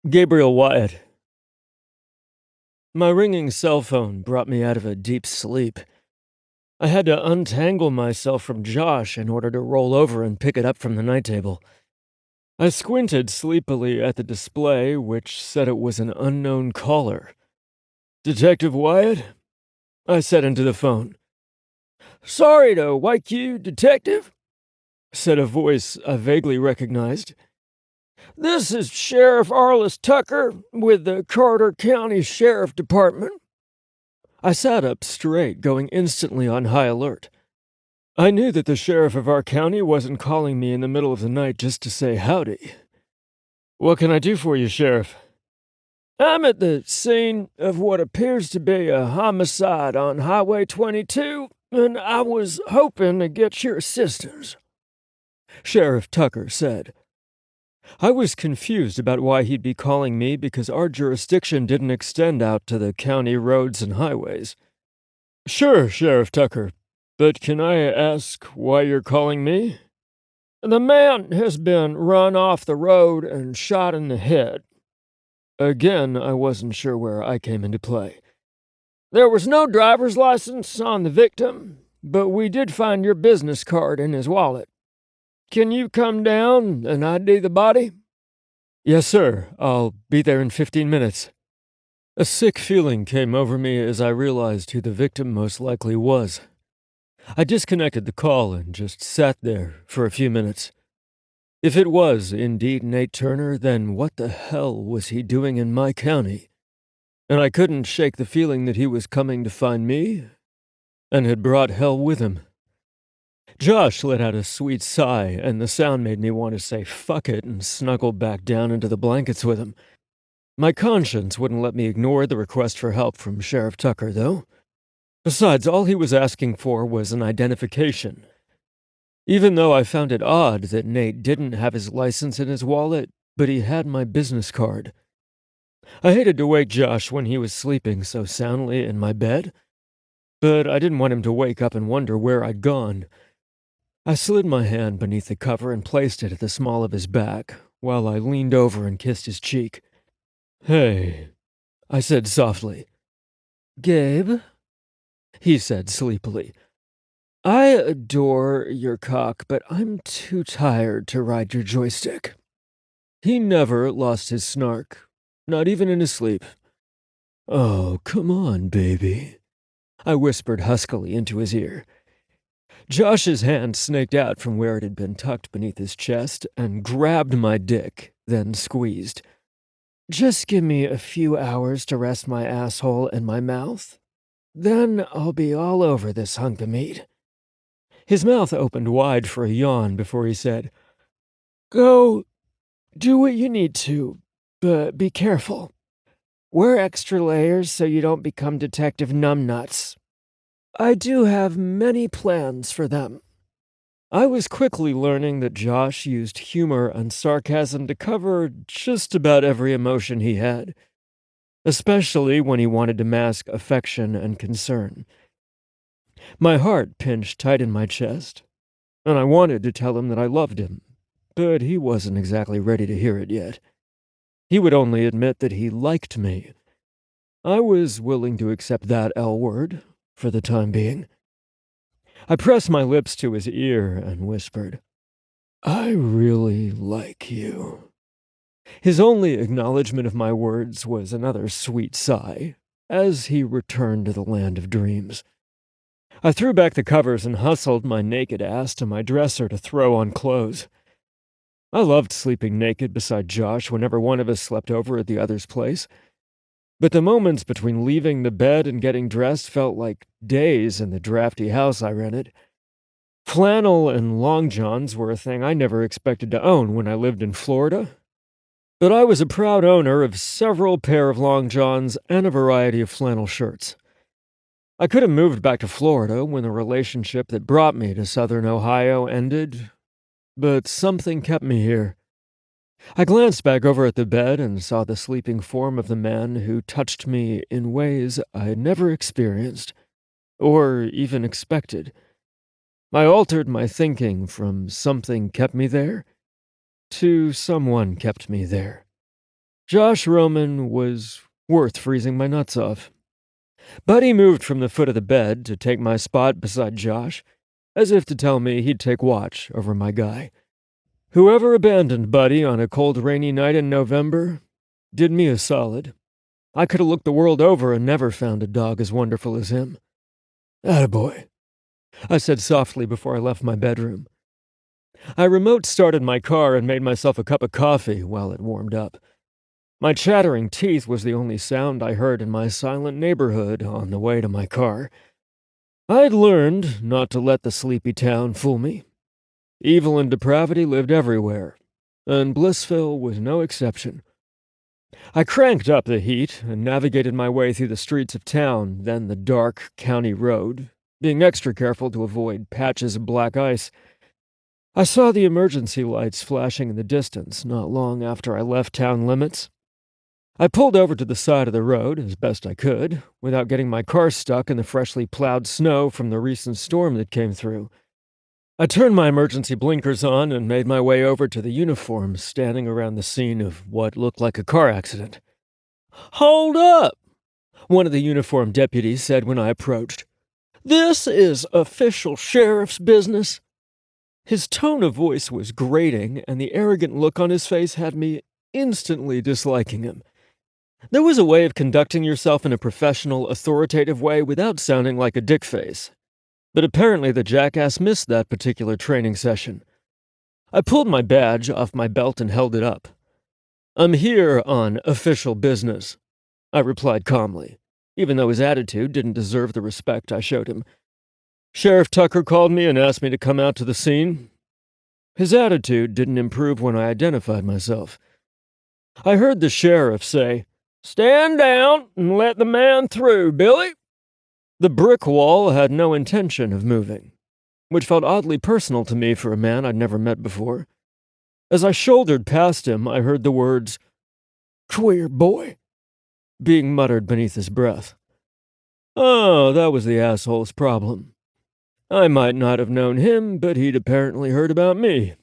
Gabriel Wyatt. My ringing cell phone brought me out of a deep sleep. I had to untangle myself from Josh in order to roll over and pick it up from the night table. I squinted sleepily at the display, which said it was an unknown caller. "Detective Wyatt?" I said into the phone. "Sorry to wake you, Detective," said a voice I vaguely recognized. "This is Sheriff Arliss Tucker with the Carter County Sheriff Department." I sat up straight, going instantly on high alert. I knew that the sheriff of our county wasn't calling me in the middle of the night just to say howdy. "What can I do for you, Sheriff?" "I'm at the scene of what appears to be a homicide on Highway 22, and I was hoping to get your assistance," Sheriff Tucker said. I was confused about why he'd be calling me because our jurisdiction didn't extend out to the county roads and highways. "Sure, Sheriff Tucker, but can I ask why you're calling me?" "The man has been run off the road and shot in the head." Again, I wasn't sure where I came into play. "There was no driver's license on the victim, but we did find your business card in his wallet. Can you come down and ID the body?" "Yes, sir. I'll be there in 15 minutes. A sick feeling came over me as I realized who the victim most likely was. I disconnected the call and just sat there for a few minutes. If it was indeed Nate Turner, then what the hell was he doing in my county? And I couldn't shake the feeling that he was coming to find me and had brought hell with him. Josh let out a sweet sigh, and the sound made me want to say fuck it and snuggle back down into the blankets with him. My conscience wouldn't let me ignore the request for help from Sheriff Tucker, though. Besides, all he was asking for was an identification. Even though I found it odd that Nate didn't have his license in his wallet, but he had my business card. I hated to wake Josh when he was sleeping so soundly in my bed, but I didn't want him to wake up and wonder where I'd gone. I slid my hand beneath the cover and placed it at the small of his back, while I leaned over and kissed his cheek. "Hey," I said softly. "Gabe," he said sleepily. "I adore your cock, but I'm too tired to ride your joystick." He never lost his snark, not even in his sleep. "Oh, come on, baby," I whispered huskily into his ear. Josh's hand snaked out from where it had been tucked beneath his chest and grabbed my dick, then squeezed. "Just give me a few hours to rest my asshole in my mouth. Then I'll be all over this hunk of meat." His mouth opened wide for a yawn before he said, "Go do what you need to, but be careful. Wear extra layers so you don't become Detective Numbnuts. I do have many plans for them." I was quickly learning that Josh used humor and sarcasm to cover just about every emotion he had, especially when he wanted to mask affection and concern. My heart pinched tight in my chest, and I wanted to tell him that I loved him, but he wasn't exactly ready to hear it yet. He would only admit that he liked me. I was willing to accept that L word for the time being. I pressed my lips to his ear and whispered, "I really like you." His only acknowledgement of my words was another sweet sigh, as he returned to the land of dreams. I threw back the covers and hustled my naked ass to my dresser to throw on clothes. I loved sleeping naked beside Josh whenever one of us slept over at the other's place, but the moments between leaving the bed and getting dressed felt like days in the drafty house I rented. Flannel and long johns were a thing I never expected to own when I lived in Florida, but I was a proud owner of several pair of long johns and a variety of flannel shirts. I could have moved back to Florida when the relationship that brought me to southern Ohio ended, but something kept me here. I glanced back over at the bed and saw the sleeping form of the man who touched me in ways I had never experienced, or even expected. I altered my thinking from something kept me there to someone kept me there. Josh Roman was worth freezing my nuts off. Buddy moved from the foot of the bed to take my spot beside Josh, as if to tell me he'd take watch over my guy. Whoever abandoned Buddy on a cold, rainy night in November did me a solid. I could have looked the world over and never found a dog as wonderful as him. Attaboy, I said softly before I left my bedroom. I remote started my car and made myself a cup of coffee while it warmed up. My chattering teeth was the only sound I heard in my silent neighborhood on the way to my car. I'd learned not to let the sleepy town fool me. Evil and depravity lived everywhere, and Blissville was no exception. I cranked up the heat and navigated my way through the streets of town, then the dark county road, being extra careful to avoid patches of black ice. I saw the emergency lights flashing in the distance not long after I left town limits. I pulled over to the side of the road as best I could, without getting my car stuck in the freshly plowed snow from the recent storm that came through. I turned my emergency blinkers on and made my way over to the uniforms standing around the scene of what looked like a car accident. "Hold up!" one of the uniformed deputies said when I approached. "This is official sheriff's business." His tone of voice was grating, and the arrogant look on his face had me instantly disliking him. There was a way of conducting yourself in a professional, authoritative way without sounding like a dickface. But apparently the jackass missed that particular training session. I pulled my badge off my belt and held it up. "I'm here on official business," I replied calmly, even though his attitude didn't deserve the respect I showed him. "Sheriff Tucker called me and asked me to come out to the scene." His attitude didn't improve when I identified myself. I heard the sheriff say, "Stand down and let the man through, Billy." The brick wall had no intention of moving, which felt oddly personal to me for a man I'd never met before. As I shouldered past him, I heard the words, "Queer boy," being muttered beneath his breath. Oh, that was the asshole's problem. I might not have known him, but he'd apparently heard about me.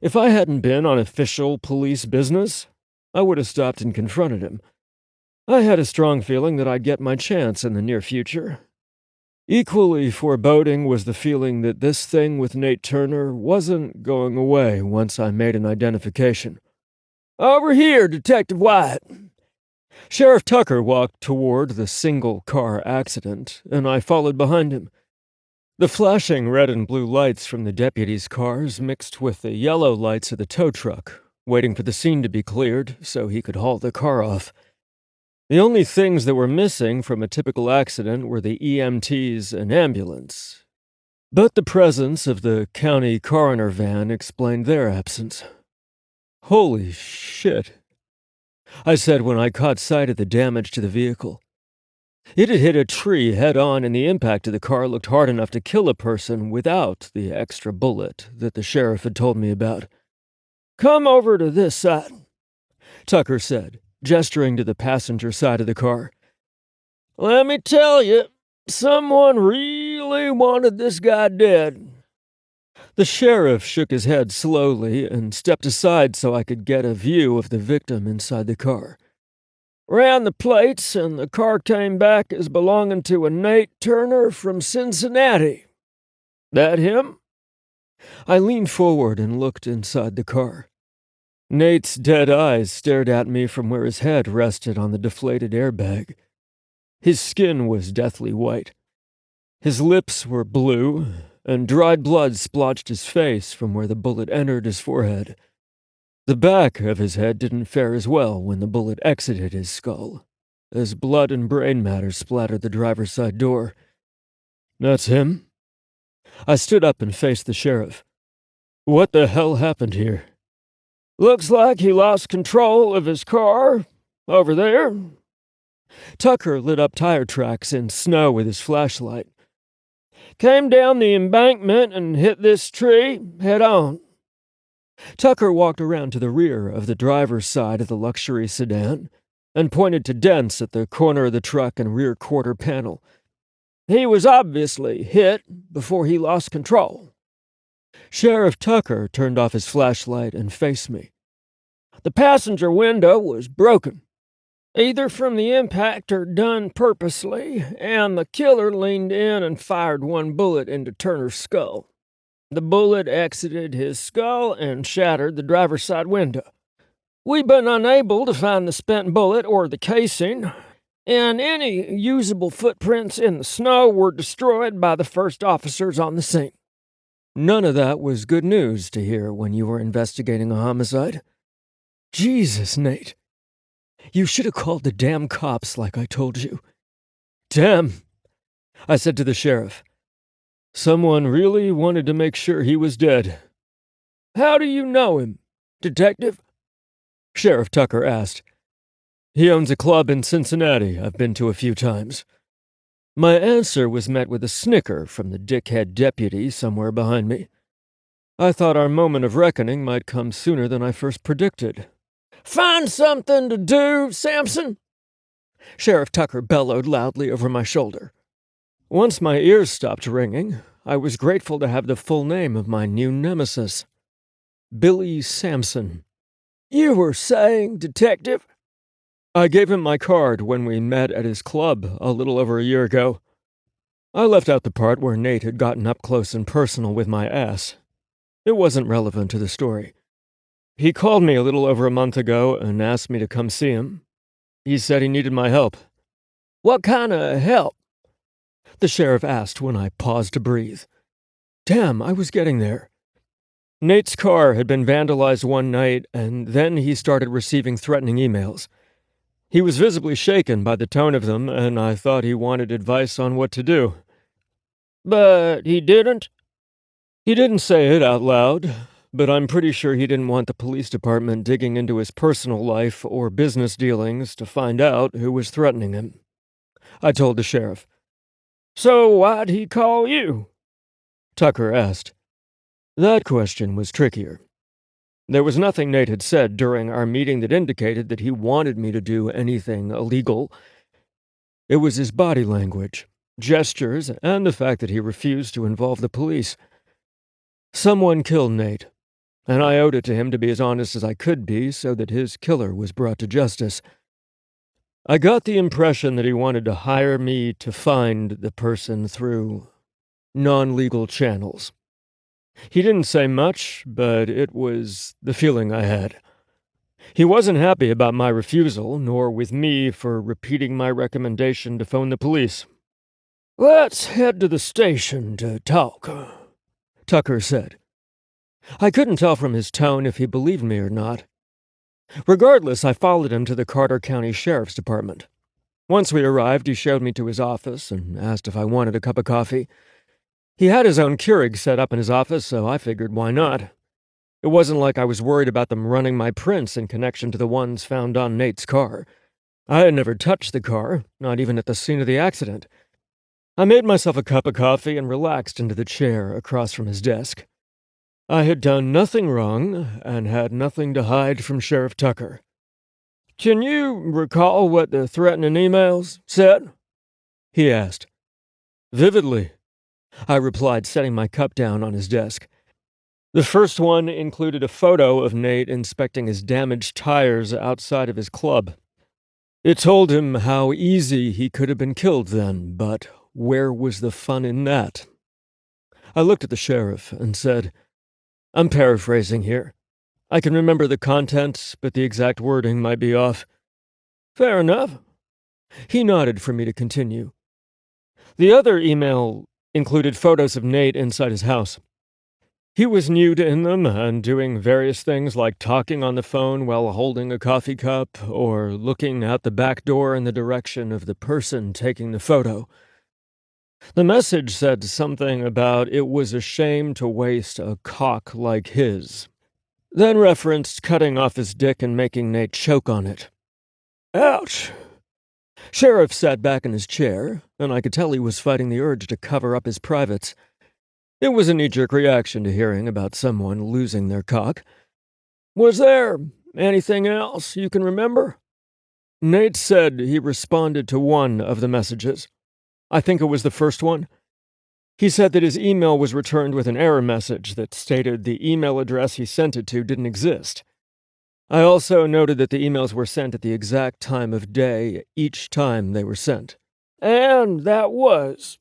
If I hadn't been on official police business, I would have stopped and confronted him. I had a strong feeling that I'd get my chance in the near future. Equally foreboding was the feeling that this thing with Nate Turner wasn't going away once I made an identification. "Over here, Detective White." Sheriff Tucker walked toward the single-car accident, and I followed behind him. The flashing red and blue lights from the deputies' cars mixed with the yellow lights of the tow truck, waiting for the scene to be cleared so he could haul the car off. The only things that were missing from a typical accident were the EMTs and ambulance. But the presence of the county coroner van explained their absence. "Holy shit," I said when I caught sight of the damage to the vehicle. It had hit a tree head-on, and the impact of the car looked hard enough to kill a person without the extra bullet that the sheriff had told me about. "Come over to this side," Tucker said, gesturing to the passenger side of the car. "Let me tell you, someone really wanted this guy dead." The sheriff shook his head slowly and stepped aside so I could get a view of the victim inside the car. "Ran the plates, and the car came back as belonging to a Nate Turner from Cincinnati. That him?" I leaned forward and looked inside the car. Nate's dead eyes stared at me from where his head rested on the deflated airbag. His skin was deathly white. His lips were blue, and dried blood splotched his face from where the bullet entered his forehead. The back of his head didn't fare as well when the bullet exited his skull, as blood and brain matter splattered the driver's side door. "That's him?" I stood up and faced the sheriff. "What the hell happened here?" "Looks like he lost control of his car. Over there." Tucker lit up tire tracks in snow with his flashlight. "Came down the embankment and hit this tree head on." Tucker walked around to the rear of the driver's side of the luxury sedan and pointed to dents at the corner of the truck and rear quarter panel. "He was obviously hit before he lost control." Sheriff Tucker turned off his flashlight and faced me. The passenger window was broken, either from the impact or done purposely, and the killer leaned in and fired one bullet into Turner's skull. The bullet exited his skull and shattered the driver's side window. We've been unable to find the spent bullet or the casing, and any usable footprints in the snow were destroyed by the first officers on the scene. None of that was good news to hear when you were investigating a homicide. Jesus, Nate. You should have called the damn cops like I told you. Damn, I said to the sheriff. Someone really wanted to make sure he was dead. How do you know him, detective? Sheriff Tucker asked. He owns a club in Cincinnati I've been to a few times. My answer was met with a snicker from the dickhead deputy somewhere behind me. I thought our moment of reckoning might come sooner than I first predicted. Find something to do, Samson! Sheriff Tucker bellowed loudly over my shoulder. Once my ears stopped ringing, I was grateful to have the full name of my new nemesis. Billy Sampson. You were saying, detective? I gave him my card when we met at his club a little over a year ago. I left out the part where Nate had gotten up close and personal with my ass. It wasn't relevant to the story. He called me a little over a month ago and asked me to come see him. He said he needed my help. What kind of help? The sheriff asked when I paused to breathe. Damn, I was getting there. Nate's car had been vandalized one night, and then he started receiving threatening emails. He was visibly shaken by the tone of them, and I thought he wanted advice on what to do. But he didn't? He didn't say it out loud, but I'm pretty sure he didn't want the police department digging into his personal life or business dealings to find out who was threatening him. I told the sheriff. So why'd he call you? Tucker asked. That question was trickier. There was nothing Nate had said during our meeting that indicated that he wanted me to do anything illegal. It was his body language, gestures, and the fact that he refused to involve the police. Someone killed Nate, and I owed it to him to be as honest as I could be so that his killer was brought to justice. I got the impression that he wanted to hire me to find the person through non-legal channels. He didn't say much, but it was the feeling I had. He wasn't happy about my refusal, nor with me for repeating my recommendation to phone the police. Let's head to the station to talk, Tucker said. I couldn't tell from his tone if he believed me or not. Regardless, I followed him to the Carter County Sheriff's Department. Once we arrived, he showed me to his office and asked if I wanted a cup of coffee. He had his own Keurig set up in his office, so I figured why not. It wasn't like I was worried about them running my prints in connection to the ones found on Nate's car. I had never touched the car, not even at the scene of the accident. I made myself a cup of coffee and relaxed into the chair across from his desk. I had done nothing wrong and had nothing to hide from Sheriff Tucker. Can you recall what the threatening emails said? He asked. Vividly, I replied, setting my cup down on his desk. The first one included a photo of Nate inspecting his damaged tires outside of his club. It told him how easy he could have been killed then, but where was the fun in that? I looked at the sheriff and said, I'm paraphrasing here. I can remember the contents, but the exact wording might be off. Fair enough. He nodded for me to continue. The other email included photos of Nate inside his house. He was nude in them and doing various things like talking on the phone while holding a coffee cup or looking out the back door in the direction of the person taking the photo. The message said something about it was a shame to waste a cock like his, then referenced cutting off his dick and making Nate choke on it. Ouch! Sheriff sat back in his chair, and I could tell he was fighting the urge to cover up his privates. It was a knee-jerk reaction to hearing about someone losing their cock. Was there anything else you can remember? Nate said he responded to one of the messages. I think it was the first one. He said that his email was returned with an error message that stated the email address he sent it to didn't exist. I also noted that the emails were sent at the exact time of day each time they were sent. "And that was?"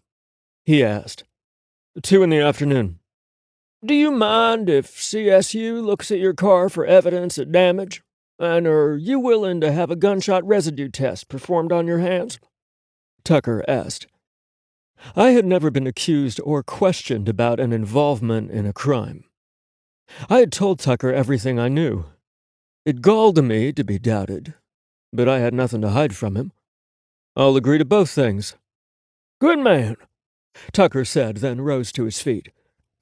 he asked. 2 in the afternoon. "Do you mind if CSU looks at your car for evidence of damage? And are you willing to have a gunshot residue test performed on your hands?" Tucker asked. I had never been accused or questioned about an involvement in a crime. I had told Tucker everything I knew. It galled me to be doubted, but I had nothing to hide from him. "I'll agree to both things." "Good man," Tucker said, then rose to his feet.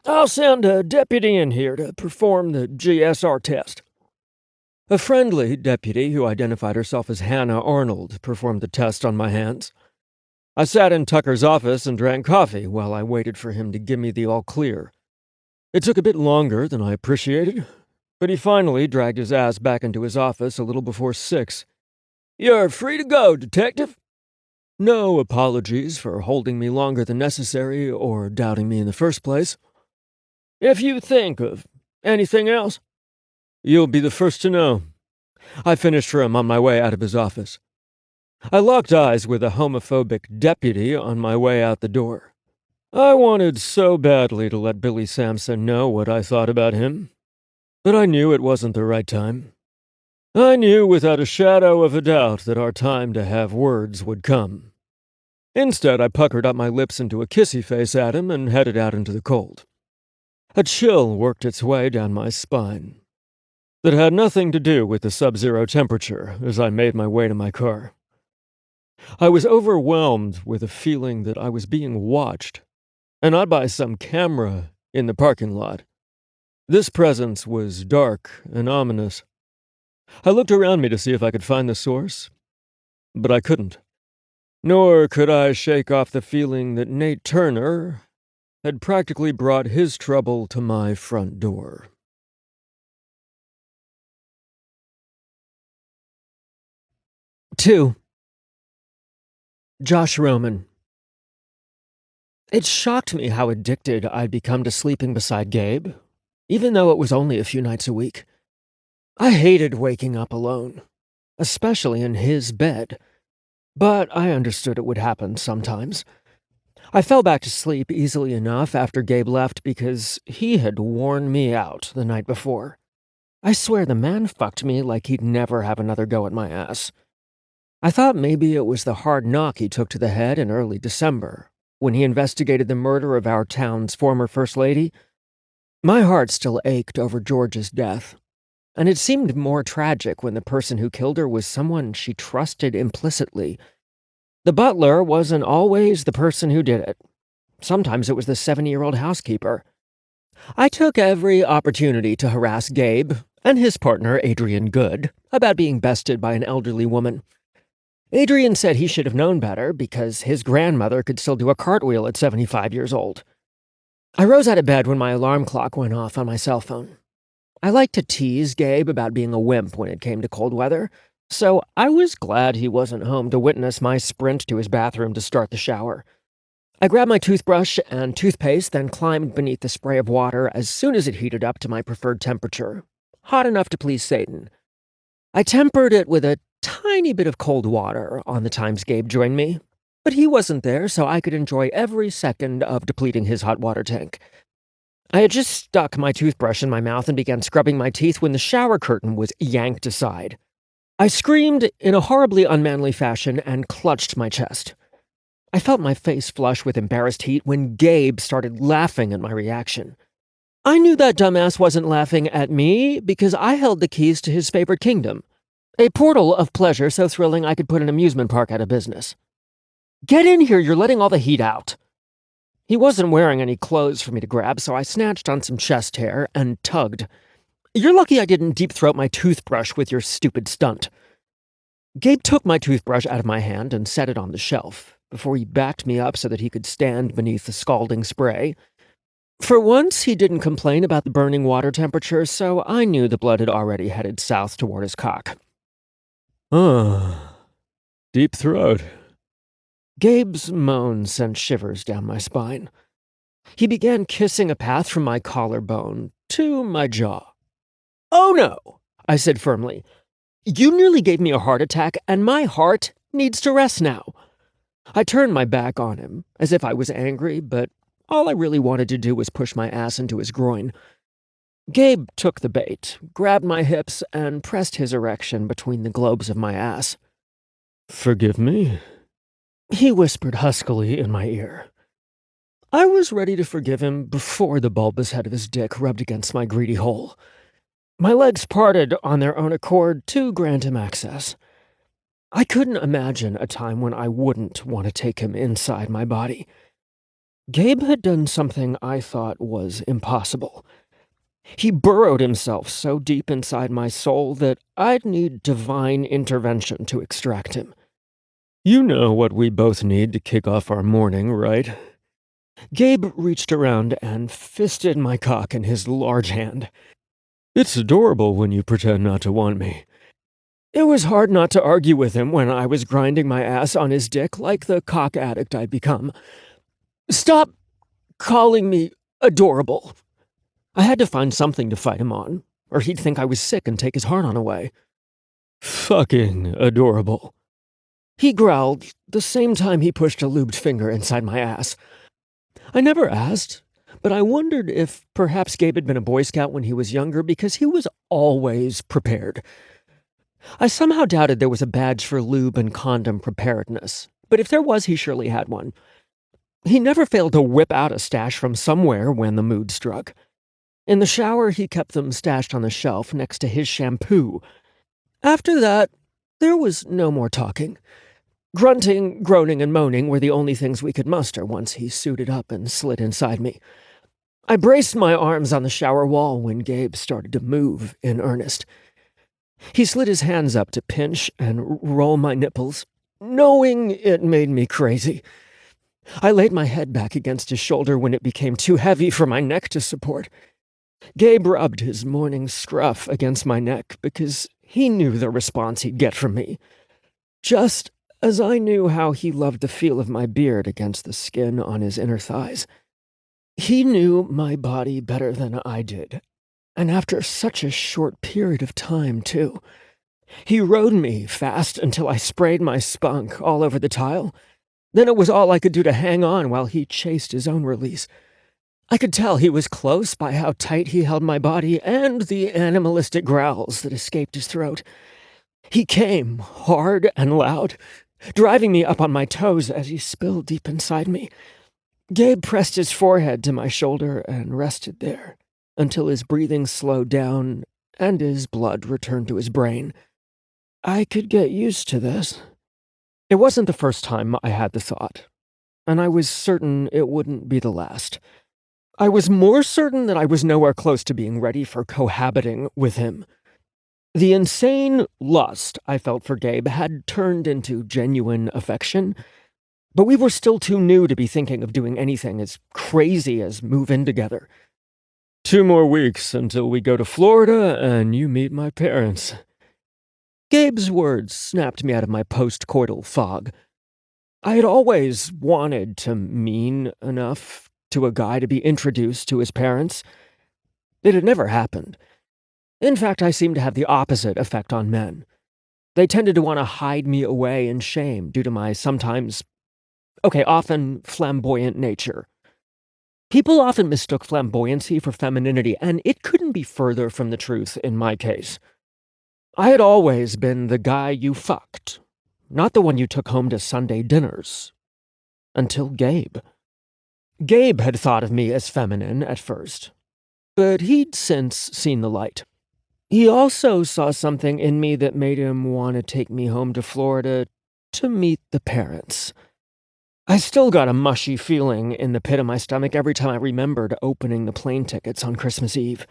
"I'll send a deputy in here to perform the GSR test." A friendly deputy who identified herself as Hannah Arnold performed the test on my hands. I sat in Tucker's office and drank coffee while I waited for him to give me the all clear. It took a bit longer than I appreciated, but he finally dragged his ass back into his office a little before 6. "You're free to go, detective." No apologies for holding me longer than necessary or doubting me in the first place. "If you think of anything else." "You'll be the first to know." I finished for him on my way out of his office. I locked eyes with a homophobic deputy on my way out the door. I wanted so badly to let Billy Sampson know what I thought about him, but I knew it wasn't the right time. I knew without a shadow of a doubt that our time to have words would come. Instead, I puckered up my lips into a kissy face at him and headed out into the cold. A chill worked its way down my spine. That had nothing to do with the sub-zero temperature as I made my way to my car. I was overwhelmed with a feeling that I was being watched, and not by some camera in the parking lot. This presence was dark and ominous. I looked around me to see if I could find the source, but I couldn't. Nor could I shake off the feeling that Nate Turner had practically brought his trouble to my front door. Two. Josh Roman. It shocked me how addicted I'd become to sleeping beside Gabe, even though it was only a few nights a week. I hated waking up alone, especially in his bed, but I understood it would happen sometimes. I fell back to sleep easily enough after Gabe left because he had worn me out the night before. I swear the man fucked me like he'd never have another go at my ass. I thought maybe it was the hard knock he took to the head in early December, when he investigated the murder of our town's former First Lady. My heart still ached over George's death, and it seemed more tragic when the person who killed her was someone she trusted implicitly. The butler wasn't always the person who did it. Sometimes it was the 70-year-old housekeeper. I took every opportunity to harass Gabe and his partner, Adrian Good, about being bested by an elderly woman. Adrian said he should have known better because his grandmother could still do a cartwheel at 75 years old. I rose out of bed when my alarm clock went off on my cell phone. I liked to tease Gabe about being a wimp when it came to cold weather, so I was glad he wasn't home to witness my sprint to his bathroom to start the shower. I grabbed my toothbrush and toothpaste, then climbed beneath the spray of water as soon as it heated up to my preferred temperature, hot enough to please Satan. I tempered it with a tiny bit of cold water on the times Gabe joined me, but he wasn't there, so I could enjoy every second of depleting his hot water tank. I had just stuck my toothbrush in my mouth and began scrubbing my teeth when the shower curtain was yanked aside. I screamed in a horribly unmanly fashion and clutched my chest. I felt my face flush with embarrassed heat when Gabe started laughing at my reaction. I knew that dumbass wasn't laughing at me because I held the keys to his favorite kingdom. A portal of pleasure so thrilling I could put an amusement park out of business. "Get in here, you're letting all the heat out." He wasn't wearing any clothes for me to grab, so I snatched on some chest hair and tugged. "You're lucky I didn't deep-throat my toothbrush with your stupid stunt." Gabe took my toothbrush out of my hand and set it on the shelf, before he backed me up so that he could stand beneath the scalding spray. For once, he didn't complain about the burning water temperature, so I knew the blood had already headed south toward his cock. Deep throat. Gabe's moan sent shivers down my spine. He began kissing a path from my collarbone to my jaw. "Oh no! I said firmly. "You nearly gave me a heart attack, and my heart needs to rest now." I turned my back on him, as if I was angry, but all I really wanted to do was push my ass into his groin. Gabe took the bait, grabbed my hips, and pressed his erection between the globes of my ass. "Forgive me?" he whispered huskily in my ear. I was ready to forgive him before the bulbous head of his dick rubbed against my greedy hole. My legs parted on their own accord to grant him access. I couldn't imagine a time when I wouldn't want to take him inside my body. Gabe had done something I thought was impossible. He burrowed himself so deep inside my soul that I'd need divine intervention to extract him. "You know what we both need to kick off our morning, right?" Gabe reached around and fisted my cock in his large hand. "It's adorable when you pretend not to want me." It was hard not to argue with him when I was grinding my ass on his dick like the cock addict I'd become. "Stop calling me adorable." I had to find something to fight him on, or he'd think I was sick and take his heart-on away. "Fucking adorable," he growled the same time he pushed a lubed finger inside my ass. I never asked, but I wondered if perhaps Gabe had been a Boy Scout when he was younger because he was always prepared. I somehow doubted there was a badge for lube and condom preparedness, but if there was, he surely had one. He never failed to whip out a stash from somewhere when the mood struck. In the shower, he kept them stashed on the shelf next to his shampoo. After that, there was no more talking. Grunting, groaning, and moaning were the only things we could muster once he suited up and slid inside me. I braced my arms on the shower wall when Gabe started to move in earnest. He slid his hands up to pinch and roll my nipples, knowing it made me crazy. I laid my head back against his shoulder when it became too heavy for my neck to support. Gabe rubbed his morning scruff against my neck because he knew the response he'd get from me. Just as I knew how he loved the feel of my beard against the skin on his inner thighs. He knew my body better than I did, and after such a short period of time, too. He rode me fast until I sprayed my spunk all over the tile. Then it was all I could do to hang on while he chased his own release. I could tell he was close by how tight he held my body and the animalistic growls that escaped his throat. He came, hard and loud, driving me up on my toes as he spilled deep inside me. Gabe pressed his forehead to my shoulder and rested there until his breathing slowed down and his blood returned to his brain. I could get used to this. It wasn't the first time I had the thought, and I was certain it wouldn't be the last. I was more certain that I was nowhere close to being ready for cohabiting with him. The insane lust I felt for Gabe had turned into genuine affection, but we were still too new to be thinking of doing anything as crazy as move in together. "2 more weeks until we go to Florida and you meet my parents." Gabe's words snapped me out of my post-coital fog. I had always wanted to mean enough to a guy to be introduced to his parents. It had never happened. In fact, I seemed to have the opposite effect on men. They tended to want to hide me away in shame due to my often flamboyant nature. People often mistook flamboyancy for femininity, and it couldn't be further from the truth in my case. I had always been the guy you fucked, not the one you took home to Sunday dinners. Until Gabe. Gabe had thought of me as feminine at first, but he'd since seen the light. He also saw something in me that made him want to take me home to Florida to meet the parents. I still got a mushy feeling in the pit of my stomach every time I remembered opening the plane tickets on Christmas Eve.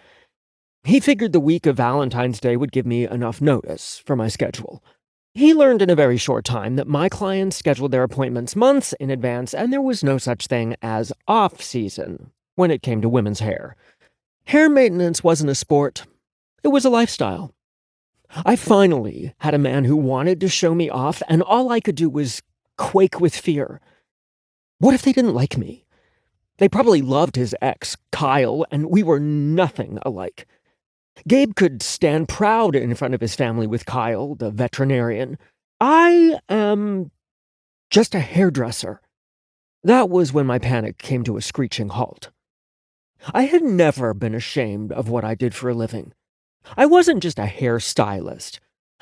He figured the week of Valentine's Day would give me enough notice for my schedule. He learned in a very short time that my clients scheduled their appointments months in advance, and there was no such thing as off-season when it came to women's hair. Hair maintenance wasn't a sport. It was a lifestyle. I finally had a man who wanted to show me off, and all I could do was quake with fear. What if they didn't like me? They probably loved his ex, Kyle, and we were nothing alike. Gabe could stand proud in front of his family with Kyle, the veterinarian. I am just a hairdresser. That was when my panic came to a screeching halt. I had never been ashamed of what I did for a living. I wasn't just a hairstylist.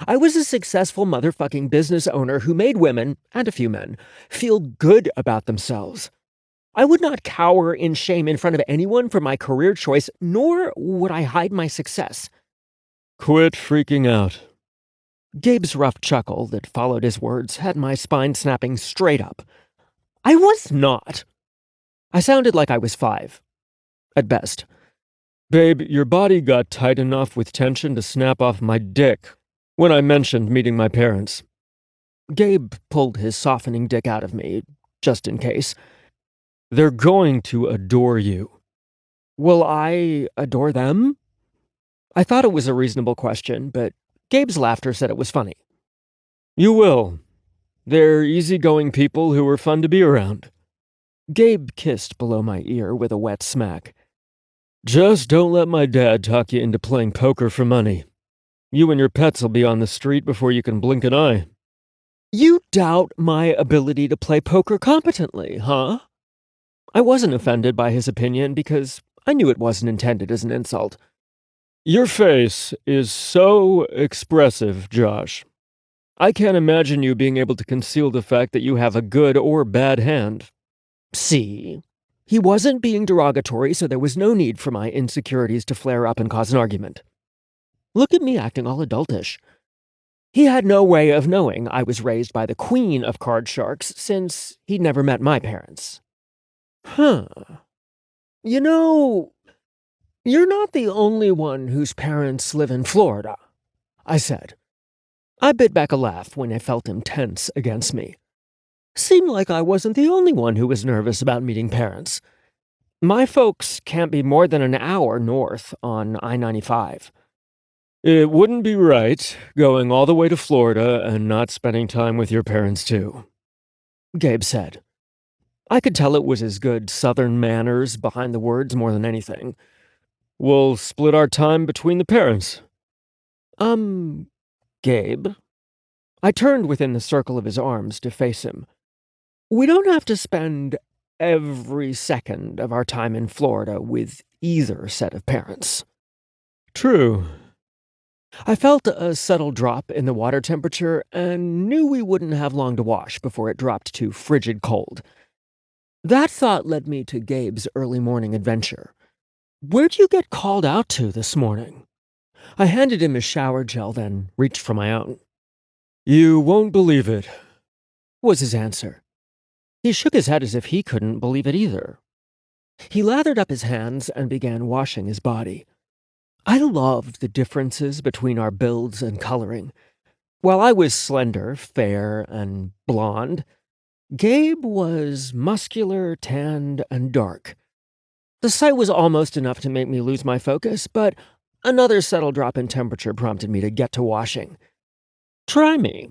I was a successful motherfucking business owner who made women, and a few men, feel good about themselves. I would not cower in shame in front of anyone for my career choice, nor would I hide my success. Quit freaking out. Gabe's rough chuckle that followed his words had my spine snapping straight up. I was not. I sounded like I was 5. At best. Babe, your body got tight enough with tension to snap off my dick when I mentioned meeting my parents. Gabe pulled his softening dick out of me, just in case. They're going to adore you. Will I adore them? I thought it was a reasonable question, but Gabe's laughter said it was funny. You will. They're easygoing people who are fun to be around. Gabe kissed below my ear with a wet smack. Just don't let my dad talk you into playing poker for money. You and your pets will be on the street before you can blink an eye. You doubt my ability to play poker competently, huh? I wasn't offended by his opinion because I knew it wasn't intended as an insult. Your face is so expressive, Josh. I can't imagine you being able to conceal the fact that you have a good or bad hand. See? He wasn't being derogatory, so there was no need for my insecurities to flare up and cause an argument. Look at me acting all adultish. He had no way of knowing I was raised by the queen of card sharks since he'd never met my parents. Huh. You know, you're not the only one whose parents live in Florida, I said. I bit back a laugh when I felt him tense against me. Seemed like I wasn't the only one who was nervous about meeting parents. My folks can't be more than an hour north on I-95. It wouldn't be right going all the way to Florida and not spending time with your parents too, Gabe said. I could tell it was his good southern manners behind the words more than anything. We'll split our time between the parents. Gabe? I turned within the circle of his arms to face him. We don't have to spend every second of our time in Florida with either set of parents. True. I felt a subtle drop in the water temperature and knew we wouldn't have long to wash before it dropped to frigid cold. That thought led me to Gabe's early morning adventure. Where'd you get called out to this morning? I handed him his shower gel, then reached for my own. You won't believe it, was his answer. He shook his head as if he couldn't believe it either. He lathered up his hands and began washing his body. I loved the differences between our builds and coloring. While I was slender, fair, and blonde, Gabe was muscular, tanned, and dark. The sight was almost enough to make me lose my focus, but another subtle drop in temperature prompted me to get to washing. Try me,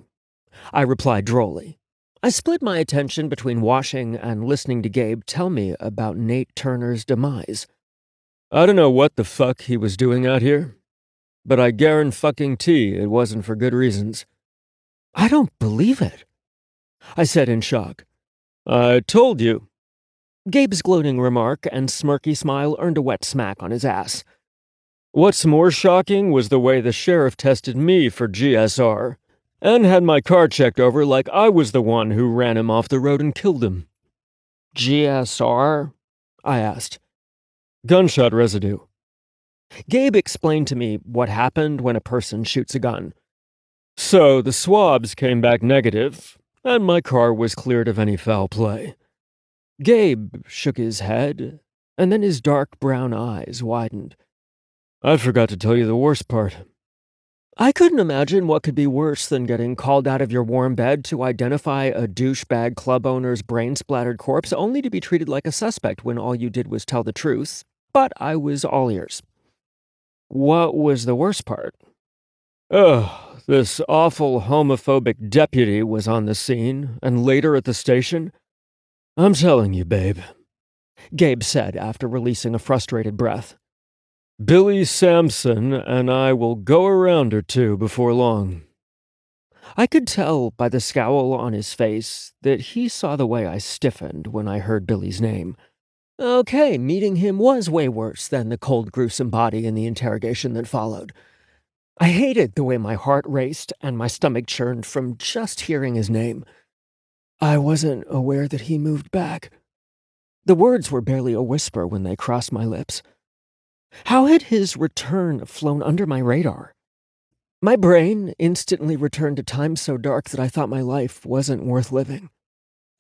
I replied drolly. I split my attention between washing and listening to Gabe tell me about Nate Turner's demise. I don't know what the fuck he was doing out here, but I guarantee it wasn't for good reasons. I don't believe it, I said in shock. I told you. Gabe's gloating remark and smirky smile earned a wet smack on his ass. What's more shocking was the way the sheriff tested me for GSR, and had my car checked over like I was the one who ran him off the road and killed him. GSR? I asked. Gunshot residue. Gabe explained to me what happened when a person shoots a gun. So the swabs came back negative, and my car was cleared of any foul play. Gabe shook his head, and then his dark brown eyes widened. I forgot to tell you the worst part. I couldn't imagine what could be worse than getting called out of your warm bed to identify a douchebag club owner's brain-splattered corpse only to be treated like a suspect when all you did was tell the truth, but I was all ears. What was the worst part? This awful homophobic deputy was on the scene, and later at the station. I'm telling you, babe, Gabe said after releasing a frustrated breath. Billy Sampson and I will go a round or two before long. I could tell by the scowl on his face that he saw the way I stiffened when I heard Billy's name. Okay, meeting him was way worse than the cold, gruesome body in the interrogation that followed. I hated the way my heart raced and my stomach churned from just hearing his name. I wasn't aware that he moved back. The words were barely a whisper when they crossed my lips. How had his return flown under my radar? My brain instantly returned to times so dark that I thought my life wasn't worth living.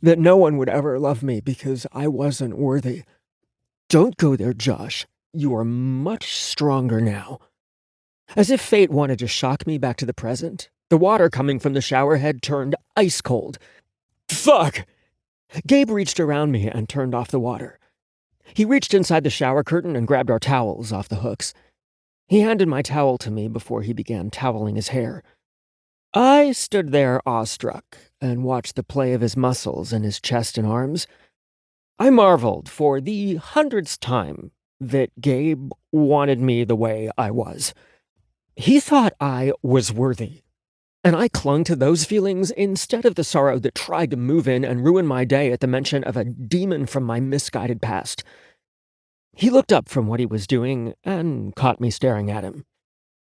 That no one would ever love me because I wasn't worthy. Don't go there, Josh. You are much stronger now. As if fate wanted to shock me back to the present, the water coming from the shower head turned ice cold. Fuck! Gabe reached around me and turned off the water. He reached inside the shower curtain and grabbed our towels off the hooks. He handed my towel to me before he began toweling his hair. I stood there awestruck and watched the play of his muscles in his chest and arms. I marveled for the 100th time that Gabe wanted me the way I was. He thought I was worthy, and I clung to those feelings instead of the sorrow that tried to move in and ruin my day at the mention of a demon from my misguided past. He looked up from what he was doing and caught me staring at him.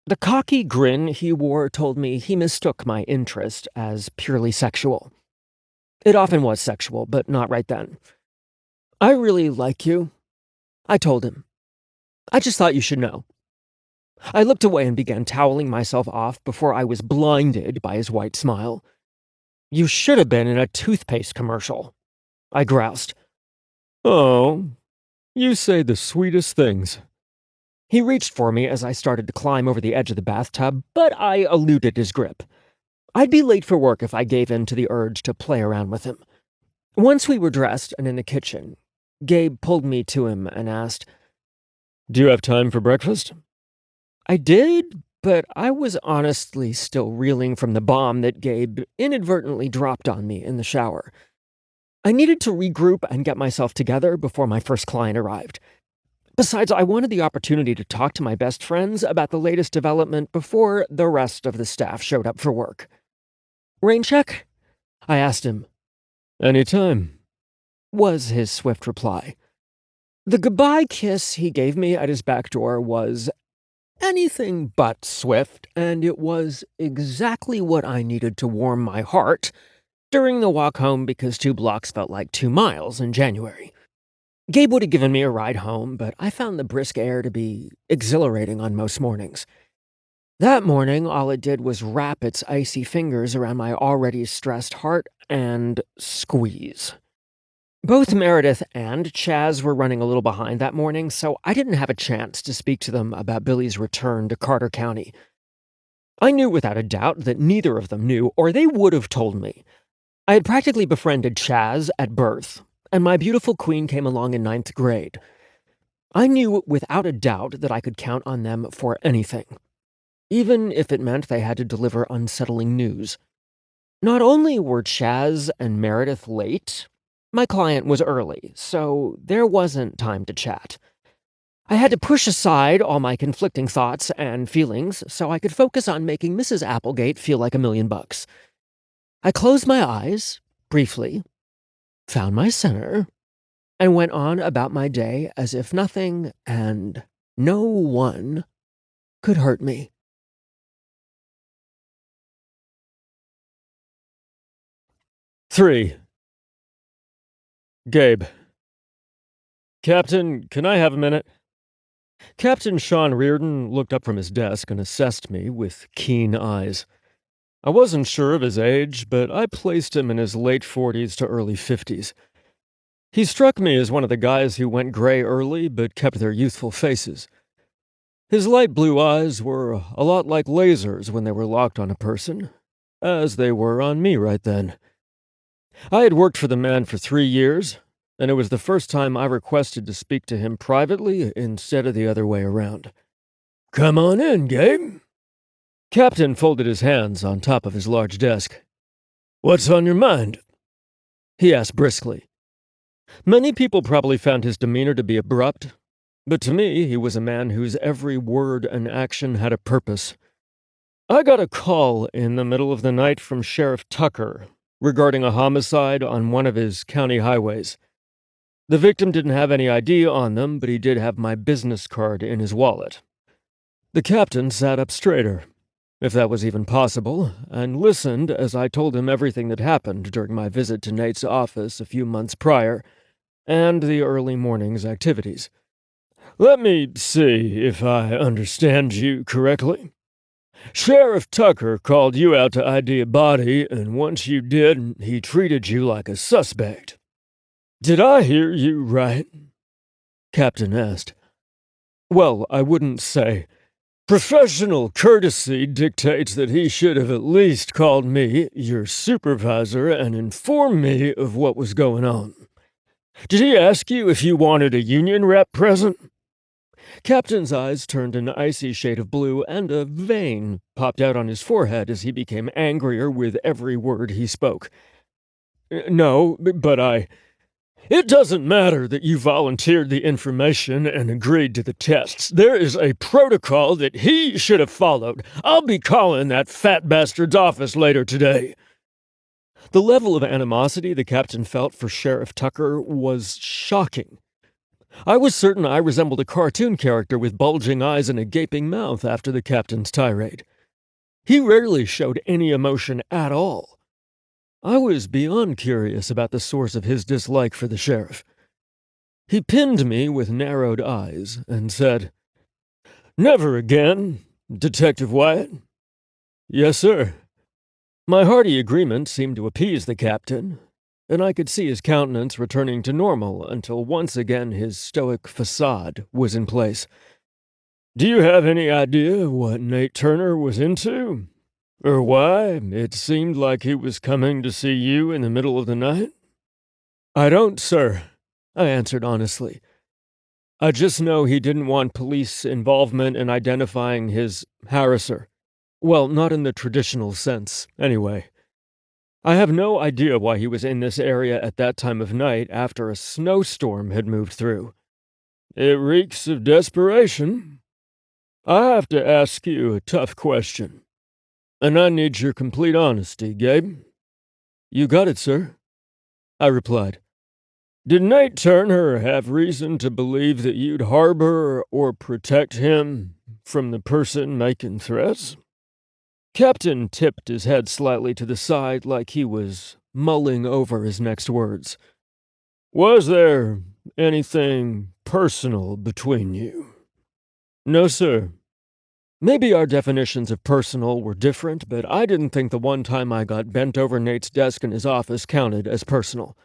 The cocky grin he wore told me he mistook my interest as purely sexual. It often was sexual, but not right then. I really like you, I told him. I just thought you should know. I looked away and began toweling myself off before I was blinded by his white smile. You should have been in a toothpaste commercial, I groused. Oh, you say the sweetest things. He reached for me as I started to climb over the edge of the bathtub, but I eluded his grip. I'd be late for work if I gave in to the urge to play around with him. Once we were dressed and in the kitchen, Gabe pulled me to him and asked, Do you have time for breakfast? I did, but I was honestly still reeling from the bomb that Gabe inadvertently dropped on me in the shower. I needed to regroup and get myself together before my first client arrived. Besides, I wanted the opportunity to talk to my best friends about the latest development before the rest of the staff showed up for work. Rain check? I asked him. Anytime, was his swift reply. The goodbye kiss he gave me at his back door was anything but swift, and it was exactly what I needed to warm my heart during the walk home because 2 blocks felt like 2 miles in January. Gabe would have given me a ride home, but I found the brisk air to be exhilarating on most mornings. That morning, all it did was wrap its icy fingers around my already stressed heart and squeeze. Both Meredith and Chaz were running a little behind that morning, so I didn't have a chance to speak to them about Billy's return to Carter County. I knew without a doubt that neither of them knew, or they would have told me. I had practically befriended Chaz at birth, and my beautiful queen came along in 9th grade. I knew without a doubt that I could count on them for anything, even if it meant they had to deliver unsettling news. Not only were Chaz and Meredith late, my client was early, so there wasn't time to chat. I had to push aside all my conflicting thoughts and feelings so I could focus on making Mrs. Applegate feel like $1,000,000. I closed my eyes, briefly, found my center, and went on about my day as if nothing and no one could hurt me. Three. Gabe. Captain, can I have a minute? Captain Sean Reardon looked up from his desk and assessed me with keen eyes. I wasn't sure of his age, but I placed him in his late 40s to early 50s. He struck me as one of the guys who went gray early but kept their youthful faces. His light blue eyes were a lot like lasers when they were locked on a person, as they were on me right then. I had worked for the man for 3 years, and it was the first time I requested to speak to him privately instead of the other way around. Come on in, Gabe. Captain folded his hands on top of his large desk. What's on your mind? He asked briskly. Many people probably found his demeanor to be abrupt, But to me, he was a man whose every word and action had a purpose. I got a call in the middle of the night from Sheriff Tucker regarding a homicide on one of his county highways. The victim didn't have any ID on them, but he did have my business card in his wallet. The captain sat up straighter, if that was even possible, and listened as I told him everything that happened during my visit to Nate's office a few months prior, and the early morning's activities. Let me see if I understand you correctly. Sheriff Tucker called you out to ID a body, and once you did, he treated you like a suspect. Did I hear you right? Captain asked. Well, I wouldn't say. Professional courtesy dictates that he should have at least called me, your supervisor, and informed me of what was going on. Did he ask you if you wanted a union rep present? Captain's eyes turned an icy shade of blue, and a vein popped out on his forehead as he became angrier with every word he spoke. No, but It doesn't matter that you volunteered the information and agreed to the tests. There is a protocol that he should have followed. I'll be calling that fat bastard's office later today. The level of animosity the captain felt for Sheriff Tucker was shocking. I was certain I resembled a cartoon character with bulging eyes and a gaping mouth after the captain's tirade. He rarely showed any emotion at all. I was beyond curious about the source of his dislike for the sheriff. He pinned me with narrowed eyes and said, "Never again, Detective Wyatt." "Yes, sir." My hearty agreement seemed to appease the captain, and I could see his countenance returning to normal until once again his stoic facade was in place. "Do you have any idea what Nate Turner was into? Or why it seemed like he was coming to see you in the middle of the night?" "I don't, sir," I answered honestly. "I just know he didn't want police involvement in identifying his harasser. Well, not in the traditional sense, anyway. I have no idea why he was in this area at that time of night after a snowstorm had moved through. It reeks of desperation. I have to ask you a tough question. And I need your complete honesty, Gabe." "You got it, sir," I replied. "Did Nate Turner have reason to believe that you'd harbor or protect him from the person making threats?" Captain tipped his head slightly to the side like he was mulling over his next words. "Was there anything personal between you?" "No, sir." Maybe our definitions of personal were different, but I didn't think the one time I got bent over Nate's desk in his office counted as personal.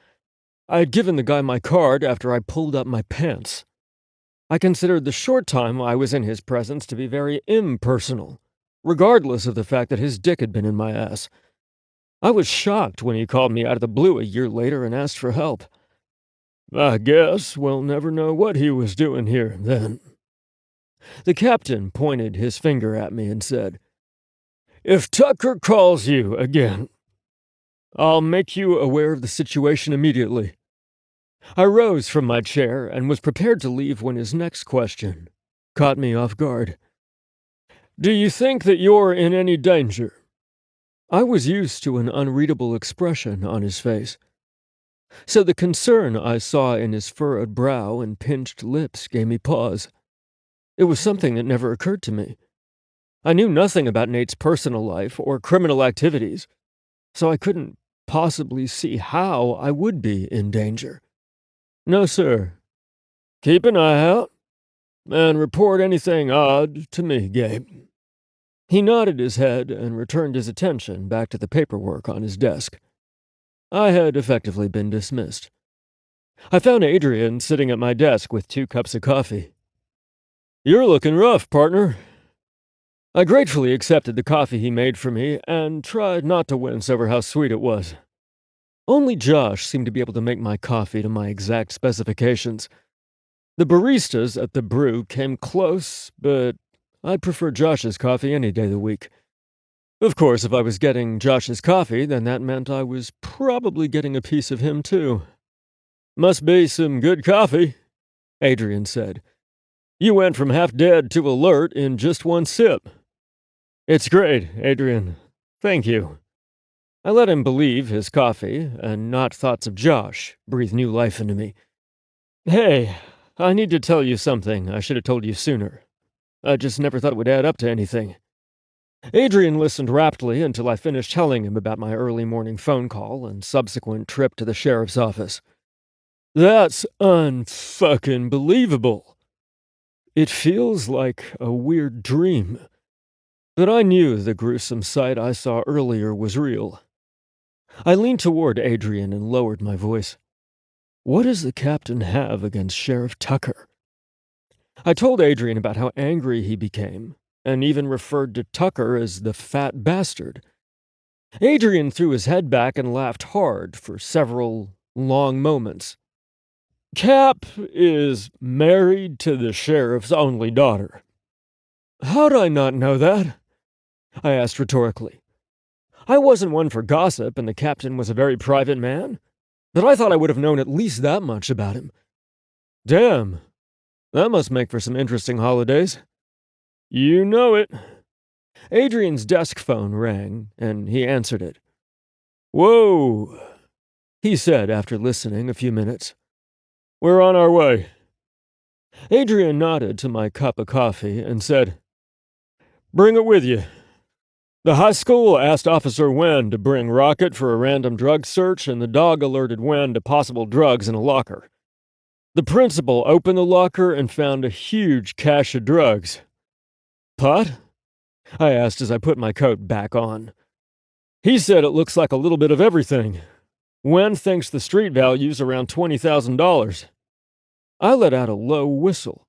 I had given the guy my card after I pulled up my pants. I considered the short time I was in his presence to be very impersonal, regardless of the fact that his dick had been in my ass. I was shocked when he called me out of the blue a year later and asked for help. I guess we'll never know what he was doing here then. The captain pointed his finger at me and said, "If Tucker calls you again, I'll make you aware of the situation immediately." I rose from my chair and was prepared to leave when his next question caught me off guard. "Do you think that you're in any danger?" I was used to an unreadable expression on his face, so the concern I saw in his furrowed brow and pinched lips gave me pause. It was something that never occurred to me. I knew nothing about Nate's personal life or criminal activities, so I couldn't possibly see how I would be in danger. "No, sir." "Keep an eye out, and report anything odd to me, Gabe." He nodded his head and returned his attention back to the paperwork on his desk. I had effectively been dismissed. I found Adrian sitting at my desk with 2 cups of coffee. "You're looking rough, partner." I gratefully accepted the coffee he made for me and tried not to wince over how sweet it was. Only Josh seemed to be able to make my coffee to my exact specifications. The baristas at the brew came close, but I prefer Josh's coffee any day of the week. Of course, if I was getting Josh's coffee, then that meant I was probably getting a piece of him too. "Must be some good coffee," Adrian said. You went from half dead to alert in just one sip. It's great, Adrian. Thank you. I let him believe his coffee, and not thoughts of Josh, breathe new life into me. Hey, I need to tell you something I should have told you sooner. I just never thought it would add up to anything. Adrian listened raptly until I finished telling him about my early morning phone call and subsequent trip to the sheriff's office. That's unfucking believable. It feels like a weird dream. But I knew the gruesome sight I saw earlier was real. I leaned toward Adrian and lowered my voice. What does the captain have against Sheriff Tucker? I told Adrian about how angry he became, and even referred to Tucker as the fat bastard. Adrian threw his head back and laughed hard for several long moments. Cap is married to the sheriff's only daughter. How'd I not know that? I asked rhetorically. I wasn't one for gossip, and the captain was a very private man, but I thought I would have known at least that much about him. Damn, that must make for some interesting holidays. You know it. Adrian's desk phone rang, and he answered it. Whoa, he said after listening a few minutes. We're on our way. Adrian nodded to my cup of coffee and said, Bring it with you. The high school asked Officer Wen to bring Rocket for a random drug search, and the dog alerted Wen to possible drugs in a locker. The principal opened the locker and found a huge cache of drugs. Pot? I asked as I put my coat back on. He said it looks like a little bit of everything. Wen thinks the street value's around $20,000. I let out a low whistle.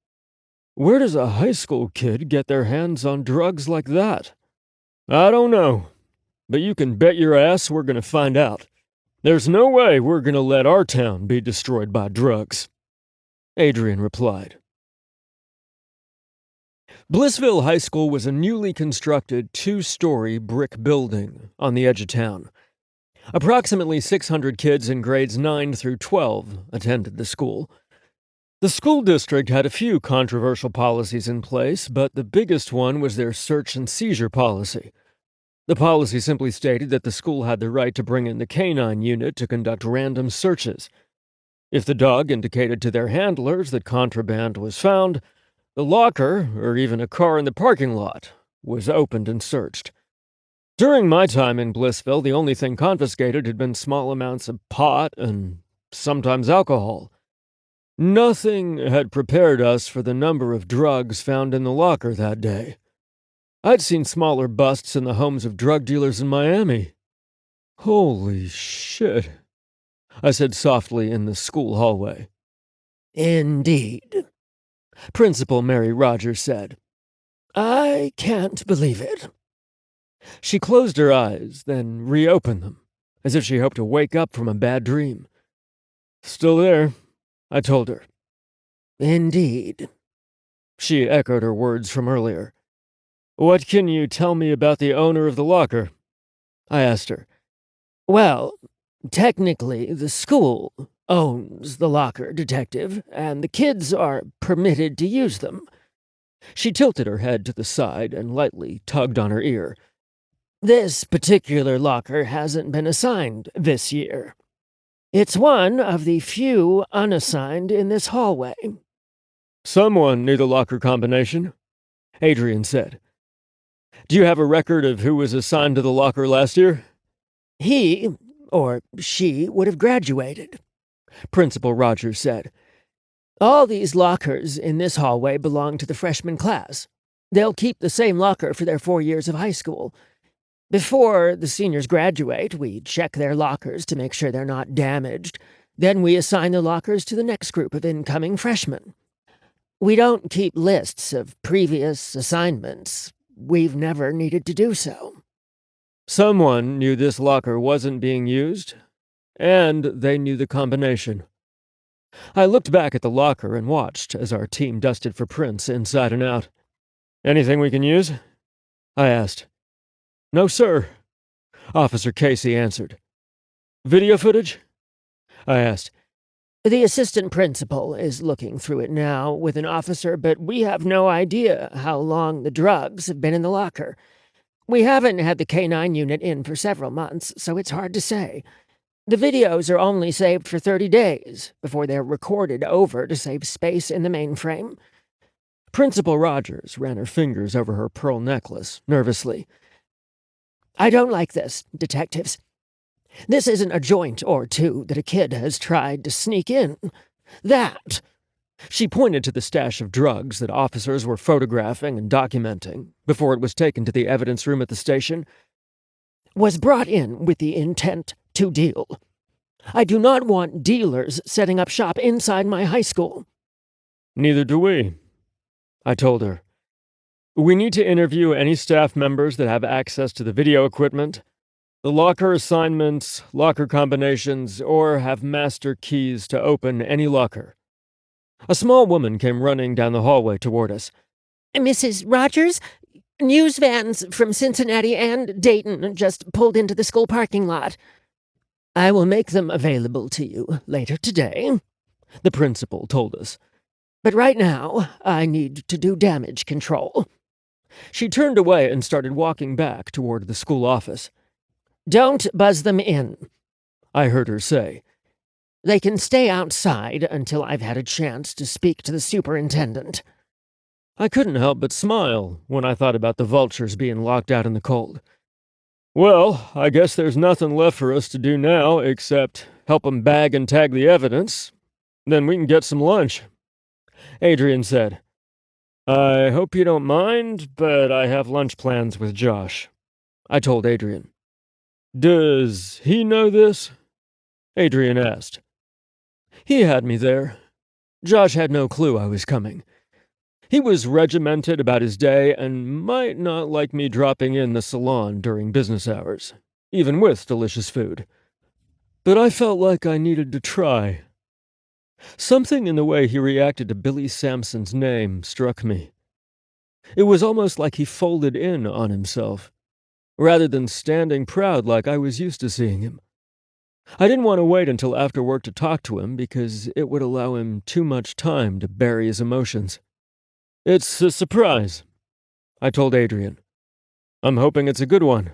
Where does a high school kid get their hands on drugs like that? I don't know, but you can bet your ass we're gonna find out. There's no way we're gonna let our town be destroyed by drugs. Adrian replied. Blissville High School was a newly constructed two-story brick building on the edge of town. Approximately 600 kids in grades 9 through 12 attended the school. The school district had a few controversial policies in place, but the biggest one was their search and seizure policy. The policy simply stated that the school had the right to bring in the canine unit to conduct random searches. If the dog indicated to their handlers that contraband was found, the locker, or even a car in the parking lot, was opened and searched. During my time in Blissville, the only thing confiscated had been small amounts of pot and sometimes alcohol. Nothing had prepared us for the number of drugs found in the locker that day. I'd seen smaller busts in the homes of drug dealers in Miami. Holy shit, I said softly in the school hallway. Indeed, Principal Mary Rogers said. I can't believe it. She closed her eyes, then reopened them, as if she hoped to wake up from a bad dream. Still there, I told her. Indeed. She echoed her words from earlier. What can you tell me about the owner of the locker? I asked her. Well, technically, the school owns the locker, Detective, and the kids are permitted to use them. She tilted her head to the side and lightly tugged on her ear. This particular locker hasn't been assigned this year. It's one of the few unassigned in this hallway. Someone knew the locker combination, Adrian said. Do you have a record of who was assigned to the locker last year? He, or she, would have graduated, Principal Rogers said. All these lockers in this hallway belong to the freshman class. They'll keep the same locker for their 4 years of high school. Before the seniors graduate, we check their lockers to make sure they're not damaged. Then we assign the lockers to the next group of incoming freshmen. We don't keep lists of previous assignments. We've never needed to do so. Someone knew this locker wasn't being used, and they knew the combination. I looked back at the locker and watched as our team dusted for prints inside and out. Anything we can use? I asked. No, sir, Officer Casey answered. Video footage? I asked. The assistant principal is looking through it now with an officer, but we have no idea how long the drugs have been in the locker. We haven't had the K9 unit in for several months, so it's hard to say. The videos are only saved for 30 days before they're recorded over to save space in the mainframe. Principal Rogers ran her fingers over her pearl necklace, nervously. I don't like this, detectives. This isn't a joint or two that a kid has tried to sneak in. That, she pointed to the stash of drugs that officers were photographing and documenting before it was taken to the evidence room at the station, was brought in with the intent to deal. I do not want dealers setting up shop inside my high school. Neither do we, I told her. We need to interview any staff members that have access to the video equipment, the locker assignments, locker combinations, or have master keys to open any locker. A small woman came running down the hallway toward us. Mrs. Rogers, news vans from Cincinnati and Dayton just pulled into the school parking lot. I will make them available to you later today, the principal told us. But right now, I need to do damage control. She turned away and started walking back toward the school office. Don't buzz them in, I heard her say. They can stay outside until I've had a chance to speak to the superintendent. I couldn't help but smile when I thought about the vultures being locked out in the cold. Well, I guess there's nothing left for us to do now except help them bag and tag the evidence. Then we can get some lunch. Adrian said, I hope you don't mind, but I have lunch plans with Josh. I told Adrian. Does he know this? Adrian asked. He had me there. Josh had no clue I was coming. He was regimented about his day and might not like me dropping in the salon during business hours, even with delicious food. But I felt like I needed to try. Something in the way he reacted to Billy Sampson's name struck me. It was almost like he folded in on himself, rather than standing proud like I was used to seeing him. I didn't want to wait until after work to talk to him because it would allow him too much time to bury his emotions. It's a surprise, I told Adrian. I'm hoping it's a good one.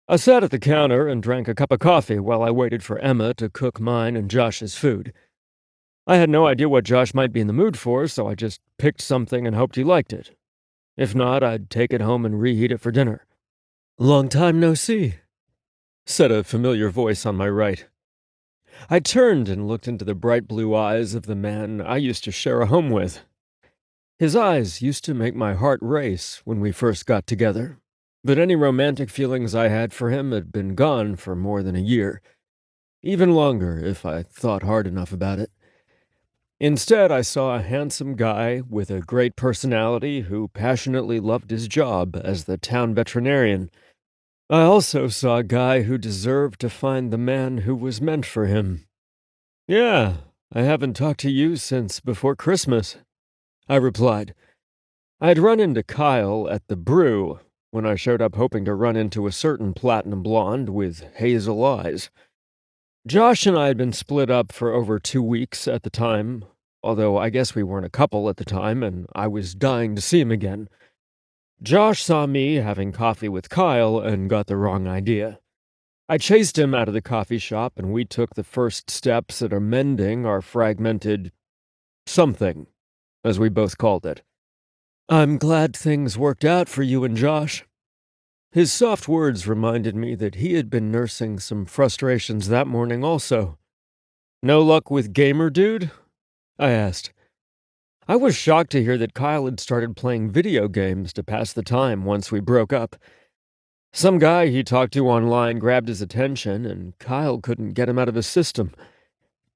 I sat at the counter and drank a cup of coffee while I waited for Emma to cook mine and Josh's food. I had no idea what Josh might be in the mood for, so I just picked something and hoped he liked it. If not, I'd take it home and reheat it for dinner. Long time no see, said a familiar voice on my right. I turned and looked into the bright blue eyes of the man I used to share a home with. His eyes used to make my heart race when we first got together, but any romantic feelings I had for him had been gone for more than a year, even longer if I thought hard enough about it. Instead, I saw a handsome guy with a great personality who passionately loved his job as the town veterinarian. I also saw a guy who deserved to find the man who was meant for him. Yeah, I haven't talked to you since before Christmas, I replied. I'd run into Kyle at the brew when I showed up hoping to run into a certain platinum blonde with hazel eyes. Josh and I had been split up for over 2 weeks at the time, although I guess we weren't a couple at the time, and I was dying to see him again. Josh saw me having coffee with Kyle and got the wrong idea. I chased him out of the coffee shop, and we took the first steps at amending our fragmented something, as we both called it. I'm glad things worked out for you and Josh. His soft words reminded me that he had been nursing some frustrations that morning also. No luck with Gamer Dude? I asked. I was shocked to hear that Kyle had started playing video games to pass the time once we broke up. Some guy he talked to online grabbed his attention, and Kyle couldn't get him out of his system.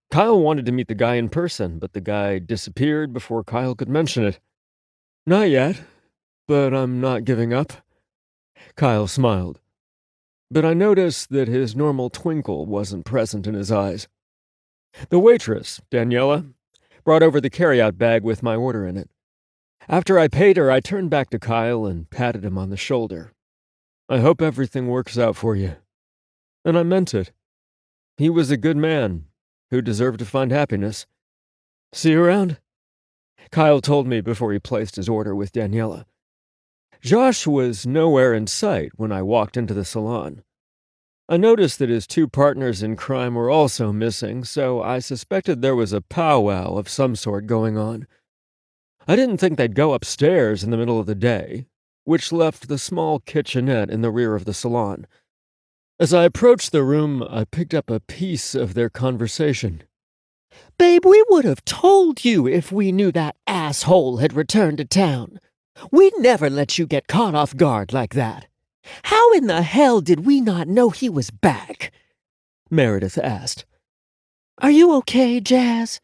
Kyle wanted to meet the guy in person, but the guy disappeared before Kyle could mention it. Not yet, but I'm not giving up. Kyle smiled. But I noticed that his normal twinkle wasn't present in his eyes. The waitress, Daniela, brought over the carryout bag with my order in it. After I paid her, I turned back to Kyle and patted him on the shoulder. I hope everything works out for you. And I meant it. He was a good man, who deserve to find happiness. See you around? Kyle told me before he placed his order with Daniela. Josh was nowhere in sight when I walked into the salon. I noticed that his two partners in crime were also missing, so I suspected there was a powwow of some sort going on. I didn't think they'd go upstairs in the middle of the day, which left the small kitchenette in the rear of the salon. As I approached the room, I picked up a piece of their conversation. Babe, we would have told you if we knew that asshole had returned to town. We'd never let you get caught off guard like that. How in the hell did we not know he was back? Meredith asked. Are you okay, Jazz?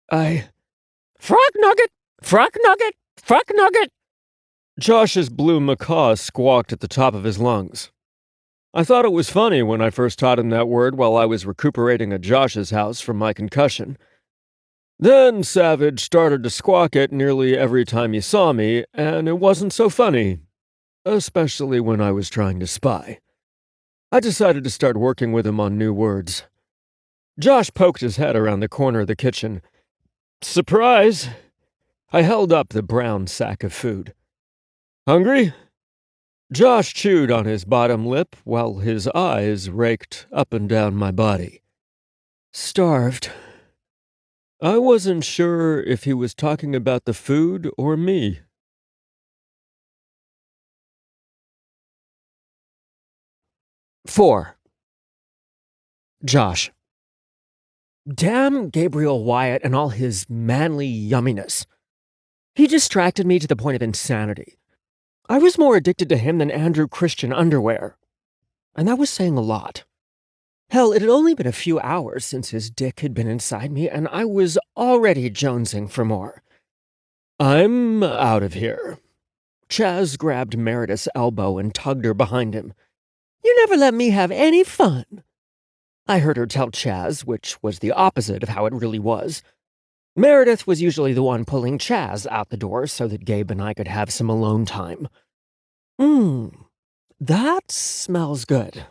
Frock nugget! Frock nugget! Frock nugget! Josh's blue macaw squawked at the top of his lungs. I thought it was funny when I first taught him that word while I was recuperating at Josh's house from my concussion. Then Savage started to squawk it nearly every time he saw me, and it wasn't so funny, especially when I was trying to spy. I decided to start working with him on new words. Josh poked his head around the corner of the kitchen. Surprise! I held up the brown sack of food. Hungry? Josh chewed on his bottom lip while his eyes raked up and down my body. Starved. I wasn't sure if he was talking about the food or me. Four. Josh. Damn Gabriel Wyatt and all his manly yumminess. He distracted me to the point of insanity. I was more addicted to him than Andrew Christian underwear. And that was saying a lot. Hell, it had only been a few hours since his dick had been inside me, and I was already jonesing for more. I'm out of here. Chaz grabbed Meredith's elbow and tugged her behind him. You never let me have any fun. I heard her tell Chaz, which was the opposite of how it really was. Meredith was usually the one pulling Chaz out the door so that Gabe and I could have some alone time. That smells good.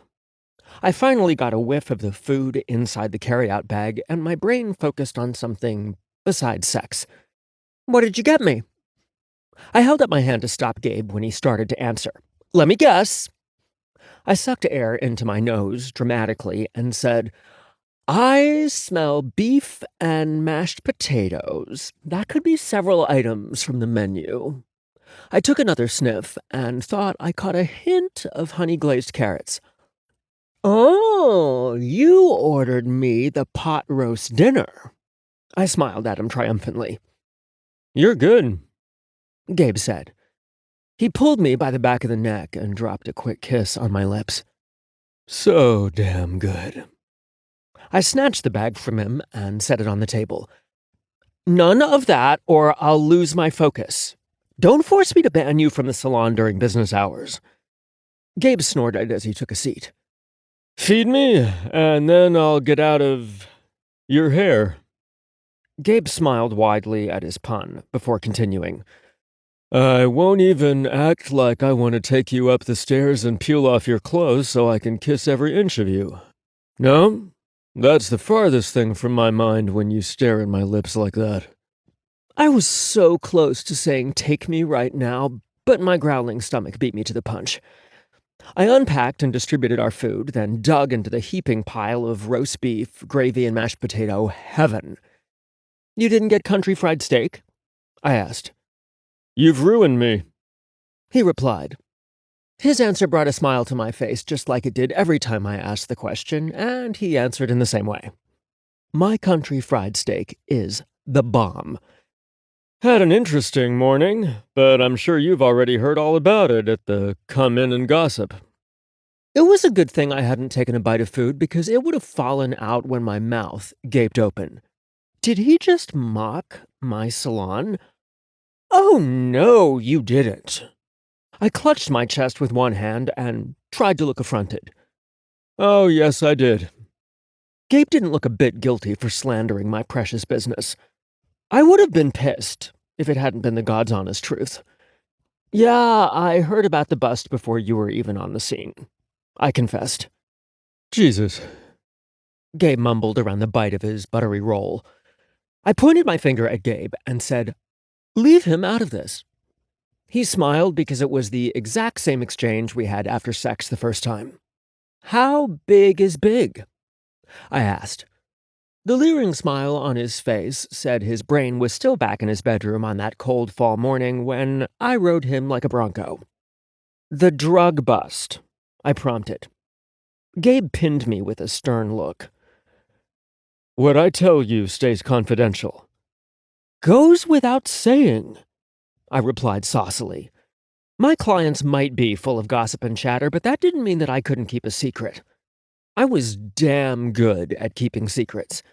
I finally got a whiff of the food inside the carry-out bag, and my brain focused on something besides sex. What did you get me? I held up my hand to stop Gabe when he started to answer. Let me guess. I sucked air into my nose dramatically and said, I smell beef and mashed potatoes. That could be several items from the menu. I took another sniff and thought I caught a hint of honey-glazed carrots. Oh, you ordered me the pot roast dinner. I smiled at him triumphantly. You're good, Gabe said. He pulled me by the back of the neck and dropped a quick kiss on my lips. So damn good. I snatched the bag from him and set it on the table. None of that, or I'll lose my focus. Don't force me to ban you from the salon during business hours. Gabe snorted as he took a seat. Feed me, and then I'll get out of your hair. Gabe smiled widely at his pun before continuing. I won't even act like I want to take you up the stairs and peel off your clothes so I can kiss every inch of you. No? That's the farthest thing from my mind when you stare at my lips like that. I was so close to saying take me right now, but my growling stomach beat me to the punch. I unpacked and distributed our food, then dug into the heaping pile of roast beef, gravy, and mashed potato heaven. You didn't get country fried steak? I asked. You've ruined me, he replied. His answer brought a smile to my face just like it did every time I asked the question, and he answered in the same way. My country fried steak is the bomb. Had an interesting morning, but I'm sure you've already heard all about it at the Come In and Gossip. It was a good thing I hadn't taken a bite of food because it would have fallen out when my mouth gaped open. Did he just mock my salon? Oh no, you didn't. I clutched my chest with one hand and tried to look affronted. Oh, yes, I did. Gabe didn't look a bit guilty for slandering my precious business. I would have been pissed if it hadn't been the God's honest truth. Yeah, I heard about the bust before you were even on the scene, I confessed. Jesus. Gabe mumbled around the bite of his buttery roll. I pointed my finger at Gabe and said, "Leave him out of this." He smiled because it was the exact same exchange we had after sex the first time. "How big is big?" I asked. The leering smile on his face said his brain was still back in his bedroom on that cold fall morning when I rode him like a bronco. "The drug bust," I prompted. Gabe pinned me with a stern look. "What I tell you stays confidential." "Goes without saying," I replied saucily. My clients might be full of gossip and chatter, but that didn't mean that I couldn't keep a secret. I was damn good at keeping secrets.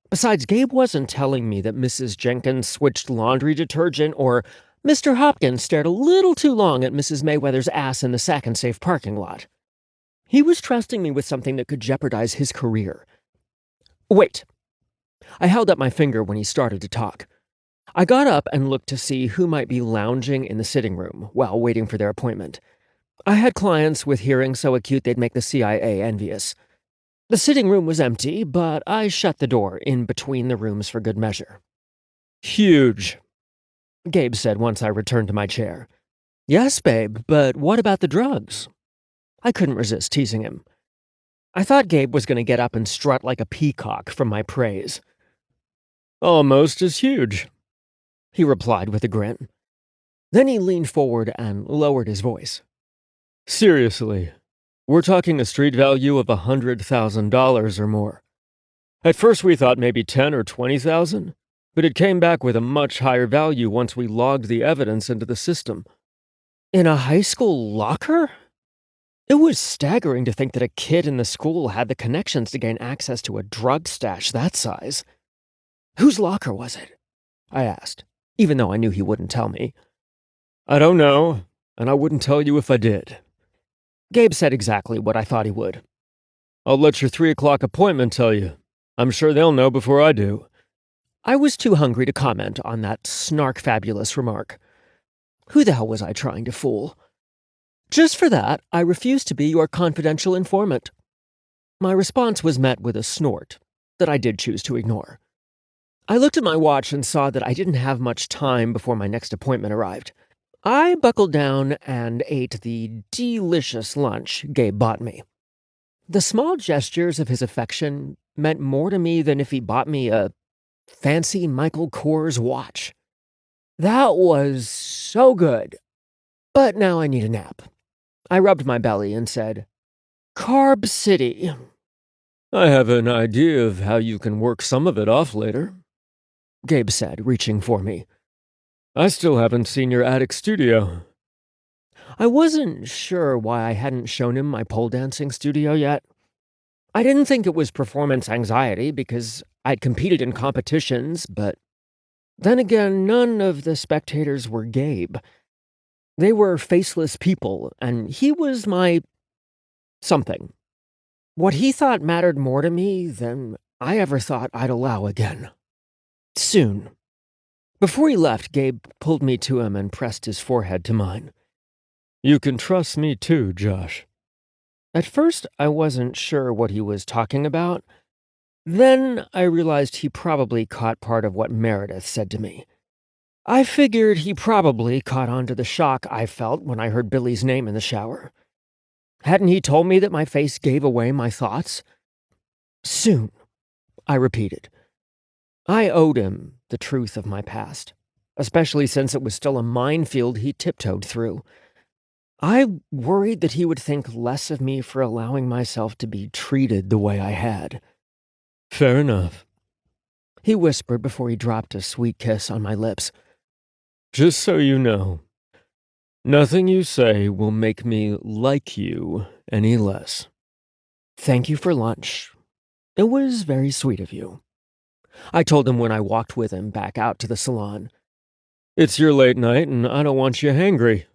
Besides, Gabe wasn't telling me that Mrs. Jenkins switched laundry detergent or Mr. Hopkins stared a little too long at Mrs. Mayweather's ass in the Sack and Safe parking lot. He was trusting me with something that could jeopardize his career. Wait. I held up my finger when he started to talk. I got up and looked to see who might be lounging in the sitting room while waiting for their appointment. I had clients with hearing so acute they'd make the CIA envious. The sitting room was empty, but I shut the door in between the rooms for good measure. "Huge," Gabe said once I returned to my chair. "Yes, babe, but what about the drugs?" I couldn't resist teasing him. I thought Gabe was going to get up and strut like a peacock from my praise. "Almost as huge," he replied with a grin. Then he leaned forward and lowered his voice. "Seriously, we're talking a street value of $100,000 or more. At first we thought maybe 10 or 20,000, but it came back with a much higher value once we logged the evidence into the system." "In a high school locker?" It was staggering to think that a kid in the school had the connections to gain access to a drug stash that size. "Whose locker was it?" I asked, even though I knew he wouldn't tell me. "I don't know, and I wouldn't tell you if I did." Gabe said exactly what I thought he would. "I'll let your 3 o'clock appointment tell you. I'm sure they'll know before I do." I was too hungry to comment on that snark-fabulous remark. Who the hell was I trying to fool? Just for that, I refuse to be your confidential informant. My response was met with a snort that I did choose to ignore. I looked at my watch and saw that I didn't have much time before my next appointment arrived. I buckled down and ate the delicious lunch Gabe bought me. The small gestures of his affection meant more to me than if he bought me a fancy Michael Kors watch. That was so good. But now I need a nap. I rubbed my belly and said, "Carb City." "I have an idea of how you can work some of it off later," Gabe said, reaching for me. "I still haven't seen your attic studio." I wasn't sure why I hadn't shown him my pole dancing studio yet. I didn't think it was performance anxiety because I'd competed in competitions, but then again, none of the spectators were Gabe. They were faceless people, and he was my something. What he thought mattered more to me than I ever thought I'd allow again. Soon. Before he left, Gabe pulled me to him and pressed his forehead to mine. "You can trust me too, Josh." At first, I wasn't sure what he was talking about. Then I realized he probably caught part of what Meredith said to me. I figured he probably caught on to the shock I felt when I heard Billy's name in the shower. Hadn't he told me that my face gave away my thoughts? "Soon," I repeated. I owed him the truth of my past, especially since it was still a minefield he tiptoed through. I worried that he would think less of me for allowing myself to be treated the way I had. "Fair enough," he whispered before he dropped a sweet kiss on my lips. "Just so you know, nothing you say will make me like you any less." "Thank you for lunch. It was very sweet of you," I told him when I walked with him back out to the salon. "It's your late night, and I don't want you hangry."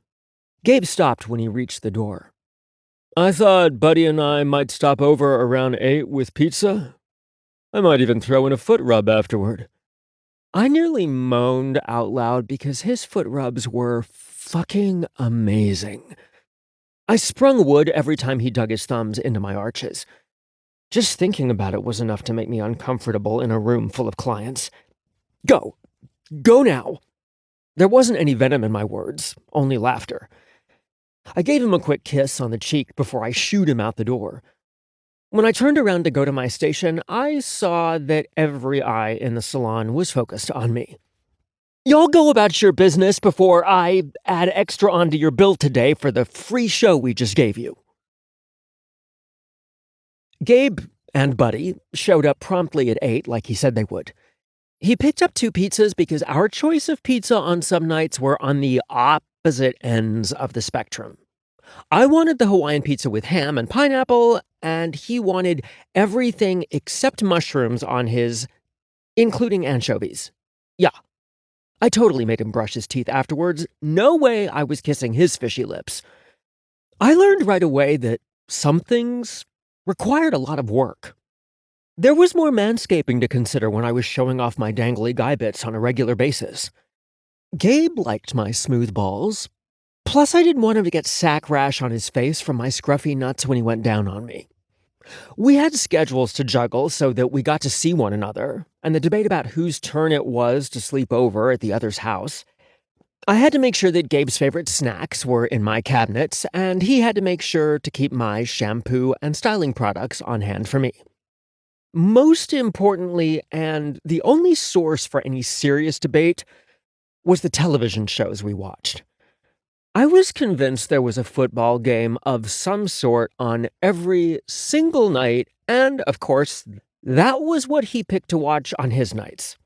Gabe stopped when he reached the door. "I thought Buddy and I might stop over around 8 with pizza. I might even throw in a foot rub afterward." I nearly moaned out loud because his foot rubs were fucking amazing. I sprung wood every time he dug his thumbs into my arches. Just thinking about it was enough to make me uncomfortable in a room full of clients. Go! Go now! There wasn't any venom in my words, only laughter. I gave him a quick kiss on the cheek before I shooed him out the door. When I turned around to go to my station, I saw that every eye in the salon was focused on me. Y'all go about your business before I add extra onto your bill today for the free show we just gave you. Gabe and Buddy showed up promptly at 8 like he said they would. He picked up 2 pizzas because our choice of pizza on some nights were on the opposite ends of the spectrum. I wanted the Hawaiian pizza with ham and pineapple, and he wanted everything except mushrooms on his, including anchovies. Yeah, I totally made him brush his teeth afterwards. No way I was kissing his fishy lips. I learned right away that some things required a lot of work. There was more manscaping to consider when I was showing off my dangly guy bits on a regular basis. Gabe liked my smooth balls. Plus, I didn't want him to get sack rash on his face from my scruffy nuts when he went down on me. We had schedules to juggle so that we got to see one another, and the debate about whose turn it was to sleep over at the other's house. I had to make sure that Gabe's favorite snacks were in my cabinets, and he had to make sure to keep my shampoo and styling products on hand for me. Most importantly, and the only source for any serious debate, was the television shows we watched. I was convinced there was a football game of some sort on every single night, and of course, that was what he picked to watch on his nights.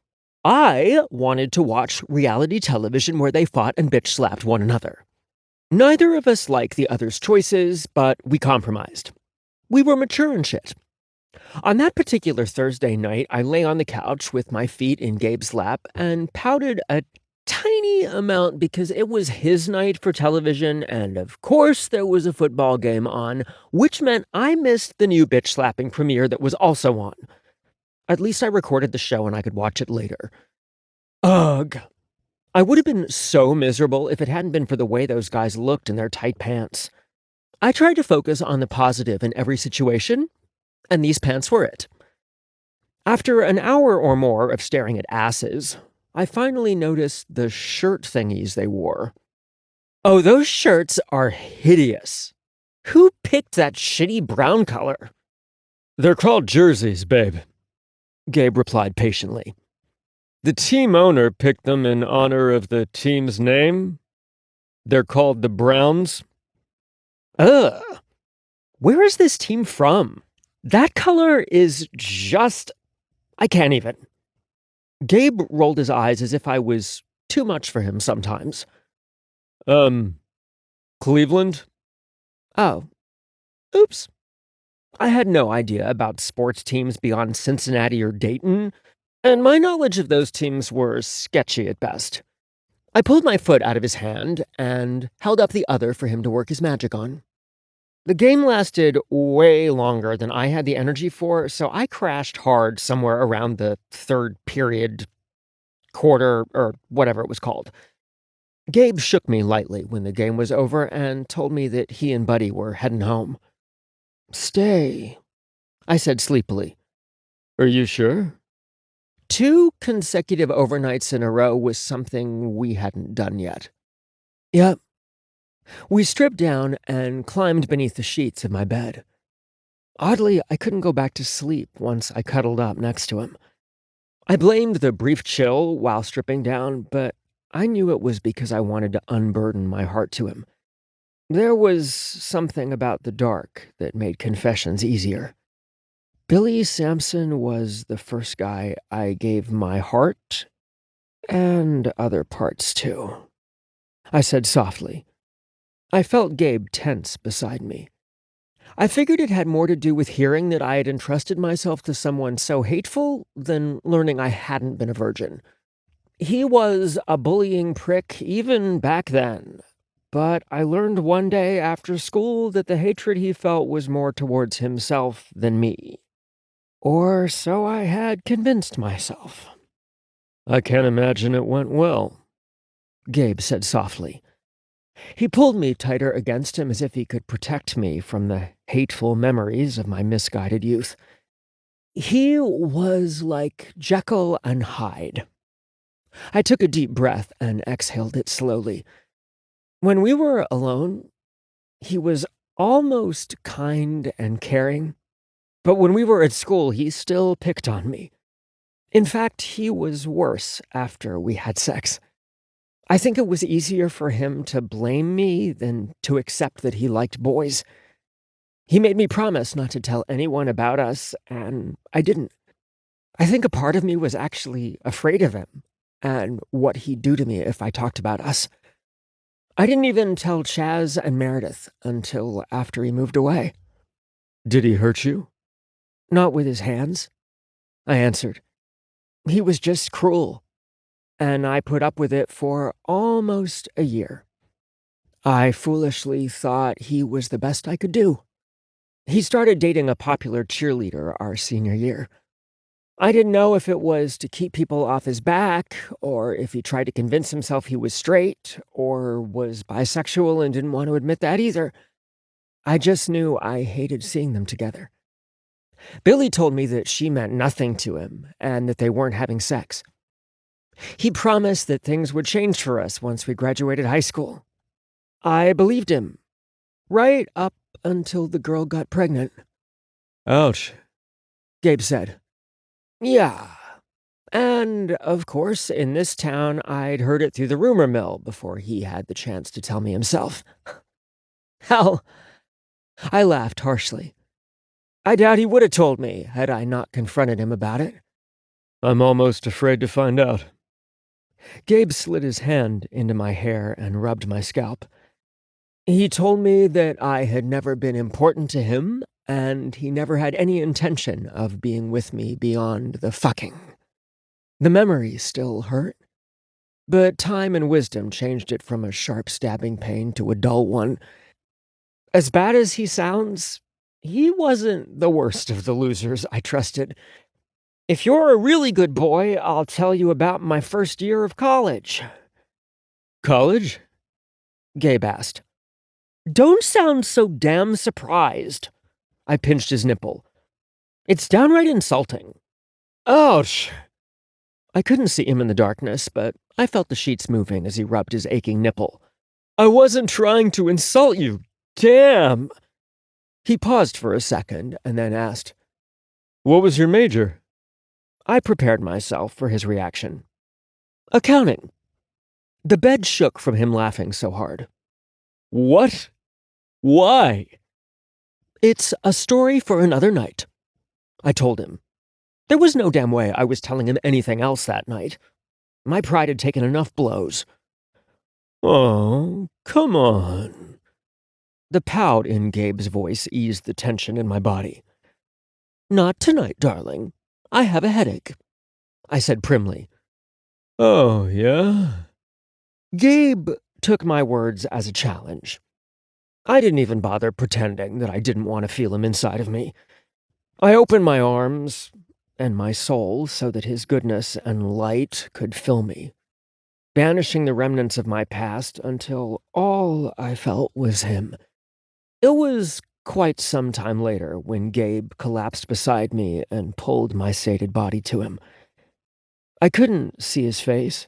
I wanted to watch reality television where they fought and bitch slapped one another. Neither of us liked the other's choices, but we compromised. We were mature and shit. On that particular Thursday night, I lay on the couch with my feet in Gabe's lap and pouted a tiny amount because it was his night for television, and of course there was a football game on, which meant I missed the new bitch slapping premiere that was also on. At least I recorded the show and I could watch it later. Ugh. I would have been so miserable if it hadn't been for the way those guys looked in their tight pants. I tried to focus on the positive in every situation, and these pants were it. After an hour or more of staring at asses, I finally noticed the shirt thingies they wore. Oh, those shirts are hideous. Who picked that shitty brown color? They're called jerseys, babe, Gabe replied patiently. The team owner picked them in honor of the team's name. They're called the Browns. Ugh. Where is this team from? That color is just... I can't even. Gabe rolled his eyes as if I was too much for him sometimes. Cleveland? Oh. Oops. I had no idea about sports teams beyond Cincinnati or Dayton, and my knowledge of those teams were sketchy at best. I pulled my foot out of his hand and held up the other for him to work his magic on. The game lasted way longer than I had the energy for, so I crashed hard somewhere around the third period, quarter, or whatever it was called. Gabe shook me lightly when the game was over and told me that he and Buddy were heading home. Stay, I said sleepily. Are you sure? 2 consecutive overnights in a row was something we hadn't done yet. Yep. We stripped down and climbed beneath the sheets of my bed. Oddly, I couldn't go back to sleep once I cuddled up next to him. I blamed the brief chill while stripping down, but I knew it was because I wanted to unburden my heart to him. There was something about the dark that made confessions easier. Billy Sampson was the first guy I gave my heart and other parts to. I said softly. I felt Gabe tense beside me. I figured it had more to do with hearing that I had entrusted myself to someone so hateful than learning I hadn't been a virgin. He was a bullying prick even back then, but I learned one day after school that the hatred he felt was more towards himself than me. Or so I had convinced myself. I can't imagine it went well, Gabe said softly. He pulled me tighter against him as if he could protect me from the hateful memories of my misguided youth. He was like Jekyll and Hyde. I took a deep breath and exhaled it slowly. When we were alone, he was almost kind and caring, but when we were at school, he still picked on me. In fact, he was worse after we had sex. I think it was easier for him to blame me than to accept that he liked boys. He made me promise not to tell anyone about us, and I didn't. I think a part of me was actually afraid of him and what he'd do to me if I talked about us. I didn't even tell Chaz and Meredith until after he moved away. Did he hurt you? Not with his hands, I answered. He was just cruel, and I put up with it for almost a year. I foolishly thought he was the best I could do. He started dating a popular cheerleader our senior year. I didn't know if it was to keep people off his back, or if he tried to convince himself he was straight, or was bisexual and didn't want to admit that either. I just knew I hated seeing them together. Billy told me that she meant nothing to him, and that they weren't having sex. He promised that things would change for us once we graduated high school. I believed him, right up until the girl got pregnant. Ouch, Gabe said. Yeah. And, of course, in this town, I'd heard it through the rumor mill before he had the chance to tell me himself. Hell, I laughed harshly. I doubt he would have told me had I not confronted him about it. I'm almost afraid to find out. Gabe slid his hand into my hair and rubbed my scalp. He told me that I had never been important to him, and he never had any intention of being with me beyond the fucking. The memory still hurt, but time and wisdom changed it from a sharp stabbing pain to a dull one. As bad as he sounds, he wasn't the worst of the losers I trusted. If you're a really good boy, I'll tell you about my first year of college. College? Gabe asked. Don't sound so damn surprised. I pinched his nipple. It's downright insulting. Ouch! I couldn't see him in the darkness, but I felt the sheets moving as he rubbed his aching nipple. I wasn't trying to insult you. Damn! He paused for a second and then asked, What was your major? I prepared myself for his reaction. Accounting. The bed shook from him laughing so hard. What? Why? It's a story for another night, I told him. There was no damn way I was telling him anything else that night. My pride had taken enough blows. Oh, come on. The pout in Gabe's voice eased the tension in my body. Not tonight, darling. I have a headache, I said primly. Oh, yeah? Gabe took my words as a challenge. I didn't even bother pretending that I didn't want to feel him inside of me. I opened my arms and my soul so that his goodness and light could fill me, banishing the remnants of my past until all I felt was him. It was quite some time later when Gabe collapsed beside me and pulled my sated body to him. I couldn't see his face,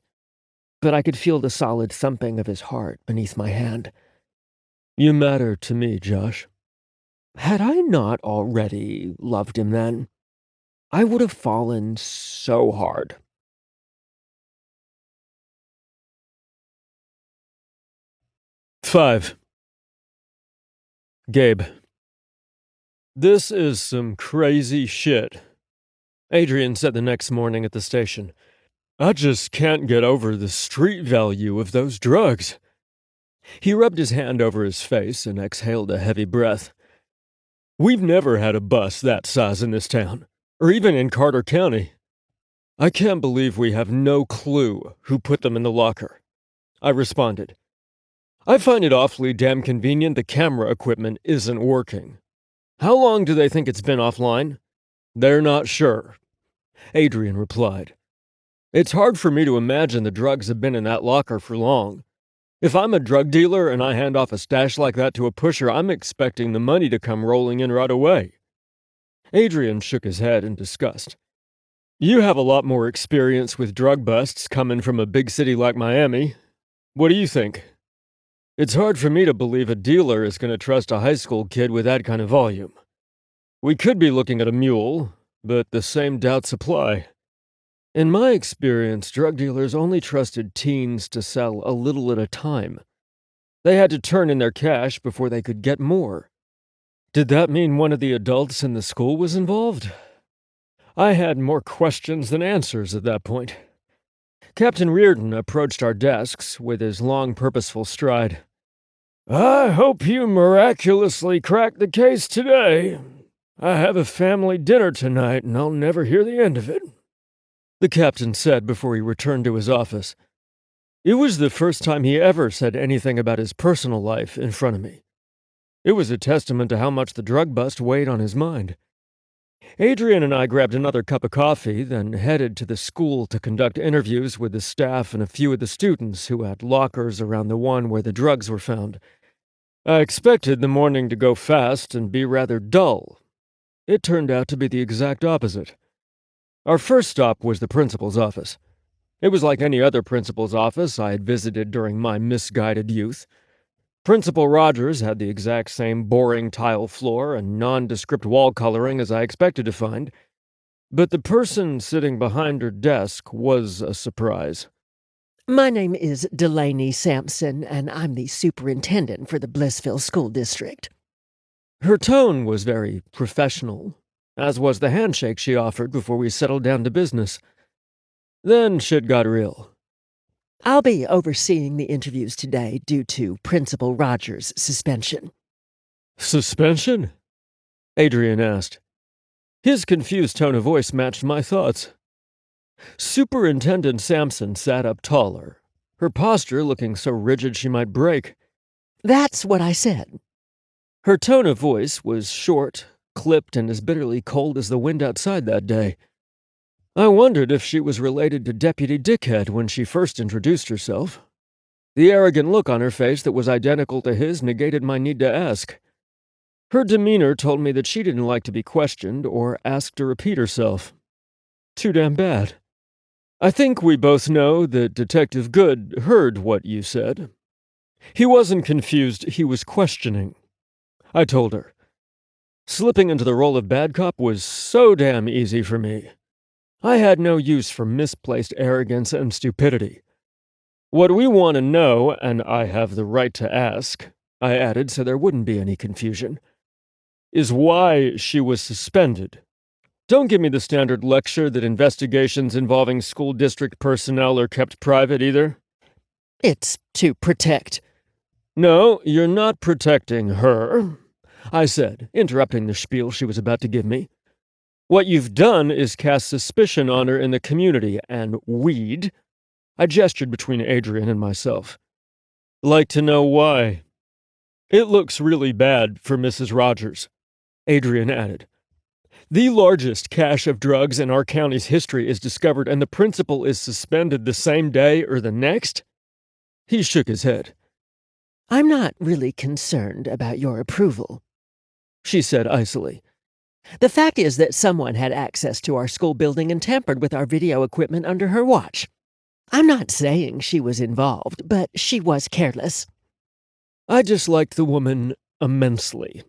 but I could feel the solid thumping of his heart beneath my hand. You matter to me, Josh. Had I not already loved him then, I would have fallen so hard. Five. Gabe. This is some crazy shit, Adrian said the next morning at the station. I just can't get over the street value of those drugs. He rubbed his hand over his face and exhaled a heavy breath. We've never had a bus that size in this town, or even in Carter County. I can't believe we have no clue who put them in the locker, I responded. I find it awfully damn convenient the camera equipment isn't working. How long do they think it's been offline? They're not sure, Adrian replied. It's hard for me to imagine the drugs have been in that locker for long. If I'm a drug dealer and I hand off a stash like that to a pusher, I'm expecting the money to come rolling in right away. Adrian shook his head in disgust. You have a lot more experience with drug busts coming from a big city like Miami. What do you think? It's hard for me to believe a dealer is going to trust a high school kid with that kind of volume. We could be looking at a mule, but the same doubts apply. In my experience, drug dealers only trusted teens to sell a little at a time. They had to turn in their cash before they could get more. Did that mean one of the adults in the school was involved? I had more questions than answers at that point. Captain Reardon approached our desks with his long, purposeful stride. I hope you miraculously crack the case today. I have a family dinner tonight, and I'll never hear the end of it, the captain said before he returned to his office. It was the first time he ever said anything about his personal life in front of me. It was a testament to how much the drug bust weighed on his mind. Adrian and I grabbed another cup of coffee, then headed to the school to conduct interviews with the staff and a few of the students who had lockers around the one where the drugs were found. I expected the morning to go fast and be rather dull. It turned out to be the exact opposite. Our first stop was the principal's office. It was like any other principal's office I had visited during my misguided youth. Principal Rogers had the exact same boring tile floor and nondescript wall coloring as I expected to find, but the person sitting behind her desk was a surprise. My name is Delaney Sampson, and I'm the superintendent for the Blissville School District. Her tone was very professional, as was the handshake she offered before we settled down to business. Then shit got real. I'll be overseeing the interviews today due to Principal Rogers' suspension. Suspension? Adrian asked. His confused tone of voice matched my thoughts. Superintendent Sampson sat up taller, her posture looking so rigid she might break. That's what I said. Her tone of voice was short, clipped, and as bitterly cold as the wind outside that day. I wondered if she was related to Deputy Dickhead when she first introduced herself. The arrogant look on her face that was identical to his negated my need to ask. Her demeanor told me that she didn't like to be questioned or asked to repeat herself. Too damn bad. I think we both know that Detective Good heard what you said. He wasn't confused, he was questioning. I told her. Slipping into the role of bad cop was so damn easy for me. I had no use for misplaced arrogance and stupidity. What we want to know, and I have the right to ask, I added so there wouldn't be any confusion, is why she was suspended. Don't give me the standard lecture that investigations involving school district personnel are kept private either. It's to protect. No, you're not protecting her, I said, interrupting the spiel she was about to give me. What you've done is cast suspicion on her in the community, and we'd— I gestured between Adrian and myself. Like to know why. It looks really bad for Mrs. Rogers, Adrian added. The largest cache of drugs in our county's history is discovered, and the principal is suspended the same day or the next? He shook his head. I'm not really concerned about your approval, she said icily. The fact is that someone had access to our school building and tampered with our video equipment under her watch. I'm not saying she was involved, but she was careless. I disliked the woman immensely.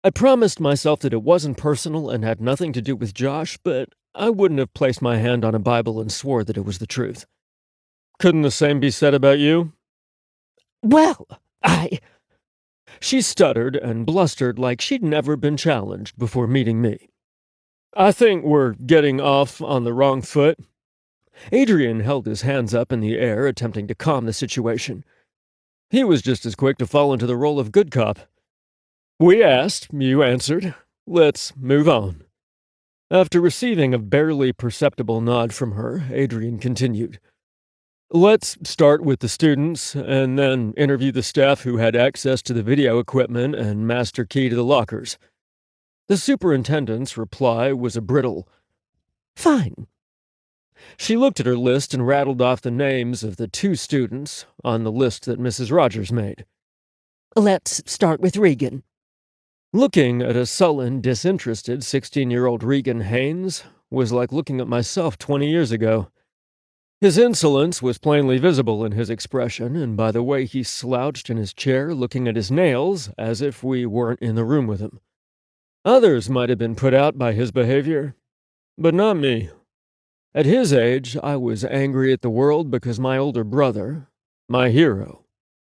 I promised myself that it wasn't personal and had nothing to do with Josh, but I wouldn't have placed my hand on a Bible and swore that it was the truth. Couldn't the same be said about you? Well, She stuttered and blustered like she'd never been challenged before meeting me. I think we're getting off on the wrong foot. Adrian held his hands up in the air, attempting to calm the situation. He was just as quick to fall into the role of good cop. We asked, you answered. Let's move on. After receiving a barely perceptible nod from her, Adrian continued. Let's start with the students, and then interview the staff who had access to the video equipment and master key to the lockers. The superintendent's reply was a brittle, fine. She looked at her list and rattled off the names of the 2 students on the list that Mrs. Rogers made. Let's start with Regan. Looking at a sullen, disinterested 16-year-old Regan Haynes was like looking at myself 20 years ago. His insolence was plainly visible in his expression and by the way he slouched in his chair looking at his nails as if we weren't in the room with him. Others might have been put out by his behavior, but not me. At his age, I was angry at the world because my older brother, my hero,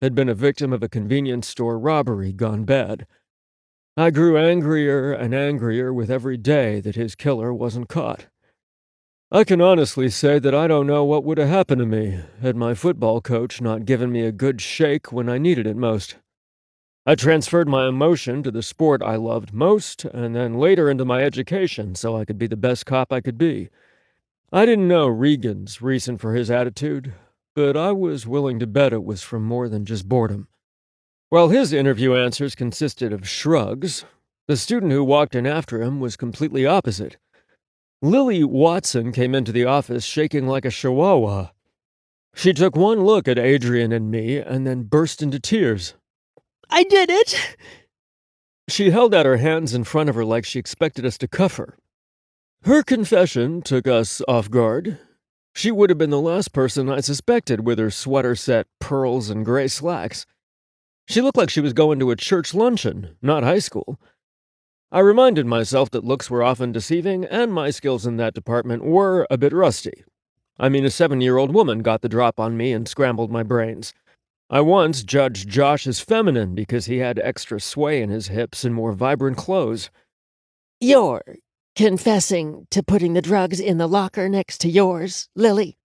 had been a victim of a convenience store robbery gone bad. I grew angrier and angrier with every day that his killer wasn't caught. I can honestly say that I don't know what would have happened to me had my football coach not given me a good shake when I needed it most. I transferred my emotion to the sport I loved most, and then later into my education so I could be the best cop I could be. I didn't know Regan's reason for his attitude, but I was willing to bet it was from more than just boredom. While his interview answers consisted of shrugs, the student who walked in after him was completely opposite. Lily Watson came into the office shaking like a chihuahua. She took one look at Adrian and me and then burst into tears. I did it! She held out her hands in front of her like she expected us to cuff her. Her confession took us off guard. She would have been the last person I suspected with her sweater set, pearls, and gray slacks. She looked like she was going to a church luncheon, not high school. I reminded myself that looks were often deceiving, and my skills in that department were a bit rusty. I mean, a 7-year-old woman got the drop on me and scrambled my brains. I once judged Josh as feminine because he had extra sway in his hips and more vibrant clothes. You're confessing to putting the drugs in the locker next to yours, Lily?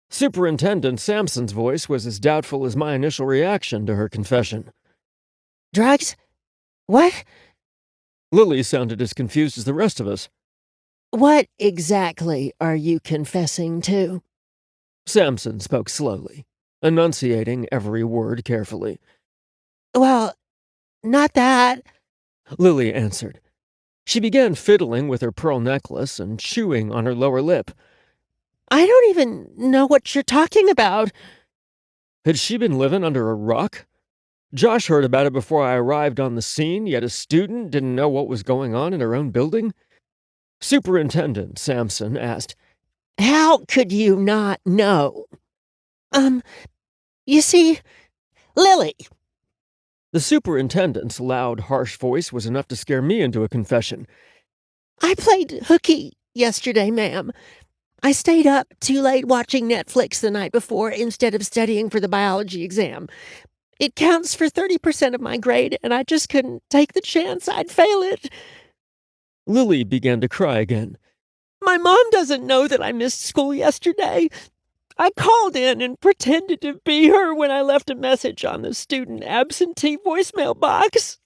Superintendent Sampson's voice was as doubtful as my initial reaction to her confession. Drugs? What? Lily sounded as confused as the rest of us. What exactly are you confessing to? Sampson spoke slowly, enunciating every word carefully. Well, not that. Lily answered. She began fiddling with her pearl necklace and chewing on her lower lip. I don't even know what you're talking about. Had she been living under a rock? Josh heard about it before I arrived on the scene, yet a student didn't know what was going on in her own building? Superintendent Sampson asked, How could you not know? You see, Lily. The superintendent's loud, harsh voice was enough to scare me into a confession. I played hooky yesterday, ma'am. I stayed up too late watching Netflix the night before instead of studying for the biology exam. It counts for 30% of my grade, and I just couldn't take the chance I'd fail it. Lily began to cry again. My mom doesn't know that I missed school yesterday. I called in and pretended to be her when I left a message on the student absentee voicemail box.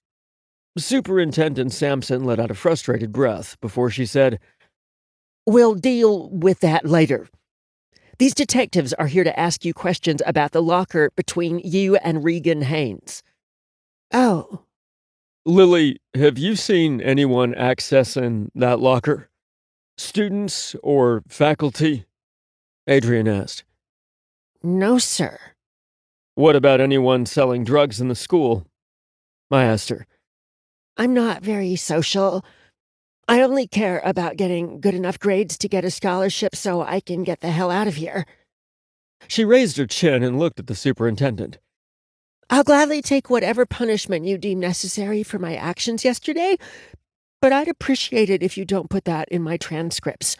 Superintendent Sampson let out a frustrated breath before she said, We'll deal with that later. These detectives are here to ask you questions about the locker between you and Regan Haynes. Oh. Lily, have you seen anyone accessing that locker? Students or faculty? Adrian asked. No, sir. What about anyone selling drugs in the school? I asked her. I'm not very social. I only care about getting good enough grades to get a scholarship so I can get the hell out of here. She raised her chin and looked at the superintendent. I'll gladly take whatever punishment you deem necessary for my actions yesterday, but I'd appreciate it if you don't put that in my transcripts.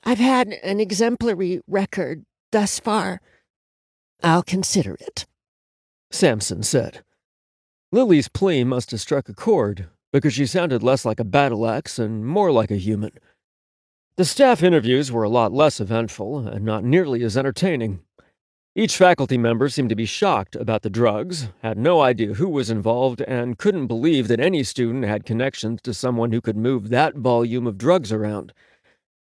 I've had an exemplary record thus far. I'll consider it, Sampson said. Lily's plea must have struck a chord, because she sounded less like a battle axe and more like a human. The staff interviews were a lot less eventful and not nearly as entertaining. Each faculty member seemed to be shocked about the drugs, had no idea who was involved, and couldn't believe that any student had connections to someone who could move that volume of drugs around.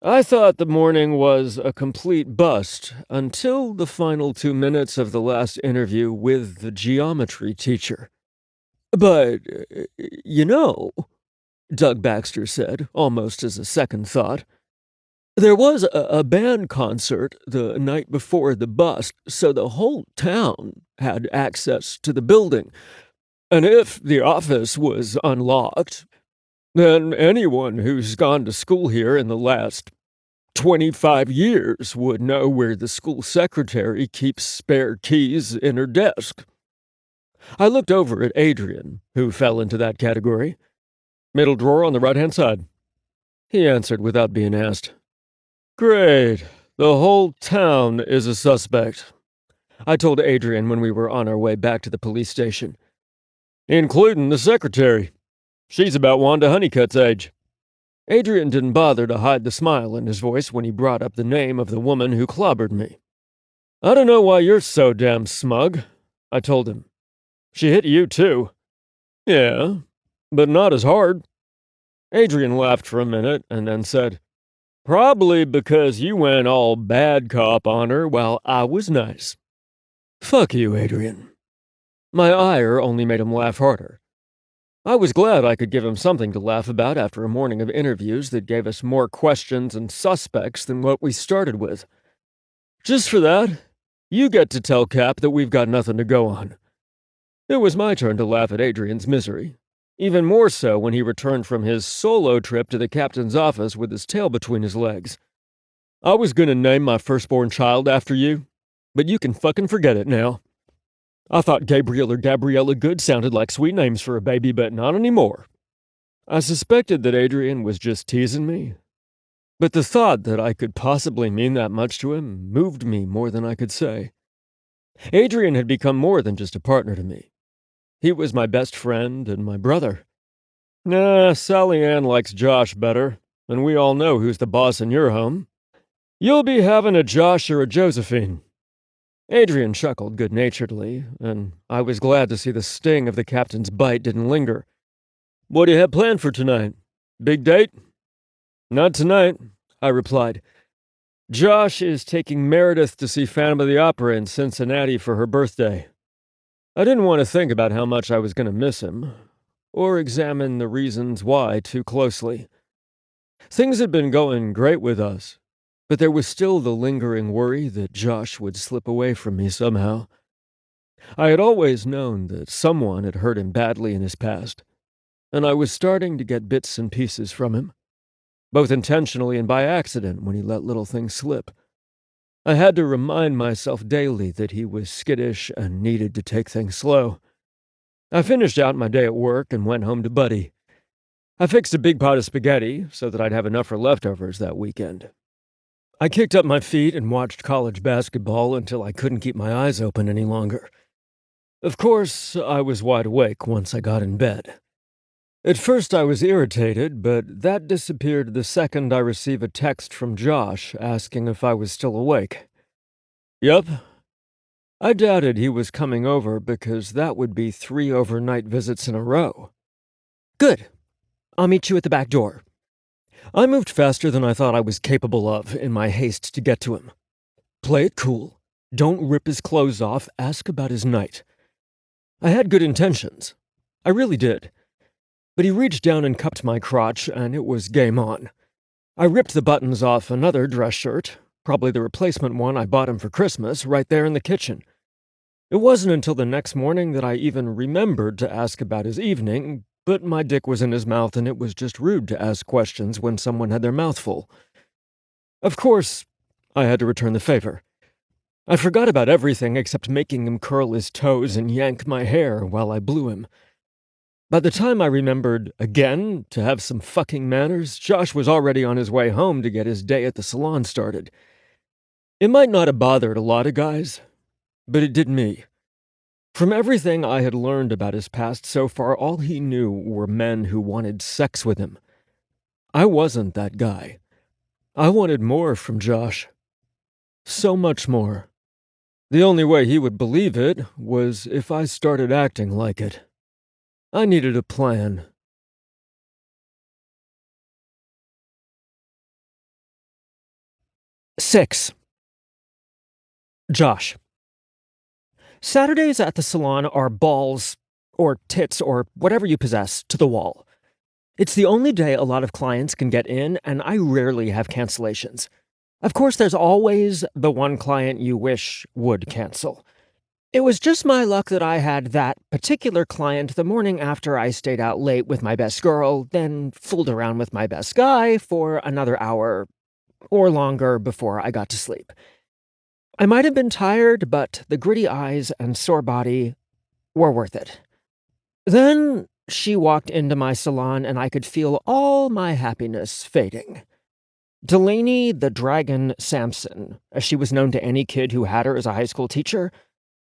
I thought the morning was a complete bust until the final 2 minutes of the last interview with the geometry teacher. But, you know, Doug Baxter said, almost as a second thought, There was a band concert the night before the bust, so the whole town had access to the building. And if the office was unlocked, then anyone who's gone to school here in the last 25 years would know where the school secretary keeps spare keys in her desk. I looked over at Adrian, who fell into that category. Middle drawer on the right-hand side. He answered without being asked. Great. The whole town is a suspect, I told Adrian when we were on our way back to the police station. Including the secretary. She's about Wanda Honeycutt's age. Adrian didn't bother to hide the smile in his voice when he brought up the name of the woman who clobbered me. I don't know why you're so damn smug, I told him. She hit you too. Yeah, but not as hard. Adrian laughed for a minute and then said, Probably because you went all bad cop on her while I was nice. Fuck you, Adrian. My ire only made him laugh harder. I was glad I could give him something to laugh about after a morning of interviews that gave us more questions and suspects than what we started with. Just for that, you get to tell Cap that we've got nothing to go on. It was my turn to laugh at Adrian's misery, even more so when he returned from his solo trip to the captain's office with his tail between his legs. I was gonna name my firstborn child after you, but you can fucking forget it now. I thought Gabriel or Gabriella Good sounded like sweet names for a baby, but not anymore. I suspected that Adrian was just teasing me, but the thought that I could possibly mean that much to him moved me more than I could say. Adrian had become more than just a partner to me. He was my best friend and my brother. Nah, Sally Ann likes Josh better, and we all know who's the boss in your home. You'll be having a Josh or a Josephine. Adrian chuckled good-naturedly, and I was glad to see the sting of the captain's bite didn't linger. What do you have planned for tonight? Big date? Not tonight, I replied. Josh is taking Meredith to see Phantom of the Opera in Cincinnati for her birthday. I didn't want to think about how much I was going to miss him, or examine the reasons why too closely. Things had been going great with us, but there was still the lingering worry that Josh would slip away from me somehow. I had always known that someone had hurt him badly in his past, and I was starting to get bits and pieces from him, both intentionally and by accident when he let little things slip. I had to remind myself daily that he was skittish and needed to take things slow. I finished out my day at work and went home to Buddy. I fixed a big pot of spaghetti so that I'd have enough for leftovers that weekend. I kicked up my feet and watched college basketball until I couldn't keep my eyes open any longer. Of course, I was wide awake once I got in bed. At first I was irritated, but that disappeared the second I received a text from Josh asking if I was still awake. Yup. I doubted he was coming over because that would be 3 overnight visits in a row. Good. I'll meet you at the back door. I moved faster than I thought I was capable of in my haste to get to him. Play it cool. Don't rip his clothes off. Ask about his night. I had good intentions. I really did. But he reached down and cupped my crotch, and it was game on. I ripped the buttons off another dress shirt, probably the replacement one I bought him for Christmas, right there in the kitchen. It wasn't until the next morning that I even remembered to ask about his evening, but my dick was in his mouth and it was just rude to ask questions when someone had their mouth full. Of course, I had to return the favor. I forgot about everything except making him curl his toes and yank my hair while I blew him. By the time I remembered, again, to have some fucking manners, Josh was already on his way home to get his day at the salon started. It might not have bothered a lot of guys, but it did me. From everything I had learned about his past so far, all he knew were men who wanted sex with him. I wasn't that guy. I wanted more from Josh. So much more. The only way he would believe it was if I started acting like it. I needed a plan. Six. Josh. Saturdays at the salon are balls, or tits, or whatever you possess, to the wall. It's the only day a lot of clients can get in, and I rarely have cancellations. Of course, there's always the one client you wish would cancel. It was just my luck that I had that particular client the morning after I stayed out late with my best girl, then fooled around with my best guy for another hour or longer before I got to sleep. I might have been tired, but the gritty eyes and sore body were worth it. Then she walked into my salon and I could feel all my happiness fading. Delaney the Dragon Sampson, as she was known to any kid who had her as a high school teacher,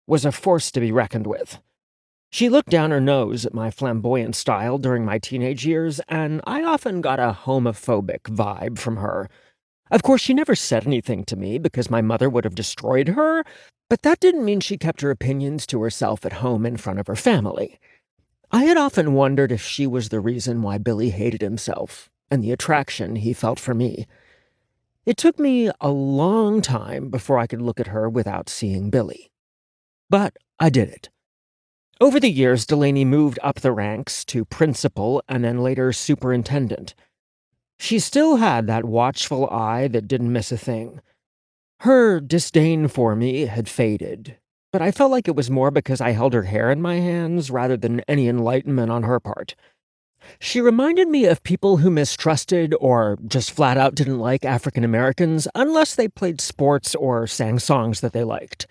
was a force to be reckoned with. She looked down her nose at my flamboyant style during my teenage years, and I often got a homophobic vibe from her. Of course, she never said anything to me because my mother would have destroyed her, but that didn't mean she kept her opinions to herself at home in front of her family. I had often wondered if she was the reason why Billy hated himself and the attraction he felt for me. It took me a long time before I could look at her without seeing Billy. But I did it. Over the years, Delaney moved up the ranks to principal and then later superintendent. She still had that watchful eye that didn't miss a thing. Her disdain for me had faded, but I felt like it was more because I held her hair in my hands rather than any enlightenment on her part. She reminded me of people who mistrusted or just flat out didn't like African Americans unless they played sports or sang songs that they liked.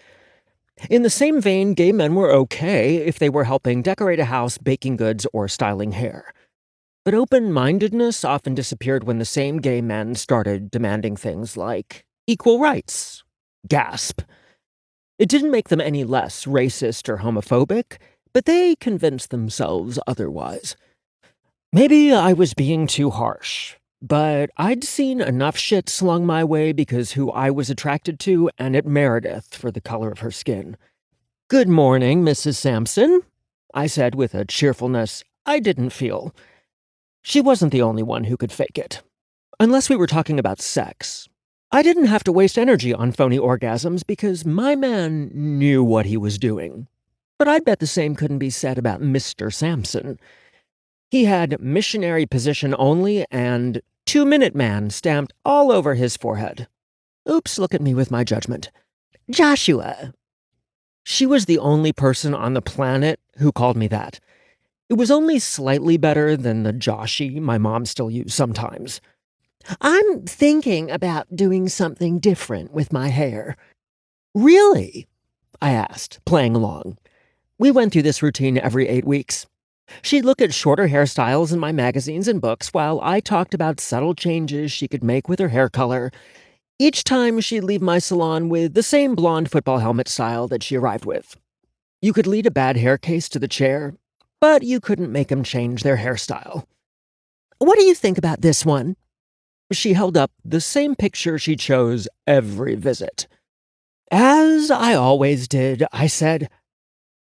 In the same vein, gay men were okay if they were helping decorate a house, baking goods, or styling hair. But open-mindedness often disappeared when the same gay men started demanding things like equal rights. Gasp. It didn't make them any less racist or homophobic, but they convinced themselves otherwise. Maybe I was being too harsh, but I'd seen enough shit slung my way because who I was attracted to and at Meredith for the color of her skin. "Good morning, Mrs. Sampson," I said with a cheerfulness I didn't feel. She wasn't the only one who could fake it. Unless we were talking about sex. I didn't have to waste energy on phony orgasms because my man knew what he was doing. But I'd bet the same couldn't be said about Mr. Sampson. He had missionary position only and 2-minute man stamped all over his forehead. Oops, look at me with my judgment. Joshua. She was the only person on the planet who called me that. It was only slightly better than the Joshy my mom still used sometimes. "I'm thinking about doing something different with my hair." "Really?" I asked, playing along. We went through this routine every 8 weeks. She'd look at shorter hairstyles in my magazines and books while I talked about subtle changes she could make with her hair color. Each time she'd leave my salon with the same blonde football helmet style that she arrived with. You could lead a bad hair case to the chair, but you couldn't make them change their hairstyle. "What do you think about this one?" She held up the same picture she chose every visit. As I always did, I said,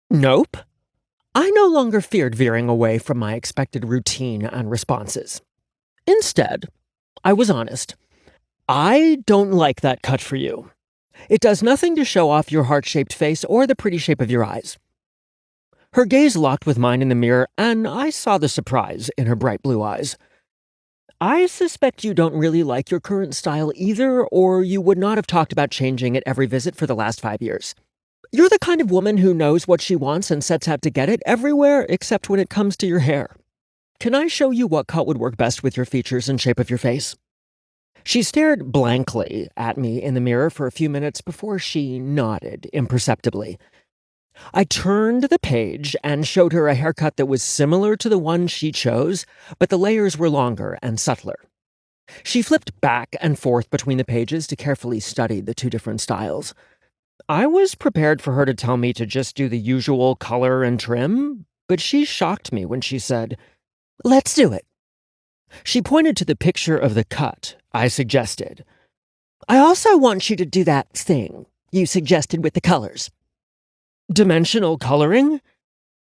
"Nope." I no longer feared veering away from my expected routine and responses. Instead, I was honest. "I don't like that cut for you. It does nothing to show off your heart-shaped face or the pretty shape of your eyes." Her gaze locked with mine in the mirror, and I saw the surprise in her bright blue eyes. "I suspect you don't really like your current style either, or you would not have talked about changing it every visit for the last 5 years. You're the kind of woman who knows what she wants and sets out to get it everywhere except when it comes to your hair. Can I show you what cut would work best with your features and shape of your face?" She stared blankly at me in the mirror for a few minutes before she nodded imperceptibly. I turned the page and showed her a haircut that was similar to the one she chose, but the layers were longer and subtler. She flipped back and forth between the pages to carefully study the two different styles. I was prepared for her to tell me to just do the usual color and trim, but she shocked me when she said, "Let's do it." She pointed to the picture of the cut I suggested. "I also want you to do that thing you suggested with the colors." "Dimensional coloring?"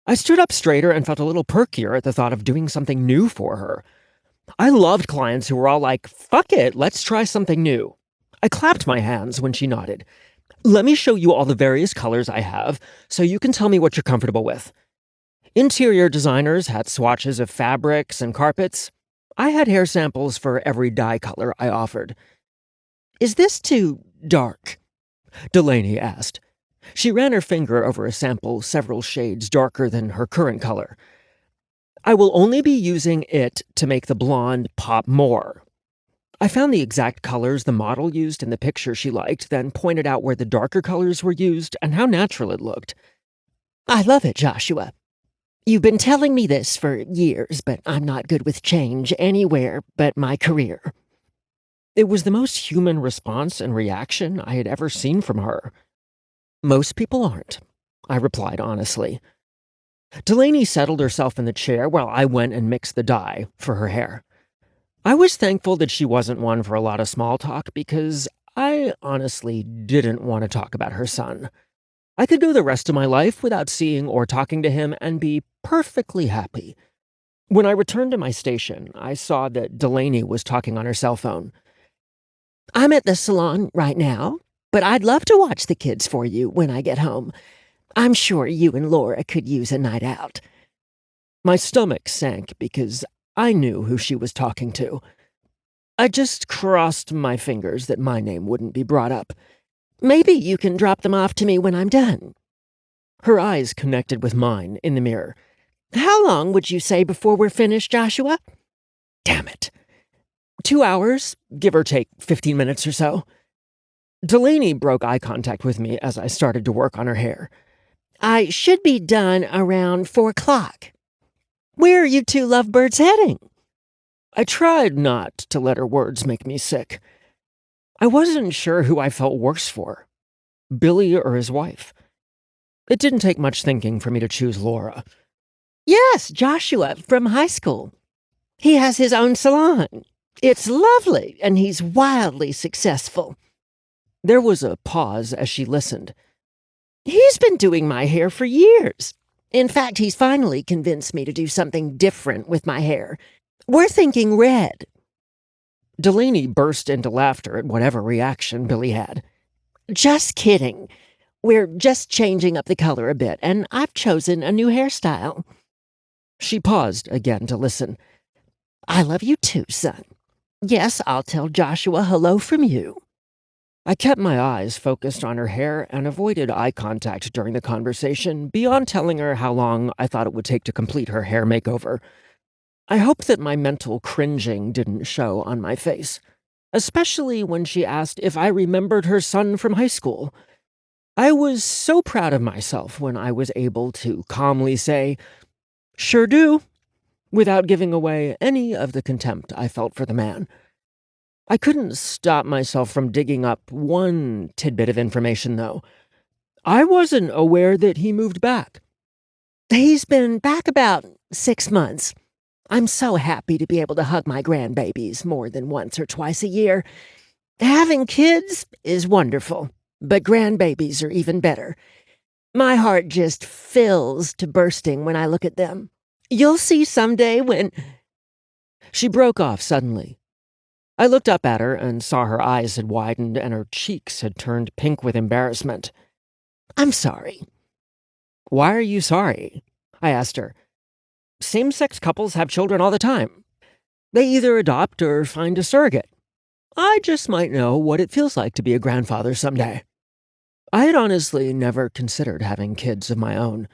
I stood up straighter and felt a little perkier at the thought of doing something new for her. I loved clients who were all like, "Fuck it, let's try something new." I clapped my hands when she nodded. "Let me show you all the various colors I have, so you can tell me what you're comfortable with." Interior designers had swatches of fabrics and carpets. I had hair samples for every dye color I offered. Is this too dark? Delaney asked. She ran her finger over a sample several shades darker than her current color. I will only be using it to make the blonde pop more. I found the exact colors the model used in the picture she liked, then pointed out where the darker colors were used and how natural it looked. I love it, Joshua. You've been telling me this for years, but I'm not good with change anywhere but my career. It was the most human response and reaction I had ever seen from her. Most people aren't, I replied honestly. Delaney settled herself in the chair while I went and mixed the dye for her hair. I was thankful that she wasn't one for a lot of small talk because I honestly didn't want to talk about her son. I could go the rest of my life without seeing or talking to him and be perfectly happy. When I returned to my station, I saw that Delaney was talking on her cell phone. I'm at the salon right now, but I'd love to watch the kids for you when I get home. I'm sure you and Laura could use a night out. My stomach sank because I knew who she was talking to. I just crossed my fingers that my name wouldn't be brought up. Maybe you can drop them off to me when I'm done. Her eyes connected with mine in the mirror. How long would you say before we're finished, Joshua? Damn it. 2 hours, give or take 15 minutes or so. Delaney broke eye contact with me as I started to work on her hair. I should be done around 4 o'clock. Where are you two lovebirds heading? I tried not to let her words make me sick. I wasn't sure who I felt worse for, Billy or his wife. It didn't take much thinking for me to choose Laura. Yes, Joshua from high school. He has his own salon. It's lovely, and he's wildly successful. There was a pause as she listened. He's been doing my hair for years. In fact, he's finally convinced me to do something different with my hair. We're thinking red. Delaney burst into laughter at whatever reaction Billy had. Just kidding. We're just changing up the color a bit, and I've chosen a new hairstyle. She paused again to listen. I love you too, son. Yes, I'll tell Joshua hello from you. I kept my eyes focused on her hair and avoided eye contact during the conversation, beyond telling her how long I thought it would take to complete her hair makeover. I hoped that my mental cringing didn't show on my face, especially when she asked if I remembered her son from high school. I was so proud of myself when I was able to calmly say, "Sure do," without giving away any of the contempt I felt for the man. I couldn't stop myself from digging up one tidbit of information, though. I wasn't aware that he moved back. He's been back about 6 months. I'm so happy to be able to hug my grandbabies more than once or twice a year. Having kids is wonderful, but grandbabies are even better. My heart just fills to bursting when I look at them. You'll see someday when... She broke off suddenly. I looked up at her and saw her eyes had widened and her cheeks had turned pink with embarrassment. I'm sorry. Why are you sorry? I asked her. Same-sex couples have children all the time. They either adopt or find a surrogate. I just might know what it feels like to be a grandfather someday. I had honestly never considered having kids of my own.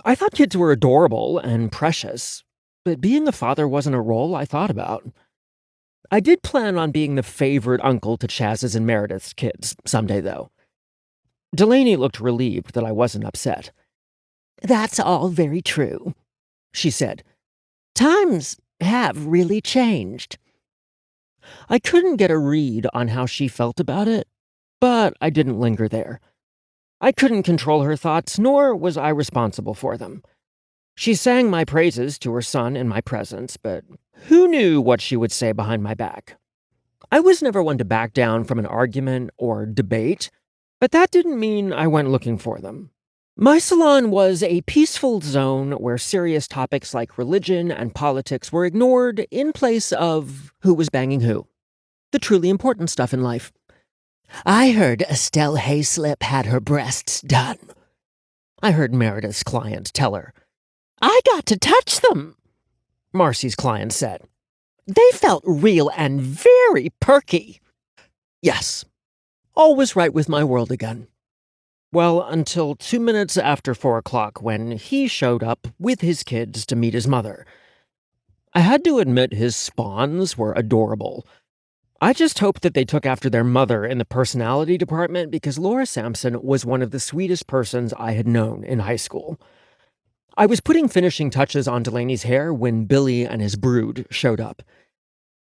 I thought kids were adorable and precious, but being a father wasn't a role I thought about. I did plan on being the favorite uncle to Chaz's and Meredith's kids someday, though. Delaney looked relieved that I wasn't upset. That's all very true, she said. Times have really changed. I couldn't get a read on how she felt about it, but I didn't linger there. I couldn't control her thoughts, nor was I responsible for them. She sang my praises to her son in my presence, but who knew what she would say behind my back? I was never one to back down from an argument or debate, but that didn't mean I went looking for them. My salon was a peaceful zone where serious topics like religion and politics were ignored in place of who was banging who. The truly important stuff in life. I heard Estelle Hayslip had her breasts done, I heard Meredith's client tell her. I got to touch them, Marcy's client said. They felt real and very perky. Yes, all was right with my world again. Well, until 2 minutes after 4 o'clock when he showed up with his kids to meet his mother. I had to admit his spawns were adorable. I just hoped that they took after their mother in the personality department because Laura Sampson was one of the sweetest persons I had known in high school. I was putting finishing touches on Delaney's hair when Billy and his brood showed up.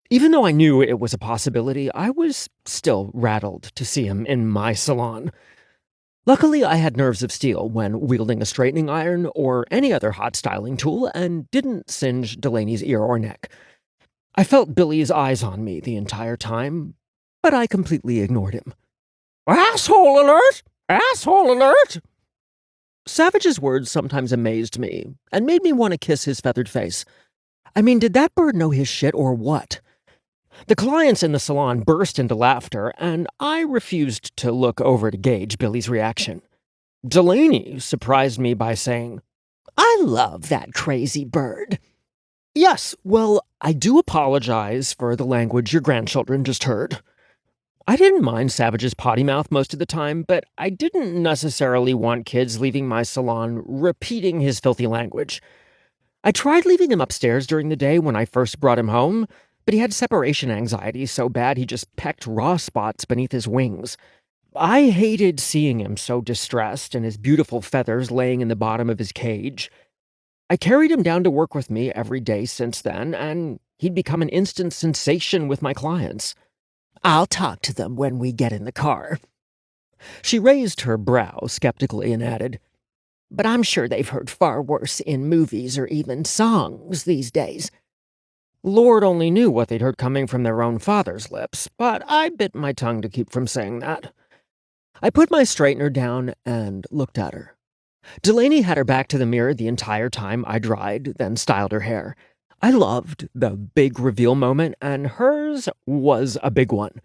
Even though I knew it was a possibility, I was still rattled to see him in my salon. Luckily, I had nerves of steel when wielding a straightening iron or any other hot styling tool and didn't singe Delaney's ear or neck. I felt Billy's eyes on me the entire time, but I completely ignored him. Asshole alert! Asshole alert! Savage's words sometimes amazed me and made me want to kiss his feathered face. I mean, did that bird know his shit or what? The clients in the salon burst into laughter, and I refused to look over to gauge Billy's reaction. Delaney surprised me by saying, I love that crazy bird. Yes, well, I do apologize for the language your grandchildren just heard. I didn't mind Savage's potty mouth most of the time, but I didn't necessarily want kids leaving my salon repeating his filthy language. I tried leaving him upstairs during the day when I first brought him home, but he had separation anxiety so bad he just pecked raw spots beneath his wings. I hated seeing him so distressed and his beautiful feathers laying in the bottom of his cage. I carried him down to work with me every day since then, and he'd become an instant sensation with my clients. I'll talk to them when we get in the car. She raised her brow skeptically and added, But I'm sure they've heard far worse in movies or even songs these days. Lord only knew what they'd heard coming from their own father's lips, but I bit my tongue to keep from saying that. I put my straightener down and looked at her. Delaney had her back to the mirror the entire time I dried, then styled her hair. I loved the big reveal moment, and hers was a big one.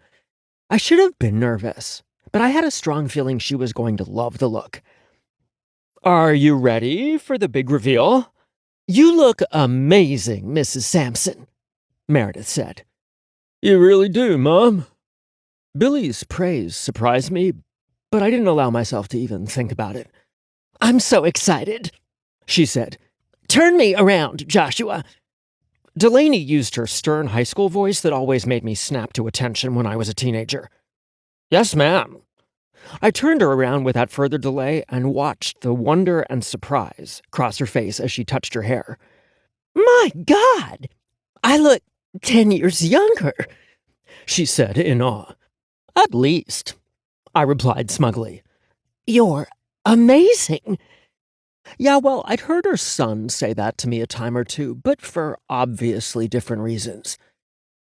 I should have been nervous, but I had a strong feeling she was going to love the look. Are you ready for the big reveal? You look amazing, Mrs. Sampson, Meredith said. You really do, Mom. Billy's praise surprised me, but I didn't allow myself to even think about it. I'm so excited, she said. Turn me around, Joshua. Delaney used her stern high school voice that always made me snap to attention when I was a teenager. Yes, ma'am. I turned her around without further delay and watched the wonder and surprise cross her face as she touched her hair. My God! I look 10 years younger, she said in awe. At least, I replied smugly. You're amazing. Yeah, well, I'd heard her son say that to me a time or two, but for obviously different reasons.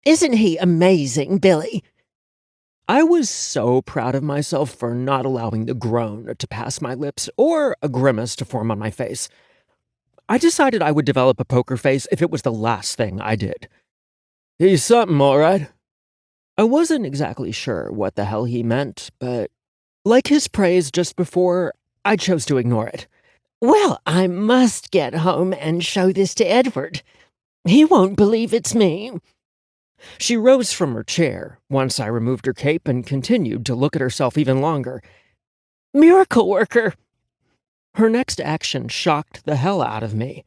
Isn't he amazing, Billy? I was so proud of myself for not allowing the groan to pass my lips or a grimace to form on my face. I decided I would develop a poker face if it was the last thing I did. He's something, all right. I wasn't exactly sure what the hell he meant, but like his praise just before, I chose to ignore it. Well, I must get home and show this to Edward. He won't believe it's me. She rose from her chair once I removed her cape and continued to look at herself even longer. Miracle worker! Her next action shocked the hell out of me.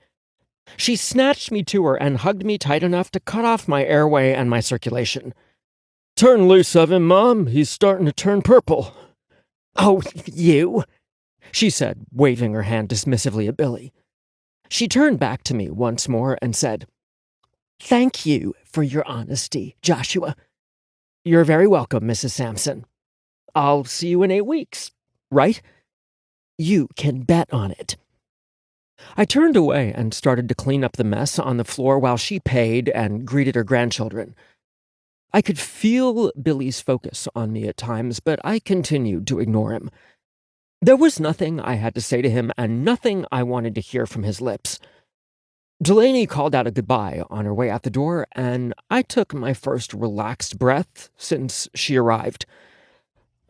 She snatched me to her and hugged me tight enough to cut off my airway and my circulation. Turn loose of him, Mom. He's starting to turn purple. Oh, you, she said, waving her hand dismissively at Billy. She turned back to me once more and said, Thank you for your honesty, Joshua. You're very welcome, Mrs. Sampson. I'll see you in 8 weeks, right? You can bet on it. I turned away and started to clean up the mess on the floor while she paid and greeted her grandchildren. I could feel Billy's focus on me at times, but I continued to ignore him. There was nothing I had to say to him and nothing I wanted to hear from his lips. Delaney called out a goodbye on her way out the door, and I took my first relaxed breath since she arrived.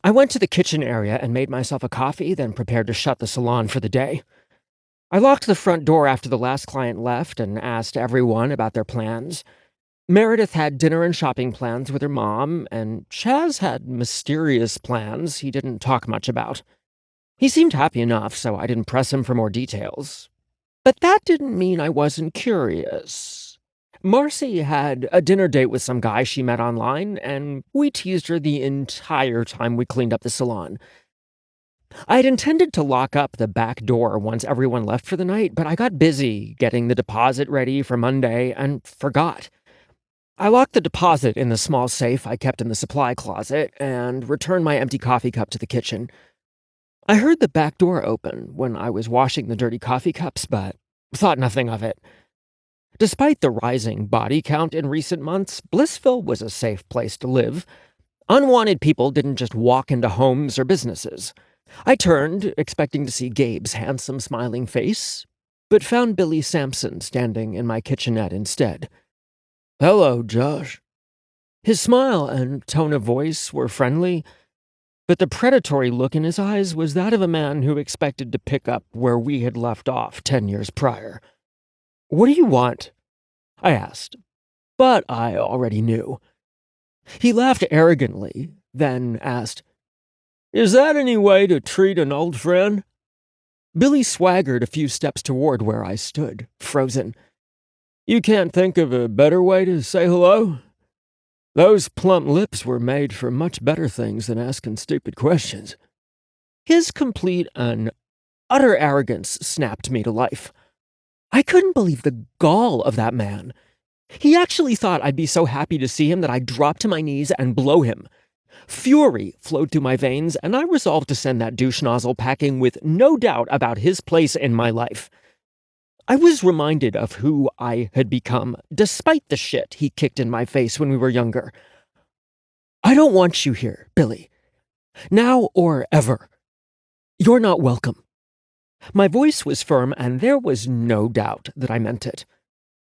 I went to the kitchen area and made myself a coffee, then prepared to shut the salon for the day. I locked the front door after the last client left and asked everyone about their plans. Meredith had dinner and shopping plans with her mom, and Chaz had mysterious plans he didn't talk much about. He seemed happy enough, so I didn't press him for more details. But that didn't mean I wasn't curious. Marcy had a dinner date with some guy she met online, and we teased her the entire time we cleaned up the salon. I had intended to lock up the back door once everyone left for the night, but I got busy getting the deposit ready for Monday and forgot. I locked the deposit in the small safe I kept in the supply closet and returned my empty coffee cup to the kitchen. I heard the back door open when I was washing the dirty coffee cups, but thought nothing of it. Despite the rising body count in recent months, Blissville was a safe place to live. Unwanted people didn't just walk into homes or businesses. I turned, expecting to see Gabe's handsome, smiling face, but found Billy Sampson standing in my kitchenette instead. "Hello, Josh." His smile and tone of voice were friendly, but the predatory look in his eyes was that of a man who expected to pick up where we had left off 10 years prior. "What do you want?" I asked, but I already knew. He laughed arrogantly, then asked, "Is that any way to treat an old friend?" Billy swaggered a few steps toward where I stood, frozen. "You can't think of a better way to say hello? Those plump lips were made for much better things than asking stupid questions." His complete and utter arrogance snapped me to life. I couldn't believe the gall of that man. He actually thought I'd be so happy to see him that I'd drop to my knees and blow him. Fury flowed through my veins, and I resolved to send that douche nozzle packing with no doubt about his place in my life. I was reminded of who I had become, despite the shit he kicked in my face when we were younger. "I don't want you here, Billy. Now or ever. You're not welcome." My voice was firm, and there was no doubt that I meant it.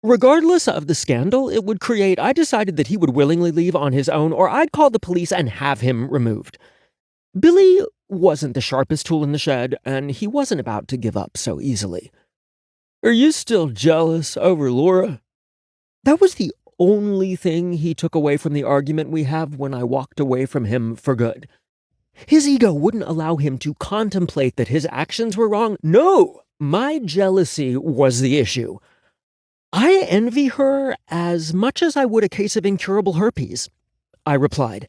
Regardless of the scandal it would create, I decided that he would willingly leave on his own, or I'd call the police and have him removed. Billy wasn't the sharpest tool in the shed, and he wasn't about to give up so easily. "Are you still jealous over Laura?" That was the only thing he took away from the argument we had when I walked away from him for good. His ego wouldn't allow him to contemplate that his actions were wrong. No, my jealousy was the issue. "I envy her as much as I would a case of incurable herpes," I replied.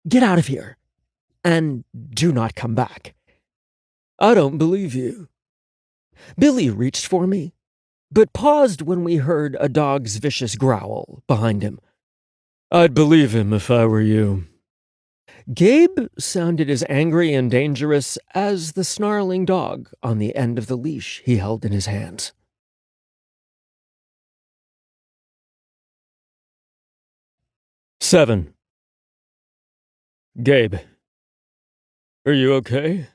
"Get out of here, and do not come back." "I don't believe you." Billy reached for me, but paused when we heard a dog's vicious growl behind him. "I'd believe him if I were you." Gabe sounded as angry and dangerous as the snarling dog on the end of the leash he held in his hands. 7. "Gabe, are you okay?"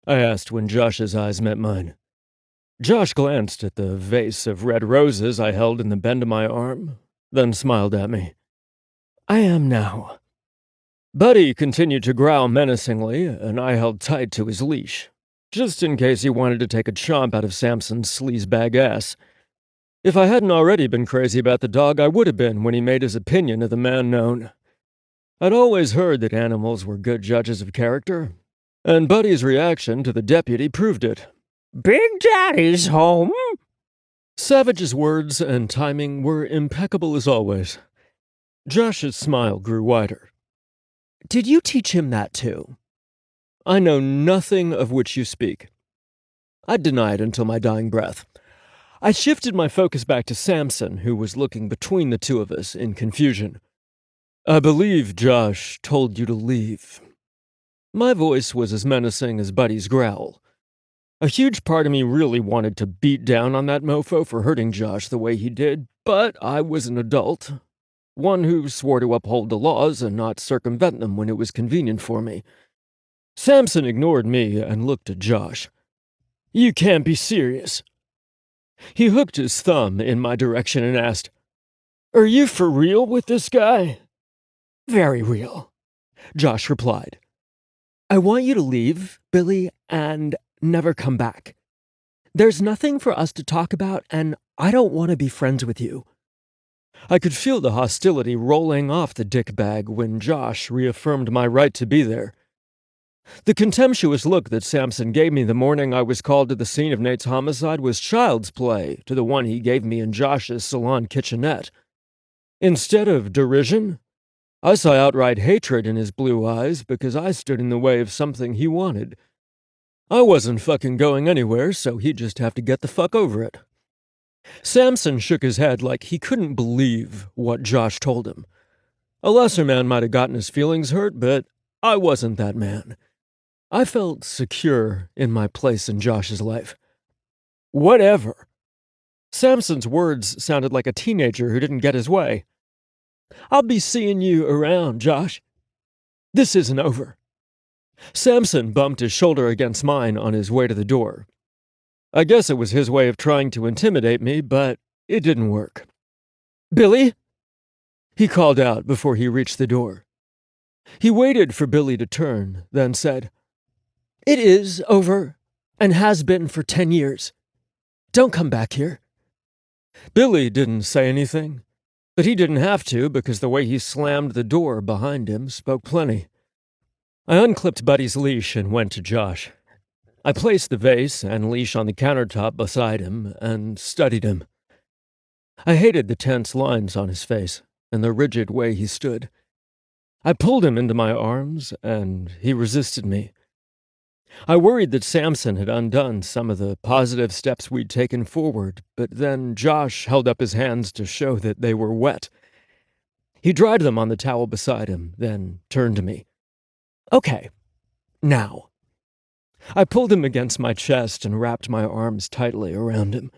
I asked when Josh's eyes met mine. Josh glanced at the vase of red roses I held in the bend of my arm, then smiled at me. "I am now." Buddy continued to growl menacingly, and I held tight to his leash, just in case he wanted to take a chomp out of Samson's sleazebag ass. If I hadn't already been crazy about the dog, I would have been when he made his opinion of the man known. I'd always heard that animals were good judges of character, and Buddy's reaction to the deputy proved it. "Big Daddy's home?" Savage's words and timing were impeccable as always. Josh's smile grew wider. "Did you teach him that too?" "I know nothing of which you speak." I denied until my dying breath. I shifted my focus back to Samson, who was looking between the two of us in confusion. "I believe Josh told you to leave." My voice was as menacing as Buddy's growl. A huge part of me really wanted to beat down on that mofo for hurting Josh the way he did, but I was an adult. One who swore to uphold the laws and not circumvent them when it was convenient for me. Samson ignored me and looked at Josh. "You can't be serious." He hooked his thumb in my direction and asked, "Are you for real with this guy?" "Very real," Josh replied. "I want you to leave, Billy, and never come back. There's nothing for us to talk about, and I don't want to be friends with you." I could feel the hostility rolling off the dick bag when Josh reaffirmed my right to be there. The contemptuous look that Samson gave me the morning I was called to the scene of Nate's homicide was child's play to the one he gave me in Josh's salon kitchenette. Instead of derision, I saw outright hatred in his blue eyes because I stood in the way of something he wanted. I wasn't fucking going anywhere, so he'd just have to get the fuck over it. Samson shook his head like he couldn't believe what Josh told him. A lesser man might have gotten his feelings hurt, but I wasn't that man. I felt secure in my place in Josh's life. Whatever. Samson's words sounded like a teenager who didn't get his way. "I'll be seeing you around, Josh. This isn't over." Samson bumped his shoulder against mine on his way to the door. I guess it was his way of trying to intimidate me, but it didn't work. "Billy?" he called out before he reached the door. He waited for Billy to turn, then said, "It is over, and has been for 10 years. Don't come back here." Billy didn't say anything, but he didn't have to because the way he slammed the door behind him spoke plenty. I unclipped Buddy's leash and went to Josh. I placed the vase and leash on the countertop beside him and studied him. I hated the tense lines on his face and the rigid way he stood. I pulled him into my arms, and he resisted me. I worried that Samson had undone some of the positive steps we'd taken forward, but then Josh held up his hands to show that they were wet. He dried them on the towel beside him, then turned to me. "Okay, now." I pulled him against my chest and wrapped my arms tightly around him.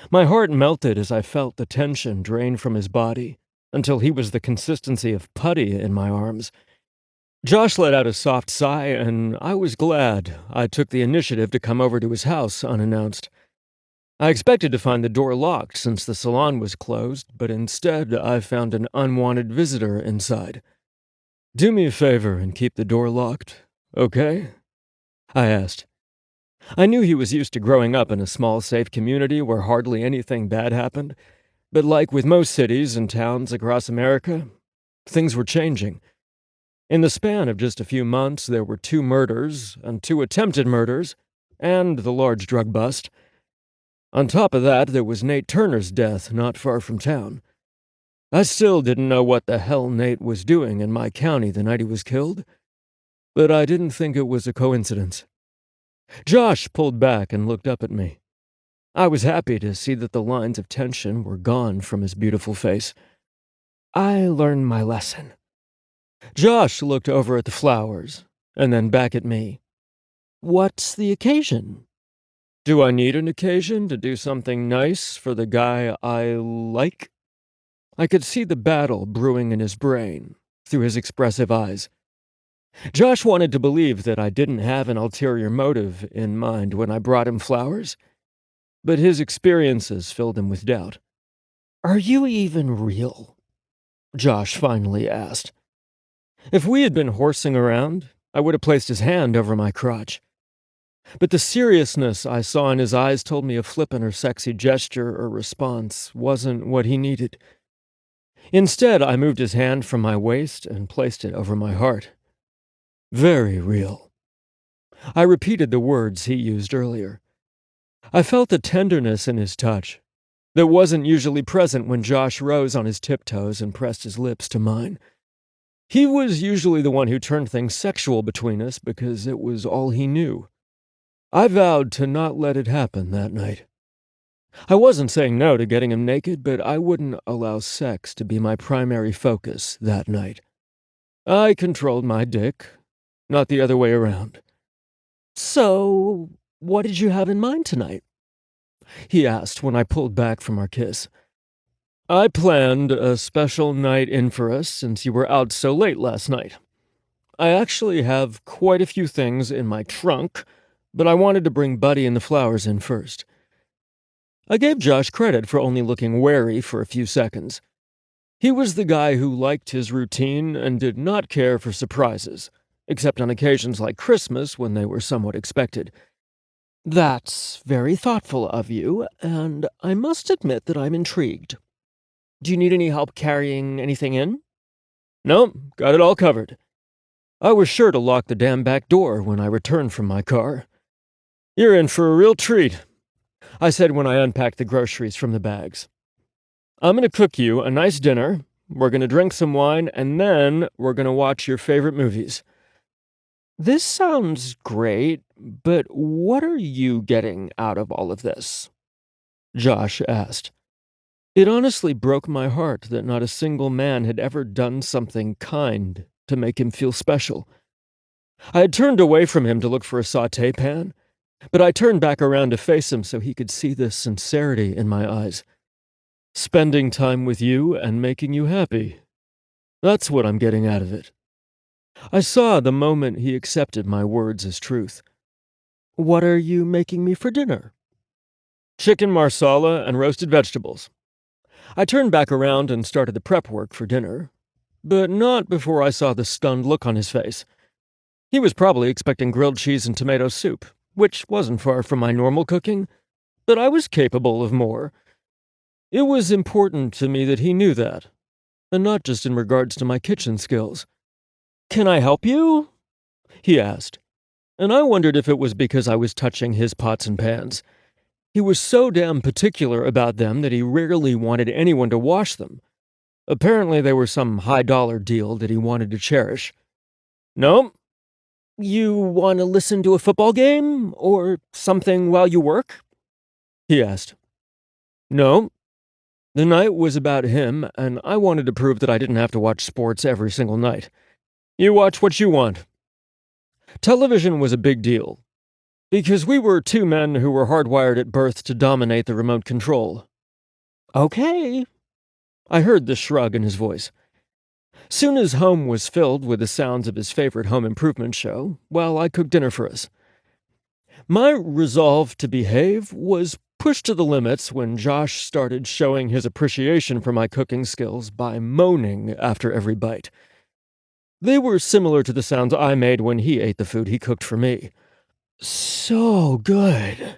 My heart melted as I felt the tension drain from his body, until he was the consistency of putty in my arms. Josh let out a soft sigh, and I was glad I took the initiative to come over to his house unannounced. I expected to find the door locked since the salon was closed, but instead I found an unwanted visitor inside. "Do me a favor and keep the door locked, okay?" I asked. I knew he was used to growing up in a small, safe community where hardly anything bad happened, but like with most cities and towns across America, things were changing. In the span of just a few months, there were 2 murders and 2 attempted murders, and the large drug bust. On top of that, there was Nate Turner's death not far from town. I still didn't know what the hell Nate was doing in my county the night he was killed, but I didn't think it was a coincidence. Josh pulled back and looked up at me. I was happy to see that the lines of tension were gone from his beautiful face. "I learned my lesson." Josh looked over at the flowers, and then back at me. "What's the occasion?" "Do I need an occasion to do something nice for the guy I like?" I could see the battle brewing in his brain, through his expressive eyes. Josh wanted to believe that I didn't have an ulterior motive in mind when I brought him flowers, but his experiences filled him with doubt. "Are you even real?" Josh finally asked. If we had been horsing around, I would have placed his hand over my crotch. But the seriousness I saw in his eyes told me a flippant or sexy gesture or response wasn't what he needed. Instead, I moved his hand from my waist and placed it over my heart. "Very real." I repeated the words he used earlier. I felt a tenderness in his touch that wasn't usually present when Josh rose on his tiptoes and pressed his lips to mine. He was usually the one who turned things sexual between us because it was all he knew. I vowed to not let it happen that night. I wasn't saying no to getting him naked, but I wouldn't allow sex to be my primary focus that night. I controlled my dick, not the other way around. "So, what did you have in mind tonight?" he asked when I pulled back from our kiss. "I planned a special night in for us since you were out so late last night. I actually have quite a few things in my trunk, but I wanted to bring Buddy and the flowers in first." I gave Josh credit for only looking wary for a few seconds. He was the guy who liked his routine and did not care for surprises, except on occasions like Christmas when they were somewhat expected. That's very thoughtful of you, and I must admit that I'm intrigued. Do you need any help carrying anything in? No, got it all covered. I was sure to lock the damn back door when I returned from my car. You're in for a real treat, I said when I unpacked the groceries from the bags. I'm gonna cook you a nice dinner, we're gonna drink some wine, and then we're gonna watch your favorite movies. This sounds great, but what are you getting out of all of this? Josh asked. It honestly broke my heart that not a single man had ever done something kind to make him feel special. I had turned away from him to look for a sauté pan, but I turned back around to face him so he could see the sincerity in my eyes. Spending time with you and making you happy. That's what I'm getting out of it. I saw the moment he accepted my words as truth. What are you making me for dinner? Chicken marsala and roasted vegetables. I turned back around and started the prep work for dinner, but not before I saw the stunned look on his face. He was probably expecting grilled cheese and tomato soup, which wasn't far from my normal cooking, but I was capable of more. It was important to me that he knew that, and not just in regards to my kitchen skills. Can I help you? He asked, and I wondered if it was because I was touching his pots and pans. He was so damn particular about them that he rarely wanted anyone to wash them. Apparently they were some high-dollar deal that he wanted to cherish. No. You want to listen to a football game or something while you work? He asked. No. The night was about him, and I wanted to prove that I didn't have to watch sports every single night. You watch what you want. Television was a big deal, because we were two men who were hardwired at birth to dominate the remote control. Okay. I heard the shrug in his voice. Soon as home was filled with the sounds of his favorite home improvement show, while I cooked dinner for us. My resolve to behave was pushed to the limits when Josh started showing his appreciation for my cooking skills by moaning after every bite. They were similar to the sounds I made when he ate the food he cooked for me. So good.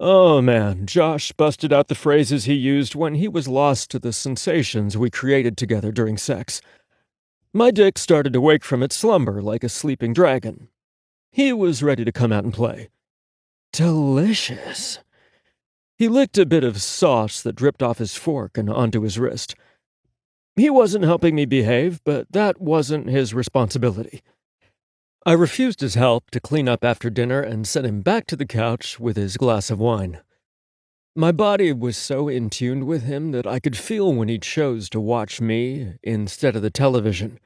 Oh man, Josh busted out the phrases he used when he was lost to the sensations we created together during sex. My dick started to wake from its slumber like a sleeping dragon. He was ready to come out and play. Delicious. He licked a bit of sauce that dripped off his fork and onto his wrist. He wasn't helping me behave, but that wasn't his responsibility. I refused his help to clean up after dinner and sent him back to the couch with his glass of wine. My body was so in tune with him that I could feel when he chose to watch me instead of the television.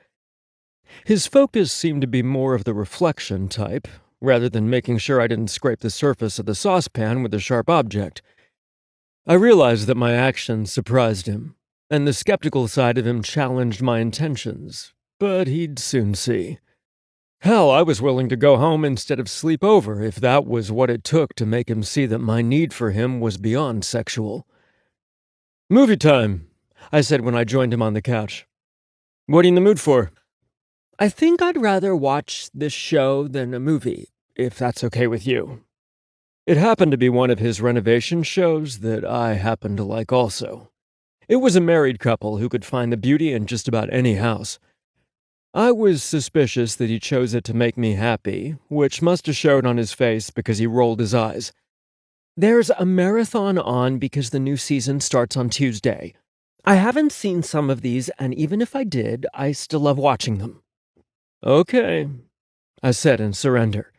His focus seemed to be more of the reflection type, rather than making sure I didn't scrape the surface of the saucepan with a sharp object. I realized that my actions surprised him, and the skeptical side of him challenged my intentions, but he'd soon see. Hell, I was willing to go home instead of sleep over if that was what it took to make him see that my need for him was beyond sexual. Movie time, I said when I joined him on the couch. What are you in the mood for? I think I'd rather watch this show than a movie, if that's okay with you. It happened to be one of his renovation shows that I happened to like also. It was a married couple who could find the beauty in just about any house. I was suspicious that he chose it to make me happy, which must have showed on his face because he rolled his eyes. There's a marathon on because the new season starts on Tuesday. I haven't seen some of these, and even if I did, I still love watching them. Okay, I said in surrender.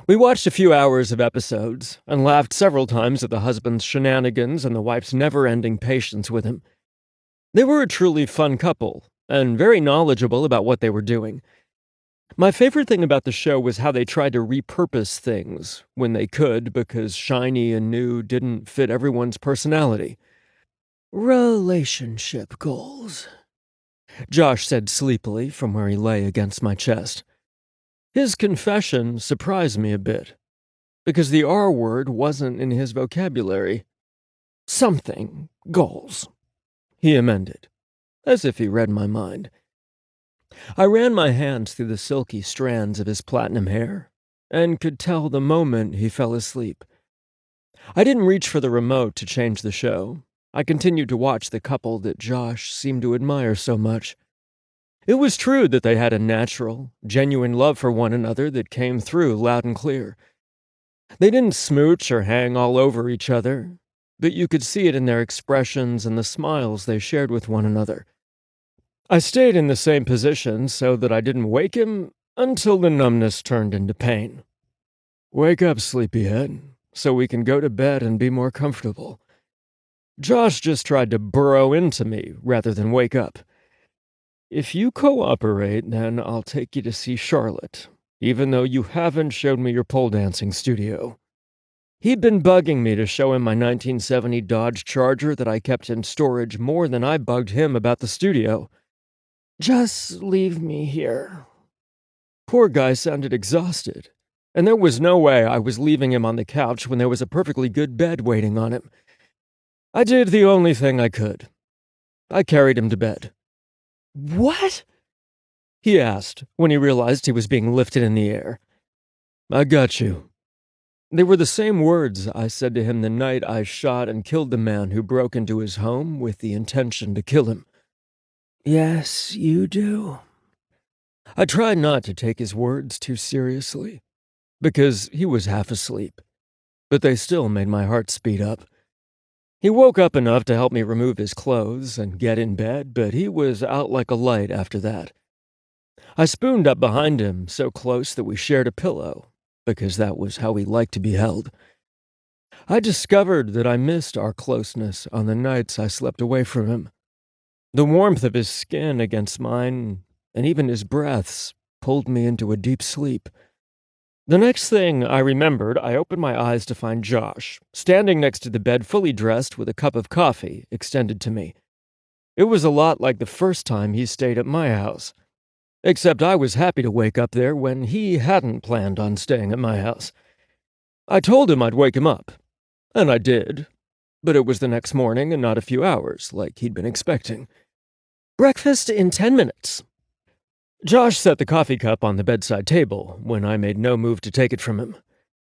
We watched a few hours of episodes and laughed several times at the husband's shenanigans and the wife's never-ending patience with him. They were a truly fun couple, and very knowledgeable about what they were doing. My favorite thing about the show was how they tried to repurpose things when they could because shiny and new didn't fit everyone's personality. Relationship goals, Josh said sleepily from where he lay against my chest. His confession surprised me a bit, because the R word wasn't in his vocabulary. Something goals, he amended, as if he read my mind. I ran my hands through the silky strands of his platinum hair, and could tell the moment he fell asleep. I didn't reach for the remote to change the show. I continued to watch the couple that Josh seemed to admire so much. It was true that they had a natural, genuine love for one another that came through loud and clear. They didn't smooch or hang all over each other, but you could see it in their expressions and the smiles they shared with one another. I stayed in the same position so that I didn't wake him until the numbness turned into pain. "Wake up, sleepyhead, so we can go to bed and be more comfortable." Josh just tried to burrow into me rather than wake up. "If you cooperate, then I'll take you to see Charlotte, even though you haven't showed me your pole dancing studio." He'd been bugging me to show him my 1970 Dodge Charger that I kept in storage more than I bugged him about the studio. "Just leave me here." Poor guy sounded exhausted, and there was no way I was leaving him on the couch when there was a perfectly good bed waiting on him. I did the only thing I could. I carried him to bed. "What?" he asked when he realized he was being lifted in the air. "I got you." They were the same words I said to him the night I shot and killed the man who broke into his home with the intention to kill him. "Yes, you do." I tried not to take his words too seriously, because he was half asleep, but they still made my heart speed up. He woke up enough to help me remove his clothes and get in bed, but he was out like a light after that. I spooned up behind him so close that we shared a pillow, because that was how he liked to be held. I discovered that I missed our closeness on the nights I slept away from him. The warmth of his skin against mine, and even his breaths, pulled me into a deep sleep. The next thing I remembered, I opened my eyes to find Josh, standing next to the bed fully dressed with a cup of coffee extended to me. It was a lot like the first time he stayed at my house. Except I was happy to wake up there when he hadn't planned on staying at my house. I told him I'd wake him up, and I did, but it was the next morning and not a few hours, like he'd been expecting. "Breakfast in 10 minutes." Josh set the coffee cup on the bedside table when I made no move to take it from him.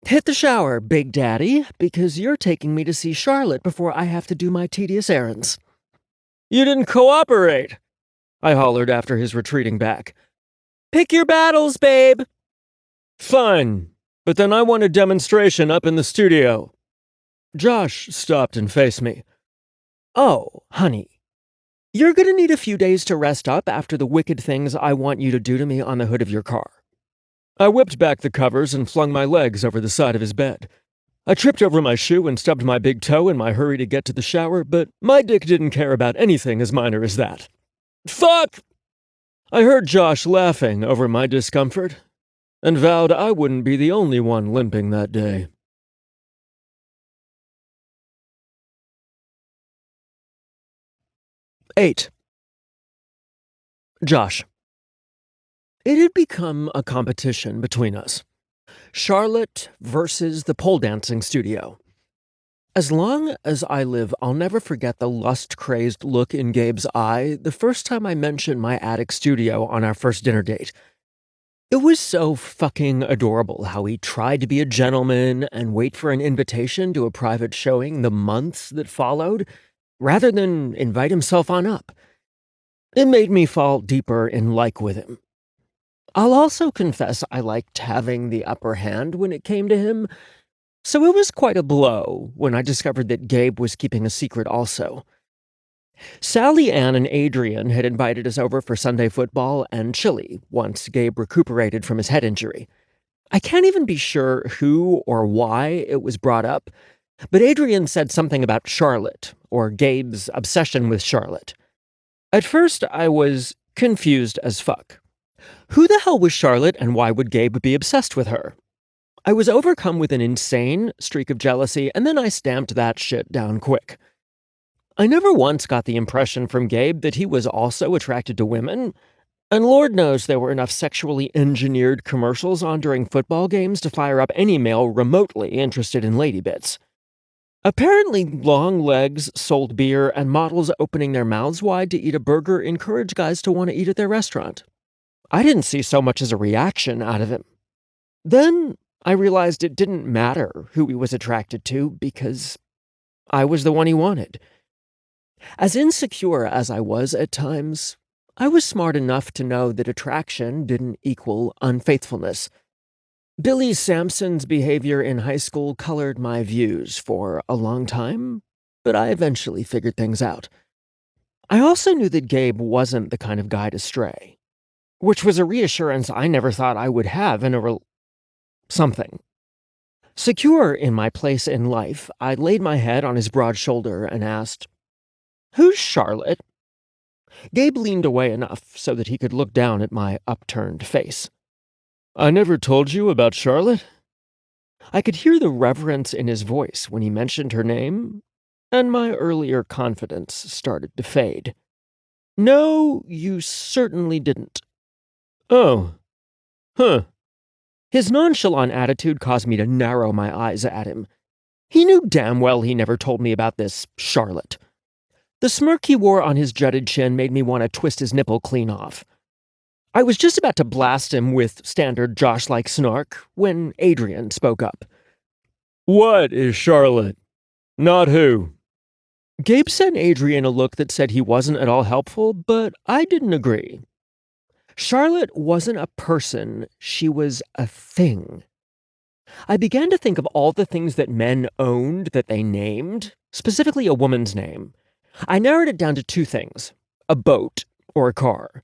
"Hit the shower, Big Daddy, because you're taking me to see Charlotte before I have to do my tedious errands." "You didn't cooperate," I hollered after his retreating back. "Pick your battles, babe." "Fine, but then I want a demonstration up in the studio." Josh stopped and faced me. "Oh, honey. You're gonna need a few days to rest up after the wicked things I want you to do to me on the hood of your car." I whipped back the covers and flung my legs over the side of his bed. I tripped over my shoe and stubbed my big toe in my hurry to get to the shower, but my dick didn't care about anything as minor as that. "Fuck!" I heard Josh laughing over my discomfort, and vowed I wouldn't be the only one limping that day. 8. Josh. It had become a competition between us. Charlotte versus the pole dancing studio. As long as I live, I'll never forget the lust-crazed look in Gabe's eye the first time I mentioned my attic studio on our first dinner date. It was so fucking adorable how he tried to be a gentleman and wait for an invitation to a private showing the months that followed, rather than invite himself on up. It made me fall deeper in like with him. I'll also confess I liked having the upper hand when it came to him, so it was quite a blow when I discovered that Gabe was keeping a secret also. Sally Ann and Adrian had invited us over for Sunday football and chili once Gabe recuperated from his head injury. I can't even be sure who or why it was brought up, but Adrian said something about Charlotte, or Gabe's obsession with Charlotte. At first, I was confused as fuck. Who the hell was Charlotte, and why would Gabe be obsessed with her? I was overcome with an insane streak of jealousy, and then I stamped that shit down quick. I never once got the impression from Gabe that he was also attracted to women, and Lord knows there were enough sexually engineered commercials on during football games to fire up any male remotely interested in lady bits. Apparently, long legs, sold beer, and models opening their mouths wide to eat a burger encourage guys to want to eat at their restaurant. I didn't see so much as a reaction out of him. Then I realized it didn't matter who he was attracted to because I was the one he wanted. As insecure as I was at times, I was smart enough to know that attraction didn't equal unfaithfulness. Billy Sampson's behavior in high school colored my views for a long time, but I eventually figured things out. I also knew that Gabe wasn't the kind of guy to stray, which was a reassurance I never thought I would have in something. Secure in my place in life, I laid my head on his broad shoulder and asked, "Who's Charlotte?" Gabe leaned away enough so that he could look down at my upturned face. "I never told you about Charlotte?" I could hear the reverence in his voice when he mentioned her name, and my earlier confidence started to fade. "No, you certainly didn't." "Oh. Huh." His nonchalant attitude caused me to narrow my eyes at him. He knew damn well he never told me about this Charlotte. The smirk he wore on his jutted chin made me want to twist his nipple clean off. I was just about to blast him with standard Josh-like snark when Adrian spoke up. "What is Charlotte? Not who?" Gabe sent Adrian a look that said he wasn't at all helpful, but I didn't agree. Charlotte wasn't a person, she was a thing. I began to think of all the things that men owned that they named, specifically a woman's name. I narrowed it down to two things: a boat or a car.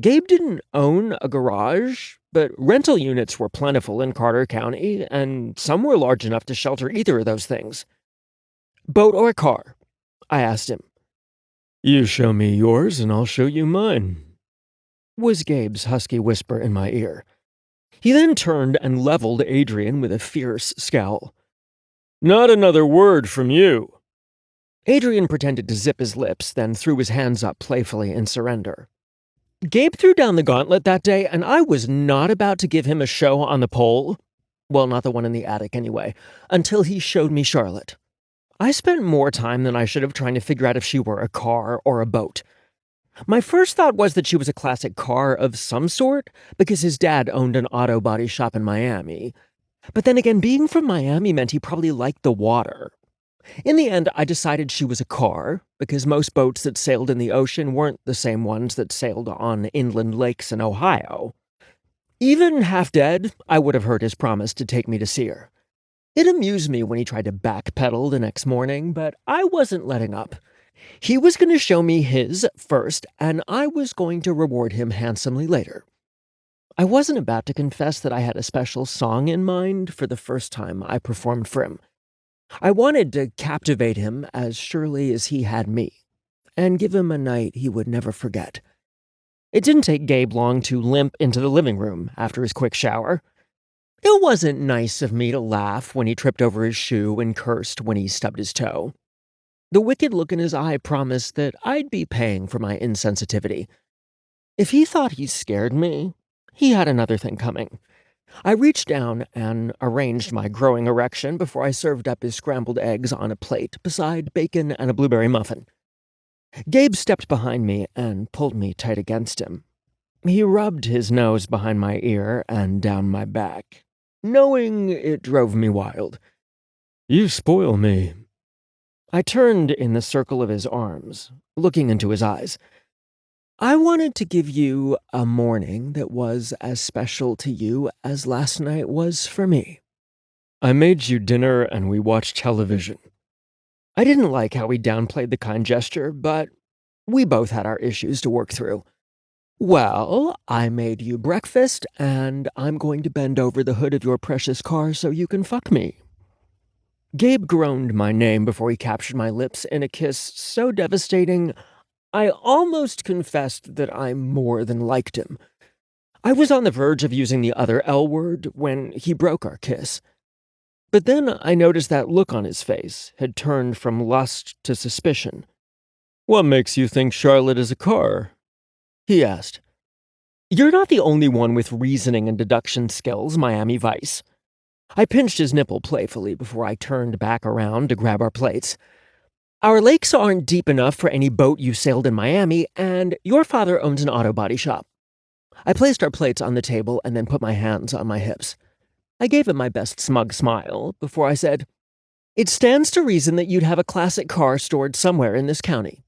Gabe didn't own a garage, but rental units were plentiful in Carter County, and some were large enough to shelter either of those things. "Boat or car?" I asked him. "You show me yours, and I'll show you mine," was Gabe's husky whisper in my ear. He then turned and leveled Adrian with a fierce scowl. "Not another word from you." Adrian pretended to zip his lips, then threw his hands up playfully in surrender. Gabe threw down the gauntlet that day, and I was not about to give him a show on the pole. Well, not the one in the attic anyway, until he showed me Charlotte. I spent more time than I should have trying to figure out if she were a car or a boat. My first thought was that she was a classic car of some sort, because his dad owned an auto body shop in Miami. But then again, being from Miami meant he probably liked the water. In the end, I decided she was a car, because most boats that sailed in the ocean weren't the same ones that sailed on inland lakes in Ohio. Even half dead, I would have heard his promise to take me to see her. It amused me when he tried to backpedal the next morning, but I wasn't letting up. He was going to show me his first, and I was going to reward him handsomely later. I wasn't about to confess that I had a special song in mind for the first time I performed for him. I wanted to captivate him as surely as he had me, and give him a night he would never forget. It didn't take Gabe long to limp into the living room after his quick shower. It wasn't nice of me to laugh when he tripped over his shoe and cursed when he stubbed his toe. The wicked look in his eye promised that I'd be paying for my insensitivity. If he thought he scared me, he had another thing coming. I reached down and arranged my growing erection before I served up his scrambled eggs on a plate beside bacon and a blueberry muffin. Gabe stepped behind me and pulled me tight against him. He rubbed his nose behind my ear and down my back, knowing it drove me wild. "You spoil me." I turned in the circle of his arms, looking into his eyes. "I wanted to give you a morning that was as special to you as last night was for me." "I made you dinner and we watched television." I didn't like how he downplayed the kind gesture, but we both had our issues to work through. "Well, I made you breakfast, and I'm going to bend over the hood of your precious car so you can fuck me." Gabe groaned my name before he captured my lips in a kiss so devastating, I almost confessed that I more than liked him. I was on the verge of using the other L word when he broke our kiss. But then I noticed that look on his face had turned from lust to suspicion. "What makes you think Charlotte is a car?" he asked. "You're not the only one with reasoning and deduction skills, Miami Vice." I pinched his nipple playfully before I turned back around to grab our plates. "Our lakes aren't deep enough for any boat you sailed in Miami, and your father owns an auto body shop." I placed our plates on the table and then put my hands on my hips. I gave him my best smug smile before I said, "It stands to reason that you'd have a classic car stored somewhere in this county."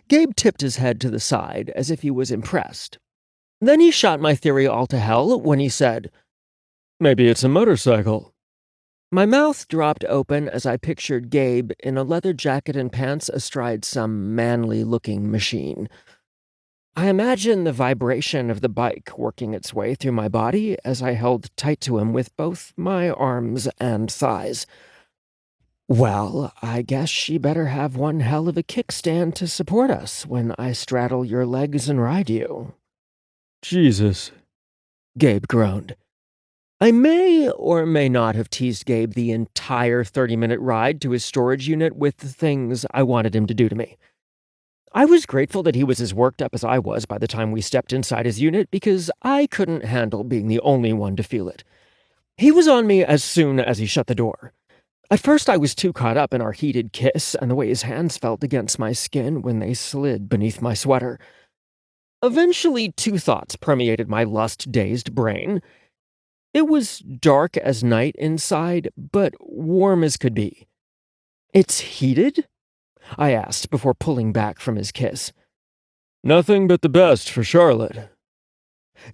Gabe tipped his head to the side as if he was impressed. Then he shot my theory all to hell when he said, "Maybe it's a motorcycle." My mouth dropped open as I pictured Gabe in a leather jacket and pants astride some manly-looking machine. I imagined the vibration of the bike working its way through my body as I held tight to him with both my arms and thighs. "Well, I guess she better have one hell of a kickstand to support us when I straddle your legs and ride you." "Jesus," Gabe groaned. I may or may not have teased Gabe the entire 30-minute ride to his storage unit with the things I wanted him to do to me. I was grateful that he was as worked up as I was by the time we stepped inside his unit because I couldn't handle being the only one to feel it. He was on me as soon as he shut the door. At first I was too caught up in our heated kiss and the way his hands felt against my skin when they slid beneath my sweater. Eventually, two thoughts permeated my lust-dazed brain. It was dark as night inside, but warm as could be. "It's heated?" I asked before pulling back from his kiss. "Nothing but the best for Charlotte."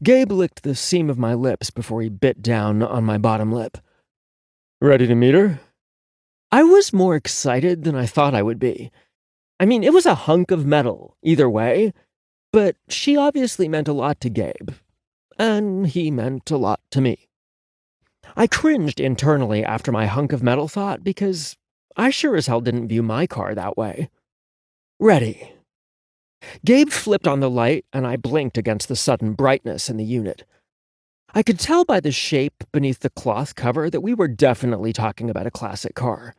Gabe licked the seam of my lips before he bit down on my bottom lip. "Ready to meet her?" I was more excited than I thought I would be. I mean, it was a hunk of metal, either way, but she obviously meant a lot to Gabe, and he meant a lot to me. I cringed internally after my hunk of metal thought because I sure as hell didn't view my car that way. "Ready." Gabe flipped on the light, and I blinked against the sudden brightness in the unit. I could tell by the shape beneath the cloth cover that we were definitely talking about a classic car.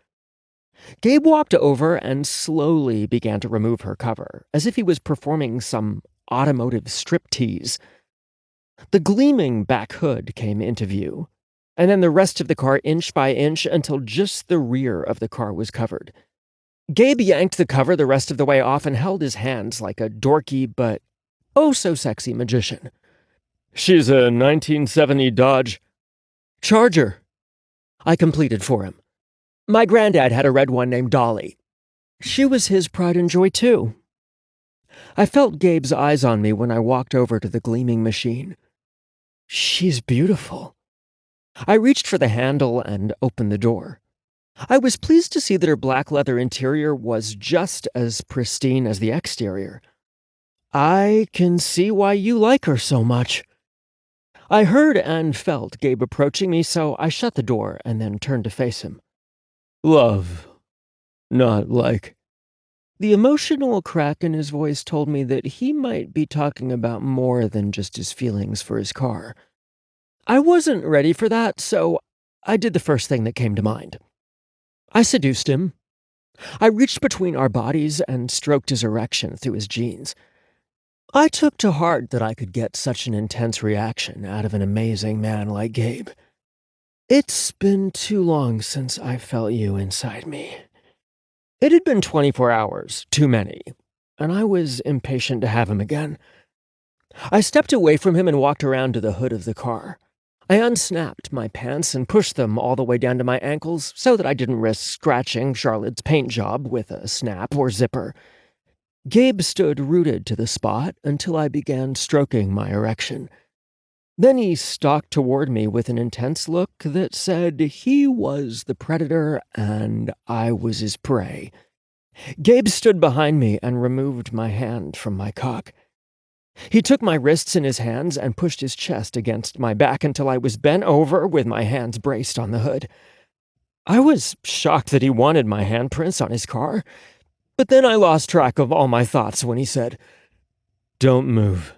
Gabe walked over and slowly began to remove her cover, as if he was performing some automotive striptease. The gleaming back hood came into view, and then the rest of the car inch by inch until just the rear of the car was covered. Gabe yanked the cover the rest of the way off and held his hands like a dorky but oh-so-sexy magician. "She's a 1970 Dodge Charger," I completed for him. My granddad had a red one named Dolly. She was his pride and joy, too. I felt Gabe's eyes on me when I walked over to the gleaming machine. "She's beautiful." I reached for the handle and opened the door. I was pleased to see that her black leather interior was just as pristine as the exterior. "I can see why you like her so much." I heard and felt Gabe approaching me, so I shut the door and then turned to face him. "Love, not like." The emotional crack in his voice told me that he might be talking about more than just his feelings for his car. I wasn't ready for that, so I did the first thing that came to mind. I seduced him. I reached between our bodies and stroked his erection through his jeans. I took to heart that I could get such an intense reaction out of an amazing man like Gabe. It's been too long since I felt you inside me. It had been 24 hours, too many, and I was impatient to have him again. I stepped away from him and walked around to the hood of the car. I unsnapped my pants and pushed them all the way down to my ankles so that I didn't risk scratching Charlotte's paint job with a snap or zipper. Gabe stood rooted to the spot until I began stroking my erection. Then he stalked toward me with an intense look that said he was the predator and I was his prey. Gabe stood behind me and removed my hand from my cock. He took my wrists in his hands and pushed his chest against my back until I was bent over with my hands braced on the hood. I was shocked that he wanted my handprints on his car, but then I lost track of all my thoughts when he said, "Don't move."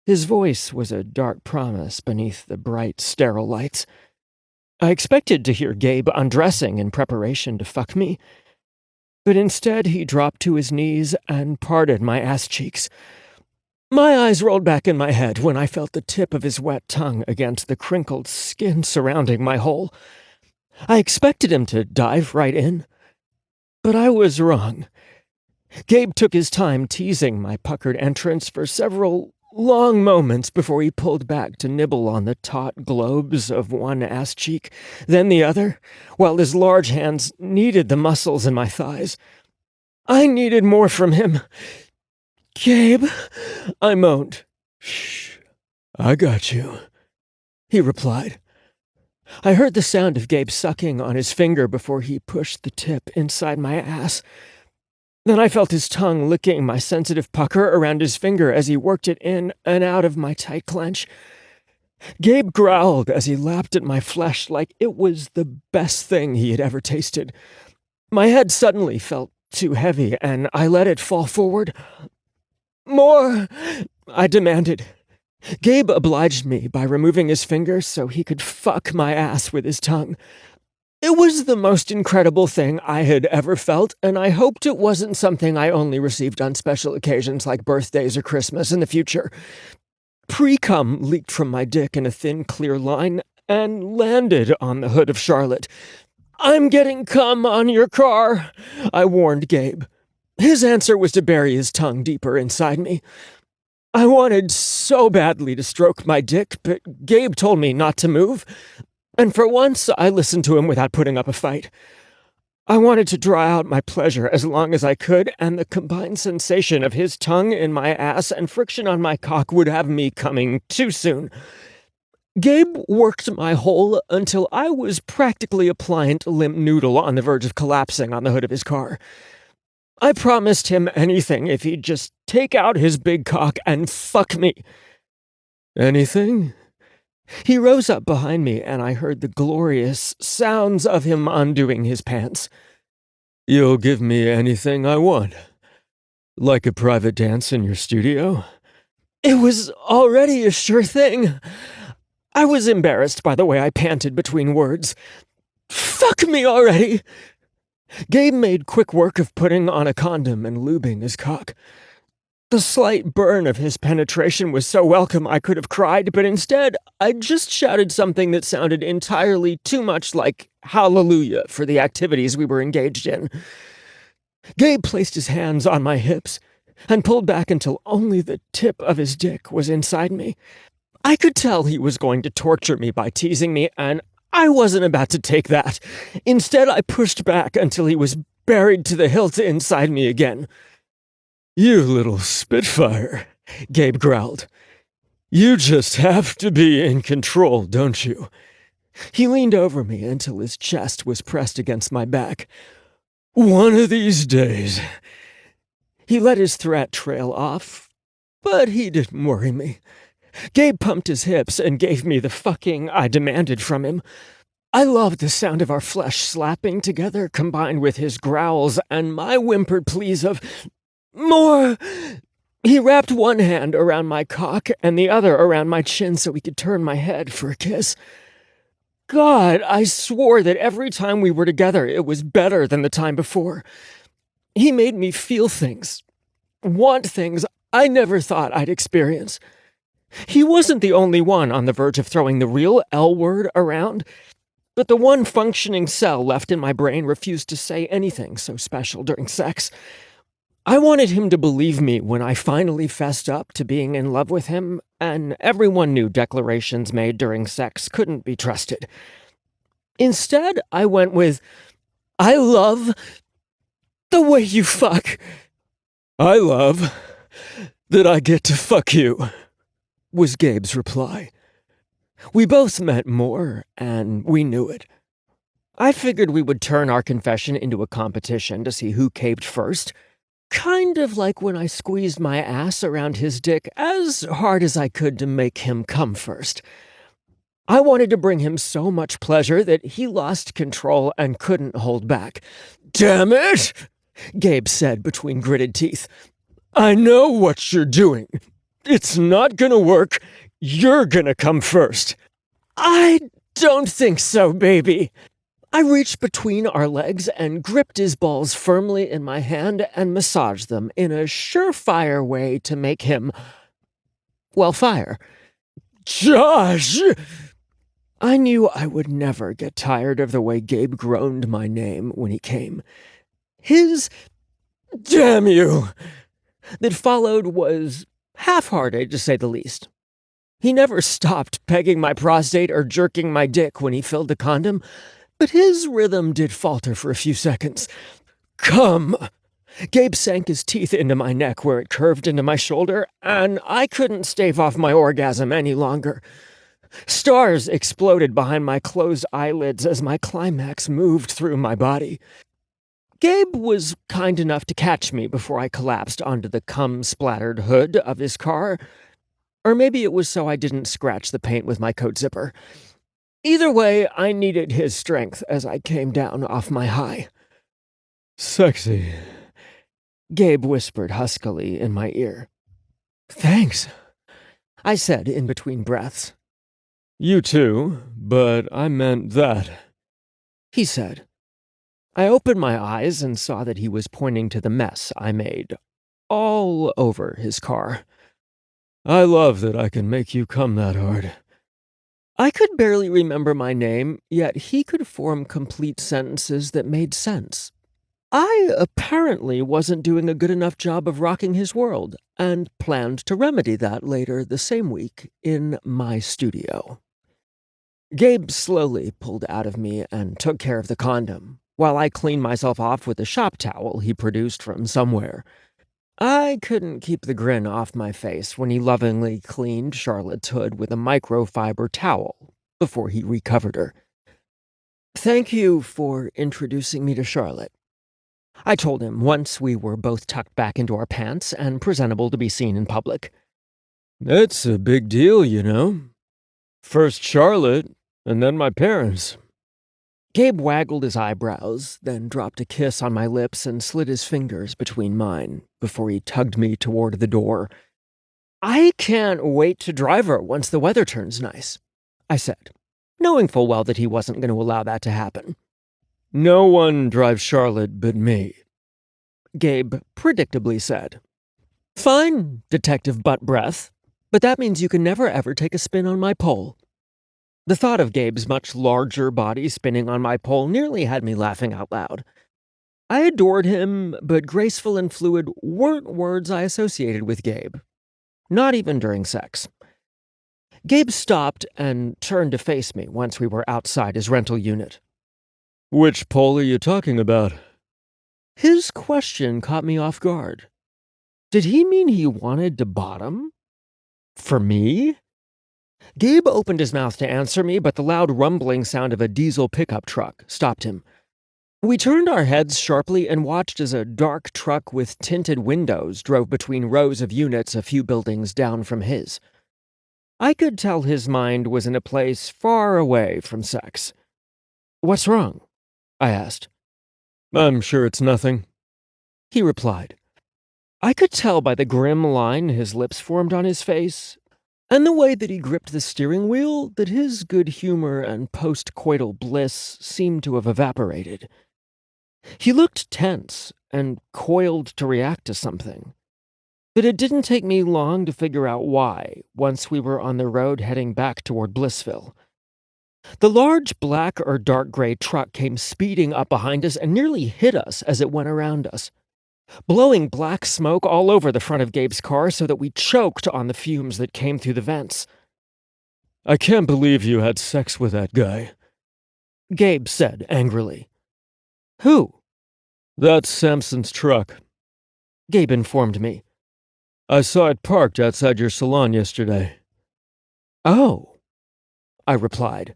His voice was a dark promise beneath the bright, sterile lights. I expected to hear Gabe undressing in preparation to fuck me, but instead he dropped to his knees and parted my ass cheeks. My eyes rolled back in my head when I felt the tip of his wet tongue against the crinkled skin surrounding my hole. I expected him to dive right in, but I was wrong. Gabe took his time teasing my puckered entrance for several long moments before he pulled back to nibble on the taut globes of one ass cheek, then the other, while his large hands kneaded the muscles in my thighs. I needed more from him. "Gabe," I moaned. "Shh, I got you," he replied. I heard the sound of Gabe sucking on his finger before he pushed the tip inside my ass. Then I felt his tongue licking my sensitive pucker around his finger as he worked it in and out of my tight clench. Gabe growled as he lapped at my flesh like it was the best thing he had ever tasted. My head suddenly felt too heavy, and I let it fall forward. "More!" I demanded. Gabe obliged me by removing his finger so he could fuck my ass with his tongue. It was the most incredible thing I had ever felt, and I hoped it wasn't something I only received on special occasions like birthdays or Christmas in the future. Pre-cum leaked from my dick in a thin, clear line and landed on the hood of Charlotte. "I'm getting cum on your car," I warned Gabe. His answer was to bury his tongue deeper inside me. I wanted so badly to stroke my dick, but Gabe told me not to move, and for once I listened to him without putting up a fight. I wanted to draw out my pleasure as long as I could, and the combined sensation of his tongue in my ass and friction on my cock would have me coming too soon. Gabe worked my hole until I was practically a pliant limp noodle on the verge of collapsing on the hood of his car. I promised him anything if he'd just take out his big cock and fuck me. "Anything?" He rose up behind me, and I heard the glorious sounds of him undoing his pants. "You'll give me anything I want? Like a private dance in your studio?" It was already a sure thing. I was embarrassed by the way I panted between words. "Fuck me already!" Gabe made quick work of putting on a condom and lubing his cock. The slight burn of his penetration was so welcome I could have cried, but instead I just shouted something that sounded entirely too much like hallelujah for the activities we were engaged in. Gabe placed his hands on my hips and pulled back until only the tip of his dick was inside me. I could tell he was going to torture me by teasing me, and I wasn't about to take that. Instead, I pushed back until he was buried to the hilt inside me again. "You little spitfire," Gabe growled. "You just have to be in control, don't you?" He leaned over me until his chest was pressed against my back. "One of these days." He let his threat trail off, but he didn't worry me. Gabe pumped his hips and gave me the fucking I demanded from him. I loved the sound of our flesh slapping together, combined with his growls and my whimpered pleas of "more." He wrapped one hand around my cock and the other around my chin so he could turn my head for a kiss. God, I swore that every time we were together it was better than the time before. He made me feel things, want things I never thought I'd experience. He wasn't the only one on the verge of throwing the real L word around, but the one functioning cell left in my brain refused to say anything so special during sex. I wanted him to believe me when I finally fessed up to being in love with him, and everyone knew declarations made during sex couldn't be trusted. Instead, I went with, "I love the way you fuck." "I love that I get to fuck you," was Gabe's reply. We both meant more, and we knew it. I figured we would turn our confession into a competition to see who caved first. Kind of like when I squeezed my ass around his dick as hard as I could to make him come first. I wanted to bring him so much pleasure that he lost control and couldn't hold back. "Damn it," Gabe said between gritted teeth. "I know what you're doing. It's not gonna work. You're gonna come first." "I don't think so, baby." I reached between our legs and gripped his balls firmly in my hand and massaged them in a surefire way to make him, well, fire. "Josh!" I knew I would never get tired of the way Gabe groaned my name when he came. His "damn you" that followed was Half-hearted, to say the least. He never stopped pegging my prostate or jerking my dick when he filled the condom, but his rhythm did falter for a few seconds. Come! Gabe sank his teeth into my neck where it curved into my shoulder, and I couldn't stave off my orgasm any longer. Stars exploded behind my closed eyelids as my climax moved through my body. Gabe was kind enough to catch me before I collapsed onto the cum-splattered hood of his car. Or maybe it was so I didn't scratch the paint with my coat zipper. Either way, I needed his strength as I came down off my high. Sexy, Gabe whispered huskily in my ear. Thanks, I said in between breaths. You too, but I meant that, he said. I opened my eyes and saw that he was pointing to the mess I made all over his car. I love that I can make you come that hard. I could barely remember my name, yet he could form complete sentences that made sense. I apparently wasn't doing a good enough job of rocking his world, and planned to remedy that later the same week in my studio. Gabe slowly pulled out of me and took care of the condom, while I cleaned myself off with a shop towel he produced from somewhere. I couldn't keep the grin off my face when he lovingly cleaned Charlotte's hood with a microfiber towel before he recovered her. Thank you for introducing me to Charlotte, I told him once we were both tucked back into our pants and presentable to be seen in public. It's a big deal, you know. First Charlotte, and then my parents. Gabe waggled his eyebrows, then dropped a kiss on my lips and slid his fingers between mine before he tugged me toward the door. I can't wait to drive her once the weather turns nice, I said, knowing full well that he wasn't going to allow that to happen. No one drives Charlotte but me, Gabe predictably said. Fine, Detective Butt Breath, but that means you can never ever take a spin on my pole. The thought of Gabe's much larger body spinning on my pole nearly had me laughing out loud. I adored him, but graceful and fluid weren't words I associated with Gabe. Not even during sex. Gabe stopped and turned to face me once we were outside his rental unit. Which pole are you talking about? His question caught me off guard. Did he mean he wanted to bottom? For me? Gabe opened his mouth to answer me, but the loud rumbling sound of a diesel pickup truck stopped him. We turned our heads sharply and watched as a dark truck with tinted windows drove between rows of units a few buildings down from his. I could tell his mind was in a place far away from sex. What's wrong? I asked. I'm sure it's nothing, he replied. I could tell by the grim line his lips formed on his face, and the way that he gripped the steering wheel, that his good humor and post-coital bliss seemed to have evaporated. He looked tense and coiled to react to something. But it didn't take me long to figure out why, once we were on the road heading back toward Blissville. The large black or dark gray truck came speeding up behind us and nearly hit us as it went around us, blowing black smoke all over the front of Gabe's car so that we choked on the fumes that came through the vents. I can't believe you had sex with that guy, Gabe said angrily. Who? That's Samson's truck, Gabe informed me. I saw it parked outside your salon yesterday. Oh, I replied.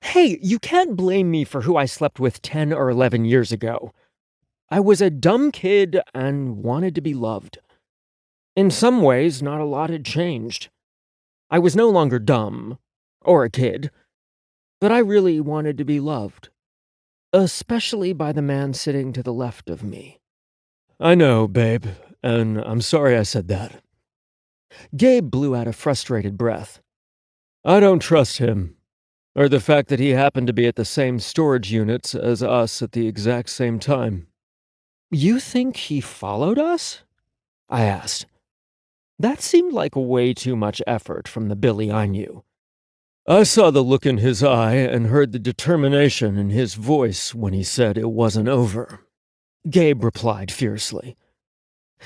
Hey, you can't blame me for who I slept with 10 or 11 years ago. I was a dumb kid and wanted to be loved. In some ways, not a lot had changed. I was no longer dumb, or a kid, but I really wanted to be loved, especially by the man sitting to the left of me. I know, babe, and I'm sorry I said that. Gabe blew out a frustrated breath. I don't trust him, or the fact that he happened to be at the same storage units as us at the exact same time. You think he followed us? I asked. That seemed like way too much effort from the Billy I knew. I saw the look in his eye and heard the determination in his voice when he said it wasn't over, Gabe replied fiercely.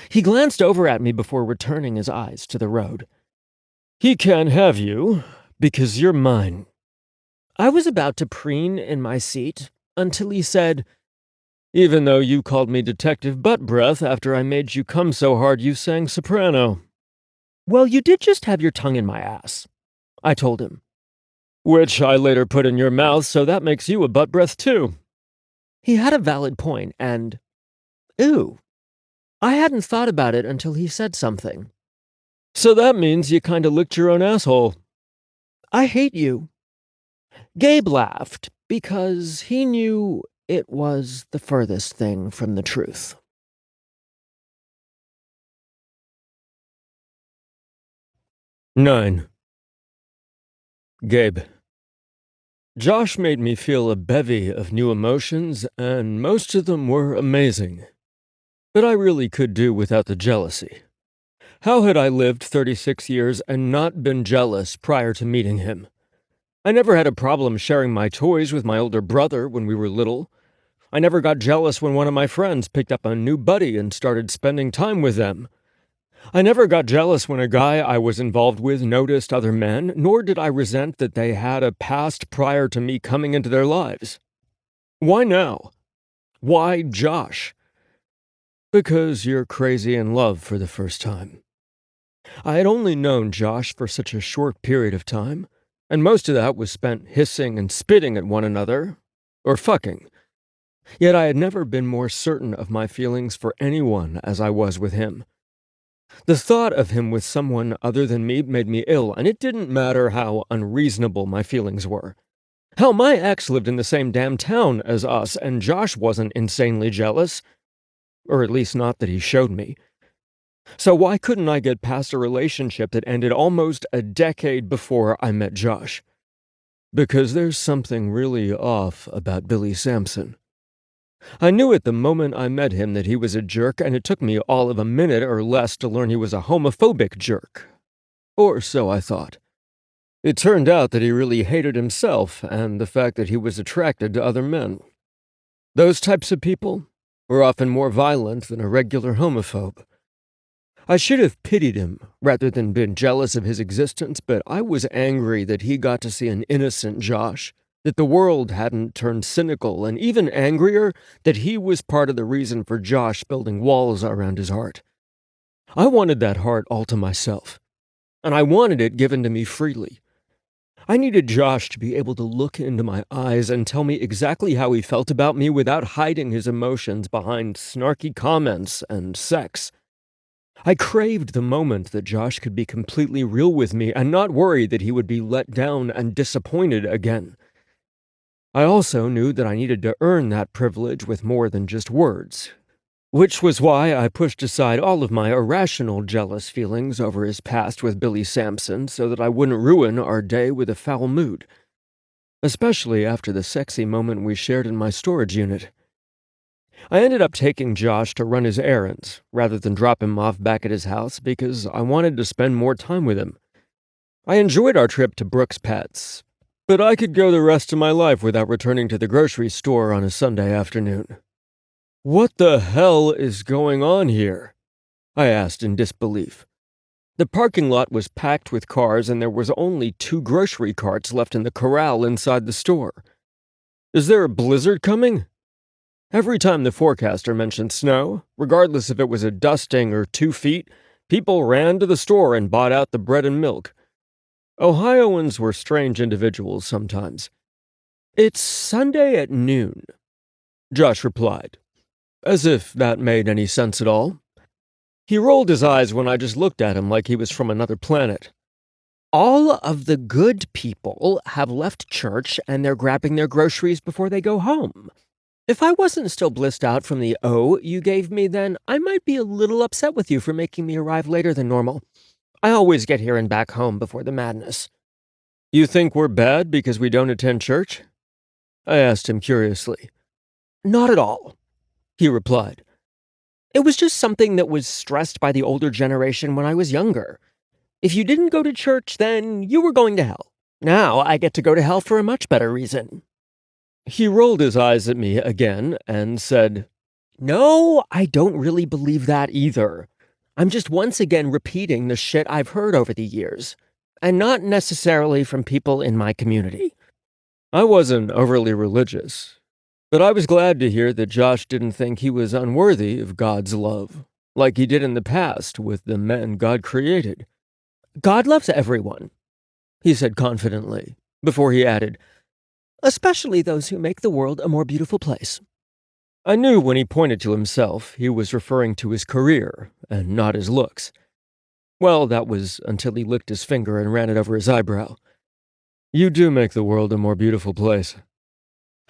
He glanced over at me before returning his eyes to the road. "He can't have you, because you're mine." I was about to preen in my seat until he said, "Even though you called me Detective Butt Breath after I made you come so hard you sang soprano." "Well, you did just have your tongue in my ass," I told him. "Which I later put in your mouth, so that makes you a butt breath too." He had a valid point, and ooh, I hadn't thought about it until he said something. "So that means you kinda licked your own asshole." "I hate you." Gabe laughed, because he knew it was the furthest thing from the truth. 9. Gabe. Josh made me feel a bevy of new emotions, and most of them were amazing. But I really could do without the jealousy. How had I lived 36 years and not been jealous prior to meeting him? I never had a problem sharing my toys with my older brother when we were little. I never got jealous when one of my friends picked up a new buddy and started spending time with them. I never got jealous when a guy I was involved with noticed other men, nor did I resent that they had a past prior to me coming into their lives. Why now? Why Josh? Because you're crazy in love for the first time. I had only known Josh for such a short period of time, and most of that was spent hissing and spitting at one another, or fucking. Yet I had never been more certain of my feelings for anyone as I was with him. The thought of him with someone other than me made me ill, and it didn't matter how unreasonable my feelings were. Hell, my ex lived in the same damn town as us, and Josh wasn't insanely jealous. Or at least not that he showed me. So why couldn't I get past a relationship that ended almost a decade before I met Josh? Because there's something really off about Billy Sampson. I knew at the moment I met him that he was a jerk, and it took me all of a minute or less to learn he was a homophobic jerk. Or so I thought. It turned out that he really hated himself and the fact that he was attracted to other men. Those types of people were often more violent than a regular homophobe. I should have pitied him rather than been jealous of his existence, but I was angry that he got to see an innocent Josh, that the world hadn't turned cynical, and even angrier that he was part of the reason for Josh building walls around his heart. I wanted that heart all to myself, and I wanted it given to me freely. I needed Josh to be able to look into my eyes and tell me exactly how he felt about me without hiding his emotions behind snarky comments and sex. I craved the moment that Josh could be completely real with me and not worry that he would be let down and disappointed again. I also knew that I needed to earn that privilege with more than just words, which was why I pushed aside all of my irrational jealous feelings over his past with Billy Sampson so that I wouldn't ruin our day with a foul mood, especially after the sexy moment we shared in my storage unit. I ended up taking Josh to run his errands, rather than drop him off back at his house, because I wanted to spend more time with him. I enjoyed our trip to Brooks Pets, but I could go the rest of my life without returning to the grocery store on a Sunday afternoon. "What the hell is going on here?" I asked in disbelief. The parking lot was packed with cars, and there was only 2 grocery carts left in the corral inside the store. "Is there a blizzard coming?" Every time the forecaster mentioned snow, regardless if it was a dusting or 2 feet, people ran to the store and bought out the bread and milk. Ohioans were strange individuals sometimes. "It's Sunday at noon," Josh replied, as if that made any sense at all. He rolled his eyes when I just looked at him like he was from another planet. "All of the good people have left church and they're grabbing their groceries before they go home. If I wasn't still blissed out from the O you gave me, then I might be a little upset with you for making me arrive later than normal. I always get here and back home before the madness." "You think we're bad because we don't attend church?" I asked him curiously. "Not at all," he replied. "It was just something that was stressed by the older generation when I was younger. If you didn't go to church, then you were going to hell. Now I get to go to hell for a much better reason." He rolled his eyes at me again and said, No, I don't really believe that either. I'm just once again repeating the shit I've heard over the years, and not necessarily from people in my community. I wasn't overly religious, but I was glad to hear that Josh didn't think he was unworthy of God's love, like he did in the past with the men God created. God loves everyone, he said confidently, before he added, especially those who make the world a more beautiful place. I knew when he pointed to himself, he was referring to his career, and not his looks. Well, that was until he licked his finger and ran it over his eyebrow. You do make the world a more beautiful place.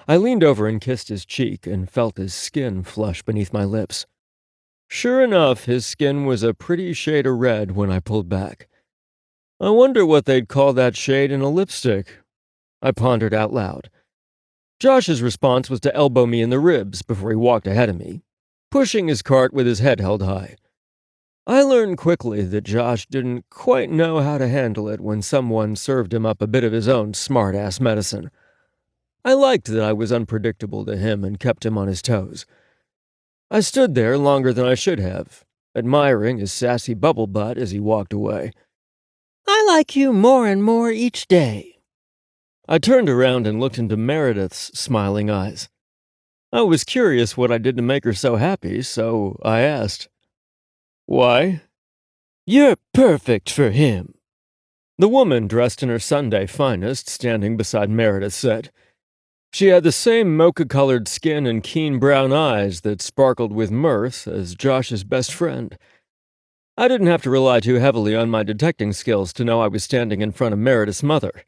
I leaned over and kissed his cheek and felt his skin flush beneath my lips. Sure enough, his skin was a pretty shade of red when I pulled back. I wonder what they'd call that shade in a lipstick. I pondered out loud. Josh's response was to elbow me in the ribs before he walked ahead of me, pushing his cart with his head held high. I learned quickly that Josh didn't quite know how to handle it when someone served him up a bit of his own smart-ass medicine. I liked that I was unpredictable to him and kept him on his toes. I stood there longer than I should have, admiring his sassy bubble butt as he walked away. I like you more and more each day. I turned around and looked into Meredith's smiling eyes. I was curious what I did to make her so happy, so I asked, "Why?" You're perfect for him. The woman dressed in her Sunday finest standing beside Meredith said. She had the same mocha-colored skin and keen brown eyes that sparkled with mirth as Josh's best friend. I didn't have to rely too heavily on my detecting skills to know I was standing in front of Meredith's mother.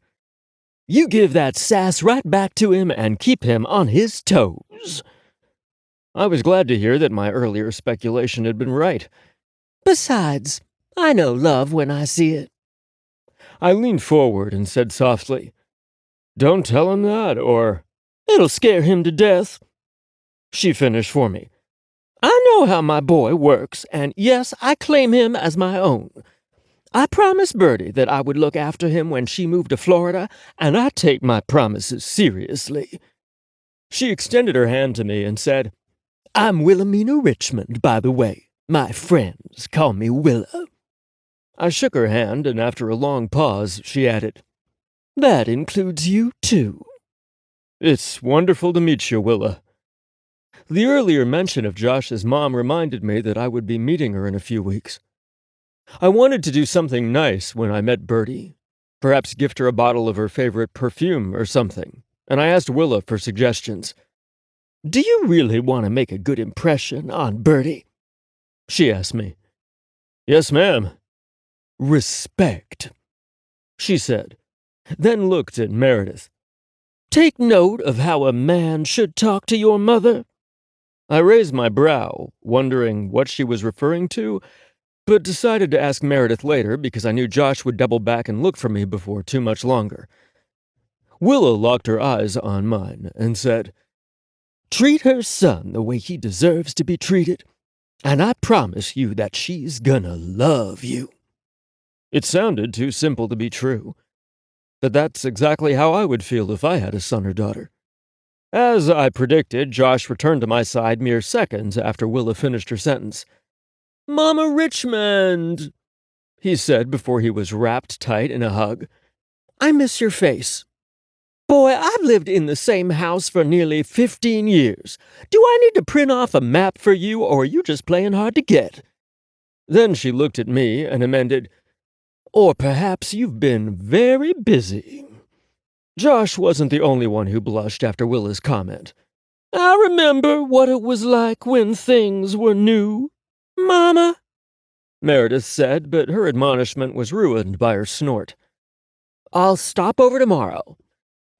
You give that sass right back to him and keep him on his toes. I was glad to hear that my earlier speculation had been right. Besides, I know love when I see it. I leaned forward and said softly, "Don't tell him that, or it'll scare him to death." She finished for me. I know how my boy works, and yes, I claim him as my own. I promised Bertie that I would look after him when she moved to Florida, and I take my promises seriously. She extended her hand to me and said, I'm Wilhelmina Richmond, by the way. My friends call me Willa. I shook her hand, and after a long pause, she added, That includes you, too. It's wonderful to meet you, Willa. The earlier mention of Josh's mom reminded me that I would be meeting her in a few weeks. I wanted to do something nice when I met Bertie, perhaps gift her a bottle of her favorite perfume or something, and I asked Willa for suggestions. Do you really want to make a good impression on Bertie? She asked me. Yes, ma'am. Respect, she said, then looked at Meredith. Take note of how a man should talk to your mother. I raised my brow, wondering what she was referring to, but decided to ask Meredith later because I knew Josh would double back and look for me before too much longer. Willa locked her eyes on mine and said, Treat her son the way he deserves to be treated, and I promise you that she's gonna love you. It sounded too simple to be true, but that's exactly how I would feel if I had a son or daughter. As I predicted, Josh returned to my side mere seconds after Willa finished her sentence. "Mama Richmond," he said before he was wrapped tight in a hug. I miss your face. Boy, I've lived in the same house for nearly 15 years. Do I need to print off a map for you, or are you just playing hard to get? Then she looked at me and amended, Or perhaps you've been very busy. Josh wasn't the only one who blushed after Willa's comment. I remember what it was like when things were new. Mama, Meredith said, but her admonishment was ruined by her snort. I'll stop over tomorrow,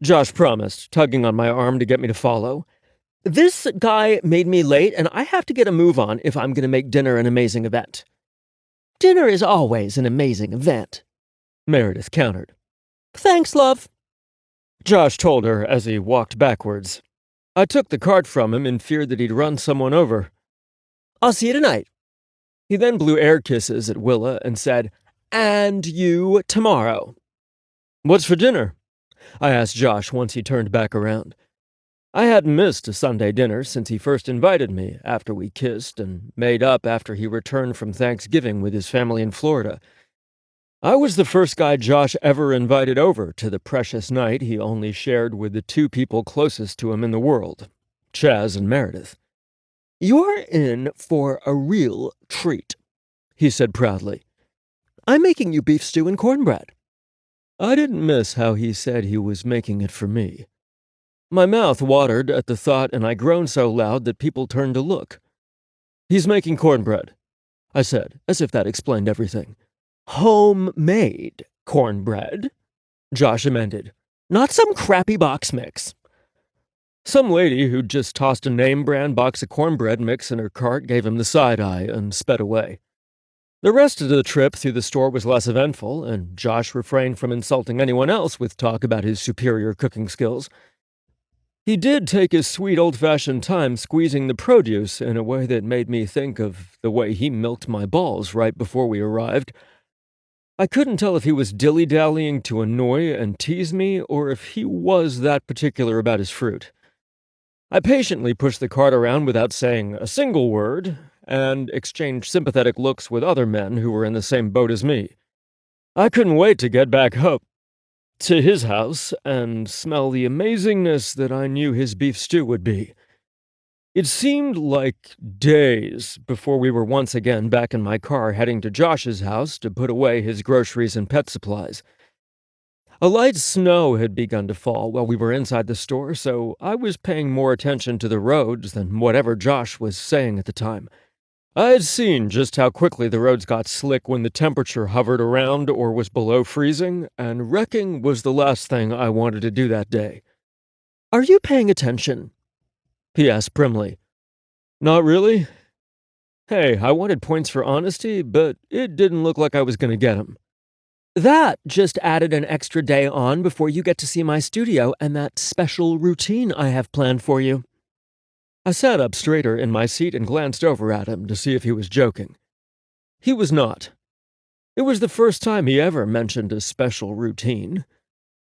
Josh promised, tugging on my arm to get me to follow. This guy made me late, and I have to get a move on if I'm going to make dinner an amazing event. Dinner is always an amazing event, Meredith countered. Thanks, love, Josh told her as he walked backwards. I took the cart from him in fear that he'd run someone over. I'll see you tonight. He then blew air kisses at Willa and said, And you tomorrow. What's for dinner? I asked Josh once he turned back around. I hadn't missed a Sunday dinner since he first invited me after we kissed and made up after he returned from Thanksgiving with his family in Florida. I was the first guy Josh ever invited over to the precious night he only shared with the two people closest to him in the world, Chaz and Meredith. "You're in for a real treat," he said proudly. "I'm making you beef stew and cornbread." I didn't miss how he said he was making it for me. My mouth watered at the thought, and I groaned so loud that people turned to look. "He's making cornbread," I said, as if that explained everything. "Homemade cornbread," Josh amended. "Not some crappy box mix." Some lady who'd just tossed a name-brand box of cornbread mix in her cart gave him the side-eye and sped away. The rest of the trip through the store was less eventful, and Josh refrained from insulting anyone else with talk about his superior cooking skills. He did take his sweet old-fashioned time squeezing the produce in a way that made me think of the way he milked my balls right before we arrived. I couldn't tell if he was dilly-dallying to annoy and tease me, or if he was that particular about his fruit. I patiently pushed the cart around without saying a single word, and exchanged sympathetic looks with other men who were in the same boat as me. I couldn't wait to get back home to his house and smell the amazingness that I knew his beef stew would be. It seemed like days before we were once again back in my car heading to Josh's house to put away his groceries and pet supplies. A light snow had begun to fall while we were inside the store, so I was paying more attention to the roads than whatever Josh was saying at the time. I had seen just how quickly the roads got slick when the temperature hovered around or was below freezing, and wrecking was the last thing I wanted to do that day. "Are you paying attention?" he asked primly. "Not really. Hey, I wanted points for honesty, but it didn't look like I was going to get them." "That just added an extra day on before you get to see my studio and that special routine I have planned for you." I sat up straighter in my seat and glanced over at him to see if he was joking. He was not. It was the first time he ever mentioned a special routine,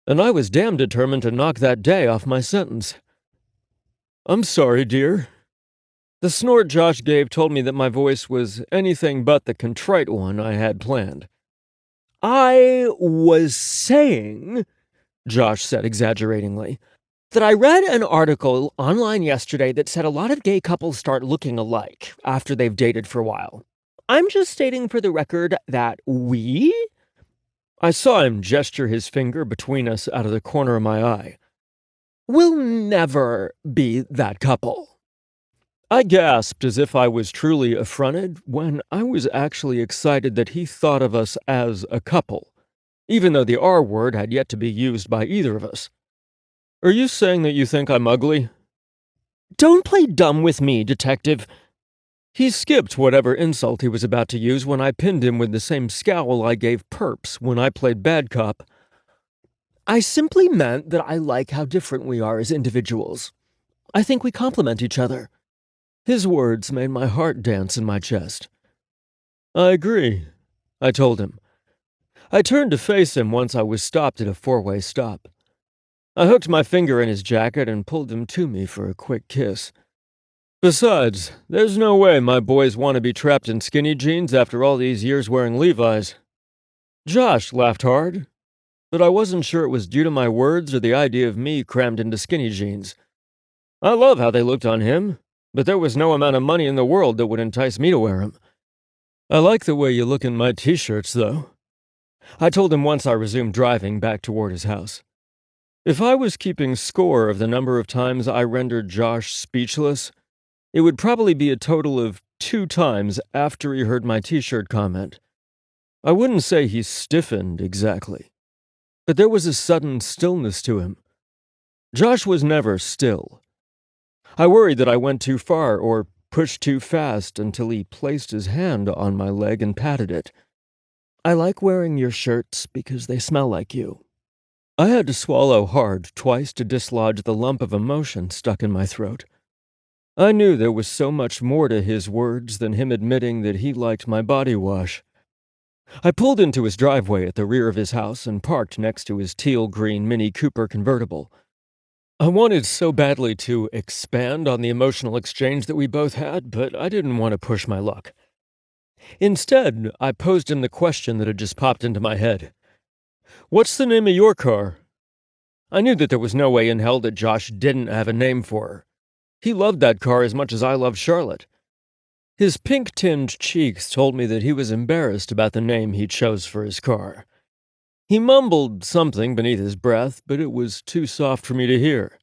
and I was damn determined to knock that day off my sentence. "I'm sorry, dear." The snort Josh gave told me that my voice was anything but the contrite one I had planned. "I was saying," Josh said exaggeratingly, "that I read an article online yesterday that said a lot of gay couples start looking alike after they've dated for a while. I'm just stating for the record that we—" I saw him gesture his finger between us out of the corner of my eye. "Will never be that couple." I gasped as if I was truly affronted when I was actually excited that he thought of us as a couple, even though the R word had yet to be used by either of us. "Are you saying that you think I'm ugly?" "Don't play dumb with me, detective." He skipped whatever insult he was about to use when I pinned him with the same scowl I gave perps when I played bad cop. "I simply meant that I like how different we are as individuals. I think we complement each other." His words made my heart dance in my chest. "I agree," I told him. I turned to face him once I was stopped at a four-way stop. I hooked my finger in his jacket and pulled him to me for a quick kiss. Besides, there's no way my boys want to be trapped in skinny jeans after all these years wearing Levi's. Josh laughed hard, but I wasn't sure it was due to my words or the idea of me crammed into skinny jeans. I love how they looked on him, but there was no amount of money in the world that would entice me to wear them. "I like the way you look in my t-shirts, though," I told him once I resumed driving back toward his house. If I was keeping score of the number of times I rendered Josh speechless, it would probably be a total of 2 times after he heard my t-shirt comment. I wouldn't say he stiffened exactly, but there was a sudden stillness to him. Josh was never still. I worried that I went too far or pushed too fast until he placed his hand on my leg and patted it. "I like wearing your shirts because they smell like you." I had to swallow hard twice to dislodge the lump of emotion stuck in my throat. I knew there was so much more to his words than him admitting that he liked my body wash. I pulled into his driveway at the rear of his house and parked next to his teal-green Mini Cooper convertible. I wanted so badly to expand on the emotional exchange that we both had, but I didn't want to push my luck. Instead, I posed him the question that had just popped into my head. What's the name of your car? I knew that there was no way in hell that Josh didn't have a name for her. He loved that car as much as I loved Charlotte. His pink-tinged cheeks told me that he was embarrassed about the name he chose for his car. He mumbled something beneath his breath, but it was too soft for me to hear.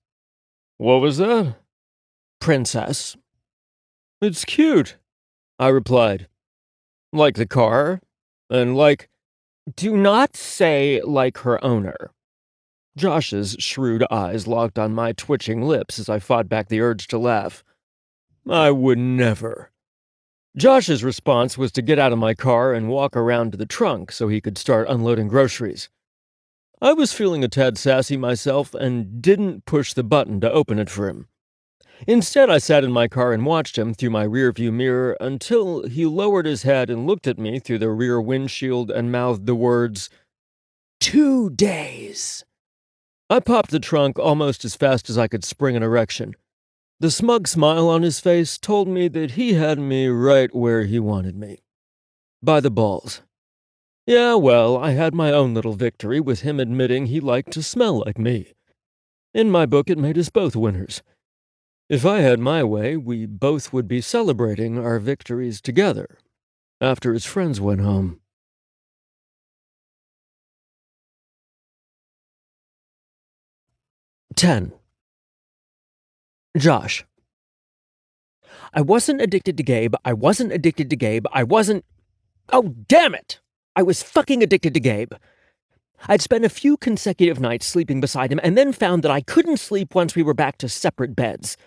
What was that? Princess. It's cute, I replied. Like the car? And like... Do not say like her owner. Josh's shrewd eyes locked on my twitching lips as I fought back the urge to laugh. I would never. Josh's response was to get out of my car and walk around to the trunk so he could start unloading groceries. I was feeling a tad sassy myself and didn't push the button to open it for him. Instead, I sat in my car and watched him through my rearview mirror until he lowered his head and looked at me through the rear windshield and mouthed the words, 2 days. I popped the trunk almost as fast as I could spring an erection. The smug smile on his face told me that he had me right where he wanted me. By the balls. Yeah, well, I had my own little victory with him admitting he liked to smell like me. In my book, it made us both winners. If I had my way, we both would be celebrating our victories together, after his friends went home. Ten. Josh. I wasn't addicted to Gabe. Oh, damn it! I was fucking addicted to Gabe. I'd spent a few consecutive nights sleeping beside him and then found that I couldn't sleep once we were back to separate beds.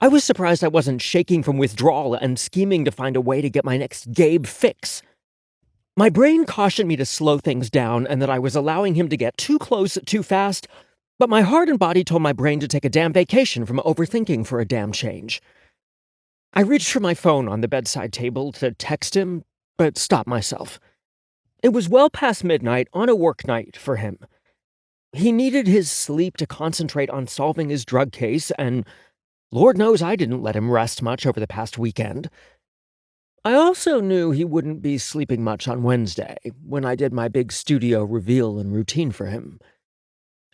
I was surprised I wasn't shaking from withdrawal and scheming to find a way to get my next Gabe fix. My brain cautioned me to slow things down and that I was allowing him to get too close too fast, but my heart and body told my brain to take a damn vacation from overthinking for a damn change. I reached for my phone on the bedside table to text him, but stopped myself. It was well past midnight on a work night for him. He needed his sleep to concentrate on solving his drug case, and Lord knows I didn't let him rest much over the past weekend. I also knew he wouldn't be sleeping much on Wednesday, when I did my big studio reveal and routine for him.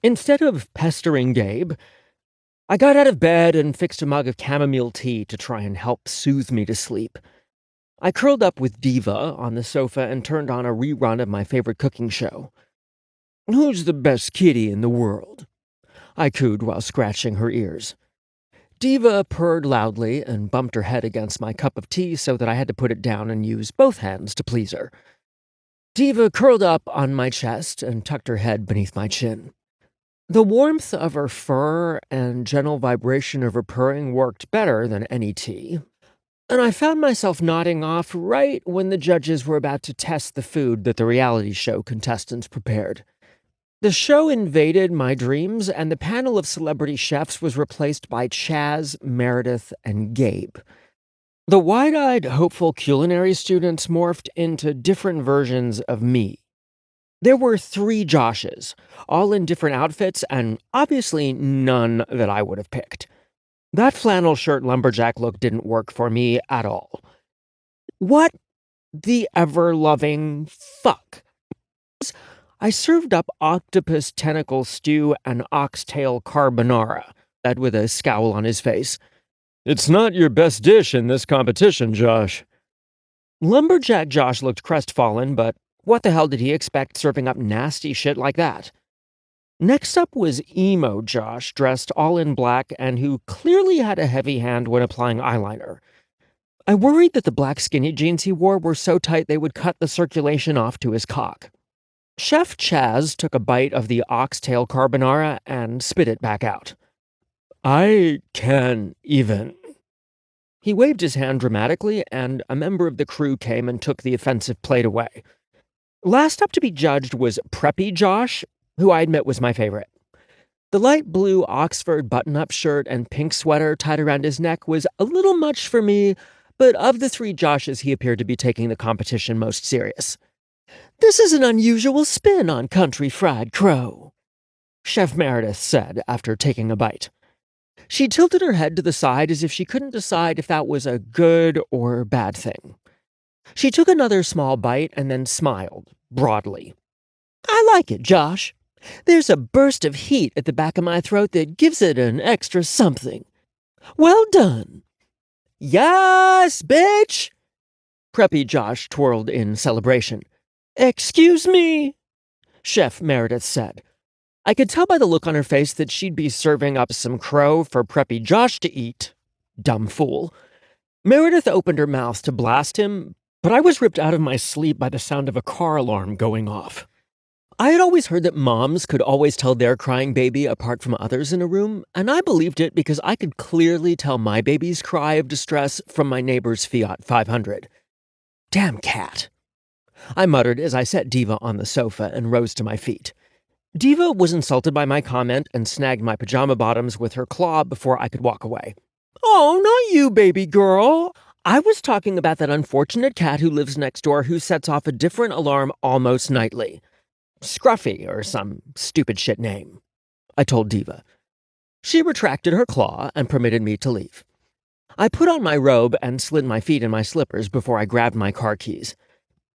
Instead of pestering Gabe, I got out of bed and fixed a mug of chamomile tea to try and help soothe me to sleep. I curled up with Diva on the sofa and turned on a rerun of my favorite cooking show. Who's the best kitty in the world? I cooed while scratching her ears. Diva purred loudly and bumped her head against my cup of tea so that I had to put it down and use both hands to please her. Diva curled up on my chest and tucked her head beneath my chin. The warmth of her fur and gentle vibration of her purring worked better than any tea, and I found myself nodding off right when the judges were about to test the food that the reality show contestants prepared. The show invaded my dreams, and the panel of celebrity chefs was replaced by Chaz, Meredith, and Gabe. The wide-eyed, hopeful culinary students morphed into different versions of me. There were 3 Joshes, all in different outfits, and obviously none that I would have picked. That flannel shirt lumberjack look didn't work for me at all. What the ever-loving fuck? I served up octopus tentacle stew and oxtail carbonara, said with a scowl on his face. It's not your best dish in this competition, Josh. Lumberjack Josh looked crestfallen, but what the hell did he expect serving up nasty shit like that? Next up was emo Josh, dressed all in black and who clearly had a heavy hand when applying eyeliner. I worried that the black skinny jeans he wore were so tight they would cut the circulation off to his cock. Chef Chaz took a bite of the oxtail carbonara and spit it back out. I can't even. He waved his hand dramatically, and a member of the crew came and took the offensive plate away. Last up to be judged was Preppy Josh, who I admit was my favorite. The light blue Oxford button-up shirt and pink sweater tied around his neck was a little much for me, but of the 3 Joshes, he appeared to be taking the competition most serious. This is an unusual spin on country fried crow. Chef Meredith said after taking a bite. She tilted her head to the side as if she couldn't decide if that was a good or bad thing. She took another small bite and then smiled, broadly. I like it, Josh. There's a burst of heat at the back of my throat that gives it an extra something. Well done. Yes, bitch! Preppy Josh twirled in celebration. Excuse me, Chef Meredith said. I could tell by the look on her face that she'd be serving up some crow for Preppy Josh to eat. Dumb fool. Meredith opened her mouth to blast him, but I was ripped out of my sleep by the sound of a car alarm going off. I had always heard that moms could always tell their crying baby apart from others in a room, and I believed it because I could clearly tell my baby's cry of distress from my neighbor's Fiat 500. Damn cat. I muttered as I set Diva on the sofa and rose to my feet. Diva was insulted by my comment and snagged my pajama bottoms with her claw before I could walk away. Oh, not you, baby girl. I was talking about that unfortunate cat who lives next door who sets off a different alarm almost nightly. Scruffy or some stupid shit name, I told Diva. She retracted her claw and permitted me to leave. I put on my robe and slid my feet in my slippers before I grabbed my car keys.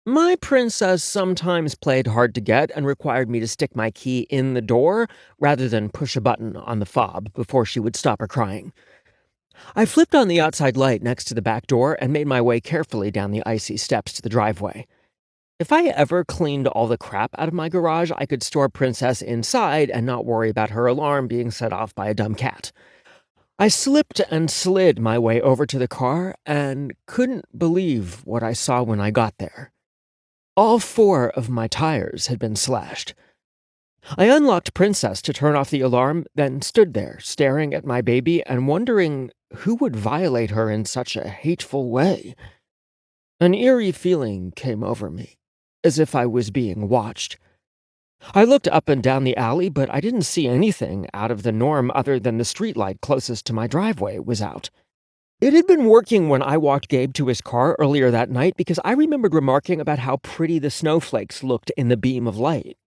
My princess sometimes played hard to get and required me to stick my key in the door rather than push a button on the fob before she would stop her crying. I flipped on the outside light next to the back door and made my way carefully down the icy steps to the driveway. If I ever cleaned all the crap out of my garage, I could store Princess inside and not worry about her alarm being set off by a dumb cat. I slipped and slid my way over to the car and couldn't believe what I saw when I got there. All 4 of my tires had been slashed. I unlocked Princess to turn off the alarm, then stood there, staring at my baby and wondering who would violate her in such a hateful way. An eerie feeling came over me, as if I was being watched. I looked up and down the alley, but I didn't see anything out of the norm other than the streetlight closest to my driveway was out. It had been working when I walked Gabe to his car earlier that night because I remembered remarking about how pretty the snowflakes looked in the beam of light.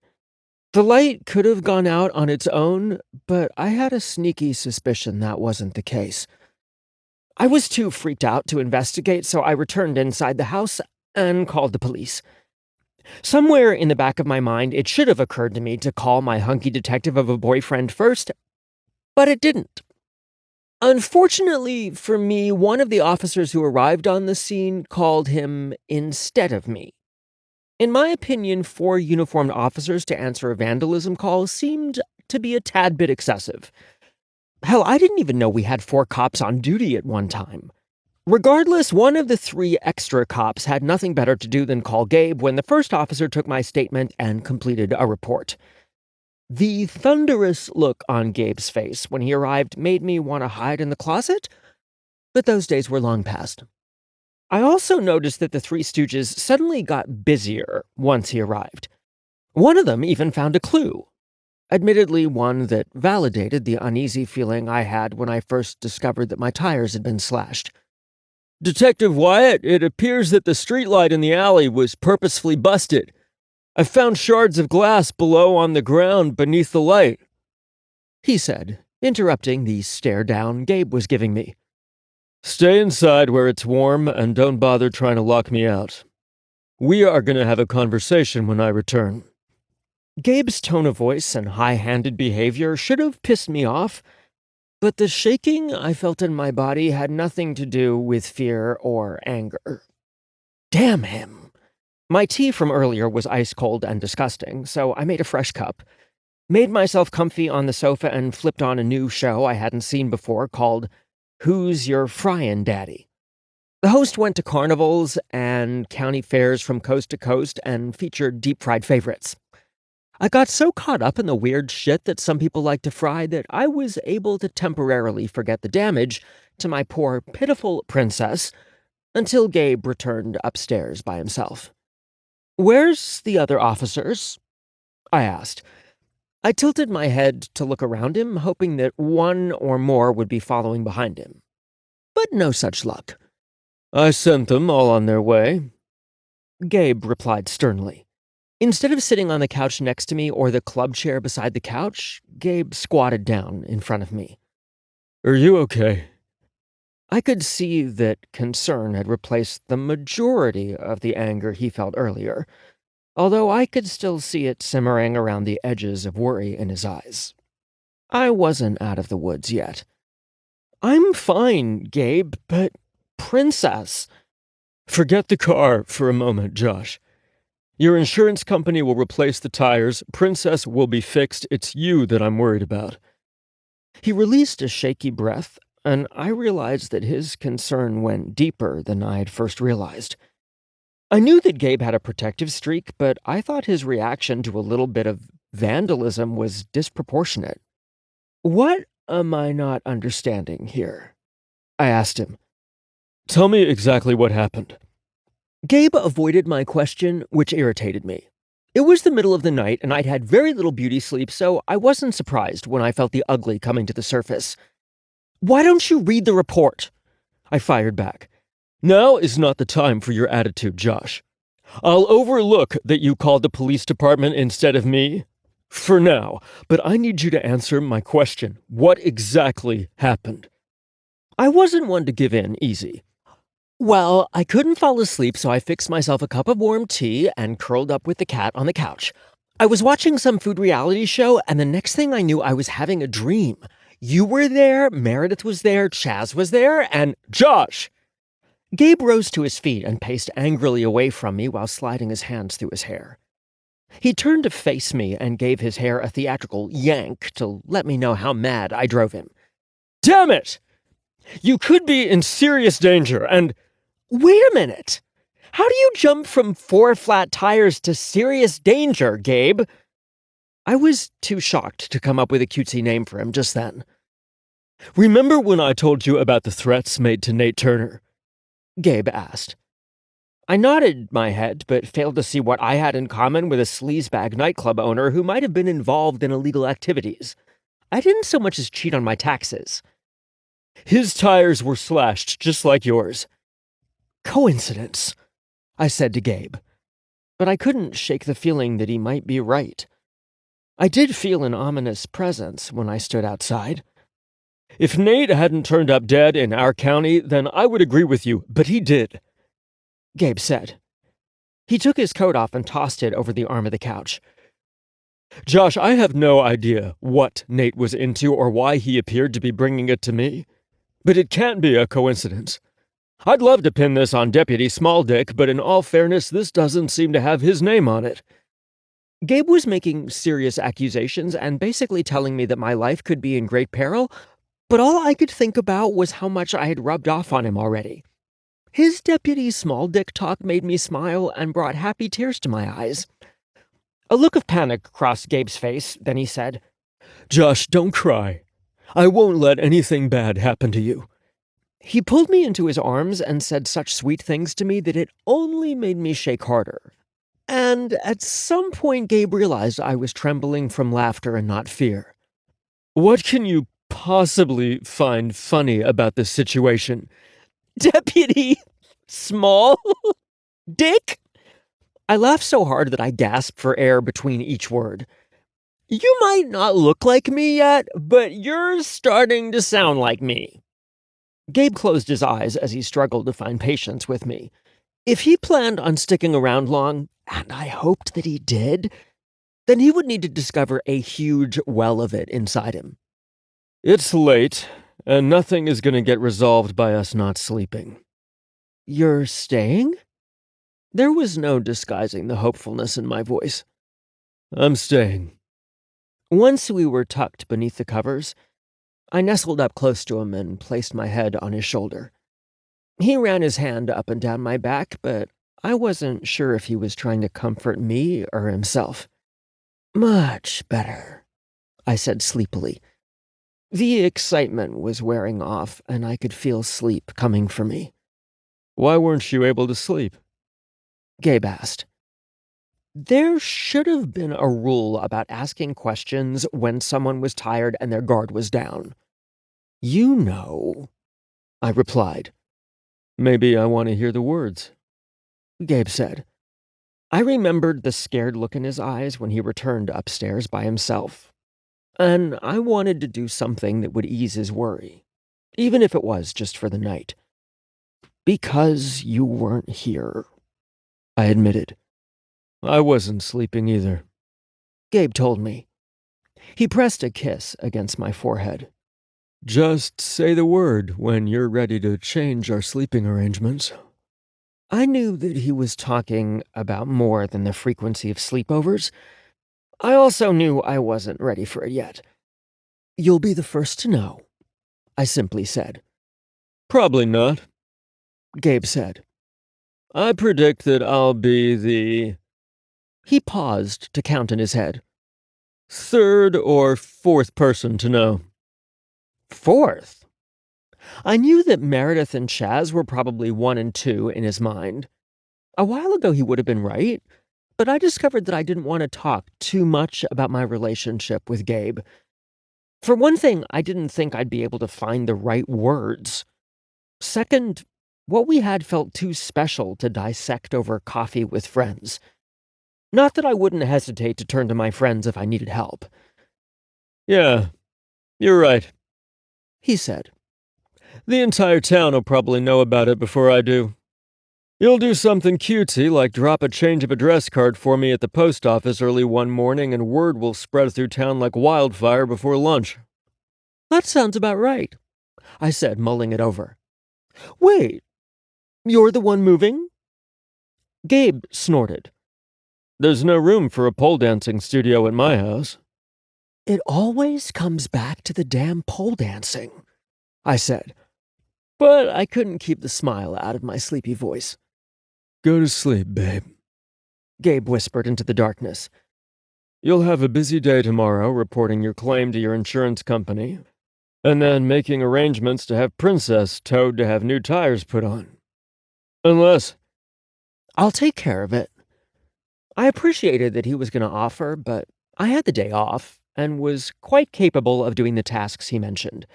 The light could have gone out on its own, but I had a sneaky suspicion that wasn't the case. I was too freaked out to investigate, so I returned inside the house and called the police. Somewhere in the back of my mind, it should have occurred to me to call my hunky detective of a boyfriend first, but it didn't. Unfortunately for me, one of the officers who arrived on the scene called him instead of me. In my opinion, 4 uniformed officers to answer a vandalism call seemed to be a tad bit excessive. Hell, I didn't even know we had 4 cops on duty at one time. Regardless, one of the 3 extra cops had nothing better to do than call Gabe when the first officer took my statement and completed a report. The thunderous look on Gabe's face when he arrived made me want to hide in the closet, but those days were long past. I also noticed that the 3 Stooges suddenly got busier once he arrived. One of them even found a clue. Admittedly, one that validated the uneasy feeling I had when I first discovered that my tires had been slashed. Detective Wyatt, it appears that the streetlight in the alley was purposefully busted. I found shards of glass below on the ground beneath the light, he said, interrupting the stare down Gabe was giving me. Stay inside where it's warm and don't bother trying to lock me out. We are going to have a conversation when I return. Gabe's tone of voice and high-handed behavior should have pissed me off, but the shaking I felt in my body had nothing to do with fear or anger. Damn him. My tea from earlier was ice-cold and disgusting, so I made a fresh cup, made myself comfy on the sofa and flipped on a new show I hadn't seen before called Who's Your Fryin' Daddy? The host went to carnivals and county fairs from coast to coast and featured deep-fried favorites. I got so caught up in the weird shit that some people like to fry that I was able to temporarily forget the damage to my poor, pitiful princess until Gabe returned upstairs by himself. Where's the other officers? I asked. I tilted my head to look around him, hoping that one or more would be following behind him. But no such luck. I sent them all on their way, Gabe replied sternly. Instead of sitting on the couch next to me or the club chair beside the couch, Gabe squatted down in front of me. Are you okay? I could see that concern had replaced the majority of the anger he felt earlier, although I could still see it simmering around the edges of worry in his eyes. I wasn't out of the woods yet. I'm fine, Gabe, but Princess. Forget the car for a moment, Josh. Your insurance company will replace the tires. Princess will be fixed. It's you that I'm worried about. He released a shaky breath, and I realized that his concern went deeper than I had first realized. I knew that Gabe had a protective streak, but I thought his reaction to a little bit of vandalism was disproportionate. What am I not understanding here? I asked him. Tell me exactly what happened. Gabe avoided my question, which irritated me. It was the middle of the night, and I'd had very little beauty sleep, so I wasn't surprised when I felt the ugly coming to the surface. Why don't you read the report? I fired back. Now is not the time for your attitude, Josh. I'll overlook that you called the police department instead of me, for now, but I need you to answer my question. What exactly happened? I wasn't one to give in easy. Well, I couldn't fall asleep, so I fixed myself a cup of warm tea and curled up with the cat on the couch. I was watching some food reality show, and the next thing I knew, I was having a dream. You were there, Meredith was there, Chaz was there, and Josh! Gabe rose to his feet and paced angrily away from me while sliding his hands through his hair. He turned to face me and gave his hair a theatrical yank to let me know how mad I drove him. Damn it! You could be in serious danger, and... Wait a minute! How do you jump from 4 flat tires to serious danger, Gabe? I was too shocked to come up with a cutesy name for him just then. Remember when I told you about the threats made to Nate Turner? Gabe asked. I nodded my head, but failed to see what I had in common with a sleazebag nightclub owner who might have been involved in illegal activities. I didn't so much as cheat on my taxes. His tires were slashed, just like yours. Coincidence, I said to Gabe. But I couldn't shake the feeling that he might be right. I did feel an ominous presence when I stood outside. If Nate hadn't turned up dead in our county, then I would agree with you, but he did. Gabe said. He took his coat off and tossed it over the arm of the couch. Josh, I have no idea what Nate was into or why he appeared to be bringing it to me, but it can't be a coincidence. I'd love to pin this on Deputy Smalldick, but in all fairness, this doesn't seem to have his name on it. Gabe was making serious accusations and basically telling me that my life could be in great peril, but all I could think about was how much I had rubbed off on him already. His Deputy Smalldick talk made me smile and brought happy tears to my eyes. A look of panic crossed Gabe's face, then he said, Josh, don't cry. I won't let anything bad happen to you. He pulled me into his arms and said such sweet things to me that it only made me shake harder. And at some point, Gabe realized I was trembling from laughter and not fear. What can you possibly find funny about this situation? Deputy Small Dick? I laughed so hard that I gasped for air between each word. You might not look like me yet, but you're starting to sound like me. Gabe closed his eyes as he struggled to find patience with me. If he planned on sticking around long, and I hoped that he did, then he would need to discover a huge well of it inside him. It's late, and nothing is going to get resolved by us not sleeping. You're staying? There was no disguising the hopefulness in my voice. I'm staying. Once we were tucked beneath the covers, I nestled up close to him and placed my head on his shoulder. He ran his hand up and down my back, but I wasn't sure if he was trying to comfort me or himself. Much better, I said sleepily. The excitement was wearing off, and I could feel sleep coming for me. Why weren't you able to sleep? Gabe asked. There should have been a rule about asking questions when someone was tired and their guard was down. You know, I replied. Maybe I want to hear the words, Gabe said. I remembered the scared look in his eyes when he returned upstairs by himself, and I wanted to do something that would ease his worry, even if it was just for the night. "Because you weren't here," I admitted. "I wasn't sleeping either," Gabe told me. He pressed a kiss against my forehead. "Just say the word when you're ready to change our sleeping arrangements." I knew that he was talking about more than the frequency of sleepovers. I also knew I wasn't ready for it yet. "You'll be the first to know," I simply said. "Probably not," Gabe said. "I predict that I'll be the—" He paused to count in his head. "third or fourth person to know." Fourth? I knew that Meredith and Chaz were probably 1 and 2 in his mind. A while ago he would have been right, but I discovered that I didn't want to talk too much about my relationship with Gabe. For one thing, I didn't think I'd be able to find the right words. Second, what we had felt too special to dissect over coffee with friends. Not that I wouldn't hesitate to turn to my friends if I needed help. "Yeah, you're right," He said. "The entire town will probably know about it before I do. You'll do something cutesy like drop a change of address card for me at the post office early one morning and word will spread through town like wildfire before lunch." That sounds about right, I said, mulling it over. Wait, you're the one moving? Gabe snorted. "There's no room for a pole dancing studio at my house." It always comes back to the damn pole dancing, I said, but I couldn't keep the smile out of my sleepy voice. "Go to sleep, babe," Gabe whispered into the darkness. "You'll have a busy day tomorrow reporting your claim to your insurance company, and then making arrangements to have Princess towed to have new tires put on. Unless—" "I'll take care of it." I appreciated that he was going to offer, but I had the day off and was quite capable of doing the tasks he mentioned.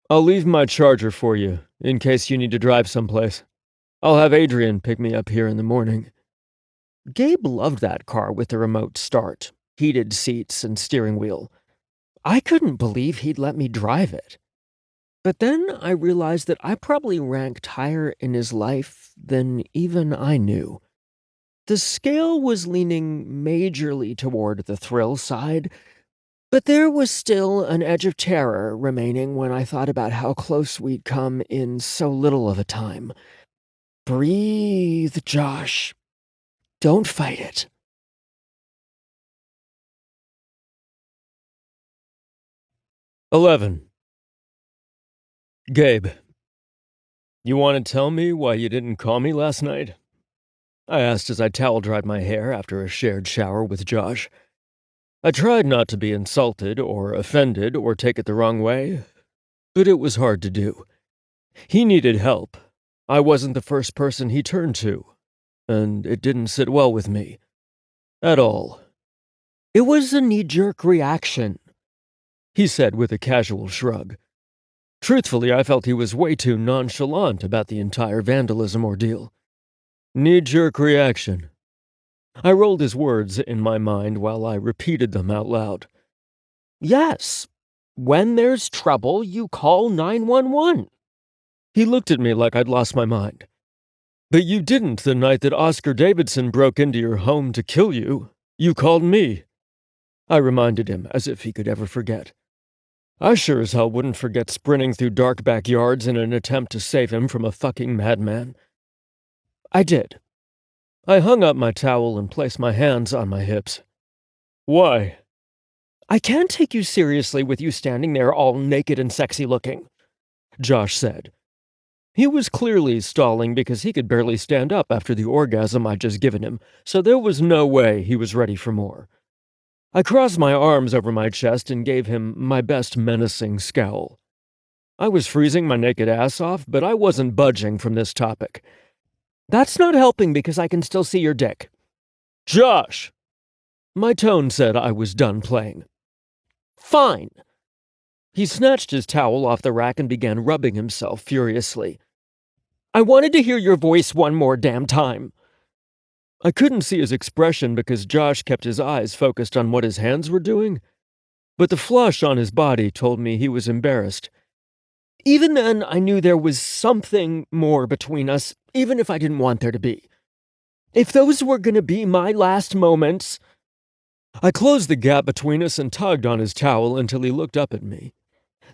"I'll leave my charger for you, in case you need to drive someplace. I'll have Adrian pick me up here in the morning." Gabe loved that car with the remote start, heated seats, and steering wheel. I couldn't believe he'd let me drive it. But then I realized that I probably ranked higher in his life than even I knew. The scale was leaning majorly toward the thrill side, but there was still an edge of terror remaining when I thought about how close we'd come in so little of a time. Breathe, Josh. Don't fight it. "11. Gabe, you want to tell me why you didn't call me last night?" I asked as I towel-dried my hair after a shared shower with Josh. I tried not to be insulted or offended or take it the wrong way, but it was hard to do. He needed help. I wasn't the first person he turned to, and it didn't sit well with me. At all. It was a knee-jerk reaction, He said with a casual shrug. Truthfully, I felt he was way too nonchalant about the entire vandalism ordeal. Knee-jerk reaction. I rolled his words in my mind while I repeated them out loud. Yes. When there's trouble, you call 911. He looked at me like I'd lost my mind. "But you didn't the night that Oscar Davidson broke into your home to kill you. You called me," I reminded him, as if he could ever forget. I sure as hell wouldn't forget sprinting through dark backyards in an attempt to save him from a fucking madman. I did. I hung up my towel and placed my hands on my hips. "Why?" I can't take you seriously with you standing there all naked and sexy looking, Josh said. He was clearly stalling because he could barely stand up after the orgasm I'd just given him, so there was no way he was ready for more. I crossed my arms over my chest and gave him my best menacing scowl. I was freezing my naked ass off, but I wasn't budging from this topic. That's not helping because I can still see your dick. "Josh!" My tone said I was done playing. Fine. He snatched his towel off the rack and began rubbing himself furiously. I wanted to hear your voice one more damn time. I couldn't see his expression because Josh kept his eyes focused on what his hands were doing, but the flush on his body told me he was embarrassed. Even then, I knew there was something more between us, even if I didn't want there to be. If those were going to be my last moments... I closed the gap between us and tugged on his towel until he looked up at me.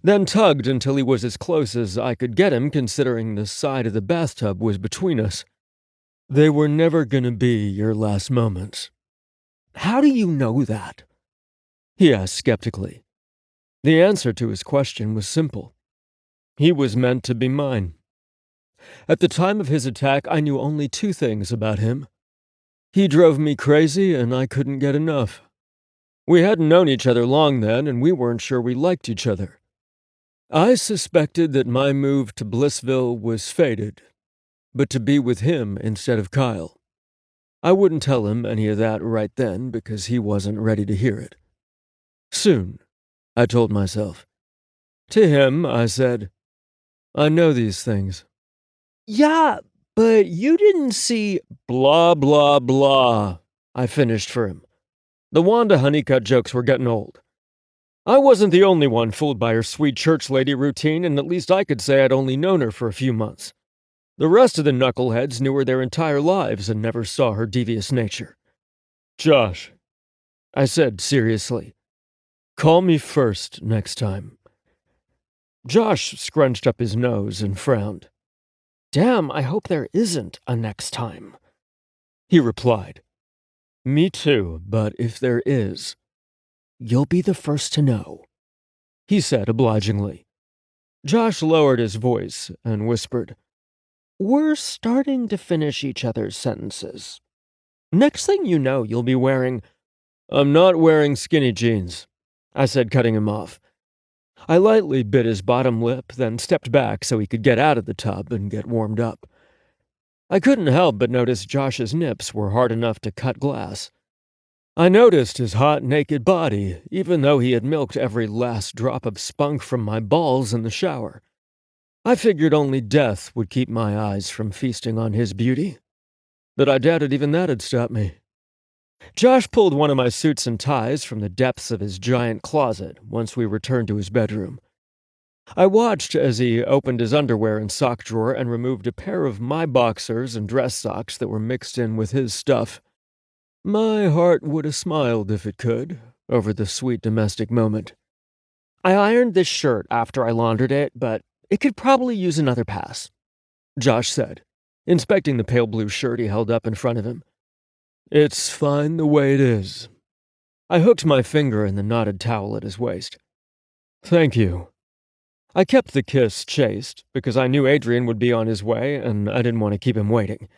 Then tugged until he was as close as I could get him, considering the side of the bathtub was between us. They were never going to be your last moments. How do you know that? He asked skeptically. The answer to his question was simple. He was meant to be mine. At the time of his attack, I knew only two things about him. He drove me crazy, and I couldn't get enough. We hadn't known each other long then, and we weren't sure we liked each other. I suspected that my move to Blissville was fated, but to be with him instead of Kyle. I wouldn't tell him any of that right then because he wasn't ready to hear it. Soon, I told myself. To him, I said, I know these things. Yeah, but you didn't see blah, blah, blah, I finished for him. The Wanda Honeycutt jokes were getting old. I wasn't the only one fooled by her sweet church lady routine, and at least I could say I'd only known her for a few months. The rest of the knuckleheads knew her their entire lives and never saw her devious nature. Josh, I said seriously, call me first next time. Josh scrunched up his nose and frowned. Damn, I hope there isn't a next time. He replied, Me too, but if there is, you'll be the first to know, he said obligingly. Josh lowered his voice and whispered, We're starting to finish each other's sentences. Next thing you know, you'll be wearing... I'm not wearing skinny jeans, I said, cutting him off. I lightly bit his bottom lip, then stepped back so he could get out of the tub and get warmed up. I couldn't help but notice Josh's nips were hard enough to cut glass. I noticed his hot, naked body, even though he had milked every last drop of spunk from my balls in the shower. I figured only death would keep my eyes from feasting on his beauty, but I doubted even that'd stop me. Josh pulled one of my suits and ties from the depths of his giant closet once we returned to his bedroom. I watched as he opened his underwear and sock drawer and removed a pair of my boxers and dress socks that were mixed in with his stuff. My heart would have smiled if it could, over the sweet domestic moment. I ironed this shirt after I laundered it, but it could probably use another pass, Josh said, inspecting the pale blue shirt he held up in front of him. It's fine the way it is. I hooked my finger in the knotted towel at his waist. Thank you. I kept the kiss chaste because I knew Adrian would be on his way and I didn't want to keep him waiting.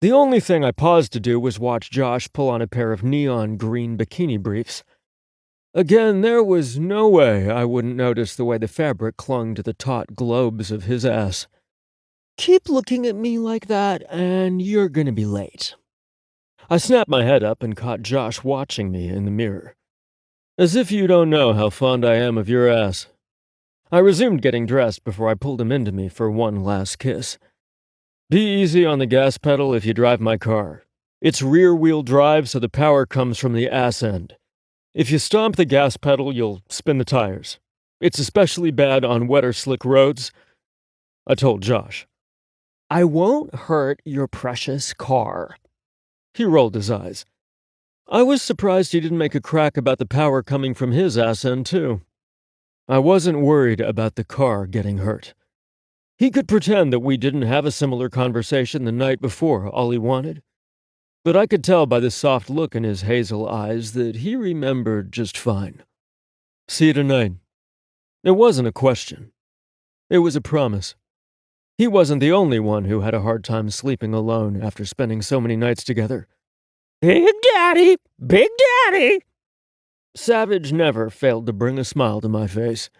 The only thing I paused to do was watch Josh pull on a pair of neon green bikini briefs. Again, there was no way I wouldn't notice the way the fabric clung to the taut globes of his ass. Keep looking at me like that and you're gonna be late. I snapped my head up and caught Josh watching me in the mirror. As if you don't know how fond I am of your ass. I resumed getting dressed before I pulled him into me for one last kiss. Be easy on the gas pedal if you drive my car. It's rear-wheel drive, so the power comes from the ass end. If you stomp the gas pedal, you'll spin the tires. It's especially bad on wet or slick roads, I told Josh. I won't hurt your precious car. He rolled his eyes. I was surprised he didn't make a crack about the power coming from his ass end, too. I wasn't worried about the car getting hurt. He could pretend that we didn't have a similar conversation the night before, all he wanted. But I could tell by the soft look in his hazel eyes that he remembered just fine. See you tonight. It wasn't a question. It was a promise. He wasn't the only one who had a hard time sleeping alone after spending so many nights together. Big Daddy! Big Daddy! Savage never failed to bring a smile to my face.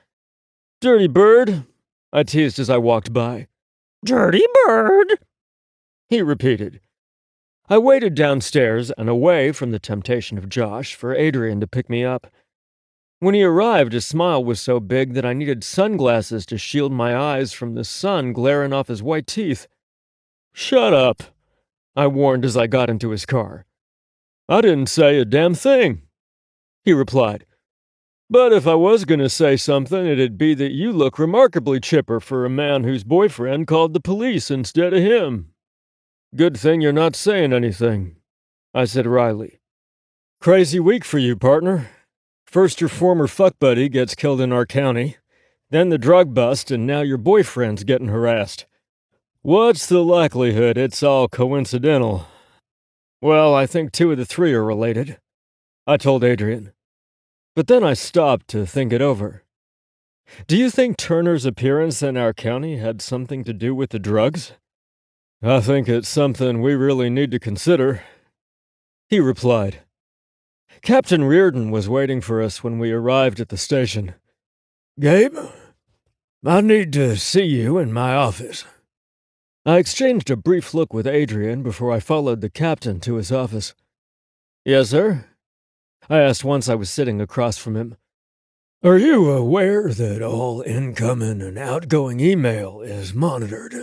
Dirty bird, I teased as I walked by. Dirty bird, he repeated. I waited downstairs and away from the temptation of Josh for Adrian to pick me up. When he arrived, his smile was so big that I needed sunglasses to shield my eyes from the sun glaring off his white teeth. Shut up, I warned as I got into his car. I didn't say a damn thing, he replied. But if I was going to say something, it'd be that you look remarkably chipper for a man whose boyfriend called the police instead of him. Good thing you're not saying anything, I said wryly. Crazy week for you, partner. First your former fuck buddy gets killed in our county, then the drug bust, and now your boyfriend's getting harassed. What's the likelihood it's all coincidental? Well, I think 2 of the 3 are related, I told Adrian. But then I stopped to think it over. Do you think Turner's appearance in our county had something to do with the drugs? I think it's something we really need to consider, he replied. Captain Reardon was waiting for us when we arrived at the station. Gabe, I need to see you in my office. I exchanged a brief look with Adrian before I followed the captain to his office. Yes, sir? I asked once I was sitting across from him. Are you aware that all incoming and outgoing email is monitored?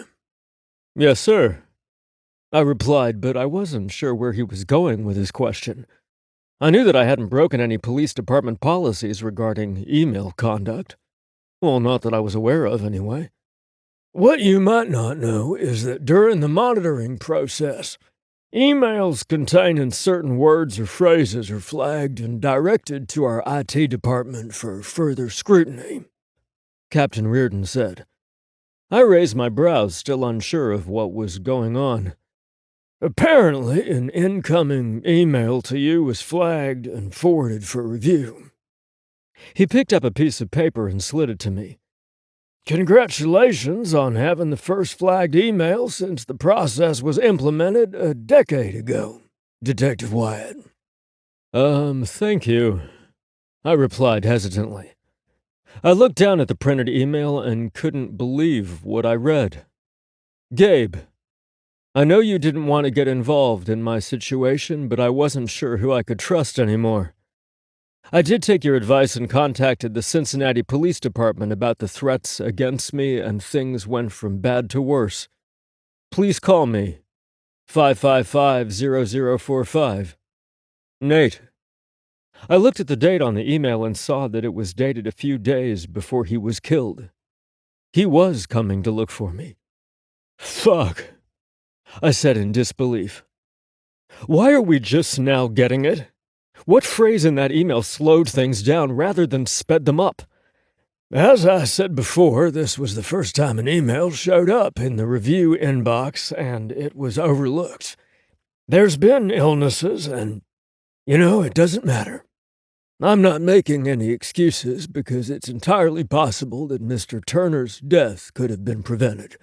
Yes, sir, I replied, but I wasn't sure where he was going with his question. I knew that I hadn't broken any police department policies regarding email conduct. Well, not that I was aware of, anyway. What you might not know is that during the monitoring process, emails containing certain words or phrases are flagged and directed to our IT department for further scrutiny, Captain Reardon said. I raised my brows, still unsure of what was going on. Apparently, an incoming email to you was flagged and forwarded for review. He picked up a piece of paper and slid it to me. Congratulations on having the first flagged email since the process was implemented a decade ago, Detective Wyatt. Thank you, I replied hesitantly. I looked down at the printed email and couldn't believe what I read. Gabe, I know you didn't want to get involved in my situation, but I wasn't sure who I could trust anymore. I did take your advice and contacted the Cincinnati Police Department about the threats against me, and things went from bad to worse. Please call me. 555-0045. Nate. I looked at the date on the email and saw that it was dated a few days before he was killed. He was coming to look for me. Fuck, I said in disbelief. Why are we just now getting it? What phrase in that email slowed things down rather than sped them up? As I said before, this was the first time an email showed up in the review inbox, and it was overlooked. There's been illnesses, and, it doesn't matter. I'm not making any excuses because it's entirely possible that Mr. Turner's death could have been prevented.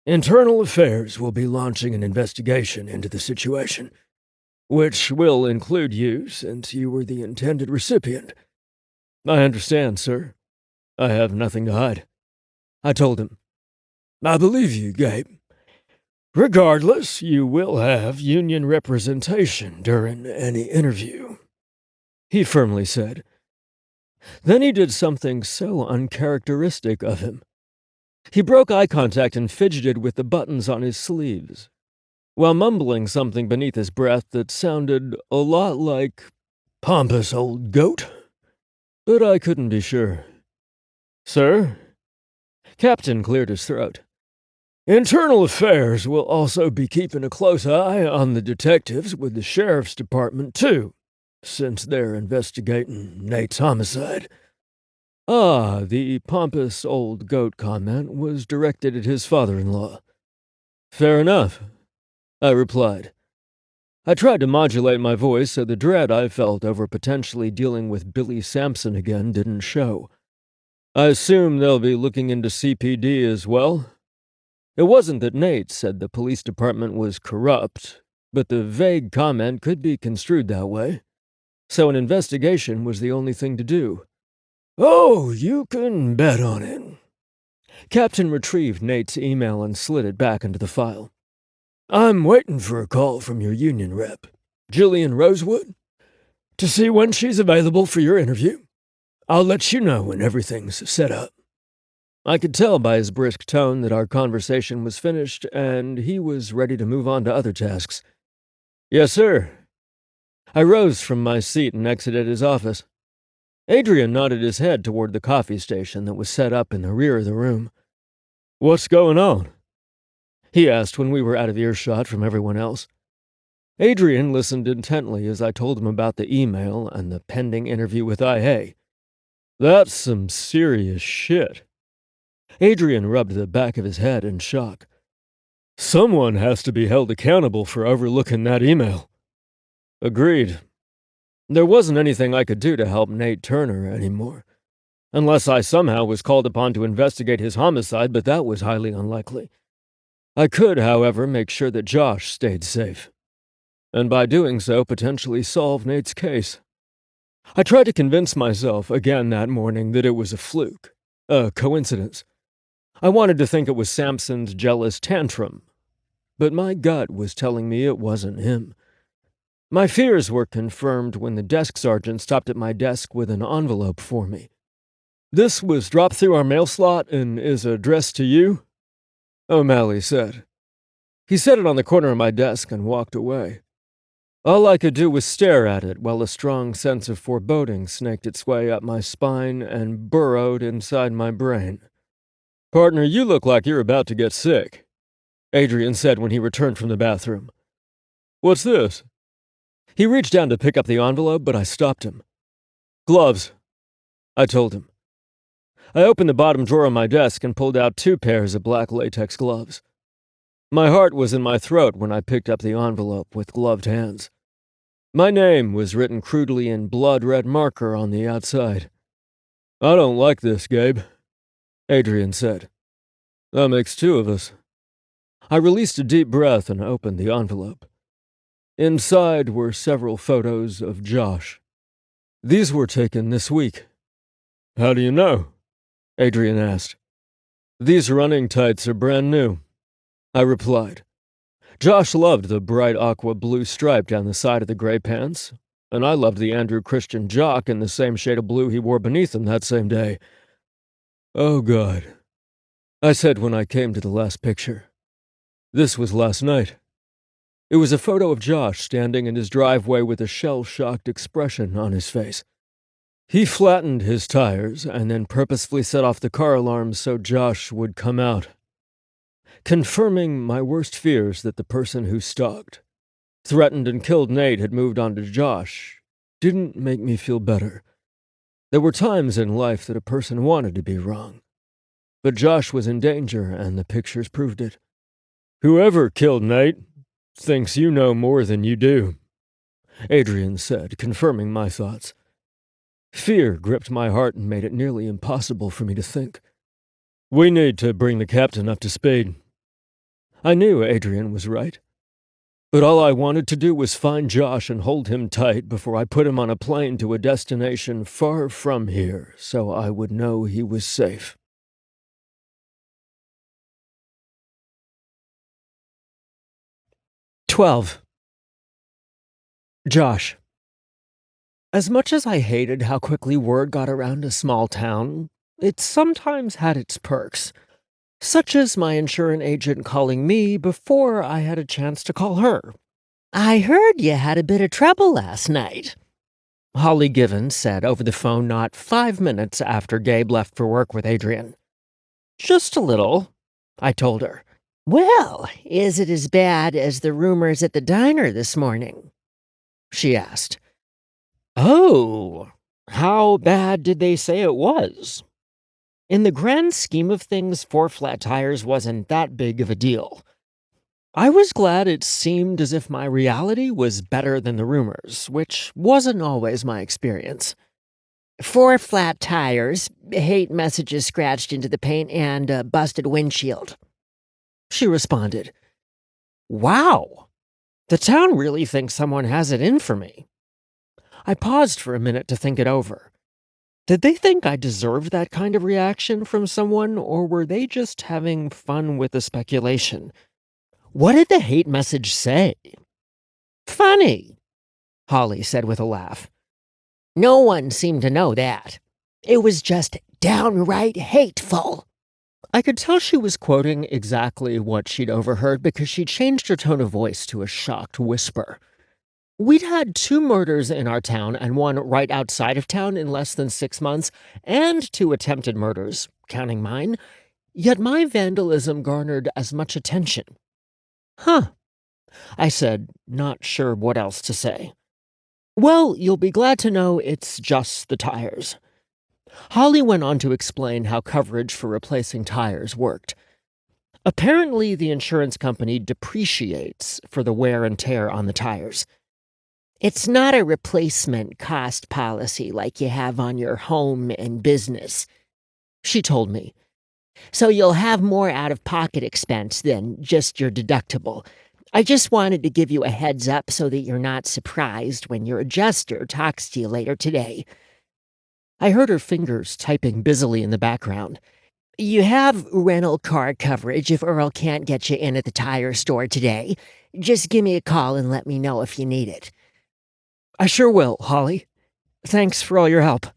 Internal Affairs will be launching an investigation into the situation, which will include you since you were the intended recipient. I understand, sir. I have nothing to hide, I told him. I believe you, Gabe. Regardless, you will have union representation during any interview, he firmly said. Then he did something so uncharacteristic of him. He broke eye contact and fidgeted with the buttons on his sleeves, while mumbling something beneath his breath that sounded a lot like pompous old goat. But I couldn't be sure. Sir? Captain cleared his throat. Internal Affairs will also be keeping a close eye on the detectives with the Sheriff's Department, too, since they're investigating Nate's homicide. Ah, the pompous old goat comment was directed at his father-in-law. Fair enough, I replied. I tried to modulate my voice so the dread I felt over potentially dealing with Billy Sampson again didn't show. I assume they'll be looking into CPD as well. It wasn't that Nate said the police department was corrupt, but the vague comment could be construed that way. So an investigation was the only thing to do. Oh, you can bet on it. Captain retrieved Nate's email and slid it back into the file. I'm waiting for a call from your union rep, Jillian Rosewood, to see when she's available for your interview. I'll let you know when everything's set up. I could tell by his brisk tone that our conversation was finished and he was ready to move on to other tasks. Yes, sir. I rose from my seat and exited his office. Adrian nodded his head toward the coffee station that was set up in the rear of the room. What's going on? He asked when we were out of earshot from everyone else. Adrian listened intently as I told him about the email and the pending interview with IA. That's some serious shit. Adrian rubbed the back of his head in shock. Someone has to be held accountable for overlooking that email. Agreed. There wasn't anything I could do to help Nate Turner anymore. Unless I somehow was called upon to investigate his homicide, but that was highly unlikely. I could, however, make sure that Josh stayed safe. And by doing so, potentially solve Nate's case. I tried to convince myself again that morning that it was a fluke, a coincidence. I wanted to think it was Samson's jealous tantrum, but my gut was telling me it wasn't him. My fears were confirmed when the desk sergeant stopped at my desk with an envelope for me. This was dropped through our mail slot and is addressed to you? O'Malley said. He set it on the corner of my desk and walked away. All I could do was stare at it while a strong sense of foreboding snaked its way up my spine and burrowed inside my brain. Partner, you look like you're about to get sick, Adrian said when he returned from the bathroom. What's this? He reached down to pick up the envelope, but I stopped him. Gloves, I told him. I opened the bottom drawer of my desk and pulled out 2 pairs of black latex gloves. My heart was in my throat when I picked up the envelope with gloved hands. My name was written crudely in blood-red marker on the outside. I don't like this, Gabe, Adrian said. That makes 2 of us. I released a deep breath and opened the envelope. Inside were several photos of Josh. These were taken this week. How do you know? Adrian asked. These running tights are brand new, I replied. Josh loved the bright aqua blue stripe down the side of the gray pants, and I loved the Andrew Christian jock in the same shade of blue he wore beneath them that same day. Oh, God, I said when I came to the last picture. This was last night. It was a photo of Josh standing in his driveway with a shell-shocked expression on his face. He flattened his tires and then purposefully set off the car alarm so Josh would come out, confirming my worst fears that the person who stalked, threatened and killed Nate had moved on to Josh didn't make me feel better. There were times in life that a person wanted to be wrong, but Josh was in danger and the pictures proved it. Whoever killed Nate thinks you know more than you do, Adrian said, confirming my thoughts. Fear gripped my heart and made it nearly impossible for me to think. We need to bring the captain up to speed. I knew Adrian was right. But all I wanted to do was find Josh and hold him tight before I put him on a plane to a destination far from here so I would know he was safe. "12. Josh. As much as I hated how quickly word got around a small town, it sometimes had its perks, such as my insurance agent calling me before I had a chance to call her. I heard you had a bit of trouble last night, Holly Givens said over the phone not 5 minutes after Gabe left for work with Adrian. Just a little, I told her. Well, is it as bad as the rumors at the diner this morning? She asked. Oh, how bad did they say it was? In the grand scheme of things, 4 flat tires wasn't that big of a deal. I was glad it seemed as if my reality was better than the rumors, which wasn't always my experience. 4 flat tires, hate messages scratched into the paint, and a busted windshield. She responded. Wow, the town really thinks someone has it in for me. I paused for a minute to think it over. Did they think I deserved that kind of reaction from someone, or were they just having fun with the speculation? What did the hate message say? Funny, Holly said with a laugh. No one seemed to know that. It was just downright hateful. I could tell she was quoting exactly what she'd overheard because she changed her tone of voice to a shocked whisper. We'd had 2 murders in our town and one right outside of town in less than 6 months, and 2 attempted murders, counting mine, yet my vandalism garnered as much attention. Huh, I said, not sure what else to say. Well, you'll be glad to know it's just the tires. Holly went on to explain how coverage for replacing tires worked. Apparently, the insurance company depreciates for the wear and tear on the tires. It's not a replacement cost policy like you have on your home and business, she told me. So you'll have more out-of-pocket expense than just your deductible. I just wanted to give you a heads up so that you're not surprised when your adjuster talks to you later today. I heard her fingers typing busily in the background. You have rental car coverage if Earl can't get you in at the tire store today. Just give me a call and let me know if you need it. I sure will, Holly. Thanks for all your help.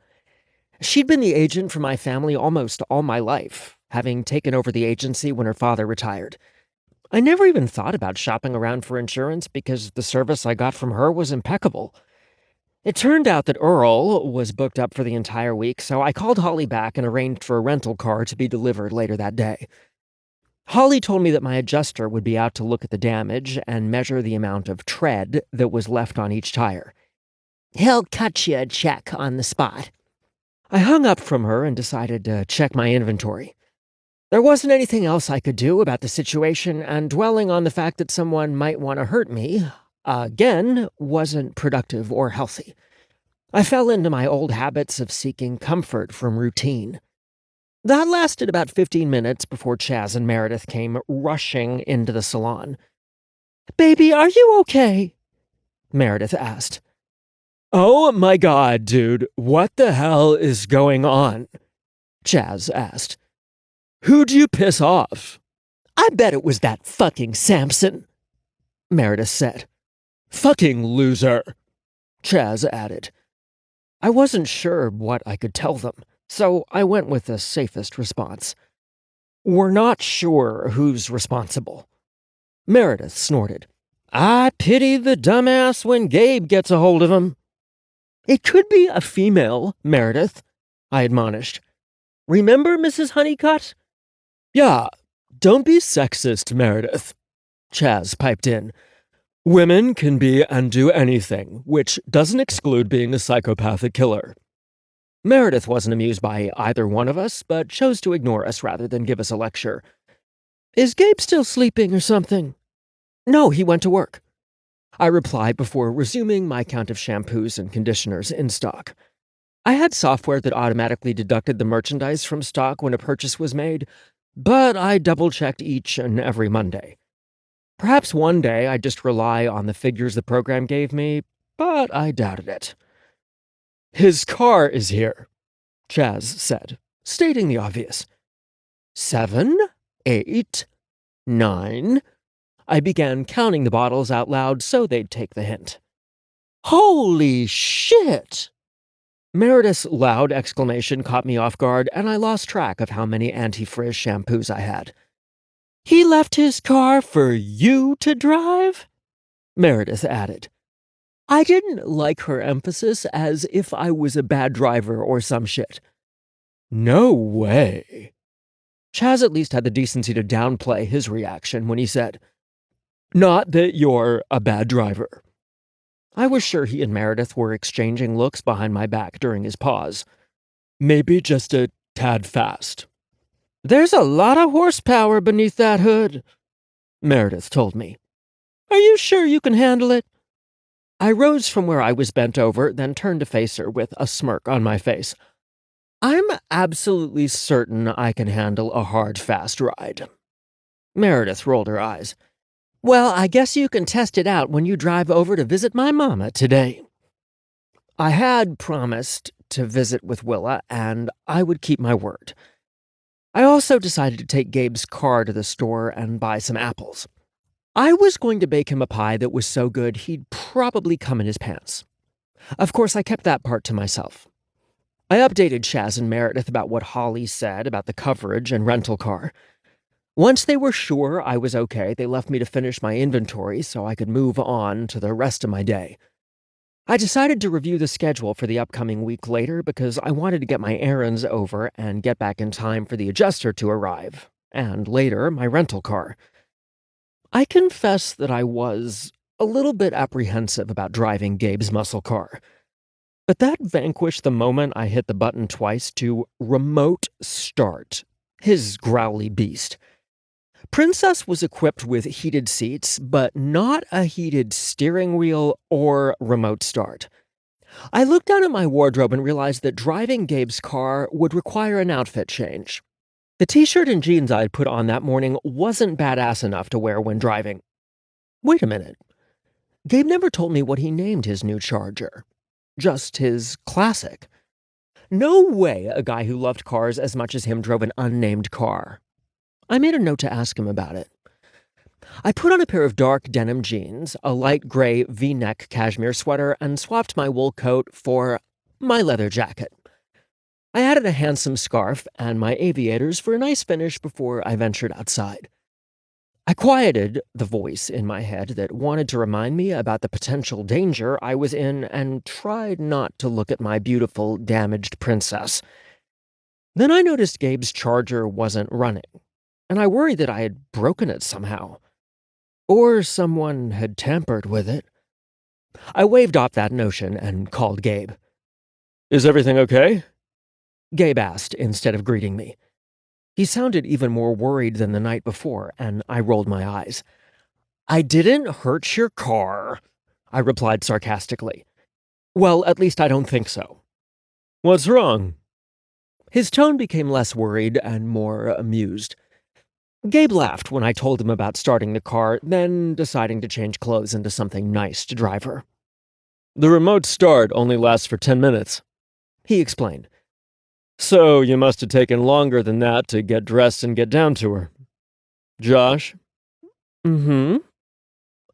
She'd been the agent for my family almost all my life, having taken over the agency when her father retired. I never even thought about shopping around for insurance because the service I got from her was impeccable. It turned out that Earl was booked up for the entire week, so I called Holly back and arranged for a rental car to be delivered later that day. Holly told me that my adjuster would be out to look at the damage and measure the amount of tread that was left on each tire. He'll cut you a check on the spot. I hung up from her and decided to check my inventory. There wasn't anything else I could do about the situation, and dwelling on the fact that someone might want to hurt me, again, wasn't productive or healthy. I fell into my old habits of seeking comfort from routine. That lasted about 15 minutes before Chaz and Meredith came rushing into the salon. "Baby, are you okay?" Meredith asked. "Oh my god, dude, what the hell is going on?" Chaz asked. "Who'd you piss off?" "I bet it was that fucking Samson," Meredith said. "Fucking loser," Chaz added. I wasn't sure what I could tell them, so I went with the safest response. "We're not sure who's responsible." Meredith snorted. "I pity the dumbass when Gabe gets a hold of him." "It could be a female, Meredith," I admonished. "Remember Mrs. Honeycutt?" "Yeah, don't be sexist, Meredith," Chaz piped in. "Women can be and do anything, which doesn't exclude being a psychopathic killer." Meredith wasn't amused by either one of us, but chose to ignore us rather than give us a lecture. "Is Gabe still sleeping or something?" "No, he went to work," I replied before resuming my count of shampoos and conditioners in stock. I had software that automatically deducted the merchandise from stock when a purchase was made, but I double-checked each and every Monday. Perhaps one day I'd just rely on the figures the program gave me, but I doubted it. "His car is here," Chaz said, stating the obvious. 7, 8, 9. I began counting the bottles out loud so they'd take the hint. "Holy shit!" Meredith's loud exclamation caught me off guard, and I lost track of how many anti-frizz shampoos I had. "He left his car for you to drive?" Meredith added. I didn't like her emphasis, as if I was a bad driver or some shit. "No way." Chaz at least had the decency to downplay his reaction when he said, "Not that you're a bad driver." I was sure he and Meredith were exchanging looks behind my back during his pause. "Maybe just a tad fast." "There's a lot of horsepower beneath that hood," Meredith told me. "Are you sure you can handle it?" I rose from where I was bent over, then turned to face her with a smirk on my face. "I'm absolutely certain I can handle a hard, fast ride." Meredith rolled her eyes. "Well, I guess you can test it out when you drive over to visit my mama today." I had promised to visit with Willa, and I would keep my word. I also decided to take Gabe's car to the store and buy some apples. I was going to bake him a pie that was so good he'd probably come in his pants. Of course, I kept that part to myself. I updated Chaz and Meredith about what Holly said about the coverage and rental car. Once they were sure I was okay, they left me to finish my inventory so I could move on to the rest of my day. I decided to review the schedule for the upcoming week later because I wanted to get my errands over and get back in time for the adjuster to arrive, and later, my rental car. I confess that I was a little bit apprehensive about driving Gabe's muscle car, but that vanquished the moment I hit the button twice to remote start his growly beast. Princess was equipped with heated seats, but not a heated steering wheel or remote start. I looked down at my wardrobe and realized that driving Gabe's car would require an outfit change. The t-shirt and jeans I'd put on that morning wasn't badass enough to wear when driving. Wait a minute. Gabe never told me what he named his new Charger. Just his classic. No way a guy who loved cars as much as him drove an unnamed car. I made a note to ask him about it. I put on a pair of dark denim jeans, a light gray V-neck cashmere sweater, and swapped my wool coat for my leather jacket. I added a handsome scarf and my aviators for a nice finish before I ventured outside. I quieted the voice in my head that wanted to remind me about the potential danger I was in and tried not to look at my beautiful, damaged princess. Then I noticed Gabe's Charger wasn't running, and I worried that I had broken it somehow. Or someone had tampered with it. I waved off that notion and called Gabe. "Is everything okay?" Gabe asked instead of greeting me. He sounded even more worried than the night before, and I rolled my eyes. "I didn't hurt your car," I replied sarcastically. "Well, at least I don't think so." "What's wrong?" His tone became less worried and more amused. Gabe laughed when I told him about starting the car, then deciding to change clothes into something nice to drive her. "The remote start only lasts for 10 minutes, he explained. "So you must have taken longer than that to get dressed and get down to her." "Josh?" "Mm-hmm."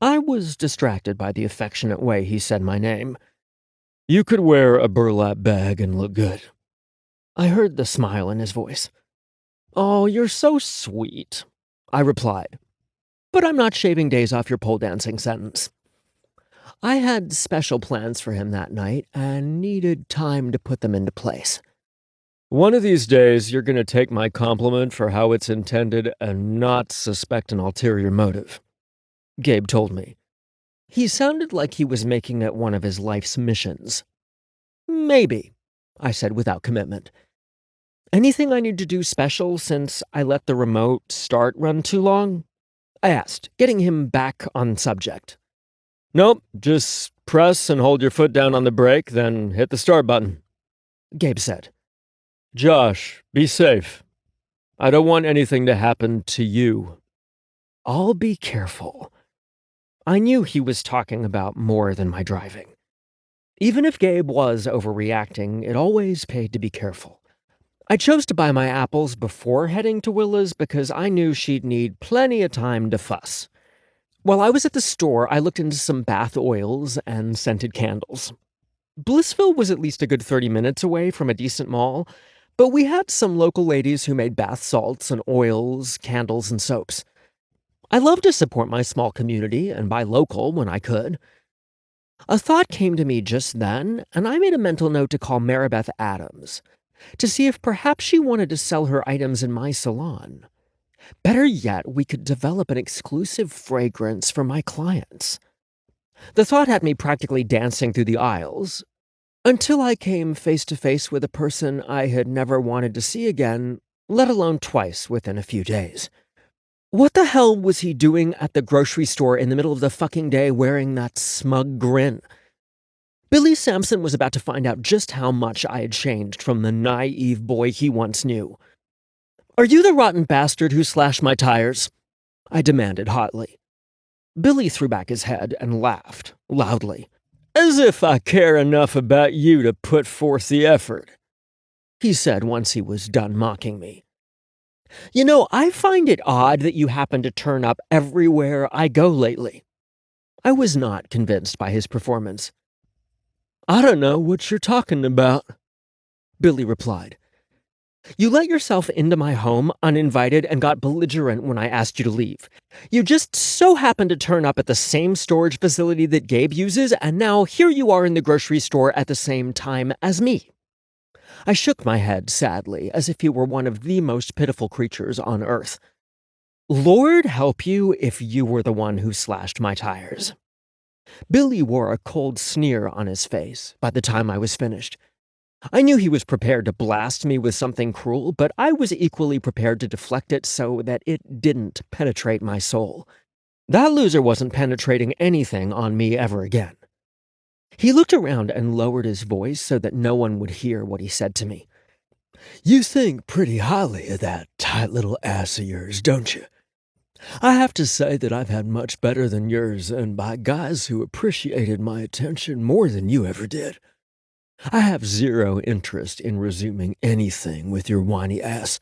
I was distracted by the affectionate way he said my name. "You could wear a burlap bag and look good." I heard the smile in his voice. "Oh, you're so sweet," I replied. "But I'm not shaving days off your pole dancing sentence." I had special plans for him that night and needed time to put them into place. "One of these days, you're going to take my compliment for how it's intended and not suspect an ulterior motive," Gabe told me. He sounded like he was making it one of his life's missions. "Maybe," I said without commitment. "Anything I need to do special since I let the remote start run too long?" I asked, getting him back on subject. "Nope, just press and hold your foot down on the brake, then hit the start button," Gabe said. "Josh, be safe. I don't want anything to happen to you." "I'll be careful." I knew he was talking about more than my driving. Even if Gabe was overreacting, it always paid to be careful. I chose to buy my apples before heading to Willa's because I knew she'd need plenty of time to fuss. While I was at the store, I looked into some bath oils and scented candles. Blissville was at least a good 30 minutes away from a decent mall, but we had some local ladies who made bath salts and oils, candles, and soaps. I love to support my small community and buy local when I could. A thought came to me just then, and I made a mental note to call Maribeth Adams to see if perhaps she wanted to sell her items in my salon. Better yet, we could develop an exclusive fragrance for my clients. The thought had me practically dancing through the aisles, until I came face to face with a person I had never wanted to see again, let alone twice within a few days. What the hell was he doing at the grocery store in the middle of the fucking day wearing that smug grin? Billy Sampson was about to find out just how much I had changed from the naive boy he once knew. "Are you the rotten bastard who slashed my tires?" I demanded hotly. Billy threw back his head and laughed loudly. "As if I care enough about you to put forth the effort," he said once he was done mocking me. "You know, I find it odd that you happen to turn up everywhere I go lately." I was not convinced by his performance. "I don't know what you're talking about." Billy replied. You let yourself into my home uninvited and got belligerent when I asked you to leave. You just so happened to turn up at the same storage facility that Gabe uses, and now here you are in the grocery store at the same time as me. I shook my head sadly, as if he were one of the most pitiful creatures on earth. Lord help you if you were the one who slashed my tires. Billy wore a cold sneer on his face by the time I was finished. I knew he was prepared to blast me with something cruel, but I was equally prepared to deflect it so that it didn't penetrate my soul. That loser wasn't penetrating anything on me ever again. He looked around and lowered his voice so that no one would hear what he said to me. You think pretty highly of that tight little ass of yours, don't you? I have to say that I've had much better than yours, and by guys who appreciated my attention more than you ever did. I have zero interest in resuming anything with your whiny ass.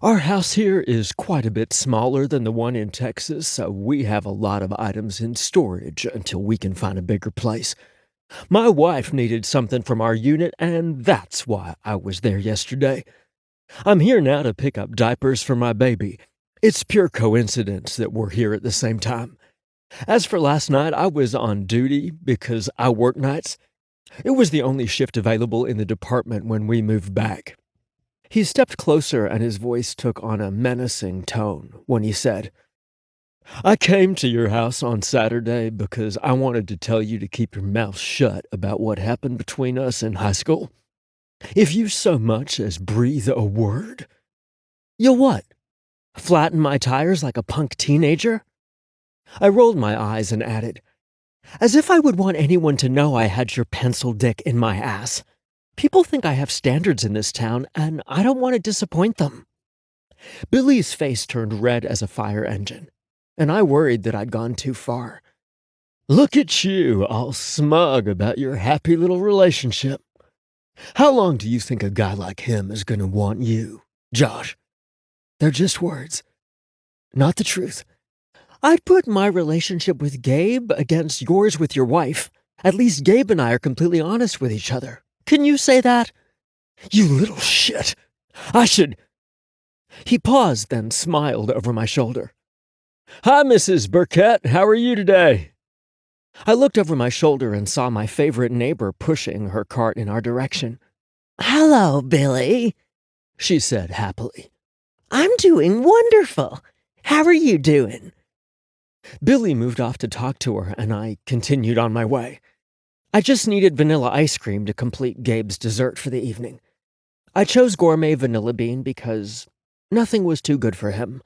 Our house here is quite a bit smaller than the one in Texas, so we have a lot of items in storage until we can find a bigger place. My wife needed something from our unit, and that's why I was there yesterday. I'm here now to pick up diapers for my baby. It's pure coincidence that we're here at the same time. As for last night, I was on duty because I work nights. It was the only shift available in the department when we moved back. He stepped closer and his voice took on a menacing tone when he said, I came to your house on Saturday because I wanted to tell you to keep your mouth shut about what happened between us in high school. If you so much as breathe a word, you'll what? Flatten my tires like a punk teenager? I rolled my eyes and added, as if I would want anyone to know I had your pencil dick in my ass. People think I have standards in this town, and I don't want to disappoint them. Billy's face turned red as a fire engine, and I worried that I'd gone too far. Look at you, all smug about your happy little relationship. How long do you think a guy like him is going to want you, Josh? They're just words, not the truth. I'd put my relationship with Gabe against yours with your wife. At least Gabe and I are completely honest with each other. Can you say that? You little shit. I should... He paused, then smiled over my shoulder. Hi, Mrs. Burkett. How are you today? I looked over my shoulder and saw my favorite neighbor pushing her cart in our direction. Hello, Billy, she said happily. I'm doing wonderful. How are you doing? Billy moved off to talk to her, and I continued on my way. I just needed vanilla ice cream to complete Gabe's dessert for the evening. I chose gourmet vanilla bean because nothing was too good for him.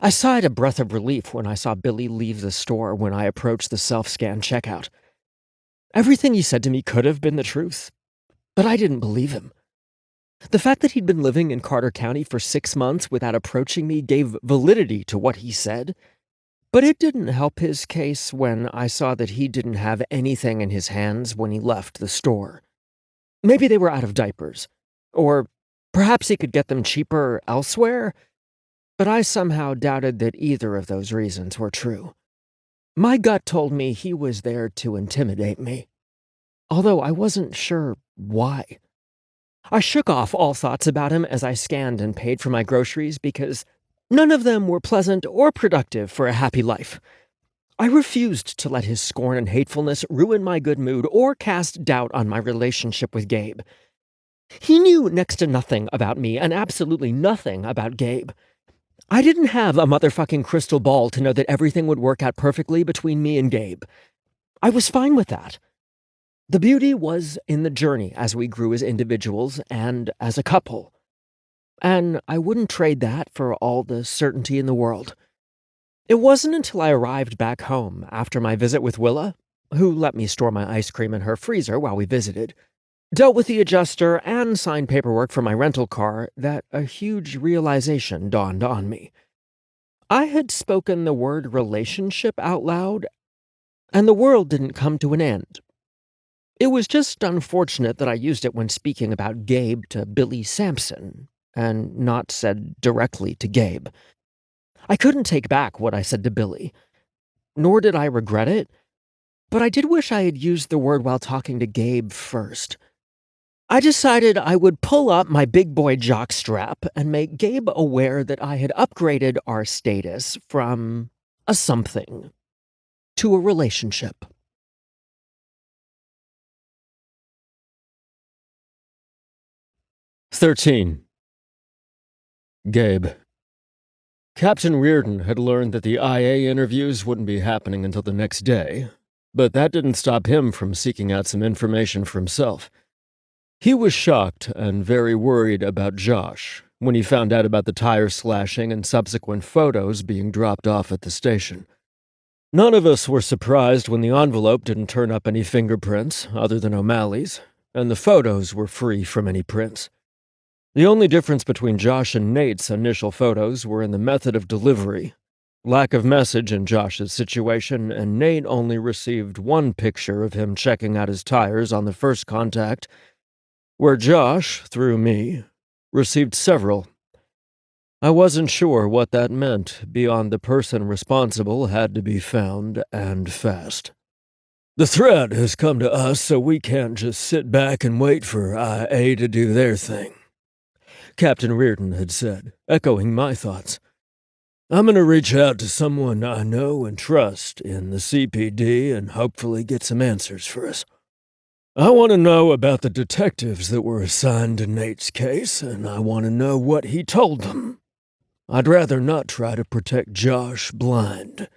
I sighed a breath of relief when I saw Billy leave the store when I approached the self-scan checkout. Everything he said to me could have been the truth, but I didn't believe him. The fact that he'd been living in Carter County for 6 months without approaching me gave validity to what he said. But it didn't help his case when I saw that he didn't have anything in his hands when he left the store. Maybe they were out of diapers, or perhaps he could get them cheaper elsewhere, but I somehow doubted that either of those reasons were true. My gut told me he was there to intimidate me, although I wasn't sure why. I shook off all thoughts about him as I scanned and paid for my groceries because none of them were pleasant or productive for a happy life. I refused to let his scorn and hatefulness ruin my good mood or cast doubt on my relationship with Gabe. He knew next to nothing about me and absolutely nothing about Gabe. I didn't have a motherfucking crystal ball to know that everything would work out perfectly between me and Gabe. I was fine with that. The beauty was in the journey as we grew as individuals and as a couple. And I wouldn't trade that for all the certainty in the world. It wasn't until I arrived back home after my visit with Willa, who let me store my ice cream in her freezer while we visited, dealt with the adjuster, and signed paperwork for my rental car, that a huge realization dawned on me. I had spoken the word relationship out loud, and the world didn't come to an end. It was just unfortunate that I used it when speaking about Gabe to Billy Sampson, and not said directly to Gabe. I couldn't take back what I said to Billy, nor did I regret it, but I did wish I had used the word while talking to Gabe first. I decided I would pull up my big boy jockstrap and make Gabe aware that I had upgraded our status from a something to a relationship. "13. Gabe." Captain Reardon had learned that the IA interviews wouldn't be happening until the next day, but that didn't stop him from seeking out some information for himself. He was shocked and very worried about Josh when he found out about the tire slashing and subsequent photos being dropped off at the station. None of us were surprised when the envelope didn't turn up any fingerprints other than O'Malley's, and the photos were free from any prints. The only difference between Josh and Nate's initial photos were in the method of delivery. Lack of message in Josh's situation, and Nate only received one picture of him checking out his tires on the first contact, where Josh, through me, received several. I wasn't sure what that meant beyond the person responsible had to be found, and fast. "The threat has come to us, so we can't just sit back and wait for IA to do their thing," Captain Reardon had said, echoing my thoughts. "I'm going to reach out to someone I know and trust in the CPD and hopefully get some answers for us. I want to know about the detectives that were assigned to Nate's case, and I want to know what he told them. I'd rather not try to protect Josh blind."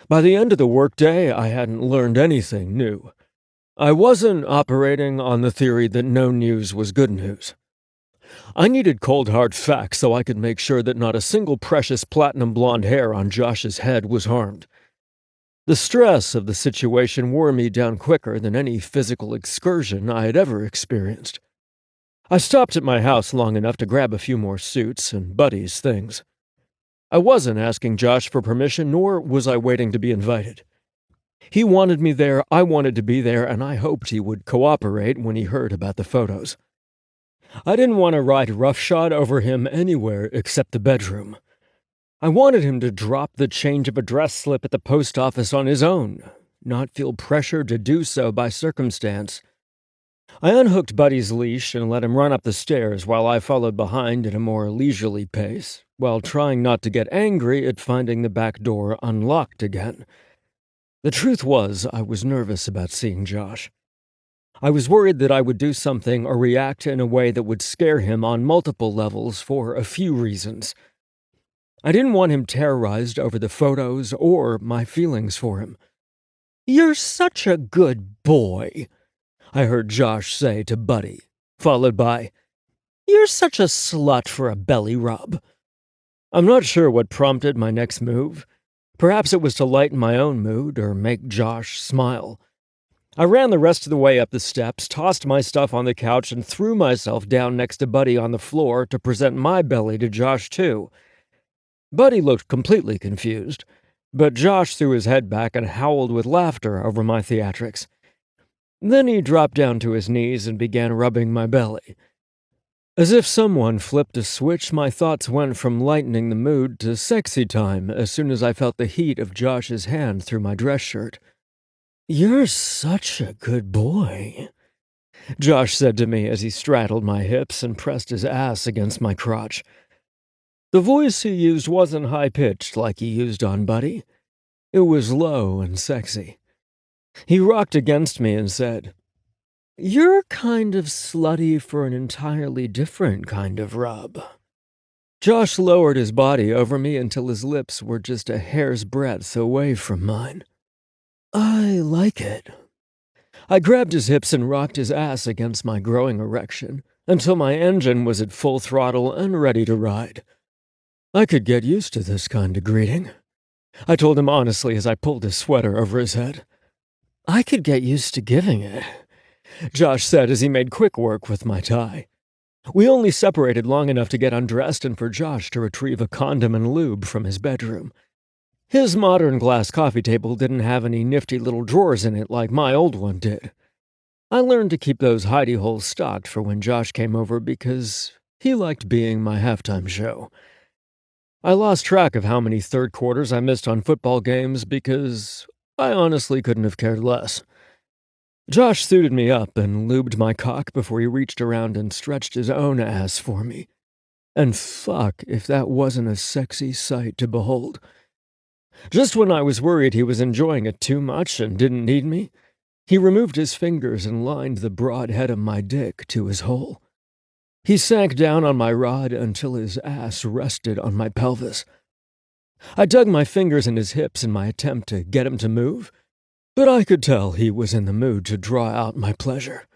By the end of the workday, I hadn't learned anything new. I wasn't operating on the theory that no news was good news. I needed cold hard facts so I could make sure that not a single precious platinum blonde hair on Josh's head was harmed. The stress of the situation wore me down quicker than any physical excursion I had ever experienced. I stopped at my house long enough to grab a few more suits and Buddy's things. I wasn't asking Josh for permission, nor was I waiting to be invited. He wanted me there, I wanted to be there, and I hoped he would cooperate when he heard about the photos. I didn't want to ride roughshod over him anywhere except the bedroom. I wanted him to drop the change of address slip at the post office on his own, not feel pressured to do so by circumstance. I unhooked Buddy's leash and let him run up the stairs while I followed behind at a more leisurely pace, while trying not to get angry at finding the back door unlocked again. The truth was, I was nervous about seeing Josh. I was worried that I would do something or react in a way that would scare him on multiple levels for a few reasons. I didn't want him terrorized over the photos or my feelings for him. "You're such a good boy," I heard Josh say to Buddy, followed by, "You're such a slut for a belly rub." I'm not sure what prompted my next move. Perhaps it was to lighten my own mood or make Josh smile. I ran the rest of the way up the steps, tossed my stuff on the couch, and threw myself down next to Buddy on the floor to present my belly to Josh, too. Buddy looked completely confused, but Josh threw his head back and howled with laughter over my theatrics. Then he dropped down to his knees and began rubbing my belly. As if someone flipped a switch, my thoughts went from lightening the mood to sexy time as soon as I felt the heat of Josh's hand through my dress shirt. "You're such a good boy," Josh said to me as he straddled my hips and pressed his ass against my crotch. The voice he used wasn't high-pitched like he used on Buddy. It was low and sexy. He rocked against me and said, "You're kind of slutty for an entirely different kind of rub." Josh lowered his body over me until his lips were just a hair's breadth away from mine. "I like it." I grabbed his hips and rocked his ass against my growing erection until my engine was at full throttle and ready to ride. I could get used to this kind of greeting, I told him honestly as I pulled his sweater over his head. "I could get used to giving it," Josh said as he made quick work with my tie. We only separated long enough to get undressed and for Josh to retrieve a condom and lube from his bedroom. His modern glass coffee table didn't have any nifty little drawers in it like my old one did. I learned to keep those hidey holes stocked for when Josh came over because he liked being my halftime show. I lost track of how many third quarters I missed on football games because I honestly couldn't have cared less. Josh suited me up and lubed my cock before he reached around and stretched his own ass for me. And fuck if that wasn't a sexy sight to behold. Just when I was worried he was enjoying it too much and didn't need me, he removed his fingers and lined the broad head of my dick to his hole. He sank down on my rod until his ass rested on my pelvis. I dug my fingers in his hips in my attempt to get him to move, but I could tell he was in the mood to draw out my pleasure.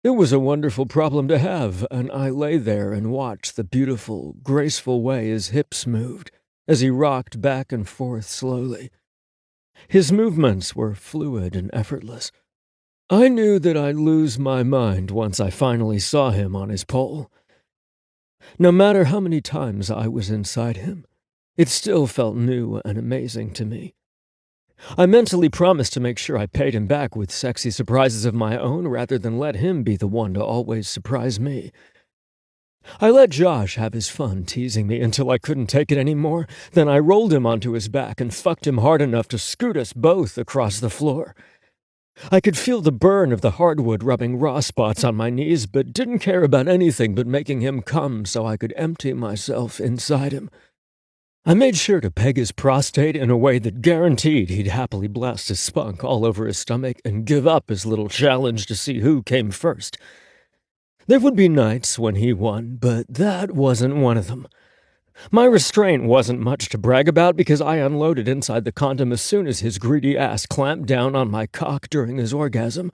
It was a wonderful problem to have, and I lay there and watched the beautiful, graceful way his hips moved as he rocked back and forth slowly. His movements were fluid and effortless. I knew that I'd lose my mind once I finally saw him on his pole. No matter how many times I was inside him, it still felt new and amazing to me. I mentally promised to make sure I paid him back with sexy surprises of my own rather than let him be the one to always surprise me. I let Josh have his fun teasing me until I couldn't take it anymore. Then I rolled him onto his back and fucked him hard enough to scoot us both across the floor. I could feel the burn of the hardwood rubbing raw spots on my knees, but didn't care about anything but making him come so I could empty myself inside him. I made sure to peg his prostate in a way that guaranteed he'd happily blast his spunk all over his stomach and give up his little challenge to see who came first. There would be nights when he won, but that wasn't one of them. My restraint wasn't much to brag about because I unloaded inside the condom as soon as his greedy ass clamped down on my cock during his orgasm.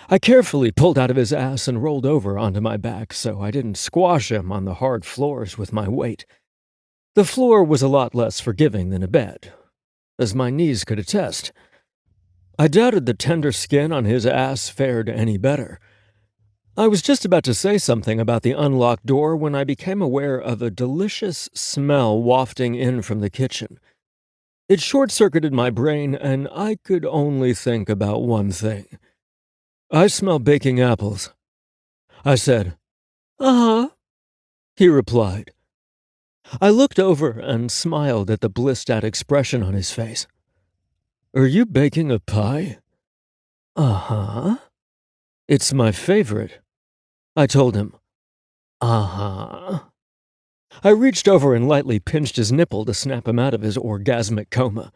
I carefully pulled out of his ass and rolled over onto my back so I didn't squash him on the hard floors with my weight. The floor was a lot less forgiving than a bed, as my knees could attest. I doubted the tender skin on his ass fared any better. I was just about to say something about the unlocked door when I became aware of a delicious smell wafting in from the kitchen. It short-circuited my brain, and I could only think about one thing. "I smell baking apples." I said, "Uh-huh," he replied. I looked over and smiled at the blissed-out expression on his face. "Are you baking a pie?" "Uh-huh." "It's my favorite," I told him. "Uh-huh." I reached over and lightly pinched his nipple to snap him out of his orgasmic coma.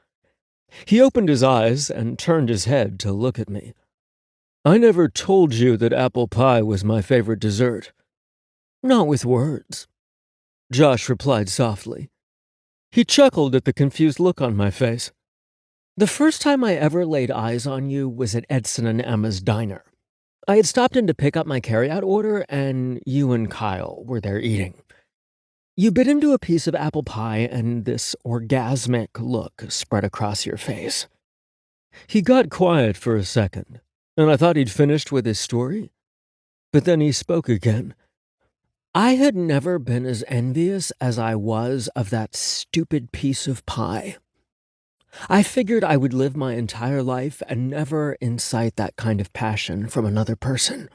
He opened his eyes and turned his head to look at me. "I never told you that apple pie was my favorite dessert." "Not with words," Josh replied softly. He chuckled at the confused look on my face. "The first time I ever laid eyes on you was at Edson and Emma's diner. I had stopped in to pick up my carryout order, and you and Kyle were there eating. You bit into a piece of apple pie, and this orgasmic look spread across your face." He got quiet for a second, and I thought he'd finished with his story. But then he spoke again. "I had never been as envious as I was of that stupid piece of pie. I figured I would live my entire life and never incite that kind of passion from another person."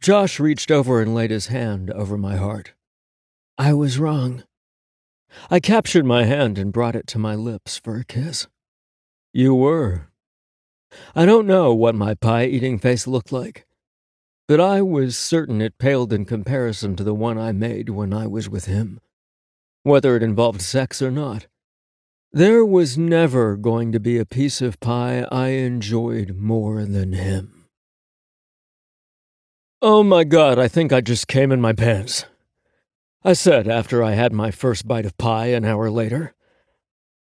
Josh reached over and laid his hand over my heart. I was wrong. I captured my hand and brought it to my lips for a kiss. "You were." I don't know what my pie-eating face looked like, but I was certain it paled in comparison to the one I made when I was with him, whether it involved sex or not. There was never going to be a piece of pie I enjoyed more than him. "Oh my God, I think I just came in my pants," I said after I had my first bite of pie an hour later.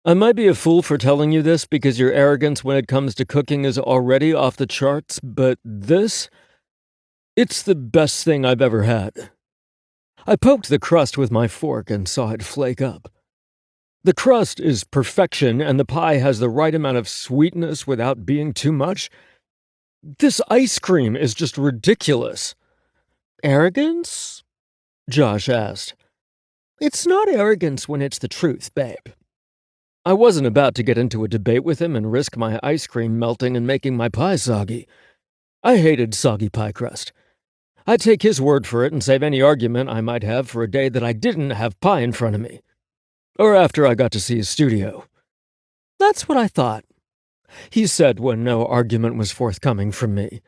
"I might be a fool for telling you this because your arrogance when it comes to cooking is already off the charts, but it's the best thing I've ever had." I poked the crust with my fork and saw it flake up. The crust is perfection, and the pie has the right amount of sweetness without being too much. This ice cream is just ridiculous. "Arrogance?" Josh asked. "It's not arrogance when it's the truth, babe." I wasn't about to get into a debate with him and risk my ice cream melting and making my pie soggy. I hated soggy pie crust. I'd take his word for it and save any argument I might have for a day that I didn't have pie in front of me. Or after I got to see his studio. "That's what I thought. he said when no argument was forthcoming from me.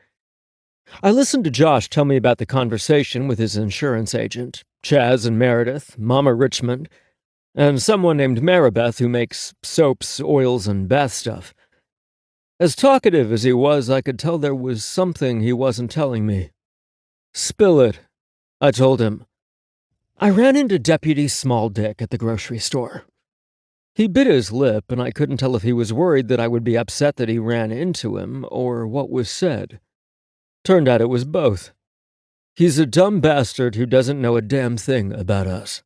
I listened to Josh tell me about the conversation with his insurance agent, Chaz and Meredith, Mama Richmond, and someone named Maribeth who makes soaps, oils, and bath stuff. As talkative as he was, I could tell there was something he wasn't telling me. "Spill it," I told him. I ran into Deputy Small Dick at the grocery store. He bit his lip, and I couldn't tell if he was worried that I would be upset that he ran into him, or what was said. Turned out it was both. He's a dumb bastard who doesn't know a damn thing about us.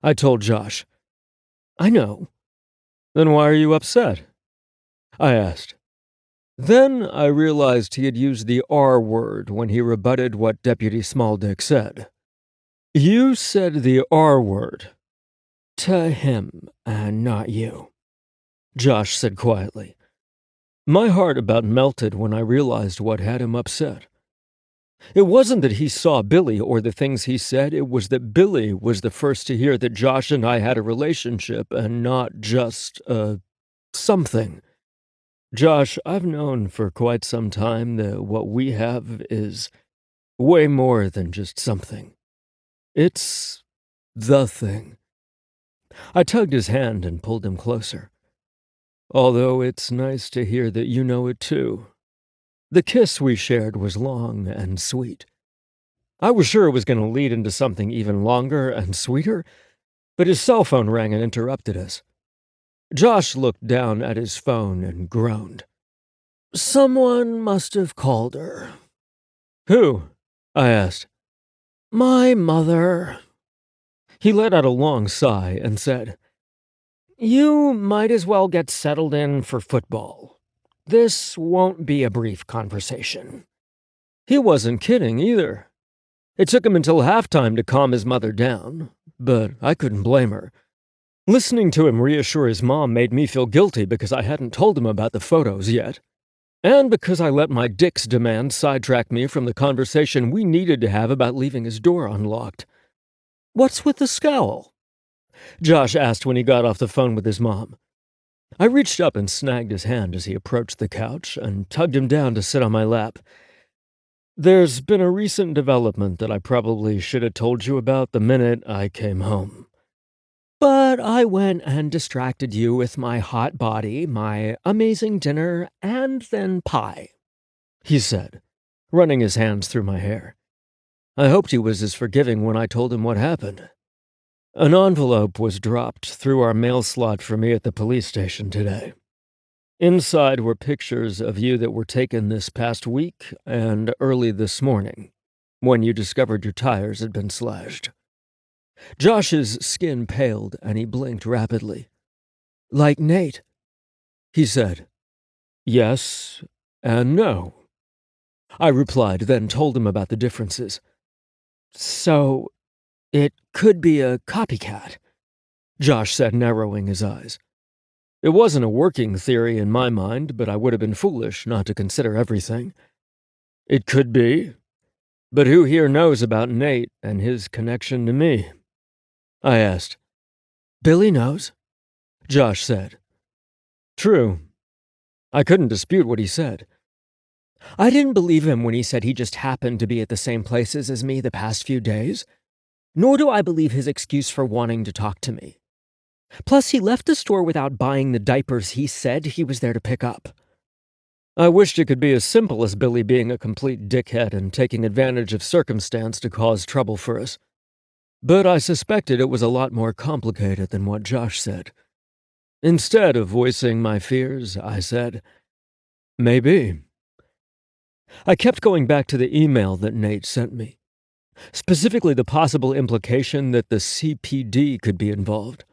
I told Josh. "I know." "Then why are you upset?" I asked. Then I realized he had used the R word when he rebutted what Deputy Smalldick said. "You said the R word." "To him, and not you," Josh said quietly. My heart about melted when I realized what had him upset. It wasn't that he saw Billy or the things he said, it was that Billy was the first to hear that Josh and I had a relationship and not just, something. "Josh, I've known for quite some time that what we have is way more than just something. It's the thing." I tugged his hand and pulled him closer. "Although it's nice to hear that you know it too." The kiss we shared was long and sweet. I was sure it was going to lead into something even longer and sweeter, but his cell phone rang and interrupted us. Josh looked down at his phone and groaned. "Someone must have called her." "Who?" I asked. "My mother." He let out a long sigh and said, "You might as well get settled in for football. This won't be a brief conversation." He wasn't kidding either. It took him until halftime to calm his mother down, but I couldn't blame her. Listening to him reassure his mom made me feel guilty because I hadn't told him about the photos yet, and because I let my Dick's demand sidetrack me from the conversation we needed to have about leaving his door unlocked. "What's with the scowl?" Josh asked when he got off the phone with his mom. I reached up and snagged his hand as he approached the couch and tugged him down to sit on my lap. "There's been a recent development that I probably should have told you about the minute I came home. But I went and distracted you with my hot body, my amazing dinner, and then pie," he said, running his hands through my hair. I hoped he was as forgiving when I told him what happened. An envelope was dropped through our mail slot for me at the police station today. Inside were pictures of you that were taken this past week and early this morning, when you discovered your tires had been slashed. Josh's skin paled and he blinked rapidly. "Like Nate," he said. "Yes and no," I replied, then told him about the differences. "So, it could be a copycat," Josh said, narrowing his eyes. It wasn't a working theory in my mind, but I would have been foolish not to consider everything. "It could be. But who here knows about Nate and his connection to me?" I asked. "Billy knows," Josh said. True. I couldn't dispute what he said. I didn't believe him when he said he just happened to be at the same places as me the past few days, nor do I believe his excuse for wanting to talk to me. Plus, he left the store without buying the diapers he said he was there to pick up. I wished it could be as simple as Billy being a complete dickhead and taking advantage of circumstance to cause trouble for us. But I suspected it was a lot more complicated than what Josh said. Instead of voicing my fears, I said, "Maybe." I kept going back to the email that Nate sent me, specifically the possible implication that the CPD could be involved.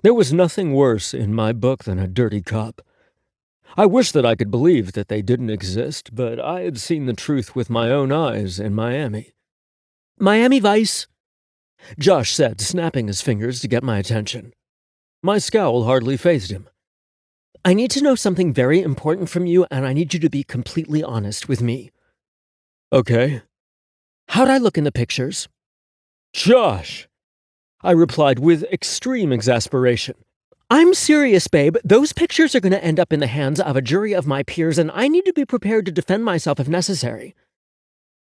There was nothing worse in my book than a dirty cop. I wish that I could believe that they didn't exist, but I had seen the truth with my own eyes in Miami. "Miami Vice," Josh said, snapping his fingers to get my attention. My scowl hardly fazed him. "I need to know something very important from you, and I need you to be completely honest with me." "Okay." "How'd I look in the pictures?" "Josh!" I replied with extreme exasperation. I'm serious, babe. Those pictures are going to end up in the hands of a jury of my peers, and I need to be prepared to defend myself if necessary.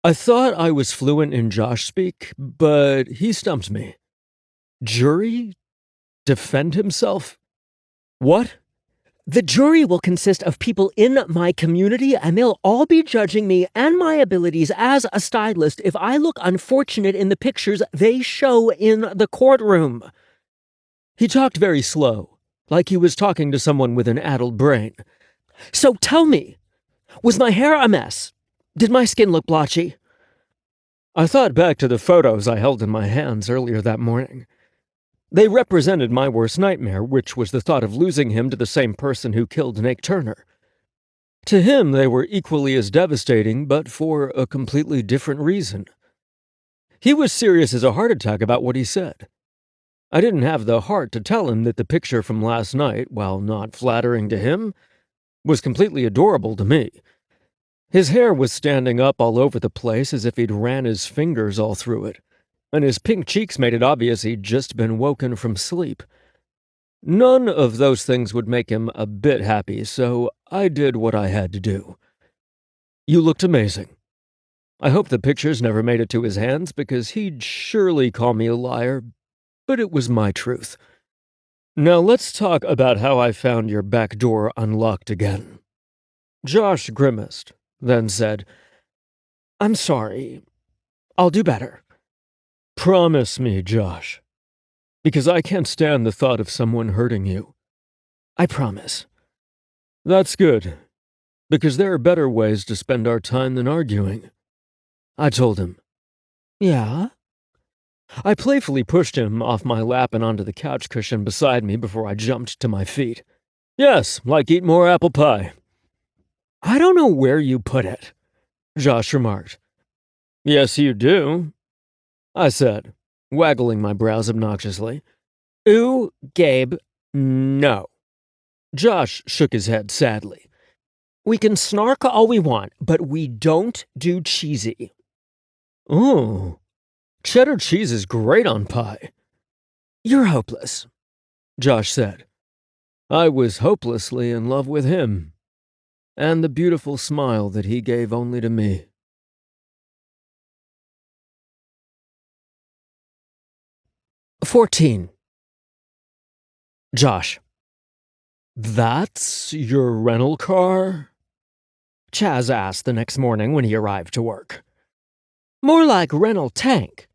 I thought I was fluent in Josh speak, but he stumped me. Jury? Defend himself? What? The jury will consist of people in my community, and they'll all be judging me and my abilities as a stylist if I look unfortunate in the pictures they show in the courtroom. He talked very slow, like he was talking to someone with an addled brain. So tell me, was my hair a mess? Did my skin look blotchy? I thought back to the photos I held in my hands earlier that morning. They represented my worst nightmare, which was the thought of losing him to the same person who killed Nate Turner. To him, they were equally as devastating, but for a completely different reason. He was serious as a heart attack about what he said. I didn't have the heart to tell him that the picture from last night, while not flattering to him, was completely adorable to me. His hair was standing up all over the place as if he'd ran his fingers all through it, and his pink cheeks made it obvious he'd just been woken from sleep. None of those things would make him a bit happy, so I did what I had to do. You looked amazing. I hope the pictures never made it to his hands, because he'd surely call me a liar, but it was my truth. Now let's talk about how I found your back door unlocked again. Josh grimaced, then said, I'm sorry. I'll do better. Promise me, Josh. Because I can't stand the thought of someone hurting you. I promise. That's good. Because there are better ways to spend our time than arguing. I told him. Yeah? I playfully pushed him off my lap and onto the couch cushion beside me before I jumped to my feet. Yes, like eat more apple pie. I don't know where you put it, Josh remarked. Yes, you do, I said, waggling my brows obnoxiously. Ooh, Gabe, no. Josh shook his head sadly. We can snark all we want, but we don't do cheesy. Ooh, cheddar cheese is great on pie. You're hopeless, Josh said. I was hopelessly in love with him, and the beautiful smile that he gave only to me. "14. Josh. That's your rental car? Chaz asked the next morning when he arrived to work. More like rental tank,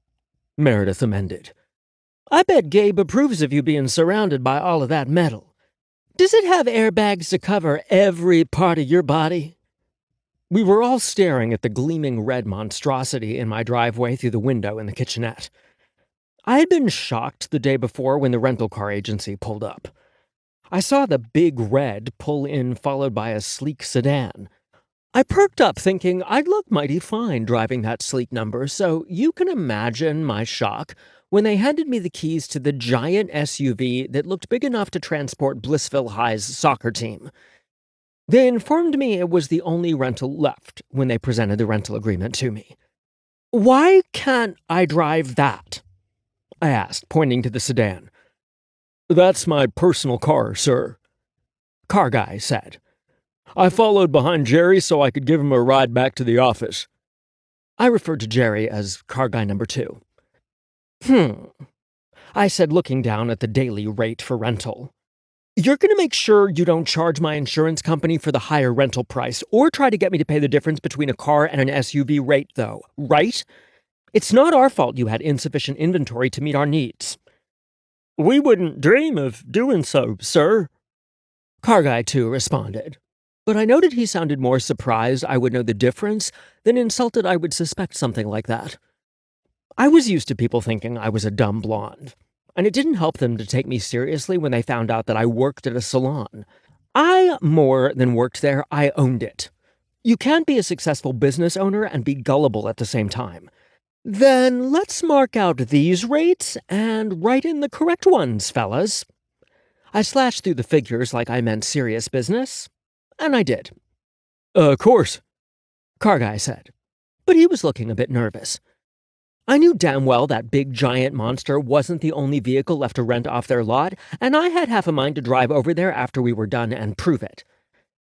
Meredith amended. I bet Gabe approves of you being surrounded by all of that metal. Does it have airbags to cover every part of your body? We were all staring at the gleaming red monstrosity in my driveway through the window in the kitchenette. I had been shocked the day before when the rental car agency pulled up. I saw the big red pull in, followed by a sleek sedan. I perked up thinking I'd look mighty fine driving that sleek number, so you can imagine my shock when they handed me the keys to the giant SUV that looked big enough to transport Blissville High's soccer team. They informed me it was the only rental left when they presented the rental agreement to me. Why can't I drive that? I asked, pointing to the sedan. That's my personal car, sir, Car guy said. I followed behind Jerry so I could give him a ride back to the office. I referred to Jerry as car guy number 2. I said, looking down at the daily rate for rental. You're going to make sure you don't charge my insurance company for the higher rental price or try to get me to pay the difference between a car and an SUV rate, though, right? It's not our fault you had insufficient inventory to meet our needs. We wouldn't dream of doing so, sir, Car guy 2 responded. But I noted he sounded more surprised I would know the difference than insulted I would suspect something like that. I was used to people thinking I was a dumb blonde, and it didn't help them to take me seriously when they found out that I worked at a salon. I more than worked there, I owned it. You can't be a successful business owner and be gullible at the same time. Then let's mark out these rates and write in the correct ones, fellas. I slashed through the figures like I meant serious business, and I did. Of course, Car guy said, but he was looking a bit nervous. I knew damn well that big giant monster wasn't the only vehicle left to rent off their lot, and I had half a mind to drive over there after we were done and prove it.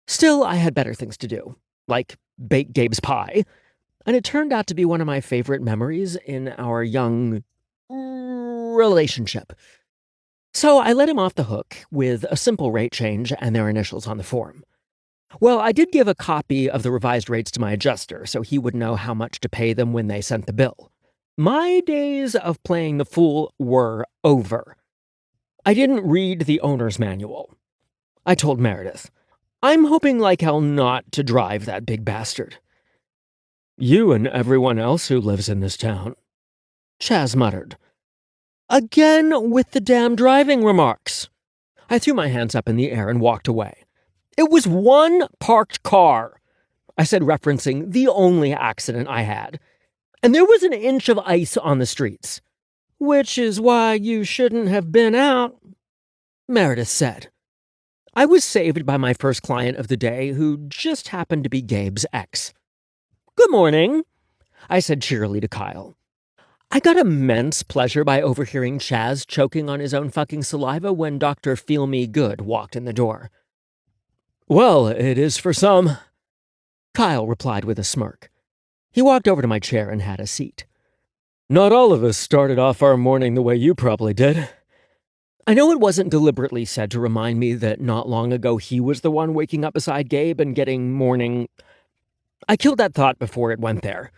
Still, I had better things to do, like bake Gabe's pie, and it turned out to be one of my favorite memories in our young relationship. So I let him off the hook with a simple rate change and their initials on the form. Well, I did give a copy of the revised rates to my adjuster so he would know how much to pay them when they sent the bill. My days of playing the fool were over. I didn't read the owner's manual. I told Meredith, I'm hoping like hell not to drive that big bastard. You and everyone else who lives in this town, Chaz muttered. Again with the damn driving remarks. I threw my hands up in the air and walked away. It was one parked car, I said, referencing the only accident I had. And there was an inch of ice on the streets. Which is why you shouldn't have been out, Meredith said. I was saved by my first client of the day, who just happened to be Gabe's ex. Good morning, I said cheerily to Kyle. I got immense pleasure by overhearing Chaz choking on his own fucking saliva when Dr. Feel Me Good walked in the door. Well, it is for some, Kyle replied with a smirk. He walked over to my chair and had a seat. Not all of us started off our morning the way you probably did. I know it wasn't deliberately said to remind me that not long ago he was the one waking up beside Gabe and getting morning. I killed that thought before it went there.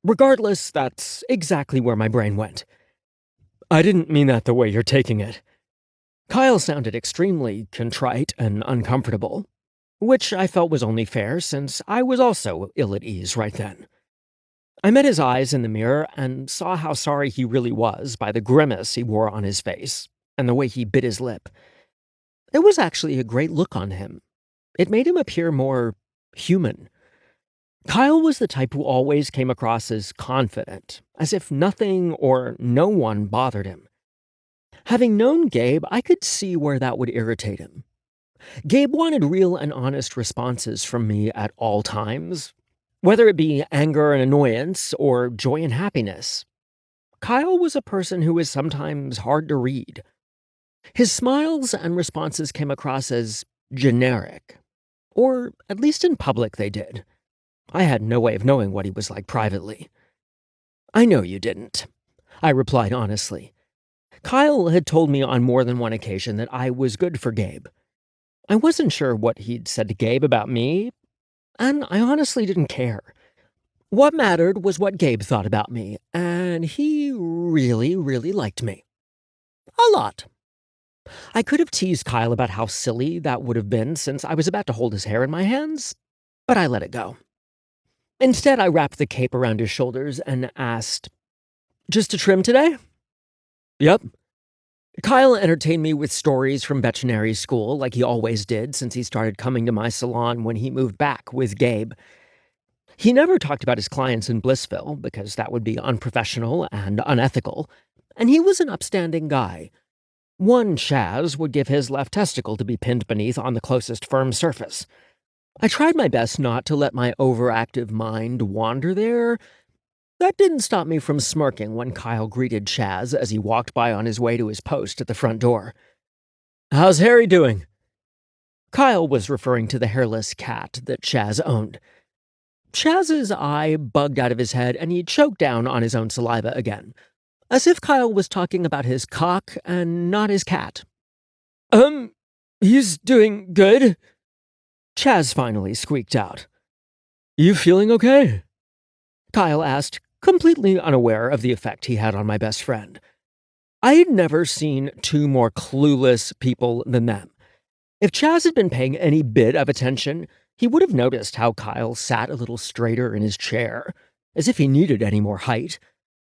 Regardless, that's exactly where my brain went. I didn't mean that the way you're taking it. Kyle sounded extremely contrite and uncomfortable, which I felt was only fair since I was also ill at ease right then. I met his eyes in the mirror and saw how sorry he really was by the grimace he wore on his face and the way he bit his lip. It was actually a great look on him. It made him appear more human. Kyle was the type who always came across as confident, as if nothing or no one bothered him. Having known Gabe, I could see where that would irritate him. Gabe wanted real and honest responses from me at all times, whether it be anger and annoyance or joy and happiness. Kyle was a person who was sometimes hard to read. His smiles and responses came across as generic, or at least in public they did. I had no way of knowing what he was like privately. I know you didn't, I replied honestly. Kyle had told me on more than one occasion that I was good for Gabe. I wasn't sure what he'd said to Gabe about me, and I honestly didn't care. What mattered was what Gabe thought about me, and he really, really liked me. A lot. I could have teased Kyle about how silly that would have been since I was about to hold his hair in my hands, but I let it go. Instead, I wrapped the cape around his shoulders and asked, Just a trim today? Yep. Kyle entertained me with stories from veterinary school, like he always did since he started coming to my salon when he moved back with Gabe. He never talked about his clients in Blissville, because that would be unprofessional and unethical, and he was an upstanding guy. One Chaz would give his left testicle to be pinned beneath on the closest firm surface. I tried my best not to let my overactive mind wander there. That didn't stop me from smirking when Kyle greeted Chaz as he walked by on his way to his post at the front door. How's Harry doing? Kyle was referring to the hairless cat that Chaz owned. Chaz's eye bugged out of his head and he choked down on his own saliva again, as if Kyle was talking about his cock and not his cat. He's doing good, Chaz finally squeaked out. You feeling okay? Kyle asked, completely unaware of the effect he had on my best friend. I had never seen two more clueless people than them. If Chaz had been paying any bit of attention, he would have noticed how Kyle sat a little straighter in his chair, as if he needed any more height,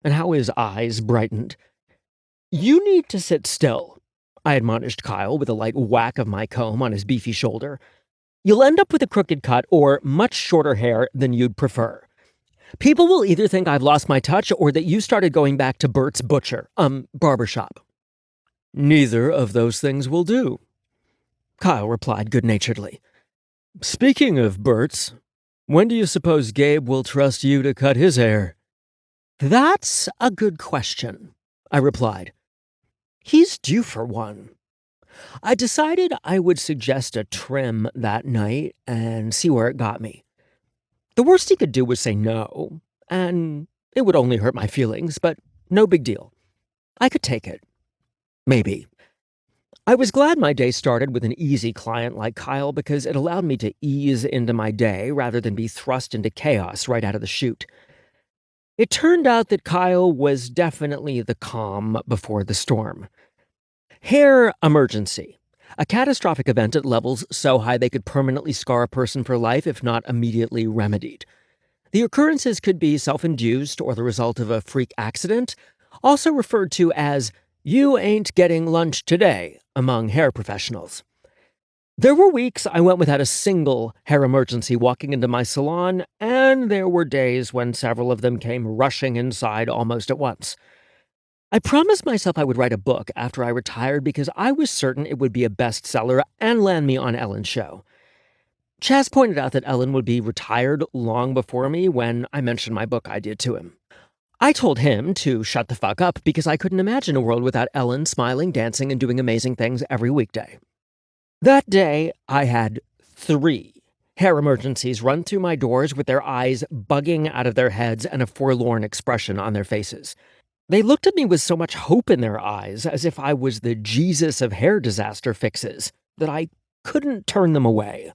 and how his eyes brightened. You need to sit still, I admonished Kyle with a light whack of my comb on his beefy shoulder. You'll end up with a crooked cut or much shorter hair than you'd prefer. People will either think I've lost my touch or that you started going back to Bert's barbershop. Neither of those things will do, Kyle replied good-naturedly. Speaking of Bert's, when do you suppose Gabe will trust you to cut his hair? That's a good question, I replied. He's due for one. I decided I would suggest a trim that night and see where it got me. The worst he could do was say no, and it would only hurt my feelings, but no big deal. I could take it. Maybe. I was glad my day started with an easy client like Kyle because it allowed me to ease into my day rather than be thrust into chaos right out of the chute. It turned out that Kyle was definitely the calm before the storm. Hair emergency. A catastrophic event at levels so high they could permanently scar a person for life if not immediately remedied. The occurrences could be self-induced or the result of a freak accident, also referred to as "you ain't getting lunch today" among hair professionals. There were weeks I went without a single hair emergency walking into my salon, and there were days when several of them came rushing inside almost at once. I promised myself I would write a book after I retired because I was certain it would be a bestseller and land me on Ellen's show. Chaz pointed out that Ellen would be retired long before me when I mentioned my book idea to him. I told him to shut the fuck up because I couldn't imagine a world without Ellen smiling, dancing, and doing amazing things every weekday. That day, I had 3 hair emergencies run through my doors with their eyes bugging out of their heads and a forlorn expression on their faces. They looked at me with so much hope in their eyes, as if I was the Jesus of hair disaster fixes, that I couldn't turn them away.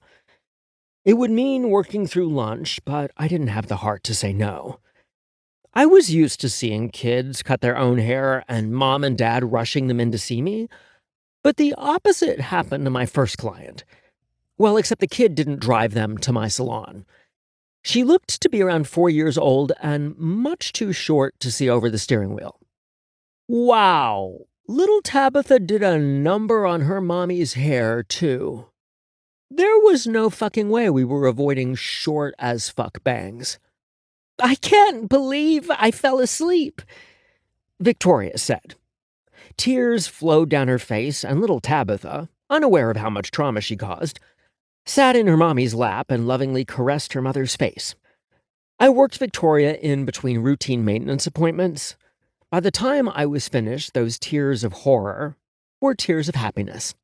It would mean working through lunch, but I didn't have the heart to say no. I was used to seeing kids cut their own hair and mom and dad rushing them in to see me, but the opposite happened to my first client. Well, except the kid didn't drive them to my salon. She looked to be around 4 years old and much too short to see over the steering wheel. Wow, little Tabitha did a number on her mommy's hair, too. There was no fucking way we were avoiding short as fuck bangs. "I can't believe I fell asleep," Victoria said. Tears flowed down her face, and little Tabitha, unaware of how much trauma she caused, sat in her mommy's lap and lovingly caressed her mother's face. I worked Victoria in between routine maintenance appointments. By the time I was finished, those tears of horror were tears of happiness.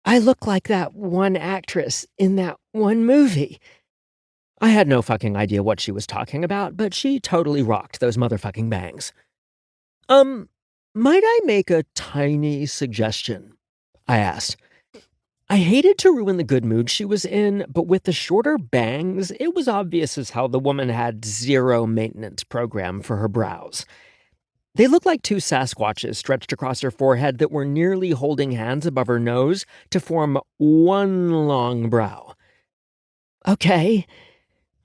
"I look like that one actress in that one movie." I had no fucking idea what she was talking about, but she totally rocked those motherfucking bangs. Might I make a tiny suggestion?" I asked. I hated to ruin the good mood she was in, but with the shorter bangs, it was obvious as hell the woman had zero maintenance program for her brows. They looked like 2 Sasquatches stretched across her forehead that were nearly holding hands above her nose to form one long brow. "Okay,"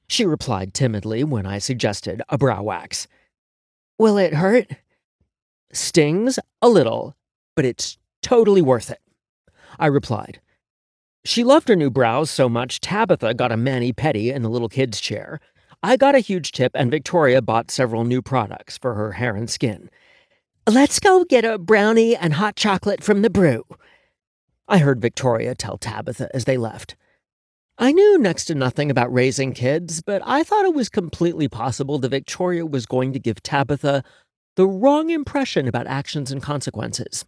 she replied timidly when I suggested a brow wax. "Will it hurt?" "Stings a little, but it's totally worth it," I replied. She loved her new brows so much Tabitha got a mani-pedi in the little kid's chair. I got a huge tip and Victoria bought several new products for her hair and skin. "Let's go get a brownie and hot chocolate from the brew," I heard Victoria tell Tabitha as they left. I knew next to nothing about raising kids, but I thought it was completely possible that Victoria was going to give Tabitha the wrong impression about actions and consequences.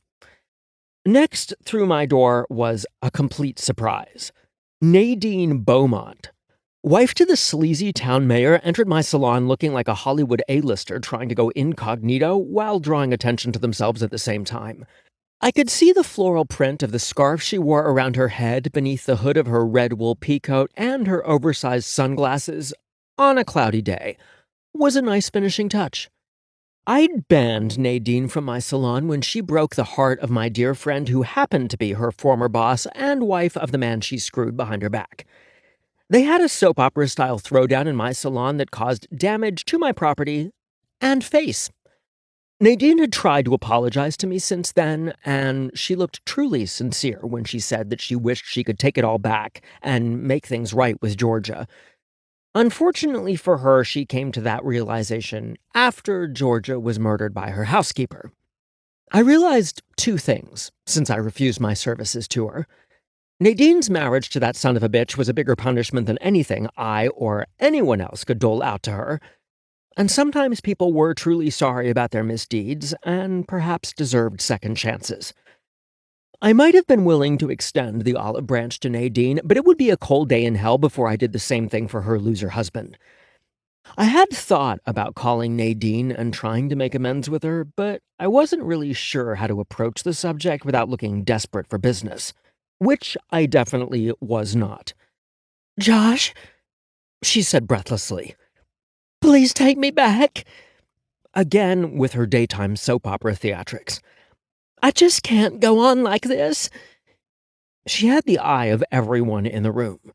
Next through my door was a complete surprise. Nadine Beaumont, wife to the sleazy town mayor, entered my salon looking like a Hollywood A-lister trying to go incognito while drawing attention to themselves at the same time. I could see the floral print of the scarf she wore around her head beneath the hood of her red wool peacoat, and her oversized sunglasses, on a cloudy day, was a nice finishing touch. I'd banned Nadine from my salon when she broke the heart of my dear friend who happened to be her former boss and wife of the man she screwed behind her back. They had a soap opera-style throwdown in my salon that caused damage to my property and face. Nadine had tried to apologize to me since then, and she looked truly sincere when she said that she wished she could take it all back and make things right with Georgia. Unfortunately for her, she came to that realization after Georgia was murdered by her housekeeper. I realized 2 things since I refused my services to her. Nadine's marriage to that son of a bitch was a bigger punishment than anything I or anyone else could dole out to her. And sometimes people were truly sorry about their misdeeds and perhaps deserved second chances. I might have been willing to extend the olive branch to Nadine, but it would be a cold day in hell before I did the same thing for her loser husband. I had thought about calling Nadine and trying to make amends with her, but I wasn't really sure how to approach the subject without looking desperate for business, which I definitely was not. "Josh," she said breathlessly, "please take me back." Again with her daytime soap opera theatrics. "I just can't go on like this." She had the eye of everyone in the room.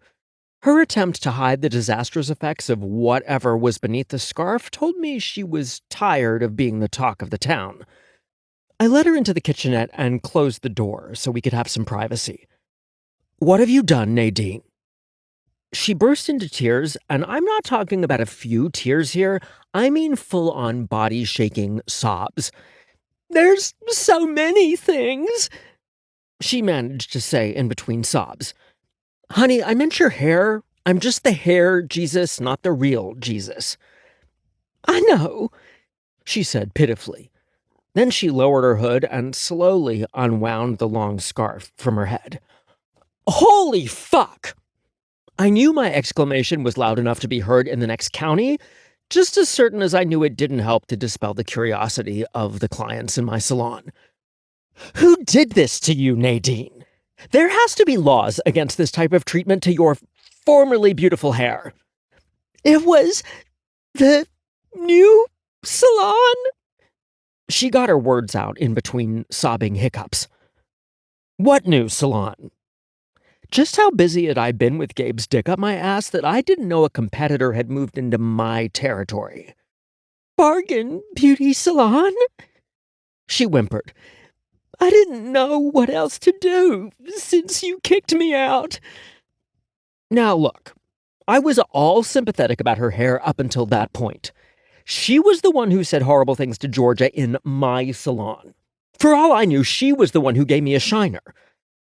Her attempt to hide the disastrous effects of whatever was beneath the scarf told me she was tired of being the talk of the town. I led her into the kitchenette and closed the door so we could have some privacy. "What have you done, Nadine?" She burst into tears, and I'm not talking about a few tears here. I mean full-on body-shaking sobs. "There's so many things," she managed to say in between sobs. "Honey, I meant your hair. I'm just the hair Jesus, not the real Jesus." "I know," she said pitifully. Then she lowered her hood and slowly unwound the long scarf from her head. Holy fuck! I knew my exclamation was loud enough to be heard in the next county, just as certain as I knew it didn't help to dispel the curiosity of the clients in my salon. "Who did this to you, Nadine? There has to be laws against this type of treatment to your formerly beautiful hair." "It was the new salon." She got her words out in between sobbing hiccups. "What new salon?" Just how busy had I been with Gabe's dick up my ass that I didn't know a competitor had moved into my territory? "Bargain Beauty Salon," she whimpered. "I didn't know what else to do since you kicked me out." Now look, I was all sympathetic about her hair up until that point. She was the one who said horrible things to Georgia in my salon. For all I knew, she was the one who gave me a shiner.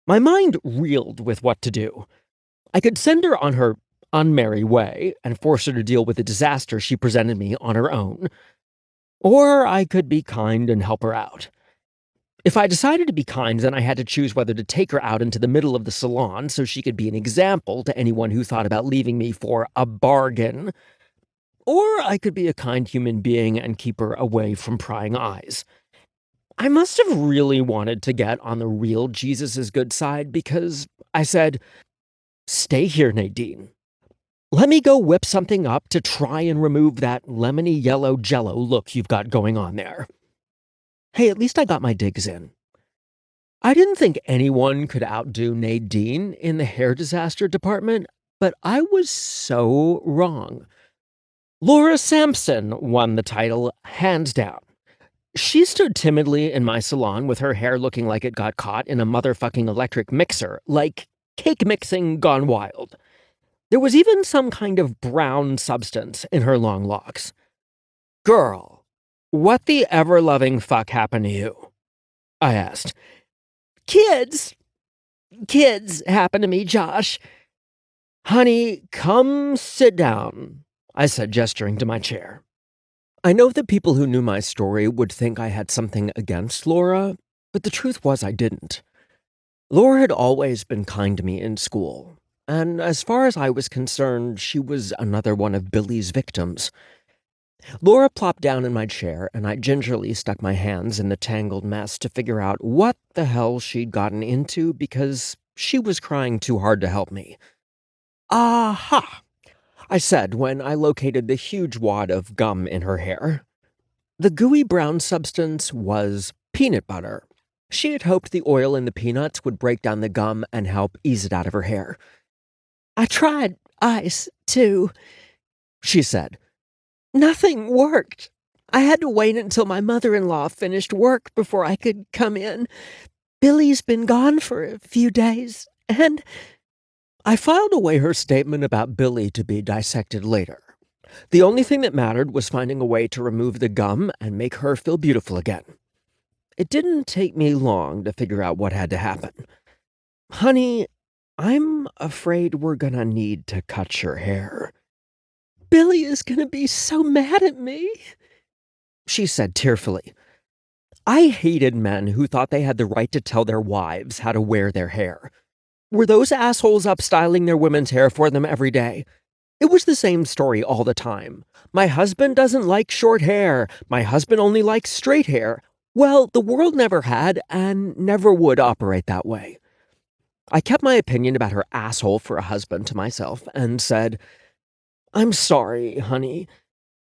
My mind reeled with what to do. I could send her on her unmerry way and force her to deal with the disaster she presented me on her own. Or I could be kind and help her out. If I decided to be kind, then I had to choose whether to take her out into the middle of the salon so she could be an example to anyone who thought about leaving me for a bargain. Or I could be a kind human being and keep her away from prying eyes. I must have really wanted to get on the real Jesus' good side because I said, "Stay here, Nadine. Let me go whip something up to try and remove that lemony yellow jello look you've got going on there." Hey, at least I got my digs in. I didn't think anyone could outdo Nadine in the hair disaster department, but I was so wrong. Laura Sampson won the title, hands down. She stood timidly in my salon with her hair looking like it got caught in a motherfucking electric mixer, like cake mixing gone wild. There was even some kind of brown substance in her long locks. "Girl, what the ever-loving fuck happened to you?" I asked. Kids happened to me, Josh." "Honey, come sit down," I said, gesturing to my chair. I know that people who knew my story would think I had something against Laura, but the truth was I didn't. Laura had always been kind to me in school, and as far as I was concerned, she was another one of Billy's victims. Laura plopped down in my chair, and I gingerly stuck my hands in the tangled mess to figure out what the hell she'd gotten into because she was crying too hard to help me. "Aha!" I said when I located the huge wad of gum in her hair. The gooey brown substance was peanut butter. She had hoped the oil in the peanuts would break down the gum and help ease it out of her hair. "I tried ice, too," she said. "Nothing worked. I had to wait until my mother-in-law finished work before I could come in. Billy's been gone for a few days, and—" I filed away her statement about Billy to be dissected later. The only thing that mattered was finding a way to remove the gum and make her feel beautiful again. It didn't take me long to figure out what had to happen. "Honey, I'm afraid we're gonna need to cut your hair." Billy is gonna be so mad at me," she said tearfully. I hated men who thought they had the right to tell their wives how to wear their hair. Were those assholes up styling their women's hair for them every day? It was the same story all the time. My husband doesn't like short hair. My husband only likes straight hair. Well, the world never had and never would operate that way. I kept my opinion about her asshole for a husband to myself and said, "I'm sorry, honey.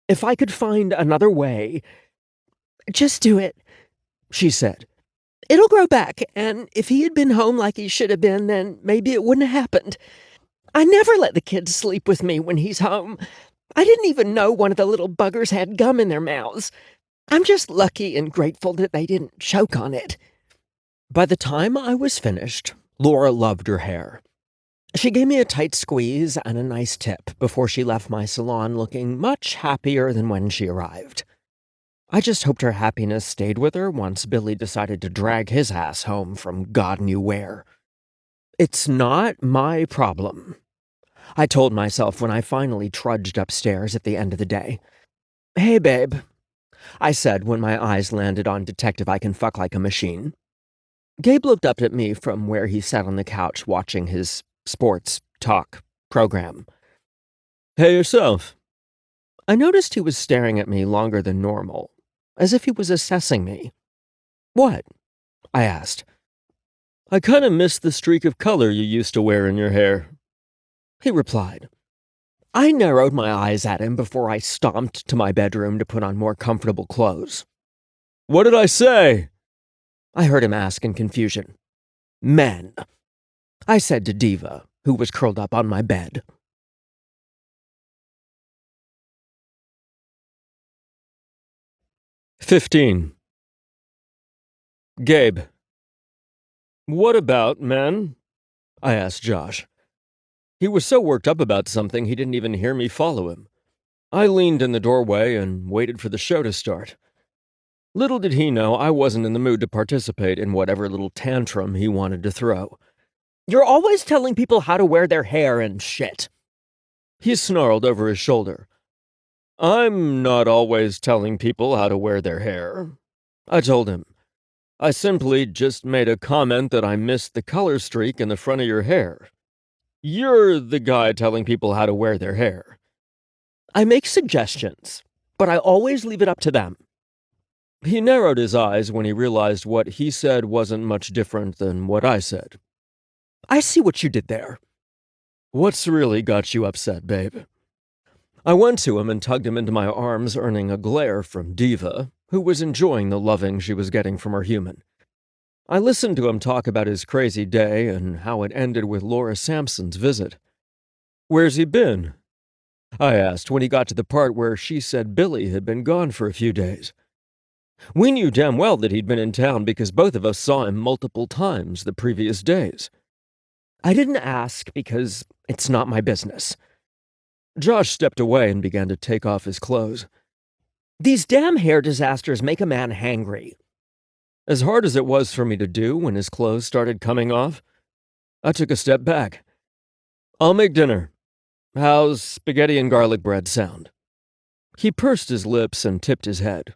If I could find another way—" "Just do it," she said. "It'll grow back, and if he had been home like he should have been, then maybe it wouldn't have happened. I never let the kids sleep with me when he's home. I didn't even know one of the little buggers had gum in their mouths. I'm just lucky and grateful that they didn't choke on it." By the time I was finished, Laura loved her hair. She gave me a tight squeeze and a nice tip before she left my salon looking much happier than when she arrived. I just hoped her happiness stayed with her once Billy decided to drag his ass home from God knew where. It's not my problem, I told myself when I finally trudged upstairs at the end of the day. "Hey, babe," I said when my eyes landed on Detective I Can Fuck Like a Machine. Gabe looked up at me from where he sat on the couch watching his sports talk program. Hey yourself. I noticed he was staring at me longer than normal, as if he was assessing me. "What?" I asked. "I kinda miss the streak of color you used to wear in your hair," he replied. I narrowed my eyes at him before I stomped to my bedroom to put on more comfortable clothes. "What did I say?" I heard him ask in confusion. "Men," I said to Diva, who was curled up on my bed. "15. Gabe. What about, man?" I asked Josh. He was so worked up about something he didn't even hear me follow him. I leaned in the doorway and waited for the show to start. Little did he know I wasn't in the mood to participate in whatever little tantrum he wanted to throw. "You're always telling people how to wear their hair and shit," he snarled over his shoulder. "I'm not always telling people how to wear their hair," I told him. "I simply just made a comment that I missed the color streak in the front of your hair. You're the guy telling people how to wear their hair." "I make suggestions, but I always leave it up to them." He narrowed his eyes when he realized what he said wasn't much different than what I said. "I see what you did there." "What's really got you upset, babe?" I went to him and tugged him into my arms, earning a glare from Diva, who was enjoying the loving she was getting from her human. I listened to him talk about his crazy day and how it ended with Laura Sampson's visit. "Where's he been?" I asked when he got to the part where she said Billy had been gone for a few days. We knew damn well that he'd been in town because both of us saw him multiple times the previous days. "I didn't ask because it's not my business." Josh stepped away and began to take off his clothes. "These damn hair disasters make a man hangry." As hard as it was for me to do when his clothes started coming off, I took a step back. "I'll make dinner. How's spaghetti and garlic bread sound?" He pursed his lips and tipped his head.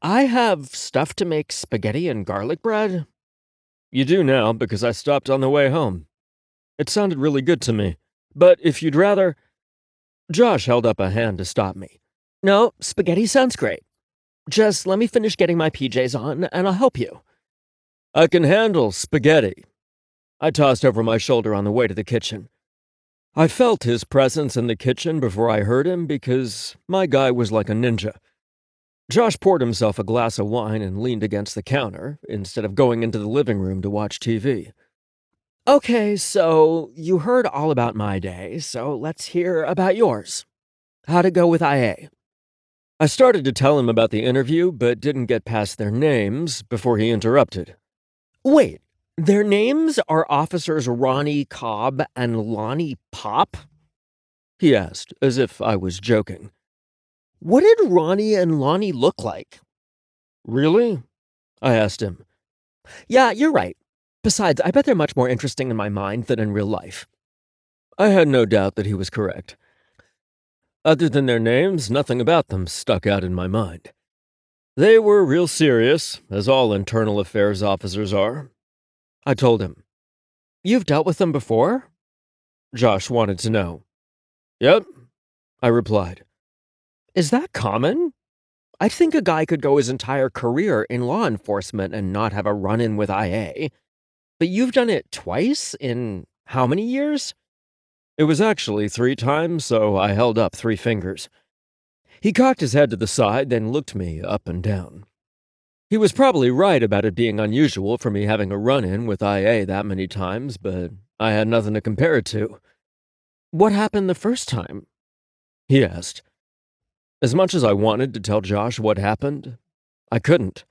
"I have stuff to make spaghetti and garlic bread?" "You do now, because I stopped on the way home. It sounded really good to me. But if you'd rather—" Josh held up a hand to stop me. "No, spaghetti sounds great. Just let me finish getting my PJs on, and I'll help you." "I can handle spaghetti." I tossed over my shoulder on the way to the kitchen. I felt his presence in the kitchen before I heard him because my guy was like a ninja. Josh poured himself a glass of wine and leaned against the counter instead of going into the living room to watch TV. "Okay, so you heard all about my day, so let's hear about yours. How'd it go with IA?" I started to tell him about the interview, but didn't get past their names before he interrupted. "Wait, their names are Officers Ronnie Cobb and Lonnie Pop?" he asked, as if I was joking. "What did Ronnie and Lonnie look like?" "Really?" I asked him. "Yeah, you're right. Besides, I bet they're much more interesting in my mind than in real life." I had no doubt that he was correct. Other than their names, nothing about them stuck out in my mind. They were real serious, as all internal affairs officers are. I told him. You've dealt with them before? Josh wanted to know. Yep, I replied. Is that common? I'd think a guy could go his entire career in law enforcement and not have a run-in with IA. But you've done it twice in how many years? It was actually 3 times, so I held up 3 fingers. He cocked his head to the side, then looked me up and down. He was probably right about it being unusual for me having a run-in with IA that many times, but I had nothing to compare it to. What happened the first time? He asked. As much as I wanted to tell Josh what happened, I couldn't.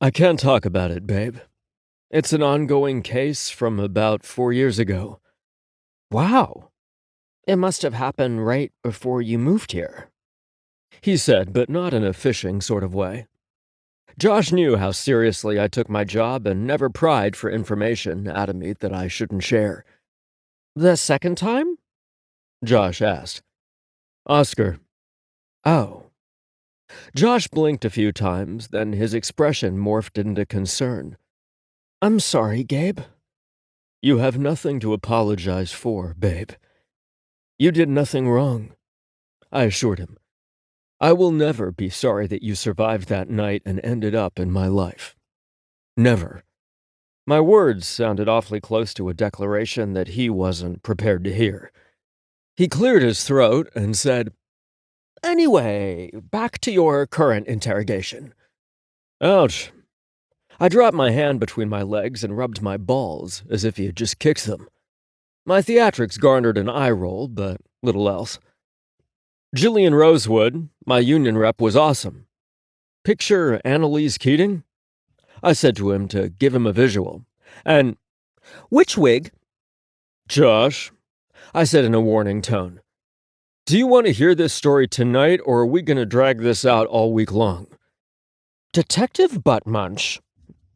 I can't talk about it, babe. It's an ongoing case from about 4 years ago. Wow. It must have happened right before you moved here. He said, but not in a fishing sort of way. Josh knew how seriously I took my job and never pried for information out of me that I shouldn't share. The second time? Josh asked. Oscar. Oh. Josh blinked a few times, then his expression morphed into concern. I'm sorry, Gabe. You have nothing to apologize for, babe. You did nothing wrong, I assured him. I will never be sorry that you survived that night and ended up in my life. Never. My words sounded awfully close to a declaration that he wasn't prepared to hear. He cleared his throat and said, Anyway, back to your current interrogation. Ouch. I dropped my hand between my legs and rubbed my balls as if he had just kicked them. My theatrics garnered an eye roll, but little else. Jillian Rosewood, my union rep, was awesome. Picture Annalise Keating? I said to him to give him a visual. And, which wig? Josh, I said in a warning tone. Do you want to hear this story tonight, or are we going to drag this out all week long? Detective Buttmunch,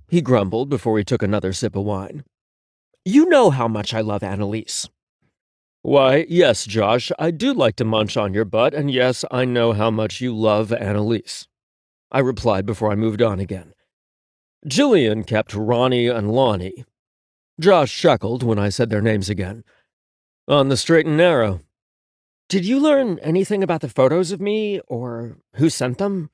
he grumbled before he took another sip of wine. You know how much I love Annalise. Why, yes, Josh, I do like to munch on your butt, and yes, I know how much you love Annalise, I replied before I moved on again. Jillian kept Ronnie and Lonnie. Josh chuckled when I said their names again. On the straight and narrow. Did you learn anything about the photos of me, or who sent them?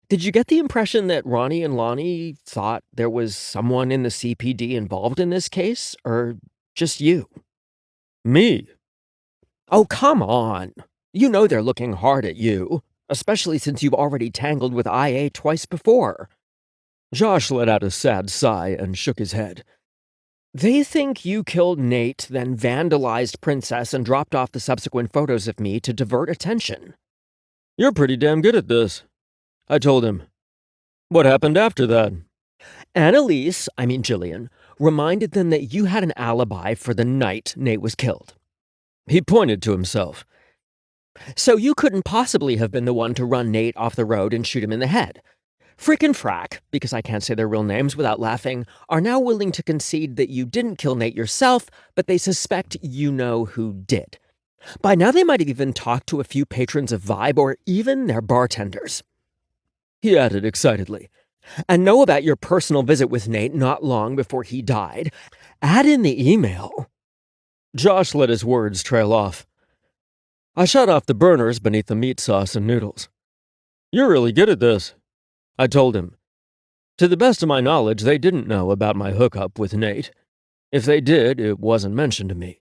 Did you get the impression that Ronnie and Lonnie thought there was someone in the CPD involved in this case, or just you? Me? Oh, come on. You know they're looking hard at you, especially since you've already tangled with IA twice before. Josh let out a sad sigh and shook his head. They think you killed Nate, then vandalized Princess and dropped off the subsequent photos of me to divert attention. You're pretty damn good at this, I told him. What happened after that? Jillian, reminded them that you had an alibi for the night Nate was killed. He pointed to himself. So you couldn't possibly have been the one to run Nate off the road and shoot him in the head. Frick and Frack, because I can't say their real names without laughing, are now willing to concede that you didn't kill Nate yourself, but they suspect you know who did. By now they might have even talked to a few patrons of Vibe or even their bartenders. He added excitedly. And know about your personal visit with Nate not long before he died. Add in the email. Josh let his words trail off. I shut off the burners beneath the meat sauce and noodles. You're really good at this, I told him. To the best of my knowledge, they didn't know about my hookup with Nate. If they did, it wasn't mentioned to me.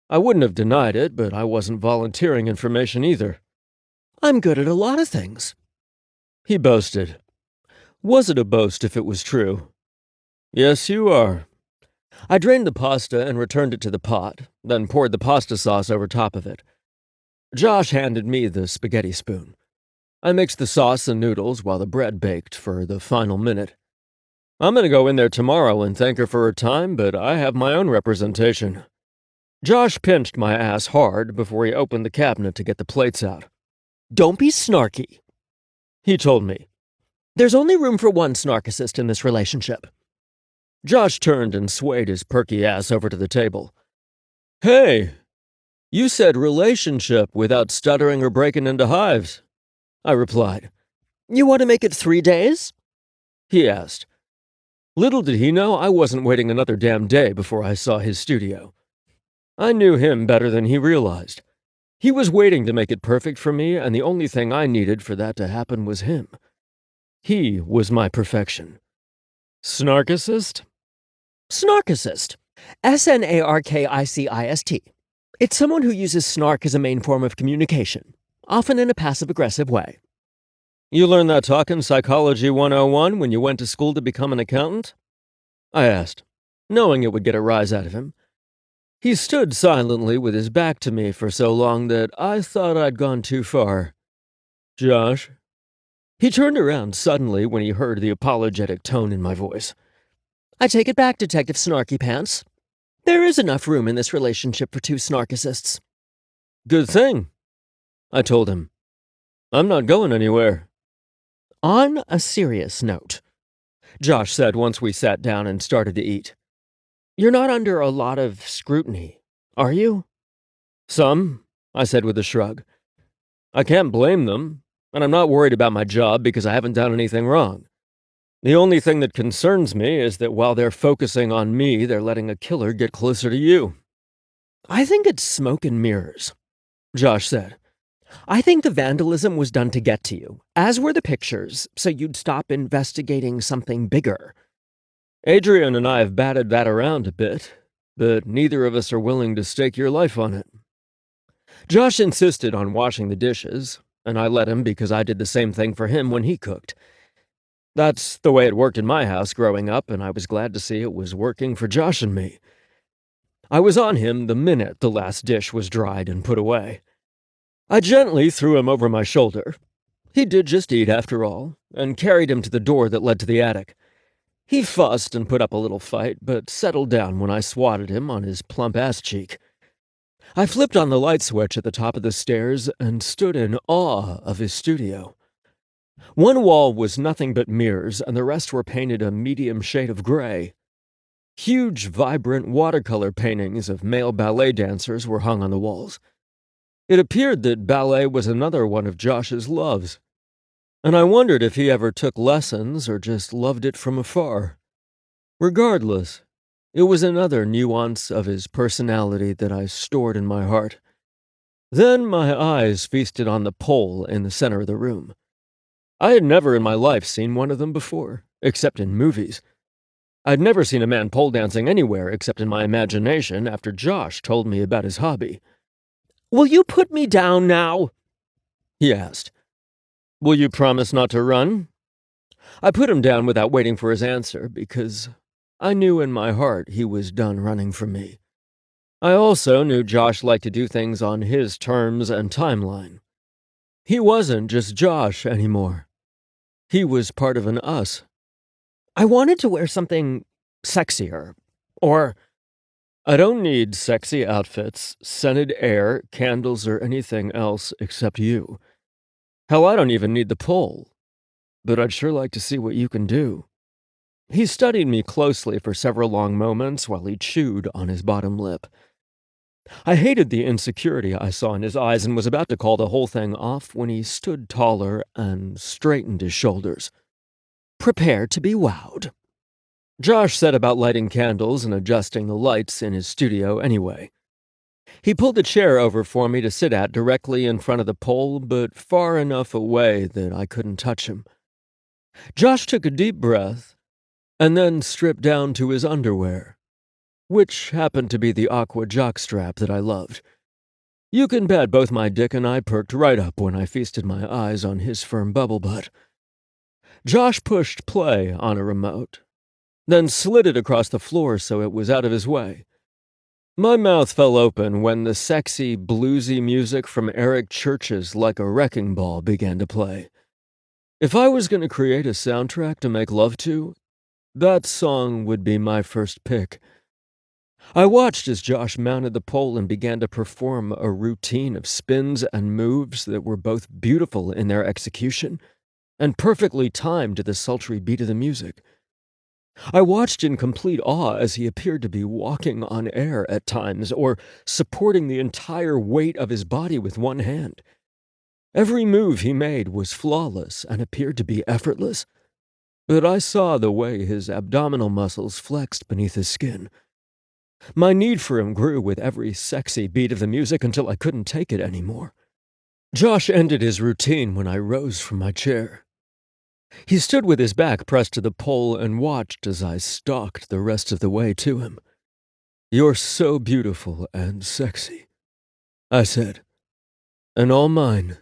I wouldn't have denied it, but I wasn't volunteering information either. I'm good at a lot of things. He boasted. Was it a boast if it was true? Yes, you are. I drained the pasta and returned it to the pot, then poured the pasta sauce over top of it. Josh handed me the spaghetti spoon. I mixed the sauce and noodles while the bread baked for the final minute. I'm going to go in there tomorrow and thank her for her time, but I have my own representation. Josh pinched my ass hard before he opened the cabinet to get the plates out. Don't be snarky, he told me. There's only room for one snarkicist in this relationship. Josh turned and swayed his perky ass over to the table. Hey, You said relationship without stuttering or breaking into hives, I replied. You want to make it 3 days? He asked. Little did he know I wasn't waiting another damn day before I saw his studio. I knew him better than he realized. He was waiting to make it perfect for me, and the only thing I needed for that to happen was him. He was my perfection. Snarkicist? Snarkicist. Snarkicist. It's someone who uses snark as a main form of communication, often in a passive-aggressive way. You learned that talk in Psychology 101 when you went to school to become an accountant? I asked, knowing it would get a rise out of him. He stood silently with his back to me for so long that I thought I'd gone too far. Josh? He turned around suddenly when he heard the apologetic tone in my voice. I take it back, Detective Snarky Pants. There is enough room in this relationship for 2 snarkicists. Good thing, I told him. I'm not going anywhere. On a serious note, Josh said once we sat down and started to eat. You're not under a lot of scrutiny, are you? Some, I said with a shrug. I can't blame them, and I'm not worried about my job because I haven't done anything wrong. The only thing that concerns me is that while they're focusing on me, they're letting a killer get closer to you. I think it's smoke and mirrors, Josh said. I think the vandalism was done to get to you, as were the pictures, so you'd stop investigating something bigger. Adrian and I have batted that around a bit, but neither of us are willing to stake your life on it. Josh insisted on washing the dishes, and I let him because I did the same thing for him when he cooked. That's the way it worked in my house growing up, and I was glad to see it was working for Josh and me. I was on him the minute the last dish was dried and put away. I gently threw him over my shoulder. He did just eat, after all, and carried him to the door that led to the attic. He fussed and put up a little fight, but settled down when I swatted him on his plump ass cheek. I flipped on the light switch at the top of the stairs and stood in awe of his studio. One wall was nothing but mirrors, and the rest were painted a medium shade of gray. Huge, vibrant watercolor paintings of male ballet dancers were hung on the walls. It appeared that ballet was another one of Josh's loves, and I wondered if he ever took lessons or just loved it from afar. Regardless, it was another nuance of his personality that I stored in my heart. Then my eyes feasted on the pole in the center of the room. I had never in my life seen one of them before, except in movies. I'd never seen a man pole dancing anywhere except in my imagination after Josh told me about his hobby. Will you put me down now? He asked. Will you promise not to run? I put him down without waiting for his answer because I knew in my heart he was done running from me. I also knew Josh liked to do things on his terms and timeline. He wasn't just Josh anymore. He was part of an us. I wanted to wear something sexier, or... I don't need sexy outfits, scented air, candles, or anything else except you. Hell, I don't even need the pole. But I'd sure like to see what you can do. He studied me closely for several long moments while he chewed on his bottom lip. I hated the insecurity I saw in his eyes and was about to call the whole thing off when he stood taller and straightened his shoulders. Prepare to be wowed. Josh said about lighting candles and adjusting the lights in his studio anyway. He pulled a chair over for me to sit at directly in front of the pole, but far enough away that I couldn't touch him. Josh took a deep breath and then stripped down to his underwear, which happened to be the aqua jockstrap that I loved. You can bet both my dick and I perked right up when I feasted my eyes on his firm bubble butt. Josh pushed play on a remote, then slid it across the floor so it was out of his way. My mouth fell open when the sexy, bluesy music from Eric Church's Like a Wrecking Ball began to play. If I was going to create a soundtrack to make love to, that song would be my first pick. I watched as Josh mounted the pole and began to perform a routine of spins and moves that were both beautiful in their execution and perfectly timed to the sultry beat of the music. I watched in complete awe as he appeared to be walking on air at times, or supporting the entire weight of his body with one hand. Every move he made was flawless and appeared to be effortless, but I saw the way his abdominal muscles flexed beneath his skin. My need for him grew with every sexy beat of the music until I couldn't take it anymore. Josh ended his routine when I rose from my chair. He stood with his back pressed to the pole and watched as I stalked the rest of the way to him. "You're so beautiful and sexy," I said, "and all mine."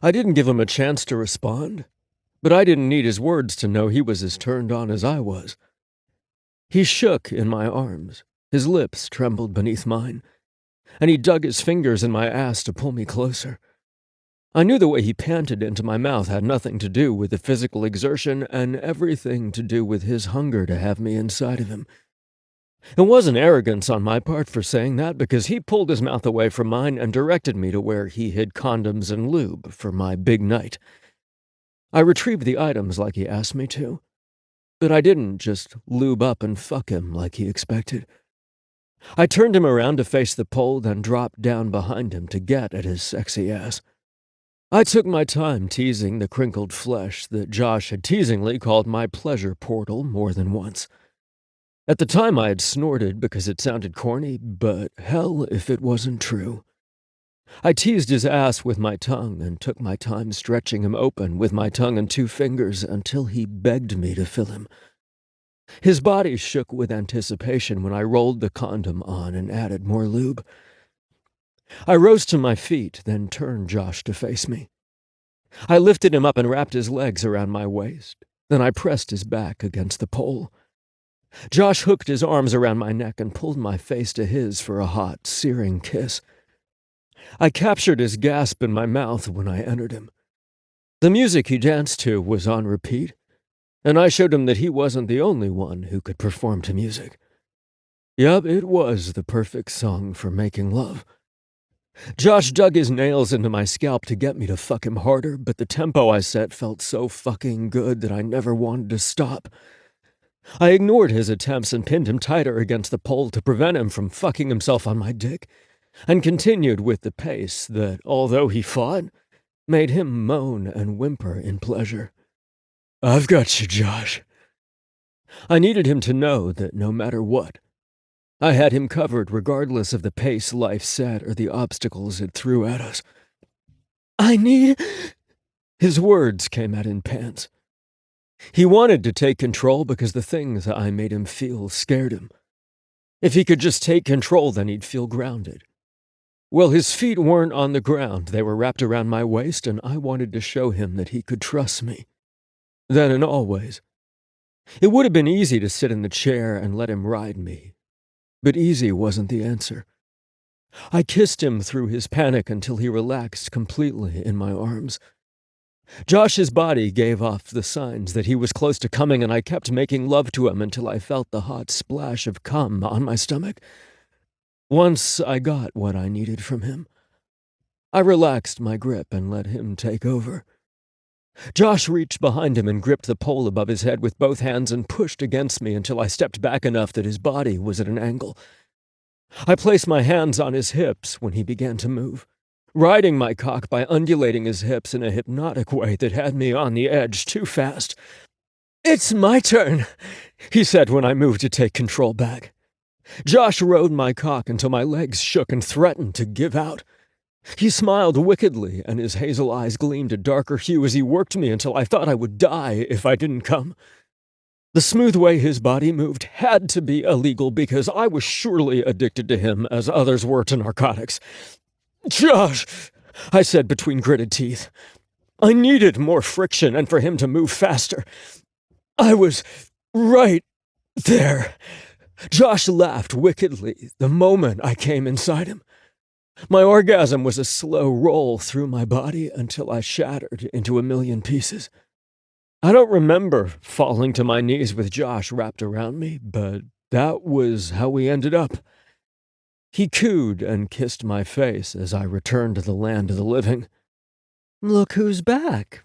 I didn't give him a chance to respond, but I didn't need his words to know he was as turned on as I was. He shook in my arms, his lips trembled beneath mine, and he dug his fingers in my ass to pull me closer. I knew the way he panted into my mouth had nothing to do with the physical exertion and everything to do with his hunger to have me inside of him. It wasn't arrogance on my part for saying that, because he pulled his mouth away from mine and directed me to where he hid condoms and lube for my big night. I retrieved the items like he asked me to, but I didn't just lube up and fuck him like he expected. I turned him around to face the pole, then dropped down behind him to get at his sexy ass. I took my time teasing the crinkled flesh that Josh had teasingly called my pleasure portal more than once. At the time I had snorted because it sounded corny, but hell if it wasn't true. I teased his ass with my tongue and took my time stretching him open with my tongue and 2 fingers until he begged me to fill him. His body shook with anticipation when I rolled the condom on and added more lube. I rose to my feet, then turned Josh to face me. I lifted him up and wrapped his legs around my waist. Then I pressed his back against the pole. Josh hooked his arms around my neck and pulled my face to his for a hot, searing kiss. I captured his gasp in my mouth when I entered him. The music he danced to was on repeat, and I showed him that he wasn't the only one who could perform to music. Yup, it was the perfect song for making love. Josh dug his nails into my scalp to get me to fuck him harder, but the tempo I set felt so fucking good that I never wanted to stop. I ignored his attempts and pinned him tighter against the pole to prevent him from fucking himself on my dick, and continued with the pace that, although he fought, made him moan and whimper in pleasure. "I've got you, Josh." I needed him to know that no matter what, I had him covered regardless of the pace life set or the obstacles it threw at us. "I need—" His words came out in pants. He wanted to take control because the things I made him feel scared him. If he could just take control, then he'd feel grounded. Well, his feet weren't on the ground. They were wrapped around my waist, and I wanted to show him that he could trust me. Then and always. It would have been easy to sit in the chair and let him ride me, but easy wasn't the answer. I kissed him through his panic until he relaxed completely in my arms. Josh's body gave off the signs that he was close to coming, and I kept making love to him until I felt the hot splash of cum on my stomach. Once I got what I needed from him, I relaxed my grip and let him take over. Josh reached behind him and gripped the pole above his head with both hands and pushed against me until I stepped back enough that his body was at an angle. I placed my hands on his hips when he began to move, riding my cock by undulating his hips in a hypnotic way that had me on the edge too fast. "It's my turn," he said when I moved to take control back. Josh rode my cock until my legs shook and threatened to give out. He smiled wickedly, and his hazel eyes gleamed a darker hue as he worked me until I thought I would die if I didn't come. The smooth way his body moved had to be illegal because I was surely addicted to him as others were to narcotics. "Josh," I said between gritted teeth. I needed more friction and for him to move faster. I was right there. Josh laughed wickedly the moment I came inside him. My orgasm was a slow roll through my body until I shattered into a million pieces. I don't remember falling to my knees with Josh wrapped around me, but that was how we ended up. He cooed and kissed my face as I returned to the land of the living. "Look who's back,"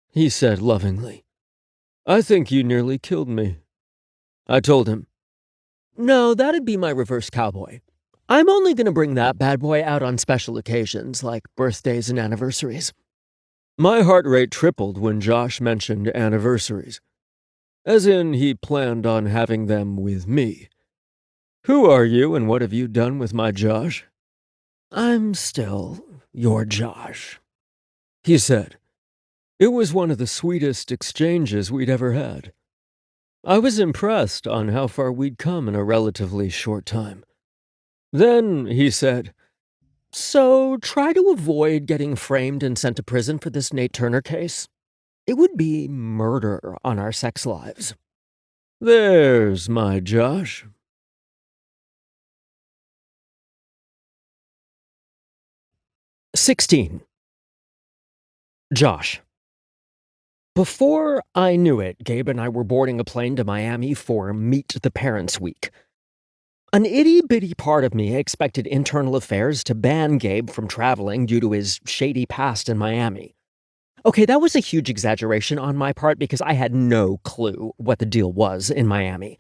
he said lovingly. I think you nearly killed me. I told him. No, that'd be my reverse cowboy. I'm only gonna bring that bad boy out on special occasions, like birthdays and anniversaries. My heart rate tripled when Josh mentioned anniversaries. As in, he planned on having them with me. Who are you and what have you done with my Josh? I'm still your Josh, He said. It was one of the sweetest exchanges we'd ever had. I was impressed on how far we'd come in a relatively short time. Then he said, So try to avoid getting framed and sent to prison for this Nate Turner case. It would be murder on our sex lives. There's my Josh. "16. Josh. Before I knew it, Gabe and I were boarding a plane to Miami for Meet the Parents Week. An itty-bitty part of me expected internal affairs to ban Gabe from traveling due to his shady past in Miami. Okay, that was a huge exaggeration on my part because I had no clue what the deal was in Miami.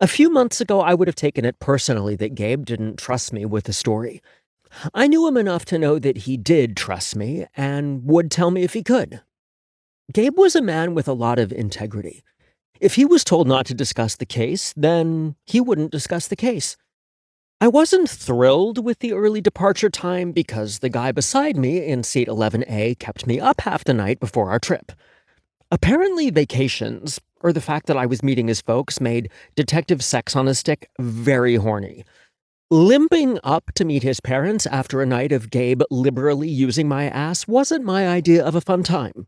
A few months ago, I would have taken it personally that Gabe didn't trust me with the story. I knew him enough to know that he did trust me and would tell me if he could. Gabe was a man with a lot of integrity. If he was told not to discuss the case, then he wouldn't discuss the case. I wasn't thrilled with the early departure time because the guy beside me in seat 11A kept me up half the night before our trip. Apparently, vacations, or the fact that I was meeting his folks, made Detective Sex on a Stick very horny. Limping up to meet his parents after a night of Gabe liberally using my ass wasn't my idea of a fun time.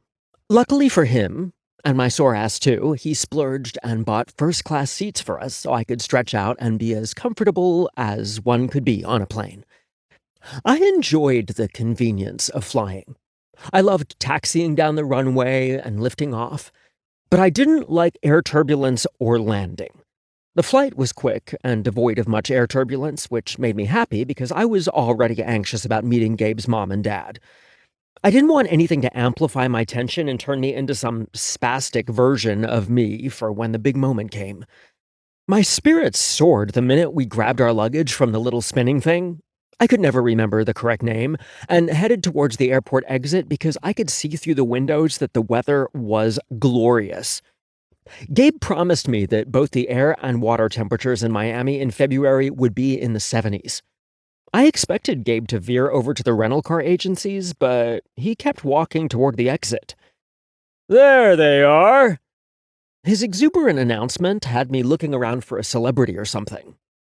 Luckily for him, and my sore ass too, he splurged and bought first-class seats for us so I could stretch out and be as comfortable as one could be on a plane. I enjoyed the convenience of flying. I loved taxiing down the runway and lifting off, but I didn't like air turbulence or landing. The flight was quick and devoid of much air turbulence, which made me happy because I was already anxious about meeting Gabe's mom and dad. I didn't want anything to amplify my tension and turn me into some spastic version of me for when the big moment came. My spirits soared the minute we grabbed our luggage from the little spinning thing. I could never remember the correct name, and headed towards the airport exit because I could see through the windows that the weather was glorious. Gabe promised me that both the air and water temperatures in Miami in February would be in the 70s. I expected Gabe to veer over to the rental car agencies, but he kept walking toward the exit. There they are. His exuberant announcement had me looking around for a celebrity or something.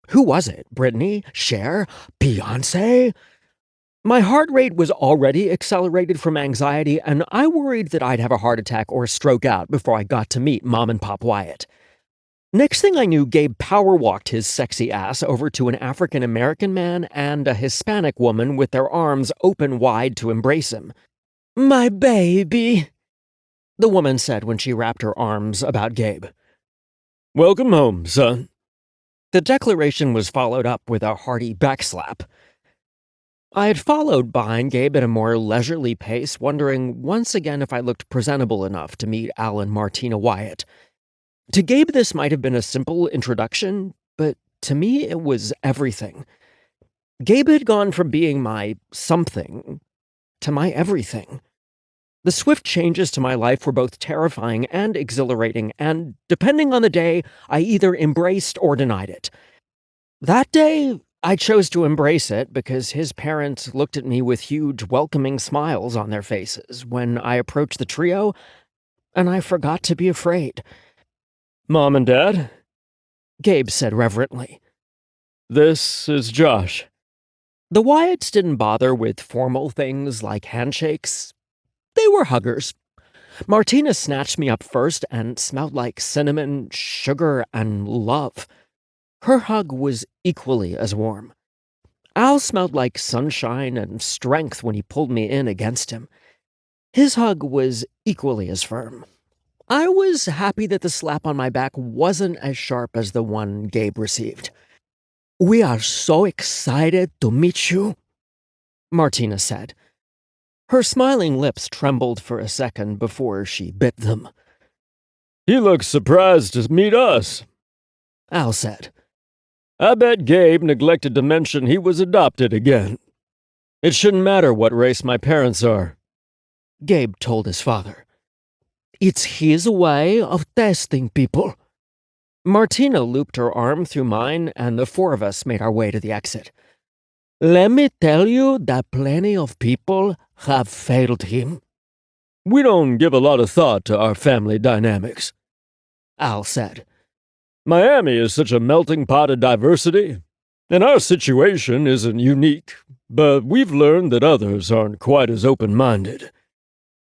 Who was it? Britney? Cher? Beyoncé? My heart rate was already accelerated from anxiety, and I worried that I'd have a heart attack or stroke out before I got to meet Mom and Pop Wyatt. Next thing I knew, Gabe power walked his sexy ass over to an African American man and a Hispanic woman with their arms open wide to embrace him. "My baby," the woman said when she wrapped her arms about Gabe. Welcome home, son. The declaration was followed up with a hearty backslap. I had followed behind Gabe at a more leisurely pace, wondering once again if I looked presentable enough to meet Al and Martina Wyatt. To Gabe, this might have been a simple introduction, but to me, it was everything. Gabe had gone from being my something to my everything. The swift changes to my life were both terrifying and exhilarating, and depending on the day, I either embraced or denied it. That day, I chose to embrace it because his parents looked at me with huge, welcoming smiles on their faces when I approached the trio, and I forgot to be afraid. Mom and Dad? Gabe said reverently. This is Josh. The Wyatts didn't bother with formal things like handshakes. They were huggers. Martina snatched me up first and smelled like cinnamon, sugar, and love. Her hug was equally as warm. Al smelled like sunshine and strength when he pulled me in against him. His hug was equally as firm. I was happy that the slap on my back wasn't as sharp as the one Gabe received. "We are so excited to meet you," Martina said. Her smiling lips trembled for a second before she bit them. He looks surprised to meet us, Al said. I bet Gabe neglected to mention he was adopted again. It shouldn't matter what race my parents are, Gabe told his father. It's his way of testing people. Martina looped her arm through mine, and the four of us made our way to the exit. Let me tell you that plenty of people have failed him. We don't give a lot of thought to our family dynamics, Al said. Miami is such a melting pot of diversity, and our situation isn't unique, but we've learned that others aren't quite as open-minded.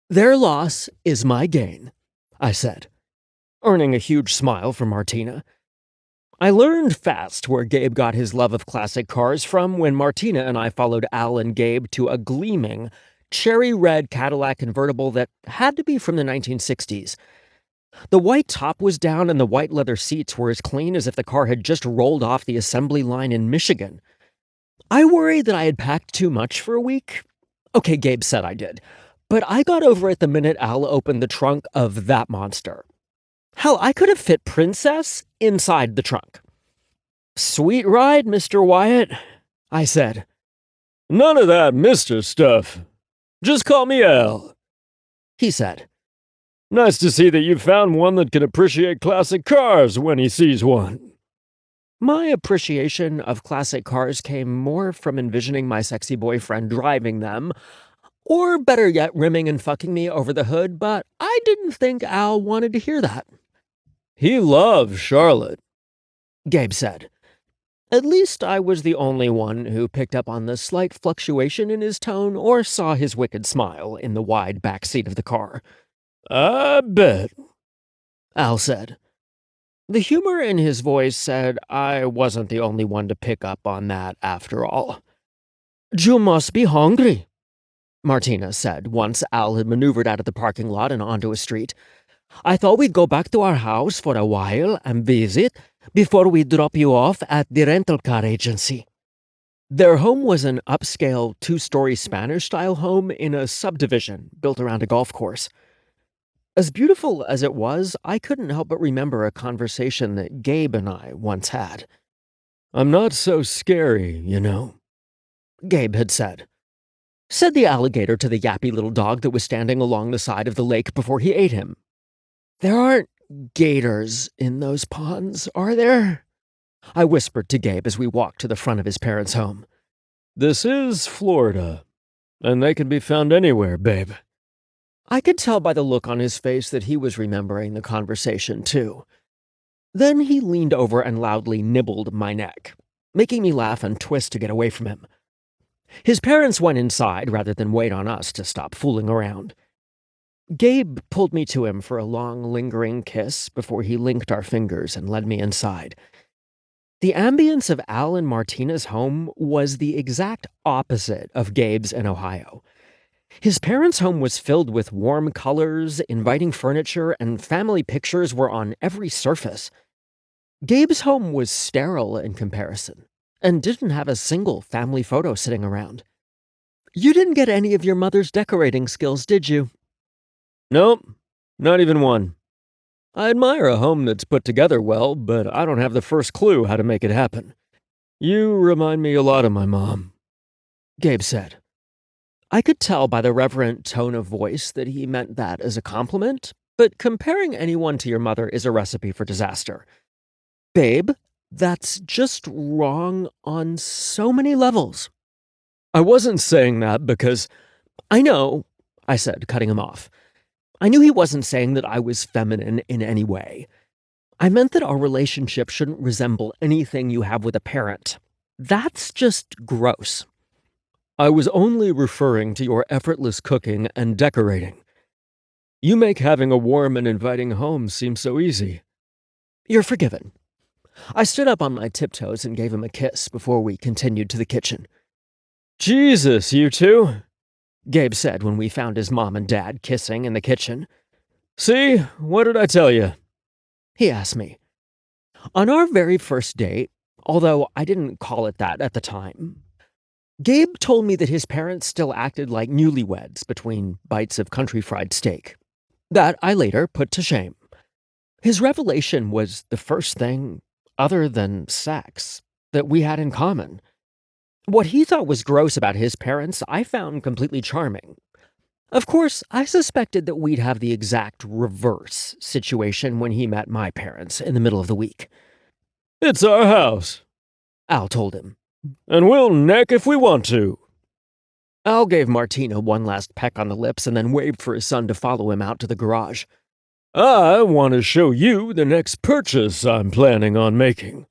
Their loss is my gain, I said, earning a huge smile from Martina. I learned fast where Gabe got his love of classic cars from when Martina and I followed Al and Gabe to a gleaming, cherry red Cadillac convertible that had to be from the 1960s. The white top was down and the white leather seats were as clean as if the car had just rolled off the assembly line in Michigan. I worried that I had packed too much for a week. Okay, Gabe said I did, but I got over it the minute Al opened the trunk of that monster. Hell, I could have fit Princess inside the trunk. Sweet ride, Mr. Wyatt, I said. None of that Mr. stuff. Just call me Al, he said. Nice to see that you found one that can appreciate classic cars when he sees one. My appreciation of classic cars came more from envisioning my sexy boyfriend driving them, or better yet, rimming and fucking me over the hood, but I didn't think Al wanted to hear that. He loves Charlotte, Gabe said. At least I was the only one who picked up on the slight fluctuation in his tone or saw his wicked smile in the wide back seat of the car. I bet, Al said. The humor in his voice said I wasn't the only one to pick up on that after all. You must be hungry, Martina said once Al had maneuvered out of the parking lot and onto a street. I thought we'd go back to our house for a while and visit before we drop you off at the rental car agency. Their home was an upscale, two-story Spanish-style home in a subdivision built around a golf course. As beautiful as it was, I couldn't help but remember a conversation that Gabe and I once had. I'm not so scary, you know, Gabe had said. Said the alligator to the yappy little dog that was standing along the side of the lake before he ate him. There aren't gators in those ponds, are there? I whispered to Gabe as we walked to the front of his parents' home. This is Florida, and they can be found anywhere, babe. I could tell by the look on his face that he was remembering the conversation, too. Then he leaned over and loudly nibbled my neck, making me laugh and twist to get away from him. His parents went inside rather than wait on us to stop fooling around. Gabe pulled me to him for a long, lingering kiss before he linked our fingers and led me inside. The ambience of Al and Martina's home was the exact opposite of Gabe's in Ohio. His parents' home was filled with warm colors, inviting furniture, and family pictures were on every surface. Gabe's home was sterile in comparison, and didn't have a single family photo sitting around. You didn't get any of your mother's decorating skills, did you? Nope, not even one. I admire a home that's put together well, but I don't have the first clue how to make it happen. You remind me a lot of my mom, Gabe said. I could tell by the reverent tone of voice that he meant that as a compliment, but comparing anyone to your mother is a recipe for disaster. Babe, that's just wrong on so many levels. I wasn't saying that because... I know, I said, cutting him off. I knew he wasn't saying that I was feminine in any way. I meant that our relationship shouldn't resemble anything you have with a parent. That's just gross. I was only referring to your effortless cooking and decorating. You make having a warm and inviting home seem so easy. You're forgiven. I stood up on my tiptoes and gave him a kiss before we continued to the kitchen. Jesus, you two, Gabe said when we found his mom and dad kissing in the kitchen. See, what did I tell you? He asked me. On our very first date, although I didn't call it that at the time, Gabe told me that his parents still acted like newlyweds between bites of country fried steak. That I later put to shame. His revelation was the first thing, other than sex, that we had in common. What he thought was gross about his parents, I found completely charming. Of course, I suspected that we'd have the exact reverse situation when he met my parents in the middle of the week. It's our house, Al told him, and we'll neck if we want to. Al gave Martina one last peck on the lips and then waved for his son to follow him out to the garage. I want to show you the next purchase I'm planning on making.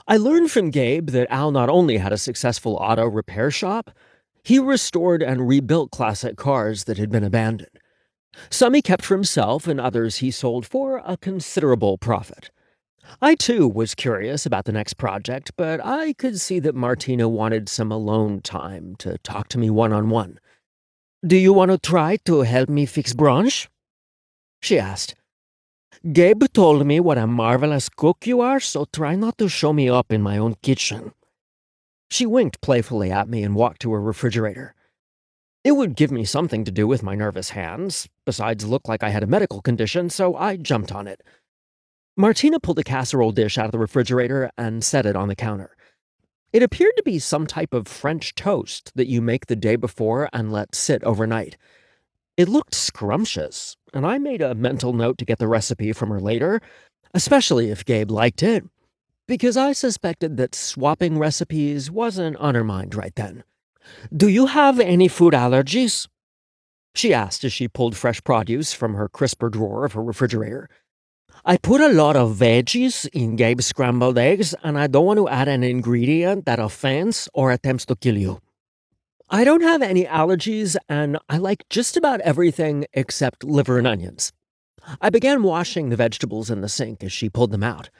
I learned from Gabe that Al not only had a successful auto repair shop, he restored and rebuilt classic cars that had been abandoned. Some he kept for himself, and others he sold for a considerable profit. I too was curious about the next project, but I could see that Martina wanted some alone time to talk to me one-on-one. Do you want to try to help me fix brunch? She asked. Gabe told me what a marvelous cook you are, so try not to show me up in my own kitchen. She winked playfully at me and walked to her refrigerator. It would give me something to do with my nervous hands, besides look like I had a medical condition, so I jumped on it. Martina pulled a casserole dish out of the refrigerator and set it on the counter. It appeared to be some type of French toast that you make the day before and let sit overnight. It looked scrumptious, and I made a mental note to get the recipe from her later, especially if Gabe liked it, because I suspected that swapping recipes wasn't on her mind right then. Do you have any food allergies? She asked as she pulled fresh produce from her crisper drawer of her refrigerator. I put a lot of veggies in Gabe's scrambled eggs, and I don't want to add an ingredient that offends or attempts to kill you. I don't have any allergies, and I like just about everything except liver and onions. I began washing the vegetables in the sink as she pulled them out.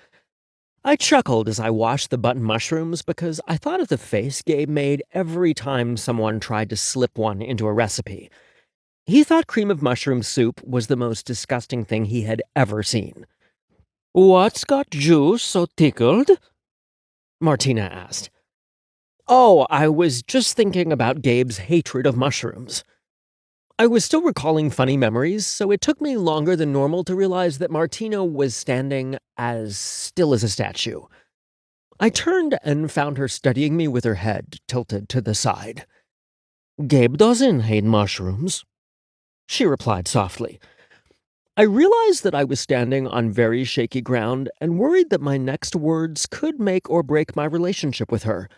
I chuckled as I washed the button mushrooms because I thought of the face Gabe made every time someone tried to slip one into a recipe. He thought cream of mushroom soup was the most disgusting thing he had ever seen. What's got you so tickled? Martina asked. Oh, I was just thinking about Gabe's hatred of mushrooms. I was still recalling funny memories, so it took me longer than normal to realize that Martina was standing as still as a statue. I turned and found her studying me with her head tilted to the side. Gabe doesn't hate mushrooms, she replied softly. I realized that I was standing on very shaky ground and worried that my next words could make or break my relationship with her.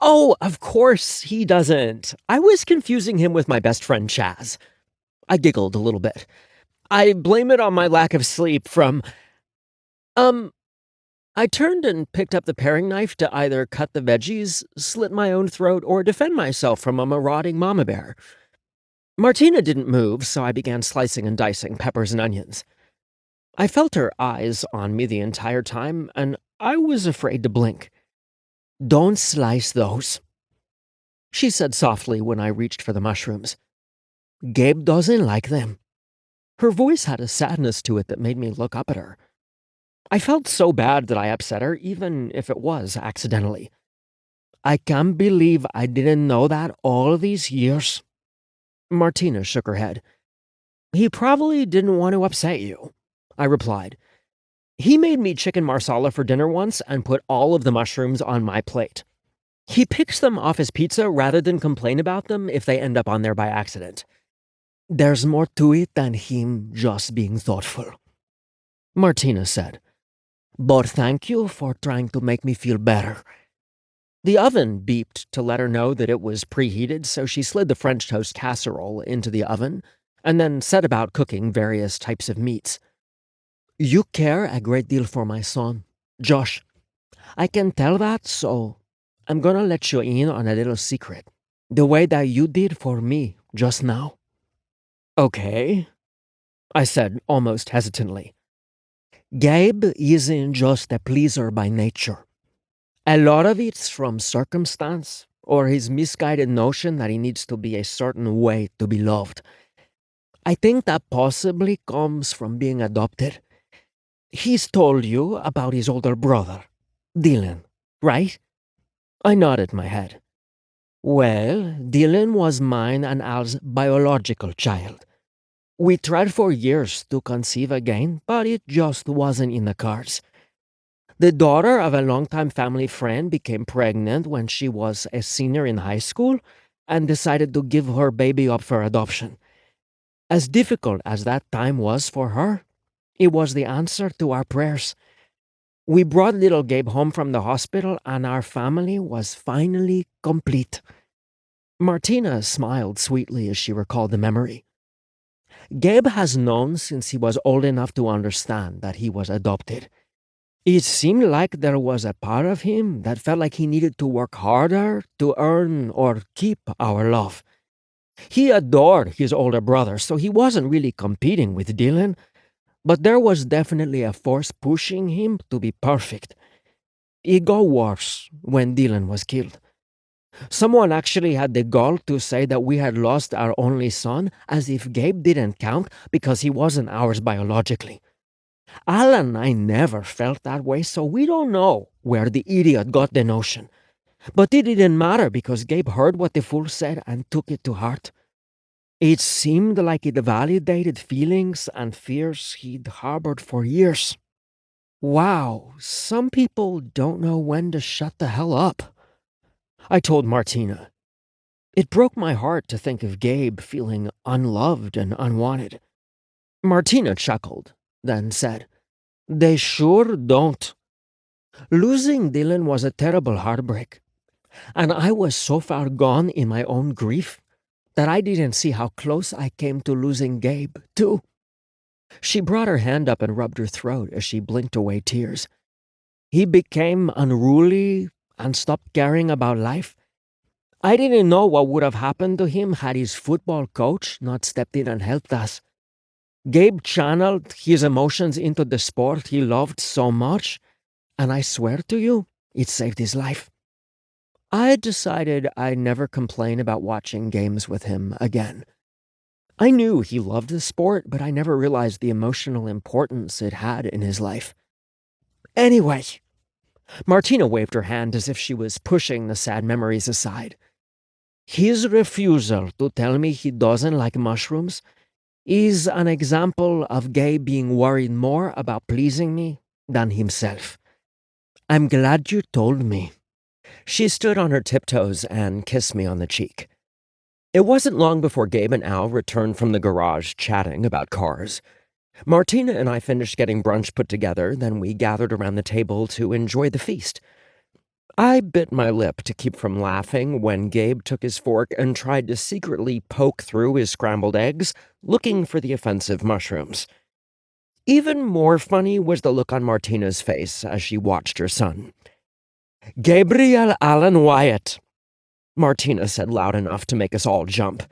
Oh, of course he doesn't. I was confusing him with my best friend Chaz. I giggled a little bit. I blame it on my lack of sleep from... I turned and picked up the paring knife to either cut the veggies, slit my own throat, or defend myself from a marauding mama bear. Martina didn't move, so I began slicing and dicing peppers and onions. I felt her eyes on me the entire time, and I was afraid to blink. Don't slice those, she said softly when I reached for the mushrooms. Gabe doesn't like them. Her voice had a sadness to it that made me look up at her. I felt so bad that I upset her, even if it was accidentally. I can't believe I didn't know that all these years. Martina shook her head. He probably didn't want to upset you, I replied. He made me chicken marsala for dinner once and put all of the mushrooms on my plate. He picks them off his pizza rather than complain about them if they end up on there by accident. There's more to it than him just being thoughtful, Martina said. But thank you for trying to make me feel better. The oven beeped to let her know that it was preheated, so she slid the French toast casserole into the oven and then set about cooking various types of meats. You care a great deal for my son, Josh. I can tell that, so I'm gonna let you in on a little secret. The way that you did for me just now. Okay, I said almost hesitantly. Gabe isn't just a pleaser by nature. A lot of it's from circumstance or his misguided notion that he needs to be a certain way to be loved. I think that possibly comes from being adopted. He's told you about his older brother, Dylan, right? I nodded my head. Well, Dylan was mine and Al's biological child. We tried for years to conceive again, but it just wasn't in the cards. The daughter of a longtime family friend became pregnant when she was a senior in high school and decided to give her baby up for adoption. As difficult as that time was for her, it was the answer to our prayers. We brought little Gabe home from the hospital and our family was finally complete. Martina smiled sweetly as she recalled the memory. Gabe has known since he was old enough to understand that he was adopted. It seemed like there was a part of him that felt like he needed to work harder to earn or keep our love. He adored his older brother, so he wasn't really competing with Dylan, but there was definitely a force pushing him to be perfect. It got worse when Dylan was killed. Someone actually had the gall to say that we had lost our only son, as if Gabe didn't count because he wasn't ours biologically. Al and I never felt that way, so we don't know where the idiot got the notion. But it didn't matter because Gabe heard what the fool said and took it to heart. It seemed like it validated feelings and fears he'd harbored for years. Wow, some people don't know when to shut the hell up. I told Martina. It broke my heart to think of Gabe feeling unloved and unwanted. Martina chuckled, then said, "They sure don't. Losing Dylan was a terrible heartbreak, and I was so far gone in my own grief that I didn't see how close I came to losing Gabe, too." She brought her hand up and rubbed her throat as she blinked away tears. He became unruly and stopped caring about life. I didn't know what would have happened to him had his football coach not stepped in and helped us. Gabe channeled his emotions into the sport he loved so much, and I swear to you, it saved his life. I decided I'd never complain about watching games with him again. I knew he loved the sport, but I never realized the emotional importance it had in his life. Anyway, Martina waved her hand as if she was pushing the sad memories aside. His refusal to tell me he doesn't like mushrooms is an example of Gabe being worried more about pleasing me than himself. I'm glad you told me. She stood on her tiptoes and kissed me on the cheek. It wasn't long before Gabe and Al returned from the garage chatting about cars. Martina and I finished getting brunch put together, then we gathered around the table to enjoy the feast. I bit my lip to keep from laughing when Gabe took his fork and tried to secretly poke through his scrambled eggs, looking for the offensive mushrooms. Even more funny was the look on Martina's face as she watched her son. "Gabriel Allen Wyatt," Martina said loud enough to make us all jump.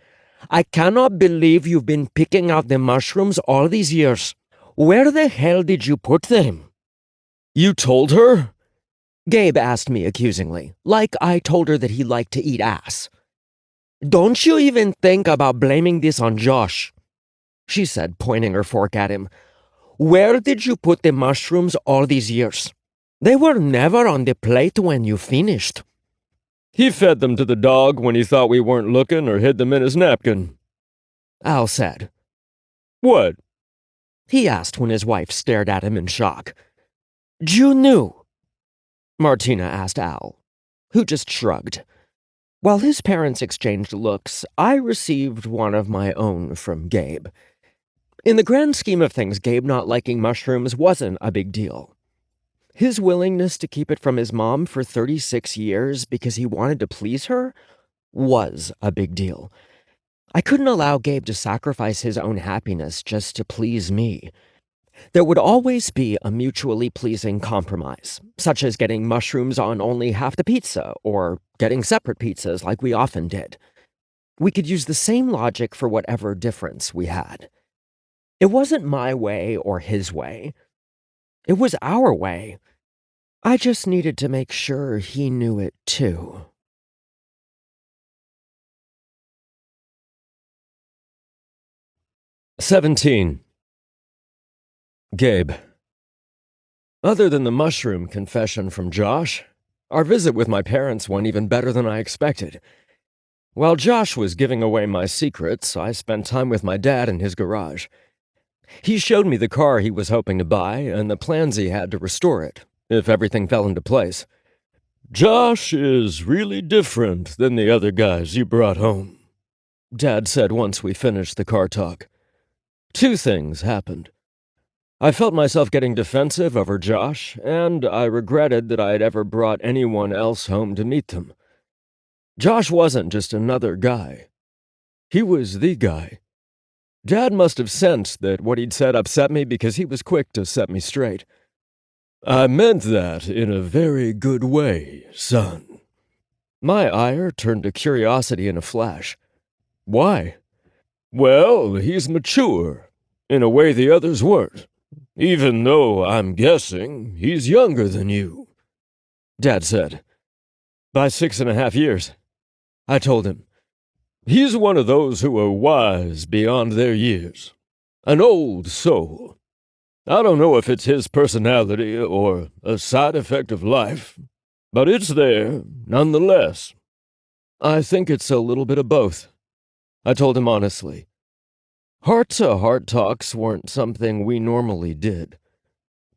"I cannot believe you've been picking out the mushrooms all these years. Where the hell did you put them?" "You told her?" Gabe asked me accusingly, like I told her that he liked to eat ass. "Don't you even think about blaming this on Josh," she said, pointing her fork at him. "Where did you put the mushrooms all these years? They were never on the plate when you finished." He fed them to the dog when he thought we weren't looking or hid them in his napkin, Al said. "What?" He asked when his wife stared at him in shock. "You knew?" Martina asked Al, who just shrugged. While his parents exchanged looks, I received one of my own from Gabe. In the grand scheme of things, Gabe not liking mushrooms wasn't a big deal. His willingness to keep it from his mom for 36 years because he wanted to please her was a big deal. I couldn't allow Gabe to sacrifice his own happiness just to please me. There would always be a mutually pleasing compromise, such as getting mushrooms on only half the pizza, or getting separate pizzas like we often did. We could use the same logic for whatever difference we had. It wasn't my way or his way. It was our way. I just needed to make sure he knew it too. "17. Gabe. Other than the mushroom confession from Josh, our visit with my parents went even better than I expected. While Josh was giving away my secrets, I spent time with my dad in his garage. He showed me the car he was hoping to buy and the plans he had to restore it, if everything fell into place. "Josh is really different than the other guys you brought home," Dad said once we finished the car talk. Two things happened. I felt myself getting defensive over Josh, and I regretted that I had ever brought anyone else home to meet them. Josh wasn't just another guy. He was the guy. Dad must have sensed that what he'd said upset me because he was quick to set me straight. "I meant that in a very good way, son." My ire turned to curiosity in a flash. "Why?" "Well, he's mature, in a way the others weren't. Even though, I'm guessing, he's younger than you," Dad said. "By 6.5 years," I told him. "He's one of those who are wise beyond their years. An old soul. I don't know if it's his personality or a side effect of life, but it's there, nonetheless." "I think it's a little bit of both," I told him honestly. Heart-to-heart talks weren't something we normally did,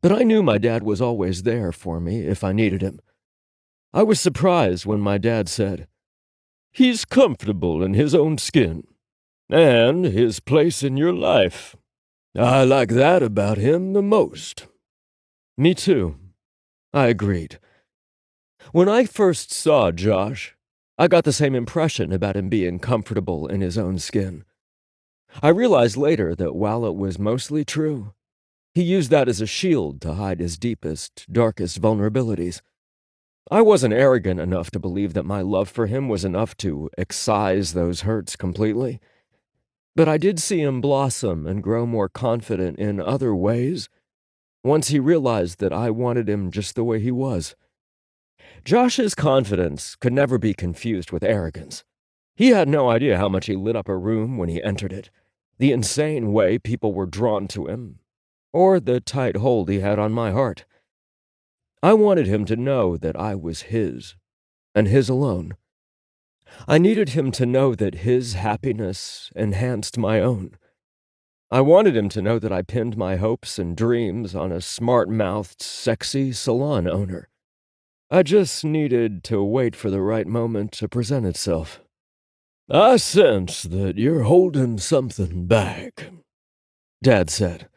but I knew my dad was always there for me if I needed him. I was surprised when my dad said, "He's comfortable in his own skin, and his place in your life. I like that about him the most." "Me too," I agreed. When I first saw Josh, I got the same impression about him being comfortable in his own skin. I realized later that while it was mostly true, he used that as a shield to hide his deepest, darkest vulnerabilities. I wasn't arrogant enough to believe that my love for him was enough to excise those hurts completely. But I did see him blossom and grow more confident in other ways once he realized that I wanted him just the way he was. Josh's confidence could never be confused with arrogance. He had no idea how much he lit up a room when he entered it, the insane way people were drawn to him, or the tight hold he had on my heart. I wanted him to know that I was his, and his alone. I needed him to know that his happiness enhanced my own. I wanted him to know that I pinned my hopes and dreams on a smart-mouthed, sexy salon owner. I just needed to wait for the right moment to present itself. "I sense that you're holding something back," Dad said.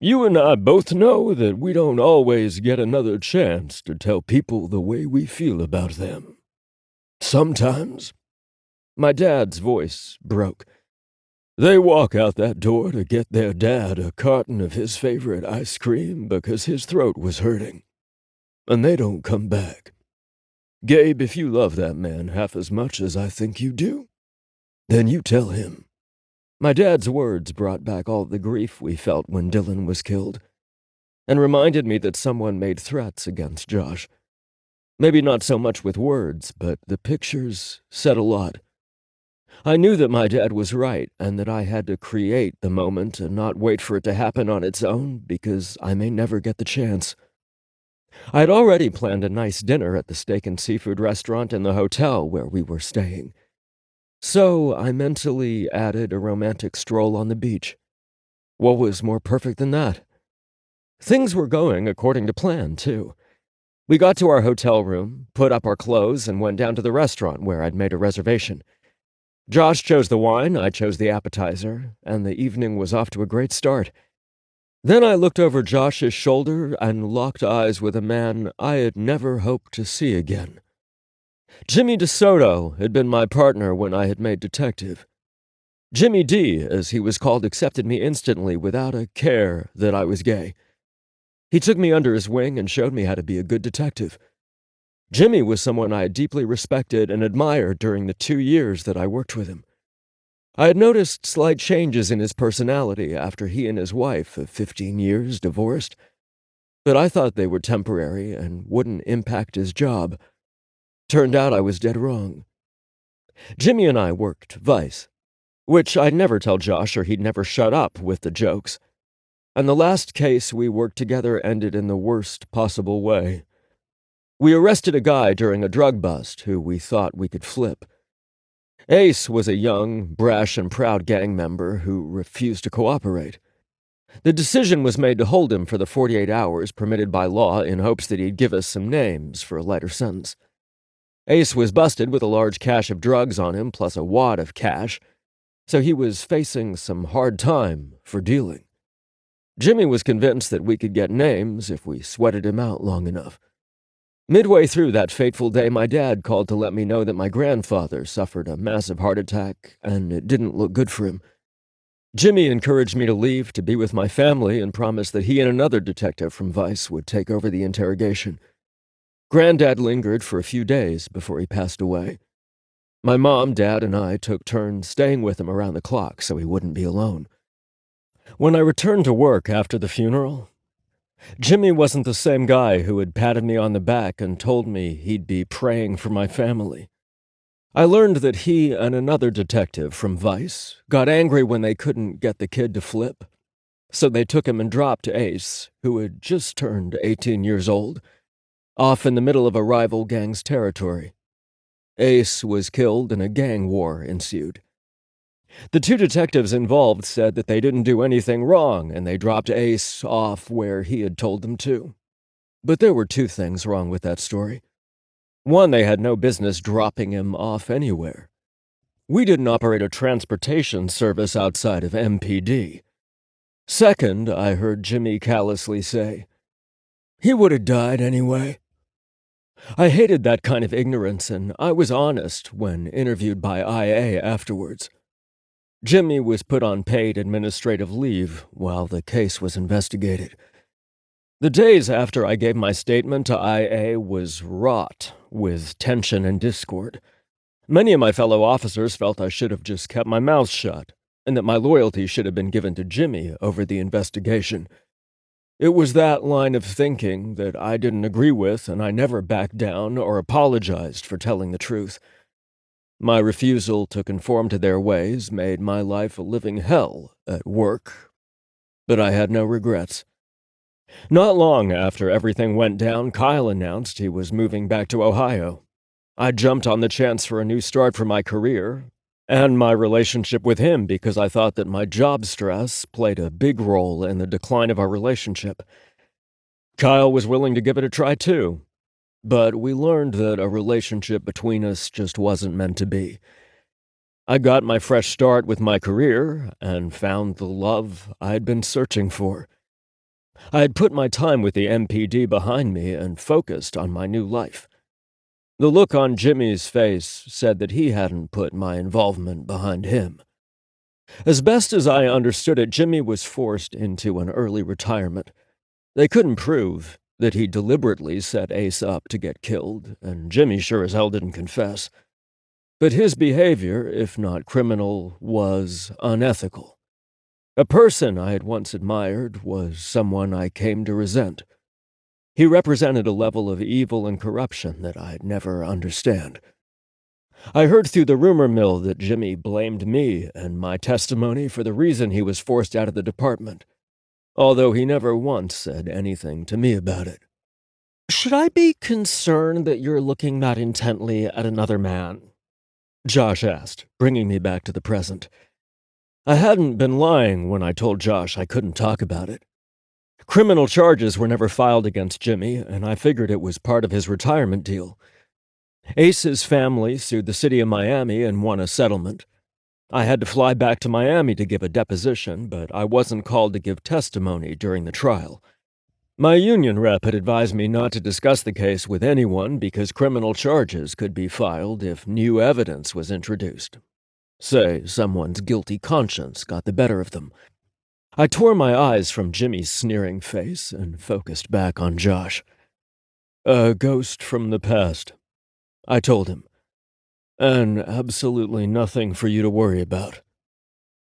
"You and I both know that we don't always get another chance to tell people the way we feel about them. Sometimes," my dad's voice broke, "they walk out that door to get their dad a carton of his favorite ice cream because his throat was hurting, and they don't come back. Gabe, if you love that man half as much as I think you do, then you tell him." My dad's words brought back all the grief we felt when Dylan was killed, and reminded me that someone made threats against Josh. Maybe not so much with words, but the pictures said a lot. I knew that my dad was right, and that I had to create the moment and not wait for it to happen on its own, because I may never get the chance. I had already planned a nice dinner at the steak and seafood restaurant in the hotel where we were staying. So I mentally added a romantic stroll on the beach. What was more perfect than that? Things were going according to plan, too. We got to our hotel room, put up our clothes, and went down to the restaurant where I'd made a reservation. Josh chose the wine, I chose the appetizer, and the evening was off to a great start. Then I looked over Josh's shoulder and locked eyes with a man I had never hoped to see again. Jimmy DeSoto had been my partner when I had made detective. Jimmy D, as he was called, accepted me instantly without a care that I was gay. He took me under his wing and showed me how to be a good detective. Jimmy was someone I had deeply respected and admired during the 2 years that I worked with him. I had noticed slight changes in his personality after he and his wife of 15 years divorced, but I thought they were temporary and wouldn't impact his job. Turned out I was dead wrong. Jimmy and I worked Vice, which I'd never tell Josh or he'd never shut up with the jokes. And the last case we worked together ended in the worst possible way. We arrested a guy during a drug bust who we thought we could flip. Ace was a young, brash, and proud gang member who refused to cooperate. The decision was made to hold him for the 48 hours permitted by law in hopes that he'd give us some names for a lighter sentence. Ace was busted with a large cache of drugs on him plus a wad of cash, so he was facing some hard time for dealing. Jimmy was convinced that we could get names if we sweated him out long enough. Midway through that fateful day, my dad called to let me know that my grandfather suffered a massive heart attack, and it didn't look good for him. Jimmy encouraged me to leave to be with my family and promised that he and another detective from Vice would take over the interrogation. Granddad lingered for a few days before he passed away. My mom, Dad, and I took turns staying with him around the clock so he wouldn't be alone. When I returned to work after the funeral, Jimmy wasn't the same guy who had patted me on the back and told me he'd be praying for my family. I learned that he and another detective from Vice got angry when they couldn't get the kid to flip, so they took him and dropped Ace, who had just turned 18 years old, off in the middle of a rival gang's territory. Ace was killed and a gang war ensued. The two detectives involved said that they didn't do anything wrong and they dropped Ace off where he had told them to. But there were two things wrong with that story. One, they had no business dropping him off anywhere. We didn't operate a transportation service outside of MPD. Second, I heard Jimmy callously say, "He would have died anyway." I hated that kind of ignorance, and I was honest when interviewed by IA afterwards. Jimmy was put on paid administrative leave while the case was investigated. The days after I gave my statement to IA was wrought with tension and discord. Many of my fellow officers felt I should have just kept my mouth shut, and that my loyalty should have been given to Jimmy over the investigation. It was that line of thinking that I didn't agree with, and I never backed down or apologized for telling the truth. My refusal to conform to their ways made my life a living hell at work, but I had no regrets. Not long after everything went down, Kyle announced he was moving back to Ohio. I jumped on the chance for a new start for my career and my relationship with him because I thought that my job stress played a big role in the decline of our relationship. Kyle was willing to give it a try too, but we learned that a relationship between us just wasn't meant to be. I got my fresh start with my career and found the love I'd been searching for. I had put my time with the MPD behind me and focused on my new life. The look on Jimmy's face said that he hadn't put my involvement behind him. As best as I understood it, Jimmy was forced into an early retirement. They couldn't prove that he deliberately set Ace up to get killed, and Jimmy sure as hell didn't confess. But his behavior, if not criminal, was unethical. A person I had once admired was someone I came to resent. He represented a level of evil and corruption that I'd never understand. I heard through the rumor mill that Jimmy blamed me and my testimony for the reason he was forced out of the department, although he never once said anything to me about it. Should I be concerned that you're looking that intently at another man? Josh asked, bringing me back to the present. I hadn't been lying when I told Josh I couldn't talk about it. Criminal charges were never filed against Jimmy, and I figured it was part of his retirement deal. Ace's family sued the city of Miami and won a settlement. I had to fly back to Miami to give a deposition, but I wasn't called to give testimony during the trial. My union rep had advised me not to discuss the case with anyone because criminal charges could be filed if new evidence was introduced. Say, someone's guilty conscience got the better of them. I tore my eyes from Jimmy's sneering face and focused back on Josh. "A ghost from the past," I told him, "and absolutely nothing for you to worry about."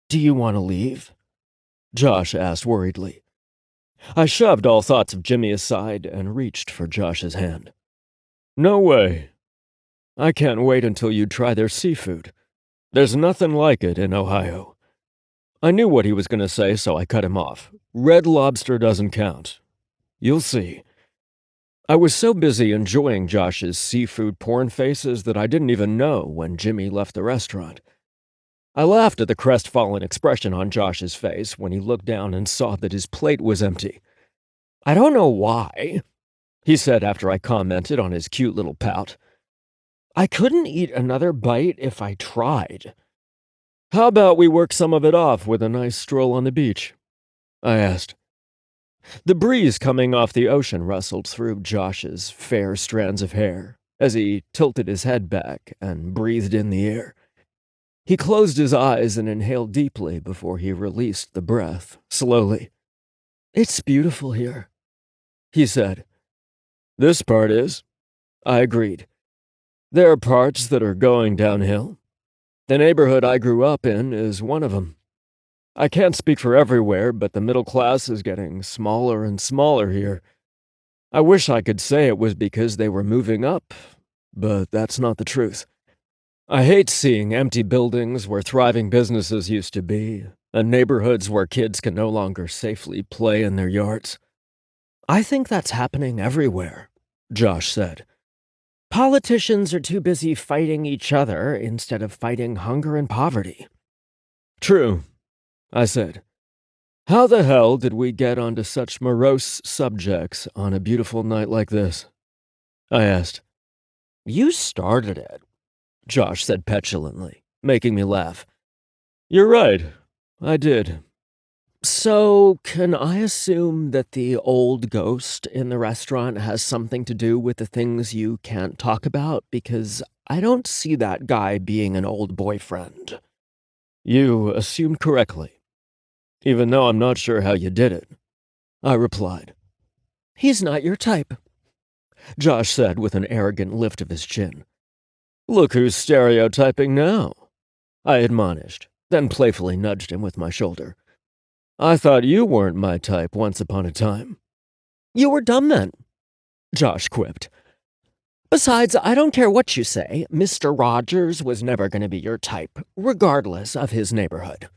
Do you want to leave? Josh asked worriedly. I shoved all thoughts of Jimmy aside and reached for Josh's hand. "No way. I can't wait until you try their seafood. There's nothing like it in Ohio." I knew what he was going to say, so I cut him off. "Red Lobster doesn't count. You'll see." I was so busy enjoying Josh's seafood porn faces that I didn't even know when Jimmy left the restaurant. I laughed at the crestfallen expression on Josh's face when he looked down and saw that his plate was empty. "I don't know why," he said after I commented on his cute little pout. "I couldn't eat another bite if I tried." "How about we work some of it off with a nice stroll on the beach?" I asked. The breeze coming off the ocean rustled through Josh's fair strands of hair as he tilted his head back and breathed in the air. He closed his eyes and inhaled deeply before he released the breath, slowly. "It's beautiful here," he said. "This part is," I agreed. "There are parts that are going downhill. The neighborhood I grew up in is one of them. I can't speak for everywhere, but the middle class is getting smaller and smaller here. I wish I could say it was because they were moving up, but that's not the truth. I hate seeing empty buildings where thriving businesses used to be, and neighborhoods where kids can no longer safely play in their yards." "I think that's happening everywhere," Josh said. "Politicians are too busy fighting each other instead of fighting hunger and poverty." "True," I said. "How the hell did we get onto such morose subjects on a beautiful night like this?" I asked. "You started it," Josh said petulantly, making me laugh. "You're right. I did." "So, can I assume that the old ghost in the restaurant has something to do with the things you can't talk about? Because I don't see that guy being an old boyfriend." "You assumed correctly, even though I'm not sure how you did it," I replied. "He's not your type," Josh said with an arrogant lift of his chin. "Look who's stereotyping now," I admonished, then playfully nudged him with my shoulder. "I thought you weren't my type once upon a time." "You were dumb then," Josh quipped. "Besides, I don't care what you say, Mr. Rogers was never going to be your type, regardless of his neighborhood."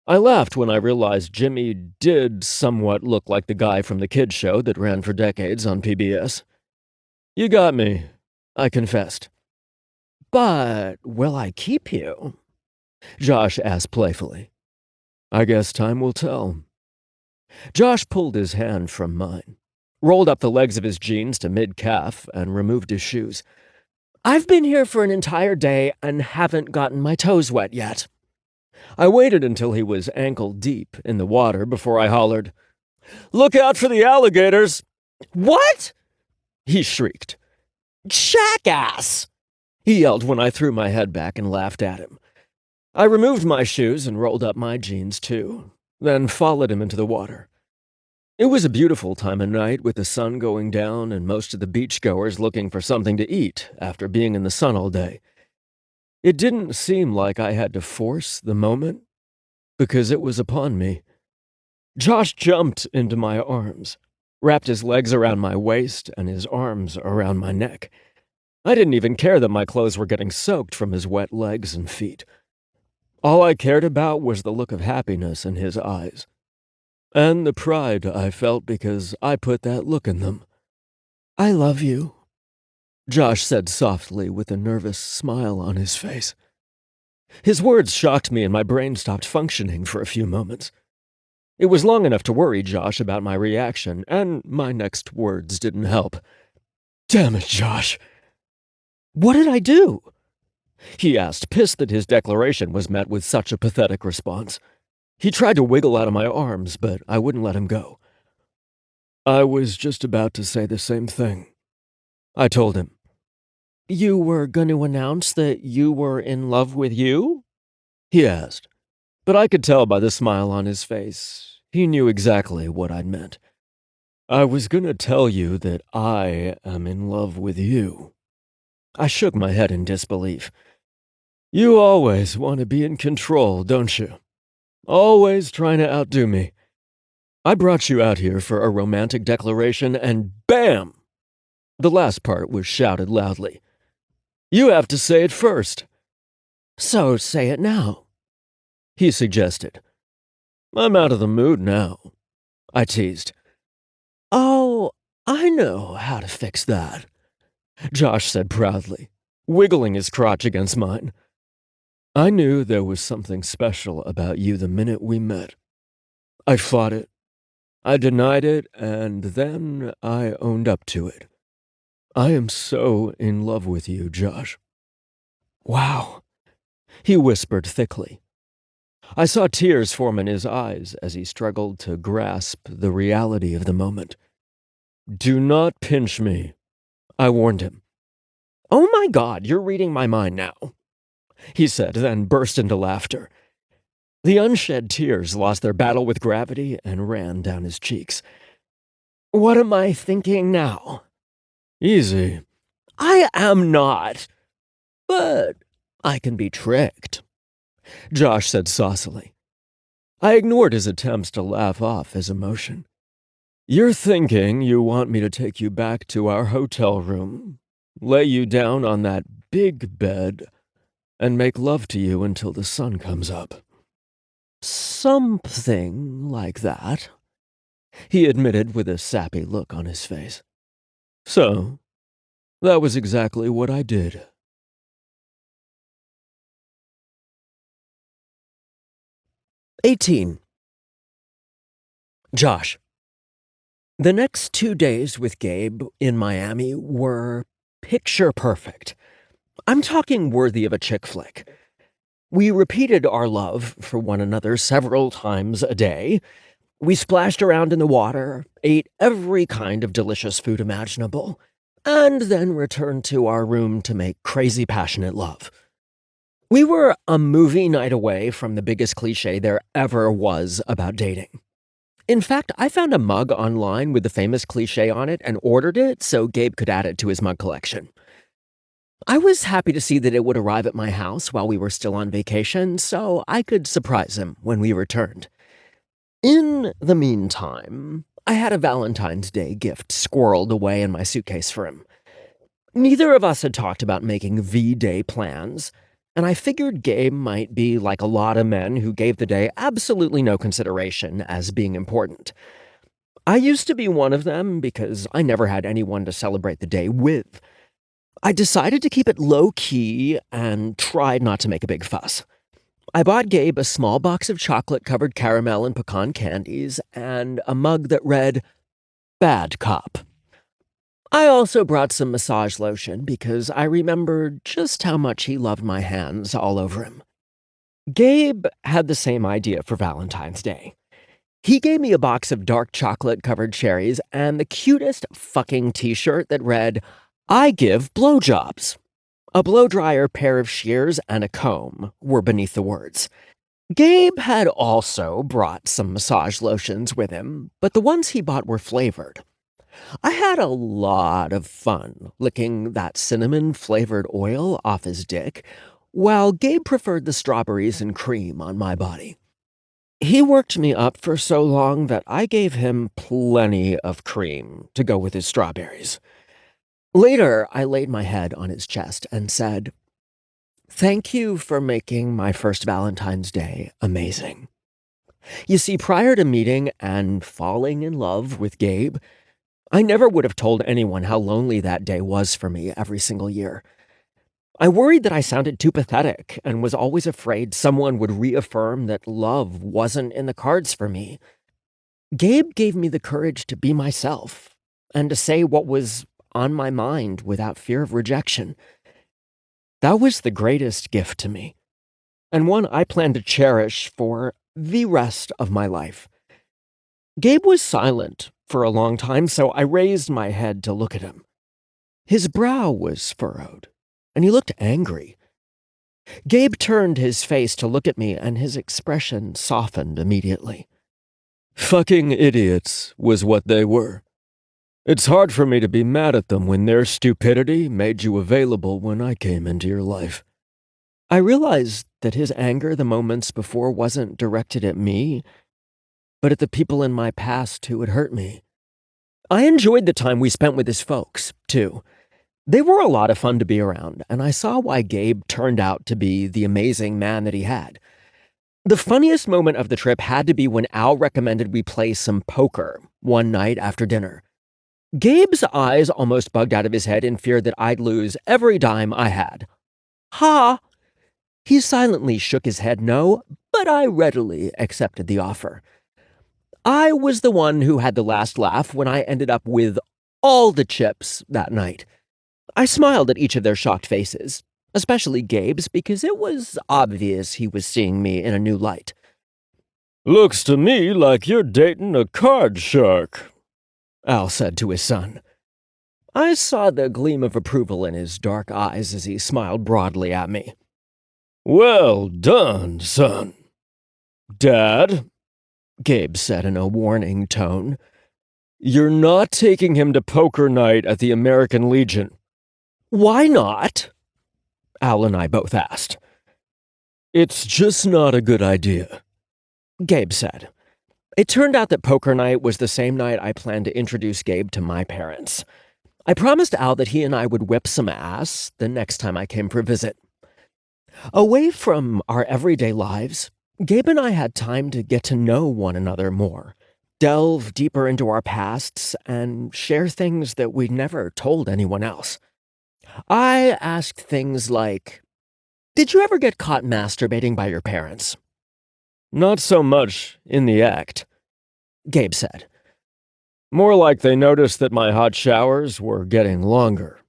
I laughed when I realized Jimmy did somewhat look like the guy from the kids show that ran for decades on PBS. "You got me," I confessed. "But will I keep you?" Josh asked playfully. "I guess time will tell." Josh pulled his hand from mine, rolled up the legs of his jeans to mid-calf, and removed his shoes. "I've been here for an entire day and haven't gotten my toes wet yet." I waited until he was ankle-deep in the water before I hollered, "Look out for the alligators!" "What?" he shrieked. "Jackass!" he yelled when I threw my head back and laughed at him. I removed my shoes and rolled up my jeans too, then followed him into the water. It was a beautiful time of night with the sun going down and most of the beachgoers looking for something to eat after being in the sun all day. It didn't seem like I had to force the moment, because it was upon me. Josh jumped into my arms, wrapped his legs around my waist and his arms around my neck. I didn't even care that my clothes were getting soaked from his wet legs and feet. All I cared about was the look of happiness in his eyes, and the pride I felt because I put that look in them. "I love you," Josh said softly with a nervous smile on his face. His words shocked me and my brain stopped functioning for a few moments. It was long enough to worry Josh about my reaction, and my next words didn't help. "Damn it, Josh." "What did I do?" he asked, pissed that his declaration was met with such a pathetic response. He tried to wiggle out of my arms, but I wouldn't let him go. "I was just about to say the same thing," I told him. "You were going to announce that you were in love with you?" he asked, but I could tell by the smile on his face. He knew exactly what I'd meant. "I was going to tell you that I am in love with you." I shook my head in disbelief. "You always want to be in control, don't you? Always trying to outdo me. I brought you out here for a romantic declaration, and BAM! The last part was shouted loudly. You have to say it first." "So say it now," he suggested. "I'm out of the mood now," I teased. "Oh, I know how to fix that, Josh said proudly, wiggling his crotch against mine. I knew there was something special about you the minute we met. I fought it. I denied it, and then I owned up to it. I am so in love with you, Josh. Wow, he whispered thickly. I saw tears form in his eyes as he struggled to grasp the reality of the moment. Do not pinch me, I warned him. Oh my God, you're reading my mind now, he said, then burst into laughter. The unshed tears lost their battle with gravity and ran down his cheeks. What am I thinking now? Easy. I am not. But I can be tricked, Josh said saucily. I ignored his attempts to laugh off his emotion. You're thinking you want me to take you back to our hotel room, lay you down on that big bed, and make love to you until the sun comes up. Something like that, he admitted with a sappy look on his face. So, that was exactly what I did. "18. Josh. The next 2 days with Gabe in Miami were picture perfect. I'm talking worthy of a chick flick. We repeated our love for one another several times a day. We splashed around in the water, ate every kind of delicious food imaginable, and then returned to our room to make crazy passionate love. We were a movie night away from the biggest cliche there ever was about dating. In fact, I found a mug online with the famous cliche on it and ordered it so Gabe could add it to his mug collection. I was happy to see that it would arrive at my house while we were still on vacation, so I could surprise him when we returned. In the meantime, I had a Valentine's Day gift squirreled away in my suitcase for him. Neither of us had talked about making V-Day plans, and I figured Gabe might be like a lot of men who gave the day absolutely no consideration as being important. I used to be one of them because I never had anyone to celebrate the day with. I decided to keep it low-key and tried not to make a big fuss. I bought Gabe a small box of chocolate-covered caramel and pecan candies and a mug that read, Bad Cop. I also brought some massage lotion because I remembered just how much he loved my hands all over him. Gabe had the same idea for Valentine's Day. He gave me a box of dark chocolate-covered cherries and the cutest fucking t-shirt that read, I give blowjobs. A blow-dryer, pair of shears, and a comb were beneath the words. Gabe had also brought some massage lotions with him, but the ones he bought were flavored. I had a lot of fun licking that cinnamon-flavored oil off his dick, while Gabe preferred the strawberries and cream on my body. He worked me up for so long that I gave him plenty of cream to go with his strawberries. Later, I laid my head on his chest and said, Thank you for making my first Valentine's Day amazing. You see, prior to meeting and falling in love with Gabe, I never would have told anyone how lonely that day was for me every single year. I worried that I sounded too pathetic and was always afraid someone would reaffirm that love wasn't in the cards for me. Gabe gave me the courage to be myself and to say what was on my mind without fear of rejection. That was the greatest gift to me, and one I plan to cherish for the rest of my life. Gabe was silent for a long time, so I raised my head to look at him. His brow was furrowed, and he looked angry. Gabe turned his face to look at me, and his expression softened immediately. Fucking idiots was what they were. It's hard for me to be mad at them when their stupidity made you available when I came into your life. I realized that his anger the moments before wasn't directed at me, but at the people in my past who had hurt me. I enjoyed the time we spent with his folks, too. They were a lot of fun to be around, and I saw why Gabe turned out to be the amazing man that he had. The funniest moment of the trip had to be when Al recommended we play some poker one night after dinner. Gabe's eyes almost bugged out of his head in fear that I'd lose every dime I had. Ha! He silently shook his head no, but I readily accepted the offer. I was the one who had the last laugh when I ended up with all the chips that night. I smiled at each of their shocked faces, especially Gabe's, because it was obvious he was seeing me in a new light. Looks to me like you're dating a card shark, Al said to his son. I saw the gleam of approval in his dark eyes as he smiled broadly at me. Well done, son. Dad, Gabe said in a warning tone, you're not taking him to poker night at the American Legion. Why not? Al and I both asked. It's just not a good idea, Gabe said. It turned out that poker night was the same night I planned to introduce Gabe to my parents. I promised Al that he and I would whip some ass the next time I came for a visit. Away from our everyday lives, Gabe and I had time to get to know one another more, delve deeper into our pasts, and share things that we'd never told anyone else. I asked things like, did you ever get caught masturbating by your parents? Not so much in the act, Gabe said. More like they noticed that my hot showers were getting longer.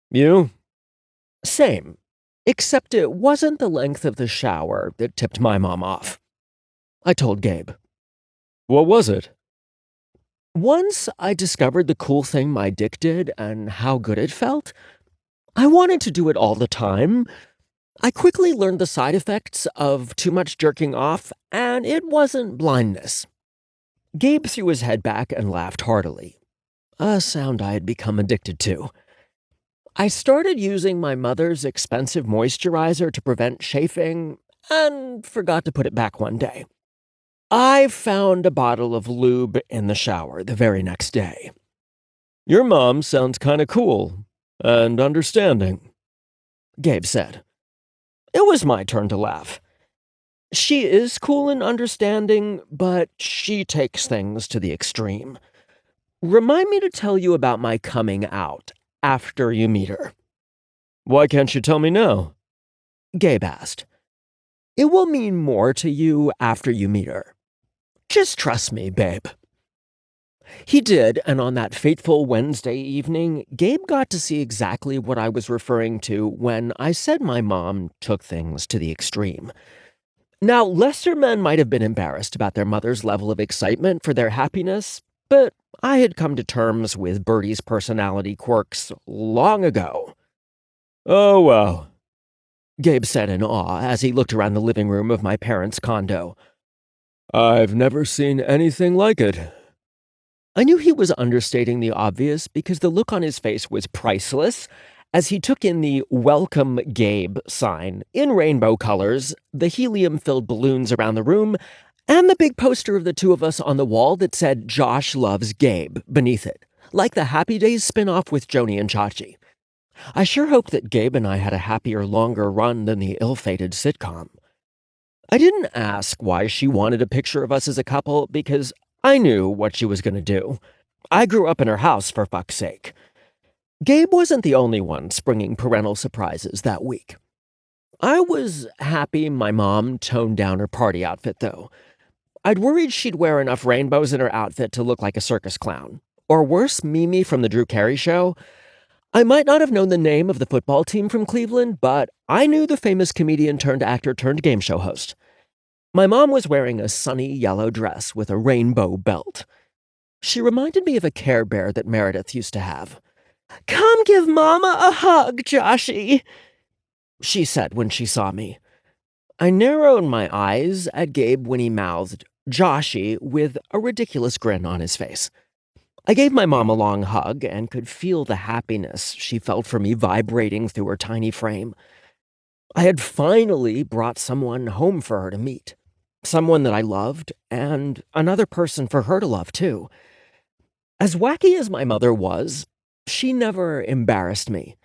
You? Same, except it wasn't the length of the shower that tipped my mom off. I told Gabe. What was it? Once I discovered the cool thing my dick did and how good it felt, I wanted to do it all the time. I quickly learned the side effects of too much jerking off, and it wasn't blindness. Gabe threw his head back and laughed heartily, a sound I had become addicted to. I started using my mother's expensive moisturizer to prevent chafing and forgot to put it back one day. I found a bottle of lube in the shower the very next day. Your mom sounds kind of cool and understanding, Gabe said. It was my turn to laugh. She is cool and understanding, but she takes things to the extreme. Remind me to tell you about my coming out after you meet her. Why can't you tell me now? Gabe asked. It will mean more to you after you meet her. Just trust me, babe. He did, and on that fateful Wednesday evening, Gabe got to see exactly what I was referring to when I said my mom took things to the extreme. Now, lesser men might have been embarrassed about their mother's level of excitement for their happiness, but I had come to terms with Bertie's personality quirks long ago. Oh, wow, Gabe said in awe as he looked around the living room of my parents' condo. I've never seen anything like it. I knew he was understating the obvious because the look on his face was priceless as he took in the Welcome Gabe sign in rainbow colors, the helium-filled balloons around the room, and the big poster of the two of us on the wall that said Josh loves Gabe beneath it, like the Happy Days spin-off with Joni and Chachi. I sure hoped that Gabe and I had a happier, longer run than the ill-fated sitcom. I didn't ask why she wanted a picture of us as a couple because I knew what she was going to do. I grew up in her house, for fuck's sake. Gabe wasn't the only one springing parental surprises that week. I was happy my mom toned down her party outfit, though. I'd worried she'd wear enough rainbows in her outfit to look like a circus clown. Or worse, Mimi from the Drew Carey Show. I might not have known the name of the football team from Cleveland, but I knew the famous comedian turned actor turned game show host. My mom was wearing a sunny yellow dress with a rainbow belt. She reminded me of a Care Bear that Meredith used to have. "Come give Mama a hug, Joshy," she said when she saw me. I narrowed my eyes at Gabe when he mouthed Joshy with a ridiculous grin on his face. I gave my mom a long hug and could feel the happiness she felt for me vibrating through her tiny frame. I had finally brought someone home for her to meet. Someone that I loved, and another person for her to love, too. As wacky as my mother was, she never embarrassed me.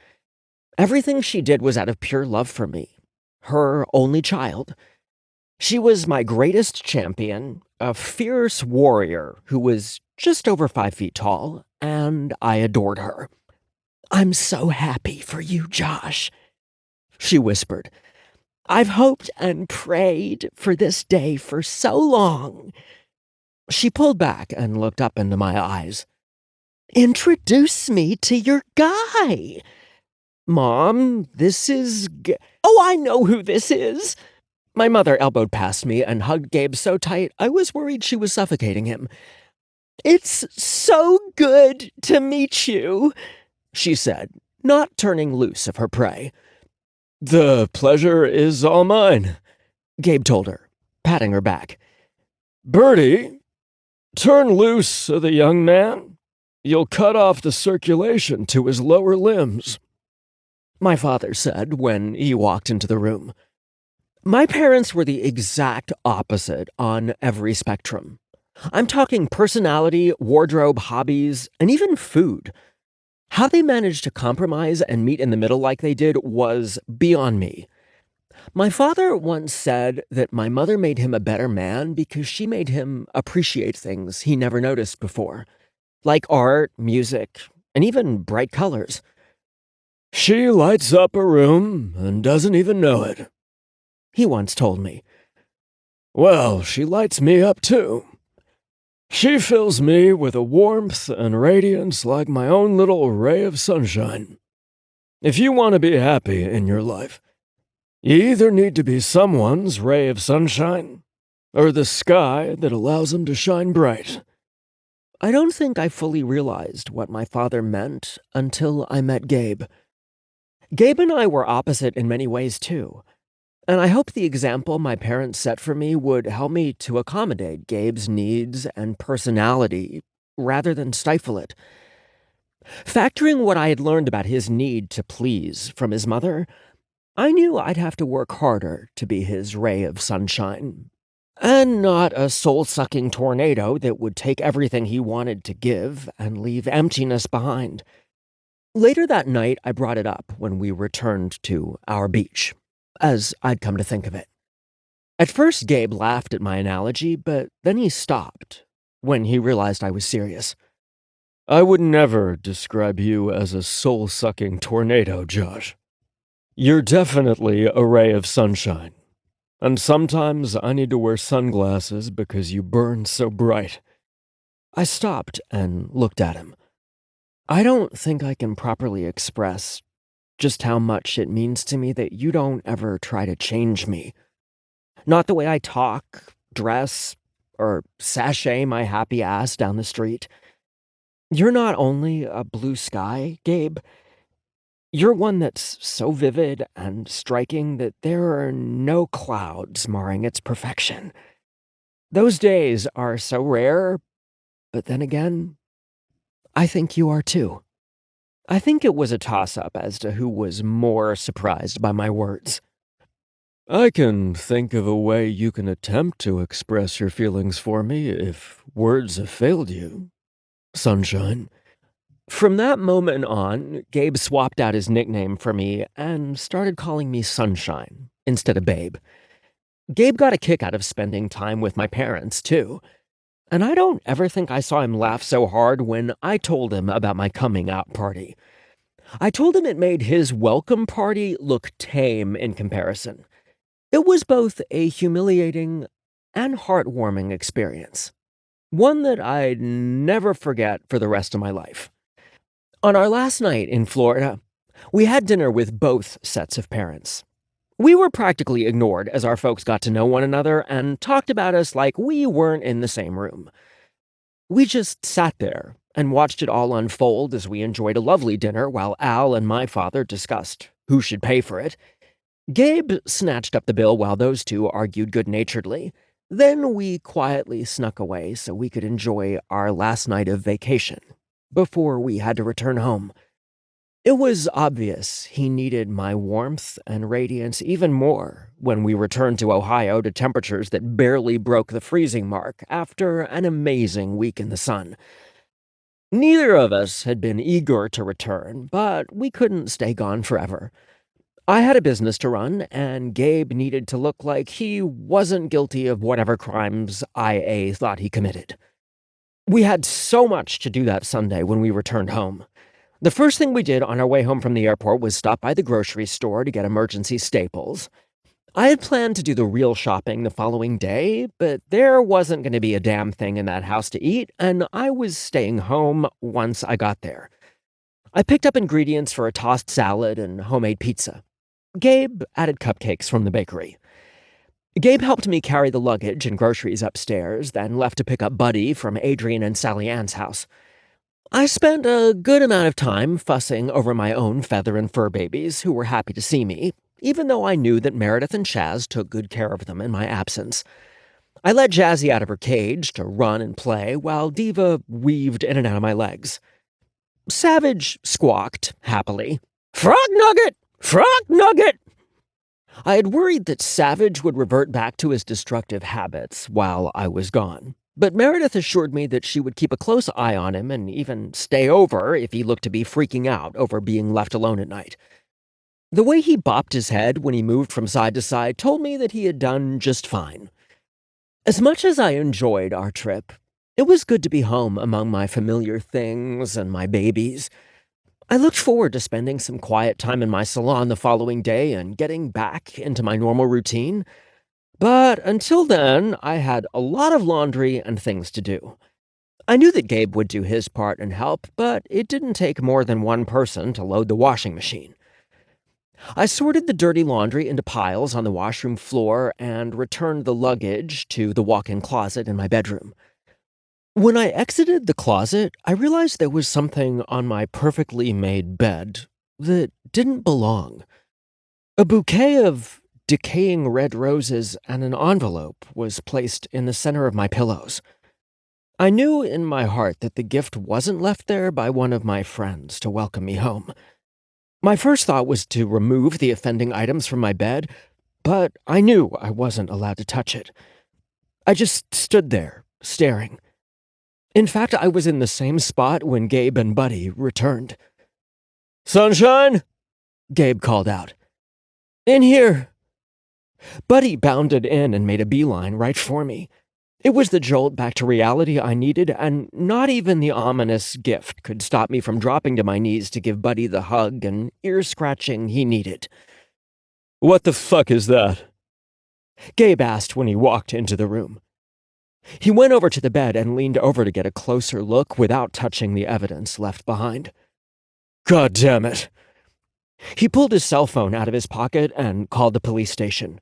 Everything she did was out of pure love for me, her only child. She was my greatest champion, a fierce warrior who was just over 5 feet tall, and I adored her. "I'm so happy for you, Josh," she whispered. "I've hoped and prayed for this day for so long." She pulled back and looked up into my eyes. "Introduce me to your guy." "Mom, this is Oh, I know who this is." My mother elbowed past me and hugged Gabe so tight I was worried she was suffocating him. "It's so good to meet you," she said, not turning loose of her prey. "The pleasure is all mine," Gabe told her, patting her back. "Bertie, turn loose the young man. You'll cut off the circulation to his lower limbs," my father said when he walked into the room. My parents were the exact opposite on every spectrum. I'm talking personality, wardrobe, hobbies, and even food. How they managed to compromise and meet in the middle like they did was beyond me. My father once said that my mother made him a better man because she made him appreciate things he never noticed before, like art, music, and even bright colors. "She lights up a room and doesn't even know it," he once told me. "Well, she lights me up too. She fills me with a warmth and radiance like my own little ray of sunshine. If you want to be happy in your life, you either need to be someone's ray of sunshine or the sky that allows them to shine bright." I don't think I fully realized what my father meant until I met Gabe. Gabe and I were opposite in many ways, too. And I hope the example my parents set for me would help me to accommodate Gabe's needs and personality rather than stifle it. Factoring what I had learned about his need to please from his mother, I knew I'd have to work harder to be his ray of sunshine. And not a soul-sucking tornado that would take everything he wanted to give and leave emptiness behind. Later that night, I brought it up when we returned to our beach, as I'd come to think of it. At first, Gabe laughed at my analogy, but then he stopped when he realized I was serious. "I would never describe you as a soul-sucking tornado, Josh. You're definitely a ray of sunshine. And sometimes I need to wear sunglasses because you burn so bright." I stopped and looked at him. I don't think I can properly express just how much it means to me that you don't ever try to change me. Not the way I talk, dress, or sashay my happy ass down the street. You're not only a blue sky, Gabe. You're one that's so vivid and striking that there are no clouds marring its perfection. Those days are so rare, but then again, I think you are too. I think it was a toss-up as to who was more surprised by my words. "I can think of a way you can attempt to express your feelings for me if words have failed you, Sunshine." From that moment on, Gabe swapped out his nickname for me and started calling me Sunshine instead of Babe. Gabe got a kick out of spending time with my parents, too. And I don't ever think I saw him laugh so hard when I told him about my coming out party. I told him it made his welcome party look tame in comparison. It was both a humiliating and heartwarming experience, one that I'd never forget for the rest of my life. On our last night in Florida, we had dinner with both sets of parents. We were practically ignored as our folks got to know one another and talked about us like we weren't in the same room. We just sat there and watched it all unfold as we enjoyed a lovely dinner while Al and my father discussed who should pay for it. Gabe snatched up the bill while those two argued good-naturedly. Then we quietly snuck away so we could enjoy our last night of vacation before we had to return home. It was obvious he needed my warmth and radiance even more when we returned to Ohio to temperatures that barely broke the freezing mark after an amazing week in the sun. Neither of us had been eager to return, but we couldn't stay gone forever. I had a business to run, and Gabe needed to look like he wasn't guilty of whatever crimes IA thought he committed. We had so much to do that Sunday when we returned home. The first thing we did on our way home from the airport was stop by the grocery store to get emergency staples. I had planned to do the real shopping the following day, but there wasn't going to be a damn thing in that house to eat, and I was staying home once I got there. I picked up ingredients for a tossed salad and homemade pizza. Gabe added cupcakes from the bakery. Gabe helped me carry the luggage and groceries upstairs, then left to pick up Buddy from Adrian and Sally Ann's house. I spent a good amount of time fussing over my own feather and fur babies who were happy to see me, even though I knew that Meredith and Chaz took good care of them in my absence. I let Jazzy out of her cage to run and play while Diva weaved in and out of my legs. Savage squawked happily, "Frog Nugget! Frog Nugget!" I had worried that Savage would revert back to his destructive habits while I was gone, but Meredith assured me that she would keep a close eye on him and even stay over if he looked to be freaking out over being left alone at night. The way he bopped his head when he moved from side to side told me that he had done just fine. As much as I enjoyed our trip, it was good to be home among my familiar things and my babies. I looked forward to spending some quiet time in my salon the following day and getting back into my normal routine. But until then, I had a lot of laundry and things to do. I knew that Gabe would do his part and help, but it didn't take more than one person to load the washing machine. I sorted the dirty laundry into piles on the washroom floor and returned the luggage to the walk-in closet in my bedroom. When I exited the closet, I realized there was something on my perfectly made bed that didn't belong. A bouquet of decaying red roses and an envelope was placed in the center of my pillows. I knew in my heart that the gift wasn't left there by one of my friends to welcome me home. My first thought was to remove the offending items from my bed, but I knew I wasn't allowed to touch it. I just stood there, staring. In fact, I was in the same spot when Gabe and Buddy returned. "Sunshine?" Gabe called out. "In here." Buddy bounded in and made a beeline right for me. It was the jolt back to reality I needed, and not even the ominous gift could stop me from dropping to my knees to give Buddy the hug and ear-scratching he needed. "What the fuck is that?" Gabe asked when he walked into the room. He went over to the bed and leaned over to get a closer look without touching the evidence left behind. "God damn it." He pulled his cell phone out of his pocket and called the police station.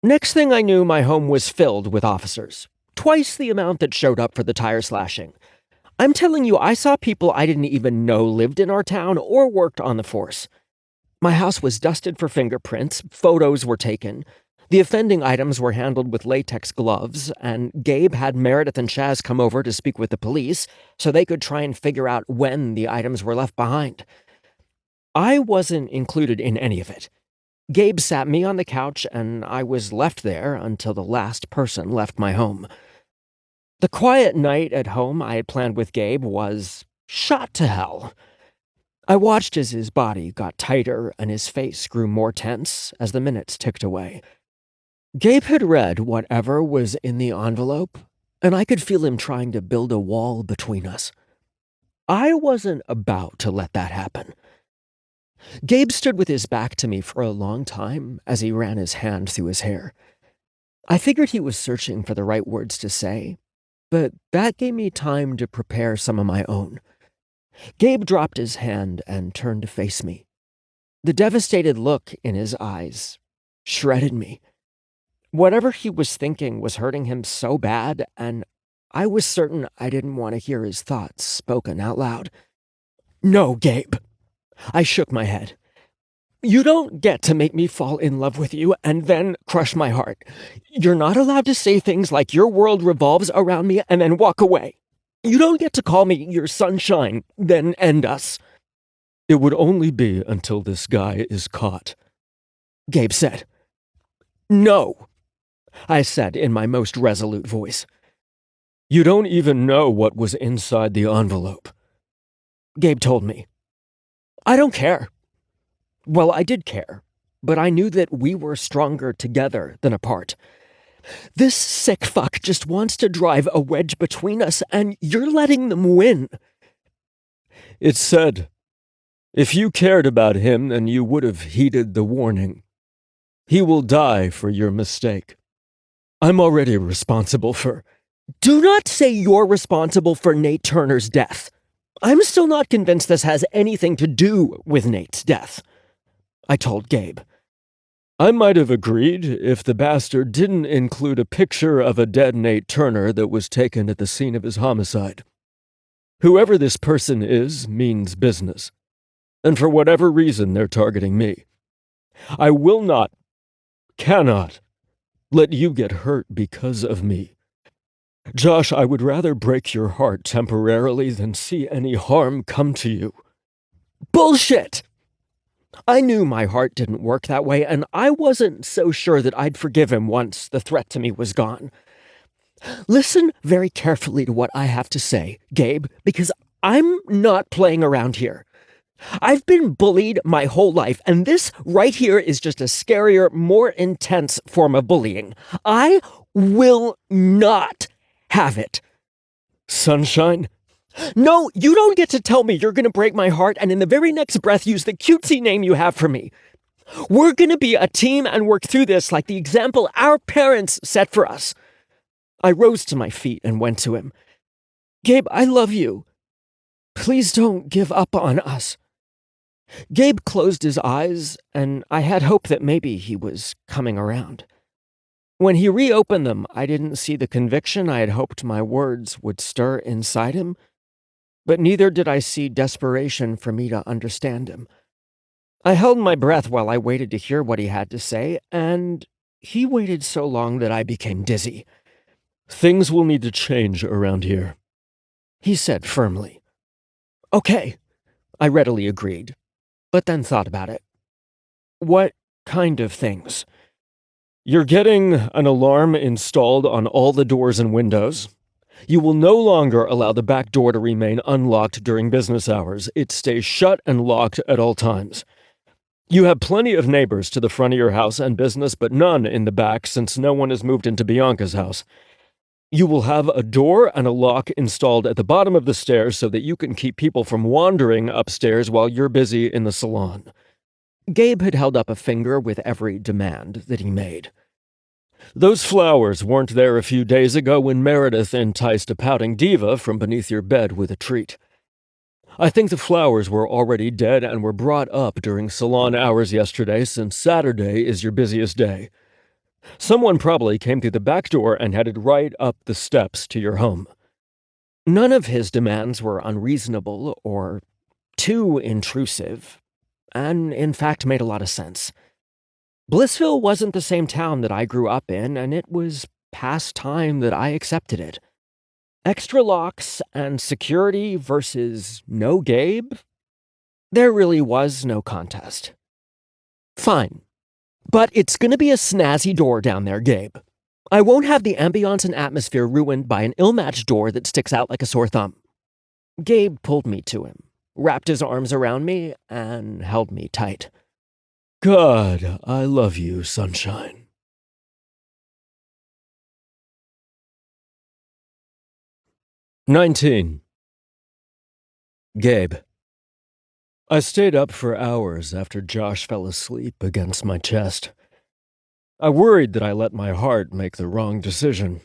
Next thing I knew, my home was filled with officers. Twice the amount that showed up for the tire slashing. I'm telling you, I saw people I didn't even know lived in our town or worked on the force. My house was dusted for fingerprints, photos were taken. The offending items were handled with latex gloves, and Gabe had Meredith and Chaz come over to speak with the police so they could try and figure out when the items were left behind. I wasn't included in any of it. Gabe sat me on the couch, and I was left there until the last person left my home. The quiet night at home I had planned with Gabe was shot to hell. I watched as his body got tighter and his face grew more tense as the minutes ticked away. Gabe had read whatever was in the envelope, and I could feel him trying to build a wall between us. I wasn't about to let that happen. Gabe stood with his back to me for a long time as he ran his hand through his hair. I figured he was searching for the right words to say, but that gave me time to prepare some of my own. Gabe dropped his hand and turned to face me. The devastated look in his eyes shredded me. Whatever he was thinking was hurting him so bad, and I was certain I didn't want to hear his thoughts spoken out loud. "No, Gabe." I shook my head. "You don't get to make me fall in love with you and then crush my heart. You're not allowed to say things like your world revolves around me and then walk away. You don't get to call me your sunshine, then end us." "It would only be until this guy is caught," Gabe said. "No," I said in my most resolute voice. "You don't even know what was inside the envelope," Gabe told me. "I don't care." Well, I did care, but I knew that we were stronger together than apart. This sick fuck just wants to drive a wedge between us, and you're letting them win. It's said, if you cared about him, then you would have heeded the warning. He will die for your mistake. I'm already responsible for... Do not say you're responsible for Nate Turner's death. I'm still not convinced this has anything to do with Nate's death, I told Gabe. I might have agreed if the bastard didn't include a picture of a dead Nate Turner that was taken at the scene of his homicide. Whoever this person is means business, and for whatever reason they're targeting me. I will not, cannot, let you get hurt because of me. Josh, I would rather break your heart temporarily than see any harm come to you. Bullshit! I knew my heart didn't work that way, and I wasn't so sure that I'd forgive him once the threat to me was gone. Listen very carefully to what I have to say, Gabe, because I'm not playing around here. I've been bullied my whole life, and this right here is just a scarier, more intense form of bullying. I will not have it. Sunshine? No, you don't get to tell me you're going to break my heart and in the very next breath use the cutesy name you have for me. We're going to be a team and work through this like the example our parents set for us. I rose to my feet and went to him. Gabe, I love you. Please don't give up on us. Gabe closed his eyes, and I had hope that maybe he was coming around. When he reopened them, I didn't see the conviction I had hoped my words would stir inside him, but neither did I see desperation for me to understand him. I held my breath while I waited to hear what he had to say, and he waited so long that I became dizzy. Things will need to change around here, he said firmly. Okay, I readily agreed, but then thought about it. What kind of things? You're getting an alarm installed on all the doors and windows. You will no longer allow the back door to remain unlocked during business hours. It stays shut and locked at all times. You have plenty of neighbors to the front of your house and business, but none in the back since no one has moved into Bianca's house. You will have a door and a lock installed at the bottom of the stairs so that you can keep people from wandering upstairs while you're busy in the salon. Gabe had held up a finger with every demand that he made. Those flowers weren't there a few days ago when Meredith enticed a pouting diva from beneath your bed with a treat. I think the flowers were already dead and were brought up during salon hours yesterday since Saturday is your busiest day. Someone probably came through the back door and headed right up the steps to your home. None of his demands were unreasonable or too intrusive, and in fact made a lot of sense. Blissville wasn't the same town that I grew up in, and it was past time that I accepted it. Extra locks and security versus no Gabe? There really was no contest. Fine. But it's gonna be a snazzy door down there, Gabe. I won't have the ambiance and atmosphere ruined by an ill-matched door that sticks out like a sore thumb. Gabe pulled me to him, wrapped his arms around me, and held me tight. God, I love you, Sunshine. "19. Gabe. I stayed up for hours after Josh fell asleep against my chest. I worried that I let my heart make the wrong decision.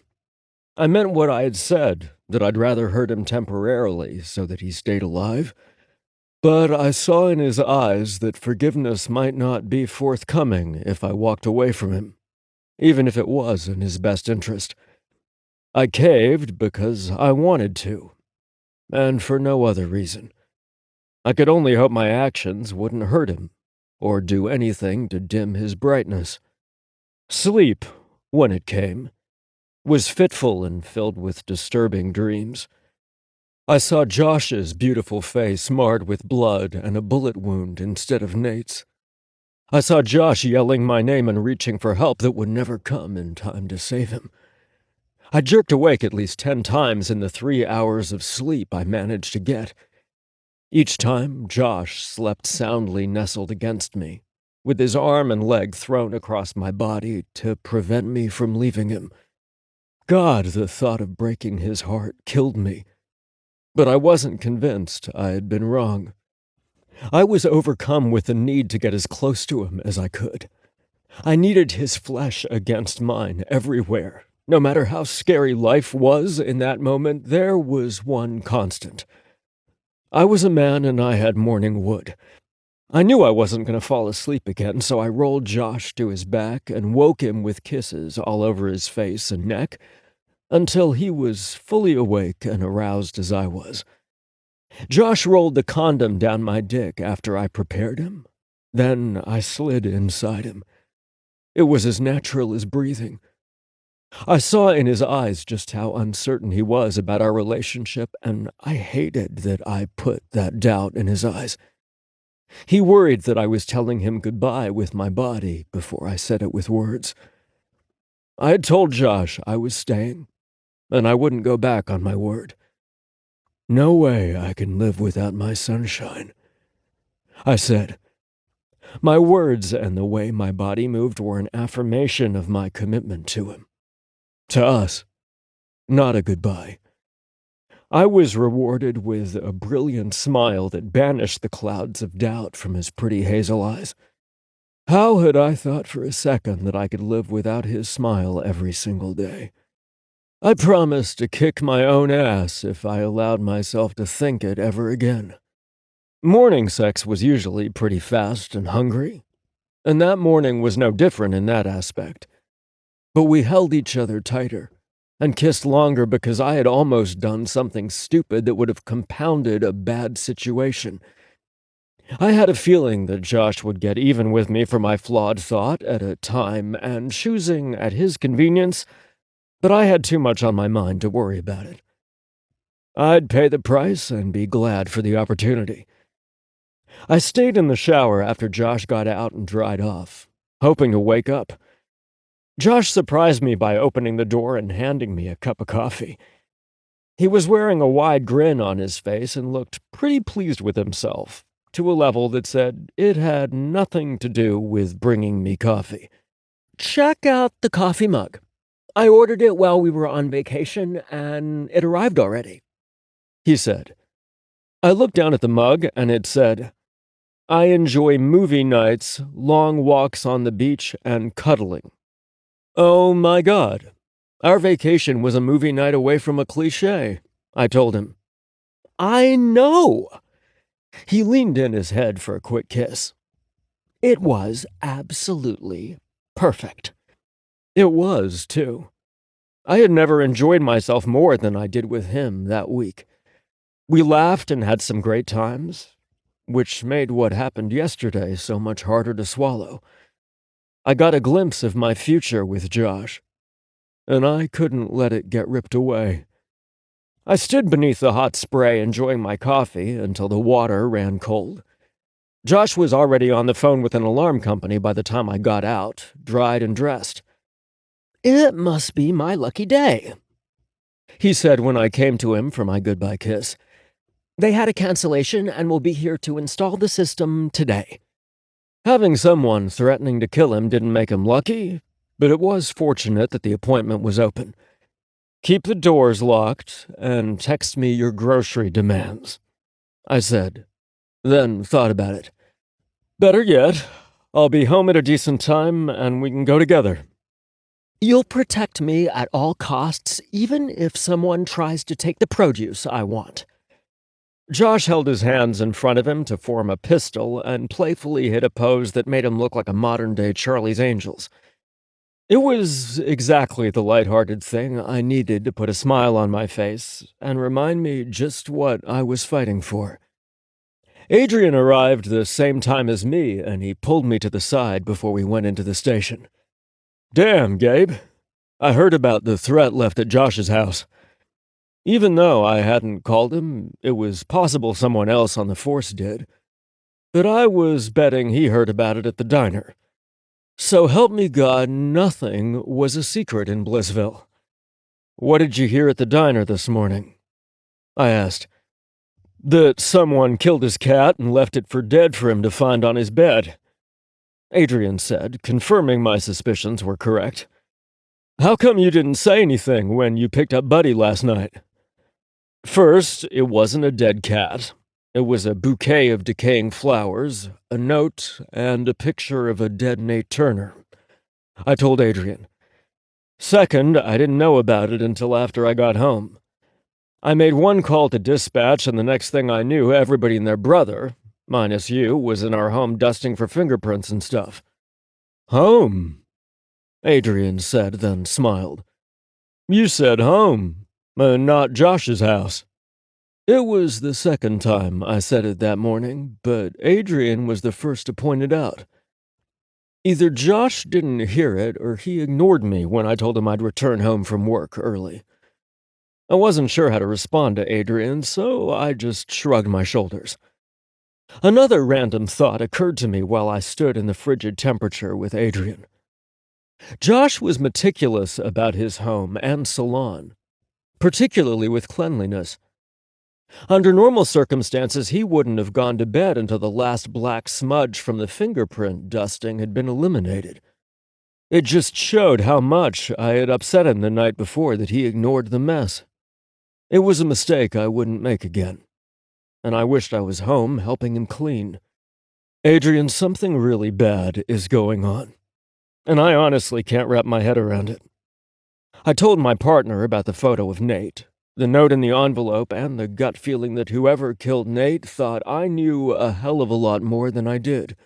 I meant what I had said, that I'd rather hurt him temporarily so that he stayed alive. But I saw in his eyes that forgiveness might not be forthcoming if I walked away from him, even if it was in his best interest. I caved because I wanted to, and for no other reason. I could only hope my actions wouldn't hurt him, or do anything to dim his brightness. Sleep, when it came, was fitful and filled with disturbing dreams. I saw Josh's beautiful face marred with blood and a bullet wound instead of Nate's. I saw Josh yelling my name and reaching for help that would never come in time to save him. I jerked awake at least 10 times in the 3 hours of sleep I managed to get. Each time, Josh slept soundly nestled against me, with his arm and leg thrown across my body to prevent me from leaving him. God, the thought of breaking his heart killed me. But I wasn't convinced I had been wrong. I was overcome with the need to get as close to him as I could. I needed his flesh against mine everywhere. No matter how scary life was in that moment, there was one constant. I was a man and I had morning wood. I knew I wasn't going to fall asleep again, so I rolled Josh to his back and woke him with kisses all over his face and neck until he was fully awake and aroused as I was. Josh rolled the condom down my dick after I prepared him. Then I slid inside him. It was as natural as breathing. I saw in his eyes just how uncertain he was about our relationship, and I hated that I put that doubt in his eyes. He worried that I was telling him goodbye with my body before I said it with words. I had told Josh I was staying, and I wouldn't go back on my word. No way I can live without my sunshine, I said. My words and the way my body moved were an affirmation of my commitment to him. To us, not a goodbye. I was rewarded with a brilliant smile that banished the clouds of doubt from his pretty hazel eyes. How had I thought for a second that I could live without his smile every single day? I promised to kick my own ass if I allowed myself to think it ever again. Morning sex was usually pretty fast and hungry, and that morning was no different in that aspect. But we held each other tighter and kissed longer because I had almost done something stupid that would have compounded a bad situation. I had a feeling that Josh would get even with me for my flawed thought at a time and choosing at his convenience, but I had too much on my mind to worry about it. I'd pay the price and be glad for the opportunity. I stayed in the shower after Josh got out and dried off, hoping to wake up. Josh surprised me by opening the door and handing me a cup of coffee. He was wearing a wide grin on his face and looked pretty pleased with himself, to a level that said it had nothing to do with bringing me coffee. Check out the coffee mug. I ordered it while we were on vacation, and it arrived already, he said. I looked down at the mug, and it said, I enjoy movie nights, long walks on the beach, and cuddling. Oh my God. Our vacation was a movie night away from a cliché, I told him. I know. He leaned in his head for a quick kiss. It was absolutely perfect. It was, too. I had never enjoyed myself more than I did with him that week. We laughed and had some great times, which made what happened yesterday so much harder to swallow. I got a glimpse of my future with Josh, and I couldn't let it get ripped away. I stood beneath the hot spray enjoying my coffee until the water ran cold. Josh was already on the phone with an alarm company by the time I got out, dried and dressed. It must be my lucky day, he said when I came to him for my goodbye kiss. They had a cancellation and will be here to install the system today. Having someone threatening to kill him didn't make him lucky, but it was fortunate that the appointment was open. Keep the doors locked and text me your grocery demands, I said, then thought about it. Better yet, I'll be home at a decent time and we can go together. You'll protect me at all costs, even if someone tries to take the produce I want. Josh held his hands in front of him to form a pistol and playfully hit a pose that made him look like a modern-day Charlie's Angels. It was exactly the lighthearted thing I needed to put a smile on my face and remind me just what I was fighting for. Adrian arrived the same time as me, and he pulled me to the side before we went into the station. Damn, Gabe. I heard about the threat left at Josh's house. Even though I hadn't called him, it was possible someone else on the force did. But I was betting he heard about it at the diner. So help me God, nothing was a secret in Blissville. What did you hear at the diner this morning? I asked. That someone killed his cat and left it for dead for him to find on his bed. Adrian said, confirming my suspicions were correct. How come you didn't say anything when you picked up Buddy last night? First, it wasn't a dead cat. It was a bouquet of decaying flowers, a note, and a picture of a dead Nate Turner. I told Adrian. Second, I didn't know about it until after I got home. I made one call to dispatch, and the next thing I knew, everybody and their brother, minus you, was in our home dusting for fingerprints and stuff. Home? Adrian said, then smiled. You said home, not Josh's house. It was the second time I said it that morning, but Adrian was the first to point it out. Either Josh didn't hear it, or he ignored me when I told him I'd return home from work early. I wasn't sure how to respond to Adrian, so I just shrugged my shoulders. Another random thought occurred to me while I stood in the frigid temperature with Adrian. Josh was meticulous about his home and salon, particularly with cleanliness. Under normal circumstances, he wouldn't have gone to bed until the last black smudge from the fingerprint dusting had been eliminated. It just showed how much I had upset him the night before that he ignored the mess. It was a mistake I wouldn't make again, and I wished I was home helping him clean. Adrian, something really bad is going on, and I honestly can't wrap my head around it. I told my partner about the photo of Nate, the note in the envelope, and the gut feeling that whoever killed Nate thought I knew a hell of a lot more than I did.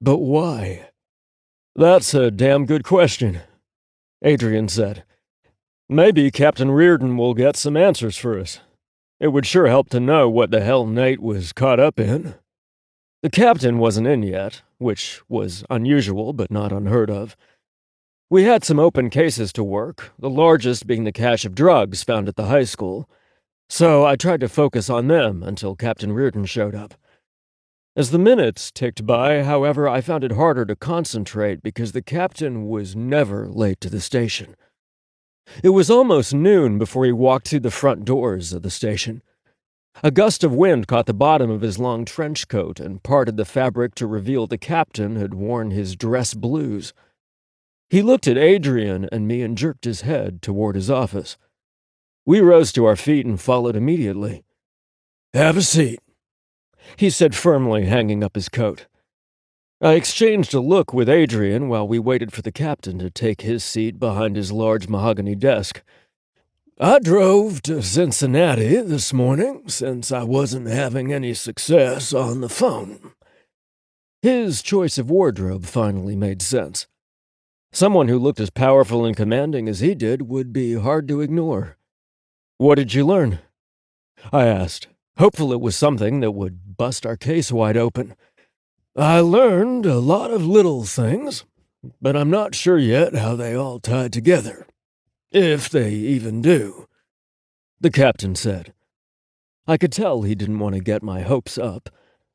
But why? That's a damn good question, Adrian said. Maybe Captain Reardon will get some answers for us. It would sure help to know what the hell Nate was caught up in. The captain wasn't in yet, which was unusual but not unheard of. We had some open cases to work, the largest being the cache of drugs found at the high school, so I tried to focus on them until Captain Reardon showed up. As the minutes ticked by, however, I found it harder to concentrate because the captain was never late to the station. It was almost noon before he walked through the front doors of the station. A gust of wind caught the bottom of his long trench coat and parted the fabric to reveal the captain had worn his dress blues. He looked at Adrian and me and jerked his head toward his office. We rose to our feet and followed immediately. "Have a seat," he said firmly, hanging up his coat. I exchanged a look with Adrian while we waited for the captain to take his seat behind his large mahogany desk. "I drove to Cincinnati this morning since I wasn't having any success on the phone." His choice of wardrobe finally made sense. Someone who looked as powerful and commanding as he did would be hard to ignore. "What did you learn?" I asked, hopeful it was something that would bust our case wide open. "I learned a lot of little things, but I'm not sure yet how they all tie together. If they even do," the captain said. I could tell he didn't want to get my hopes up,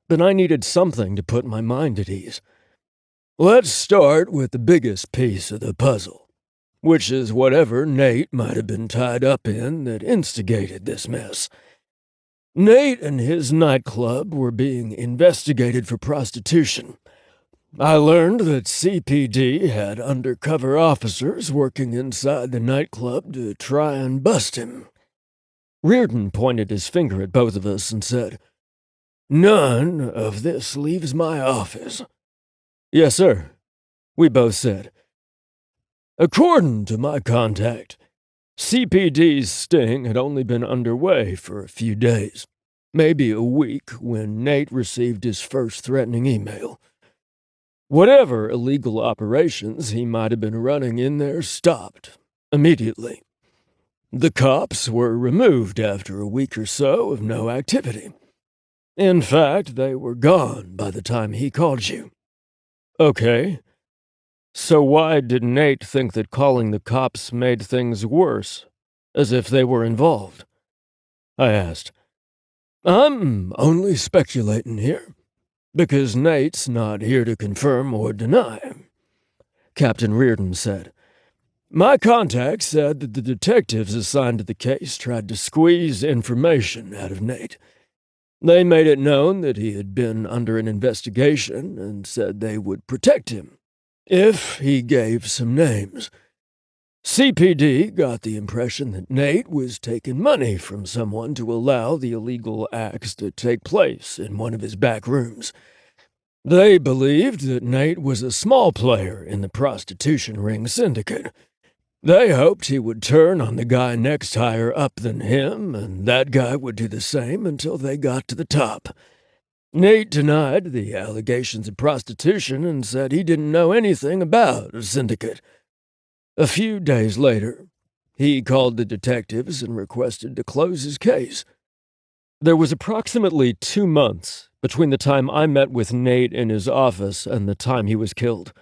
but I needed something to put my mind at ease. "Let's start with the biggest piece of the puzzle, which is whatever Nate might have been tied up in that instigated this mess. Nate and his nightclub were being investigated for prostitution. I learned that CPD had undercover officers working inside the nightclub to try and bust him." Reardon pointed his finger at both of us and said, "None of this leaves my office." "Yes, sir," we both said. "According to my contact, CPD's sting had only been underway for a few days, maybe a week, when Nate received his first threatening email. Whatever illegal operations he might have been running in there stopped immediately. The cops were removed after a week or so of no activity. In fact, they were gone by the time he called you." "Okay. So why did Nate think that calling the cops made things worse, as if they were involved?" I asked. "I'm only speculating here, because Nate's not here to confirm or deny," Captain Reardon said. "My contact said that the detectives assigned to the case tried to squeeze information out of Nate. They made it known that he had been under an investigation and said they would protect him if he gave some names. CPD got the impression that Nate was taking money from someone to allow the illegal acts to take place in one of his back rooms. They believed that Nate was a small player in the prostitution ring syndicate. They hoped he would turn on the guy next higher up than him, and that guy would do the same until they got to the top. Nate denied the allegations of prostitution and said he didn't know anything about a syndicate. A few days later, he called the detectives and requested to close his case. There was approximately 2 months between the time I met with Nate in his office and the time he was killed.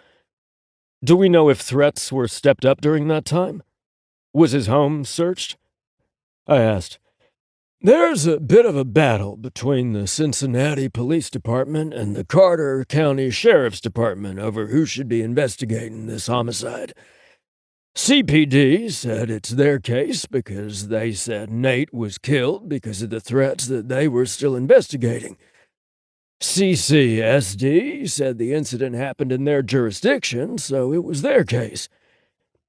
Do we know if threats were stepped up during that time? Was his home searched? I asked. There's a bit of a battle between the Cincinnati Police Department and the Carter County Sheriff's Department over who should be investigating this homicide. CPD said it's their case because they said Nate was killed because of the threats that they were still investigating. CCSD said the incident happened in their jurisdiction, so it was their case.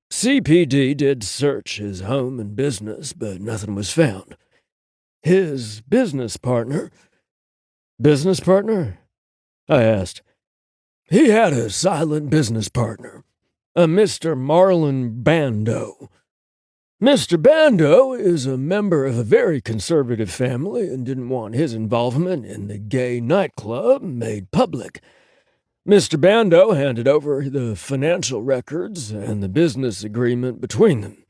CPD did search his home and business, but nothing was found. His business partner... Business partner? I asked. He had a silent business partner, a Mr. Marlon Bando. Mr. Bando is a member of a very conservative family and didn't want his involvement in the gay nightclub made public. Mr. Bando handed over the financial records and the business agreement between them.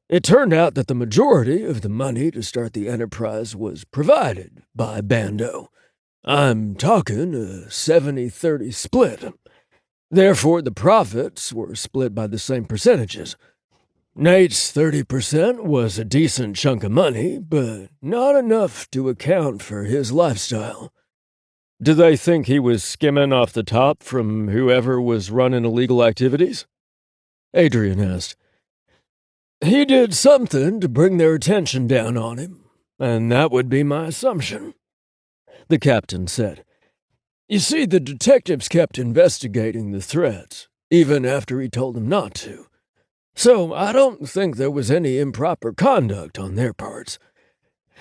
It turned out that the majority of the money to start the enterprise was provided by Bando. I'm talking a 70-30 split. Therefore, the profits were split by the same percentages. Nate's 30% was a decent chunk of money, but not enough to account for his lifestyle. Do they think he was skimming off the top from whoever was running illegal activities? Adrian asked. He did something to bring their attention down on him, and that would be my assumption. The captain said. You see, the detectives kept investigating the threats, even after he told them not to. So I don't think there was any improper conduct on their parts.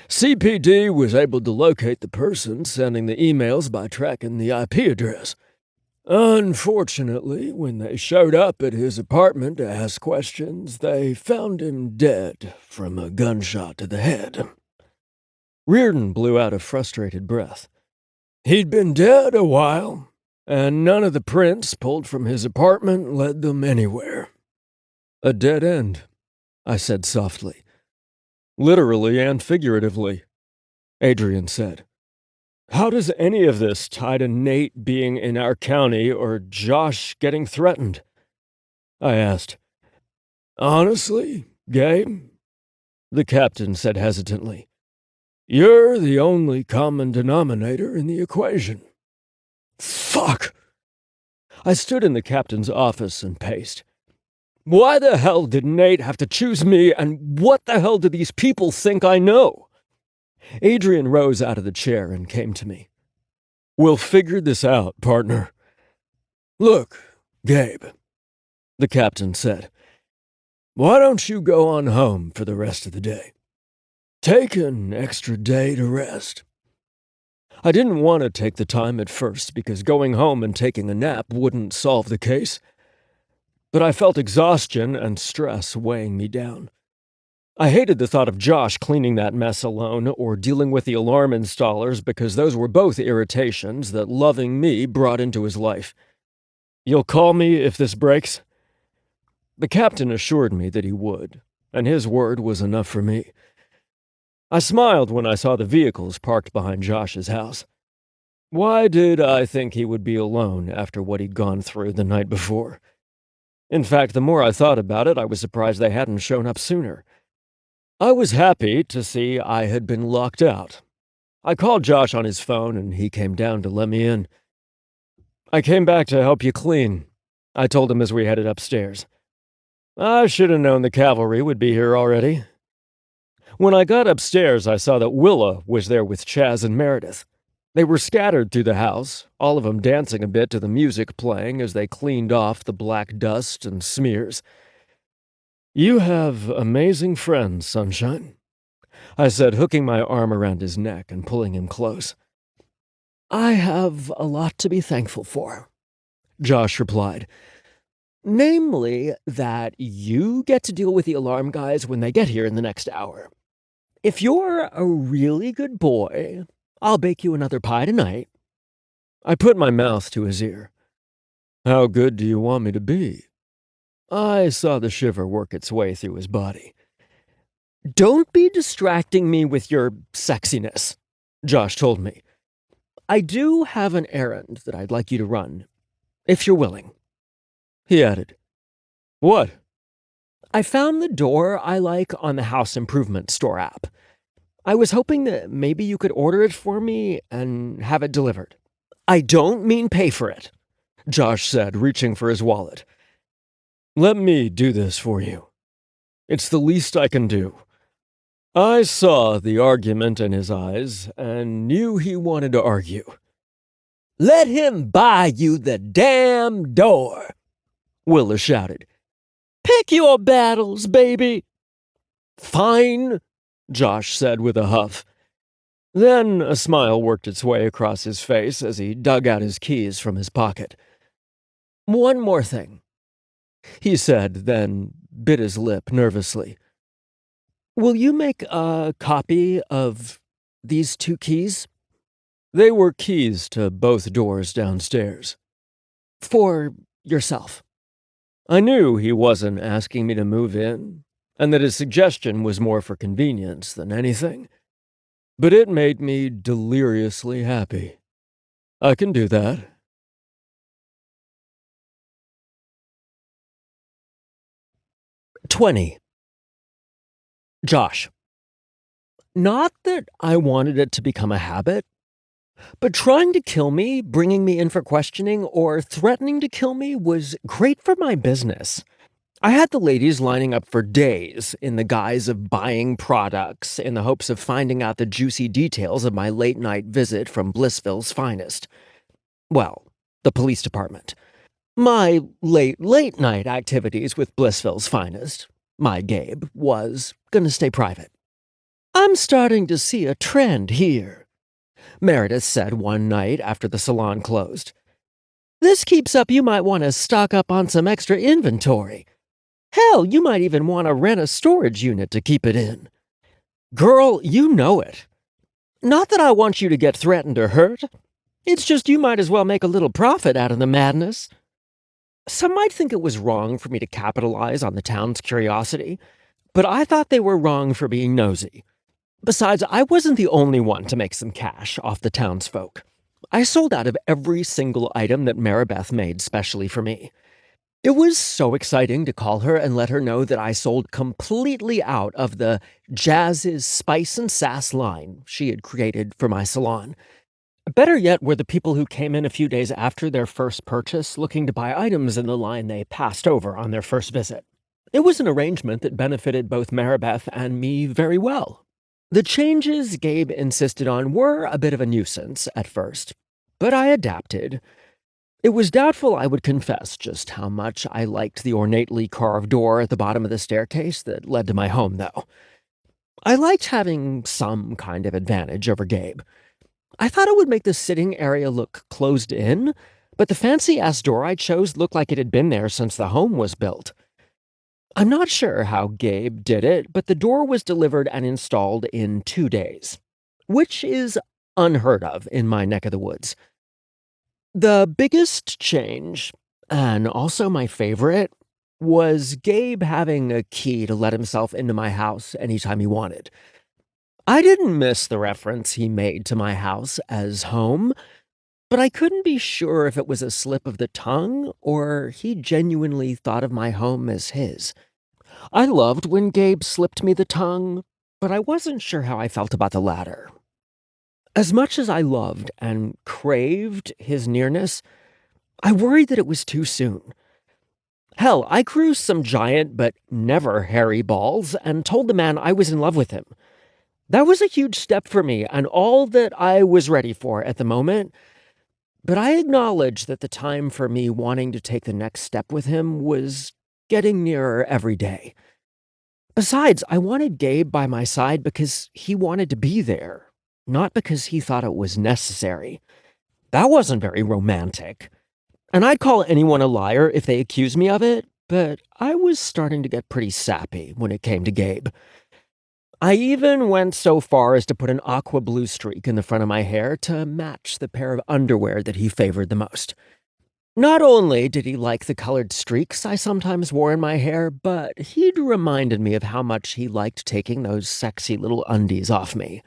CPD was able to locate the person sending the emails by tracking the IP address. Unfortunately, when they showed up at his apartment to ask questions, they found him dead from a gunshot to the head. Reardon blew out a frustrated breath. He'd been dead a while, and none of the prints pulled from his apartment led them anywhere. A dead end, I said softly. Literally and figuratively, Adrian said. How does any of this tie to Nate being in our county or Josh getting threatened? I asked. Honestly, Gabe, the captain said hesitantly, you're the only common denominator in the equation. Fuck! I stood in the captain's office and paced. Why the hell did Nate have to choose me, and what the hell do these people think I know? Adrian rose out of the chair and came to me. We'll figure this out, partner. Look, Gabe, the captain said, why don't you go on home for the rest of the day? Take an extra day to rest. I didn't want to take the time at first because going home and taking a nap wouldn't solve the case. But I felt exhaustion and stress weighing me down. I hated the thought of Josh cleaning that mess alone or dealing with the alarm installers because those were both irritations that loving me brought into his life. You'll call me if this breaks? The captain assured me that he would, and his word was enough for me. I smiled when I saw the vehicles parked behind Josh's house. Why did I think he would be alone after what he'd gone through the night before? In fact, the more I thought about it, I was surprised they hadn't shown up sooner. I was happy to see I had been locked out. I called Josh on his phone, and he came down to let me in. I came back to help you clean, I told him as we headed upstairs. I should have known the cavalry would be here already. When I got upstairs, I saw that Willa was there with Chaz and Meredith. They were scattered through the house, all of them dancing a bit to the music playing as they cleaned off the black dust and smears. "You have amazing friends, Sunshine," I said, hooking my arm around his neck and pulling him close. "I have a lot to be thankful for," Josh replied. "Namely, that you get to deal with the alarm guys when they get here in the next hour. If you're a really good boy, I'll bake you another pie tonight." I put my mouth to his ear. "How good do you want me to be?" I saw the shiver work its way through his body. "Don't be distracting me with your sexiness," Josh told me. "I do have an errand that I'd like you to run, if you're willing." He added, "What?" "I found the door I like on the House Improvement Store app. I was hoping that maybe you could order it for me and have it delivered. I don't mean pay for it," Josh said, reaching for his wallet. "Let me do this for you. It's the least I can do." I saw the argument in his eyes and knew he wanted to argue. "Let him buy you the damn door," Willa shouted. "Pick your battles, baby." "Fine," Josh said with a huff. Then a smile worked its way across his face as he dug out his keys from his pocket. "One more thing," he said, then bit his lip nervously. "Will you make a copy of these 2 keys?" They were keys to both doors downstairs. "For yourself." I knew he wasn't asking me to move in, and that his suggestion was more for convenience than anything. But it made me deliriously happy. I can do that. "20. Josh. Not that I wanted it to become a habit, but trying to kill me, bringing me in for questioning, or threatening to kill me was great for my business. I had the ladies lining up for days in the guise of buying products in the hopes of finding out the juicy details of my late-night visit from Blissville's finest. Well, the police department. My late-night activities with Blissville's finest, my Gabe, was gonna stay private. "I'm starting to see a trend here," Meredith said one night after the salon closed. "This keeps up, you might want to stock up on some extra inventory. Hell, you might even want to rent a storage unit to keep it in." "Girl, you know it. Not that I want you to get threatened or hurt. It's just you might as well make a little profit out of the madness." Some might think it was wrong for me to capitalize on the town's curiosity, but I thought they were wrong for being nosy. Besides, I wasn't the only one to make some cash off the townsfolk. I sold out of every single item that Maribeth made specially for me. It was so exciting to call her and let her know that I sold completely out of the Jazz's Spice and Sass line she had created for my salon. Better yet were the people who came in a few days after their first purchase looking to buy items in the line they passed over on their first visit. It was an arrangement that benefited both Maribeth and me very well. The changes Gabe insisted on were a bit of a nuisance at first, but I adapted. It was doubtful I would confess just how much I liked the ornately carved door at the bottom of the staircase that led to my home, though. I liked having some kind of advantage over Gabe. I thought it would make the sitting area look closed in, but the fancy-ass door I chose looked like it had been there since the home was built. I'm not sure how Gabe did it, but the door was delivered and installed in 2 days, which is unheard of in my neck of the woods. The biggest change, and also my favorite, was Gabe having a key to let himself into my house anytime he wanted. I didn't miss the reference he made to my house as home, but I couldn't be sure if it was a slip of the tongue or he genuinely thought of my home as his. I loved when Gabe slipped me the tongue, but I wasn't sure how I felt about the latter. As much as I loved and craved his nearness, I worried that it was too soon. Hell, I grew some giant but never hairy balls and told the man I was in love with him. That was a huge step for me and all that I was ready for at the moment, but I acknowledge that the time for me wanting to take the next step with him was getting nearer every day. Besides, I wanted Gabe by my side because he wanted to be there, not because he thought it was necessary. That wasn't very romantic. And I'd call anyone a liar if they accused me of it, but I was starting to get pretty sappy when it came to Gabe. I even went so far as to put an aqua blue streak in the front of my hair to match the pair of underwear that he favored the most. Not only did he like the colored streaks I sometimes wore in my hair, but he'd reminded me of how much he liked taking those sexy little undies off me.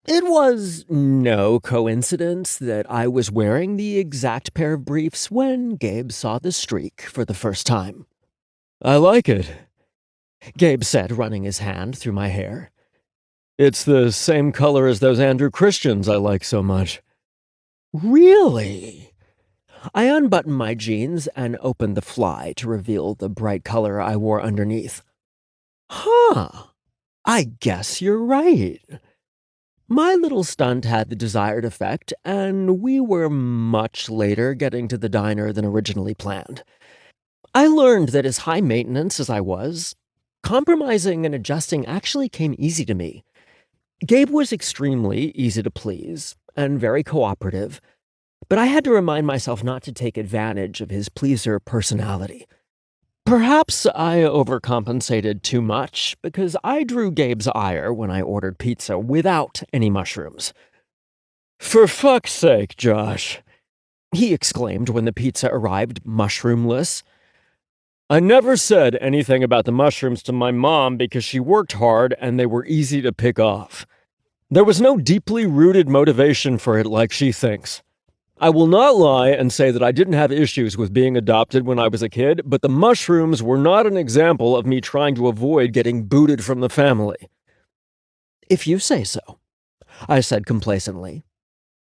It was no coincidence that I was wearing the exact pair of briefs when Gabe saw the streak for the first time. I like it, Gabe said, running his hand through my hair. It's the same color as those Andrew Christians I like so much. Really? I unbuttoned my jeans and opened the fly to reveal the bright color I wore underneath. Huh. I guess you're right. My little stunt had the desired effect, and we were much later getting to the diner than originally planned. I learned that as high maintenance as I was, compromising and adjusting actually came easy to me. Gabe was extremely easy to please and very cooperative, but I had to remind myself not to take advantage of his pleaser personality. Perhaps I overcompensated too much because I drew Gabe's ire when I ordered pizza without any mushrooms. For fuck's sake, Josh, he exclaimed when the pizza arrived mushroomless. I never said anything about the mushrooms to my mom because she worked hard and they were easy to pick off. There was no deeply rooted motivation for it like she thinks. I will not lie and say that I didn't have issues with being adopted when I was a kid, but the mushrooms were not an example of me trying to avoid getting booted from the family. If you say so, I said complacently,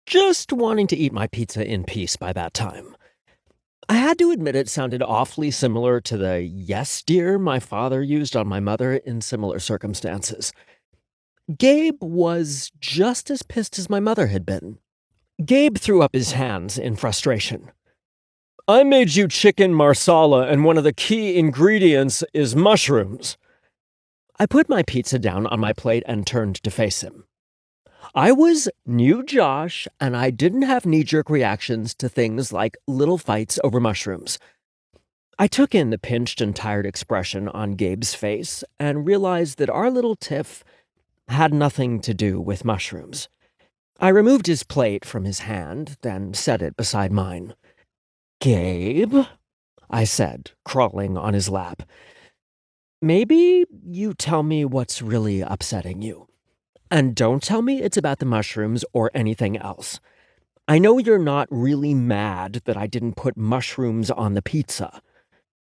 just wanting to eat my pizza in peace by that time. I had to admit it sounded awfully similar to the "yes, dear" my father used on my mother in similar circumstances. Gabe was just as pissed as my mother had been. Gabe threw up his hands in frustration. I made you chicken marsala, and one of the key ingredients is mushrooms. I put my pizza down on my plate and turned to face him. I was new Josh, and I didn't have knee-jerk reactions to things like little fights over mushrooms. I took in the pinched and tired expression on Gabe's face and realized that our little tiff had nothing to do with mushrooms. I removed his plate from his hand, then set it beside mine. "Gabe," I said, crawling on his lap, "maybe you tell me what's really upsetting you. And don't tell me it's about the mushrooms or anything else. I know you're not really mad that I didn't put mushrooms on the pizza.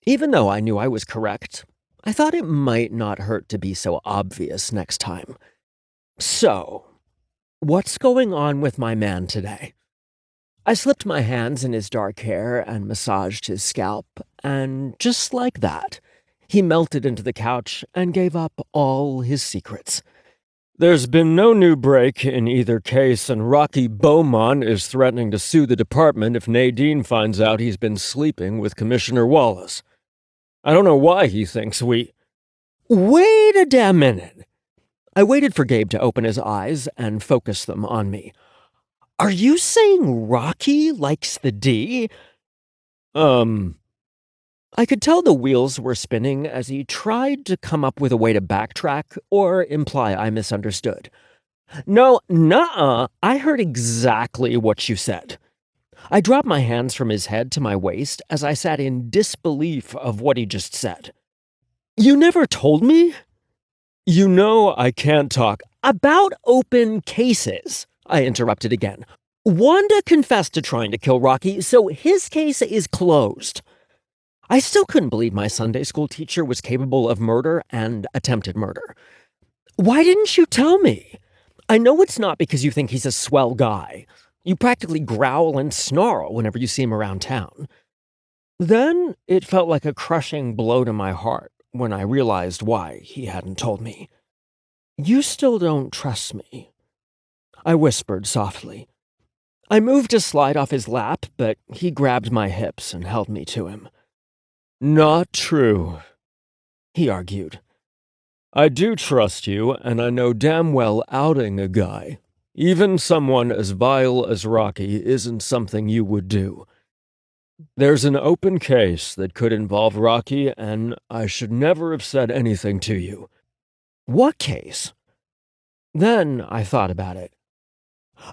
Even though I knew I was correct, I thought it might not hurt to be so obvious next time. So, what's going on with my man today?" I slipped my hands in his dark hair and massaged his scalp, and just like that, he melted into the couch and gave up all his secrets. There's been no new break in either case, and Rocky Beaumont is threatening to sue the department if Nadine finds out he's been sleeping with Commissioner Wallace. I don't know why he thinks we... Wait a damn minute. I waited for Gabe to open his eyes and focus them on me. Are you saying Rocky likes the D? I could tell the wheels were spinning as he tried to come up with a way to backtrack or imply I misunderstood. No, nuh-uh, I heard exactly what you said. I dropped my hands from his head to my waist as I sat in disbelief of what he just said. You never told me? You know I can't talk about open cases, I interrupted again. Wanda confessed to trying to kill Rocky, so his case is closed. I still couldn't believe my Sunday school teacher was capable of murder and attempted murder. Why didn't you tell me? I know it's not because you think he's a swell guy. You practically growl and snarl whenever you see him around town. Then it felt like a crushing blow to my heart when I realized why he hadn't told me. "You still don't trust me," I whispered softly. I moved to slide off his lap, but he grabbed my hips and held me to him. "Not true," he argued. "I do trust you, and I know damn well outing a guy, even someone as vile as Rocky, isn't something you would do. There's an open case that could involve Rocky, and I should never have said anything to you." "What case?" Then I thought about it.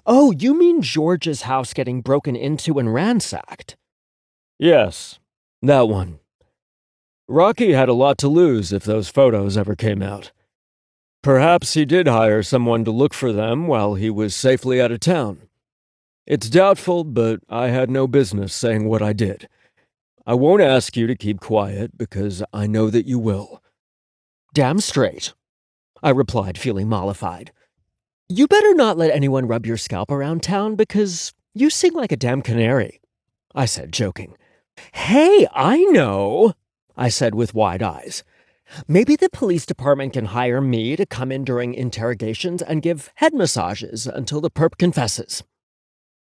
"Oh, you mean George's house getting broken into and ransacked?" "Yes, that one. Rocky had a lot to lose if those photos ever came out. Perhaps he did hire someone to look for them while he was safely out of town. It's doubtful, but I had no business saying what I did. I won't ask you to keep quiet because I know that you will." "Damn straight," I replied, feeling mollified. "You better not let anyone rub your scalp around town because you sing like a damn canary," I said, joking. "Hey, I know," I said with wide eyes. "Maybe the police department can hire me to come in during interrogations and give head massages until the perp confesses."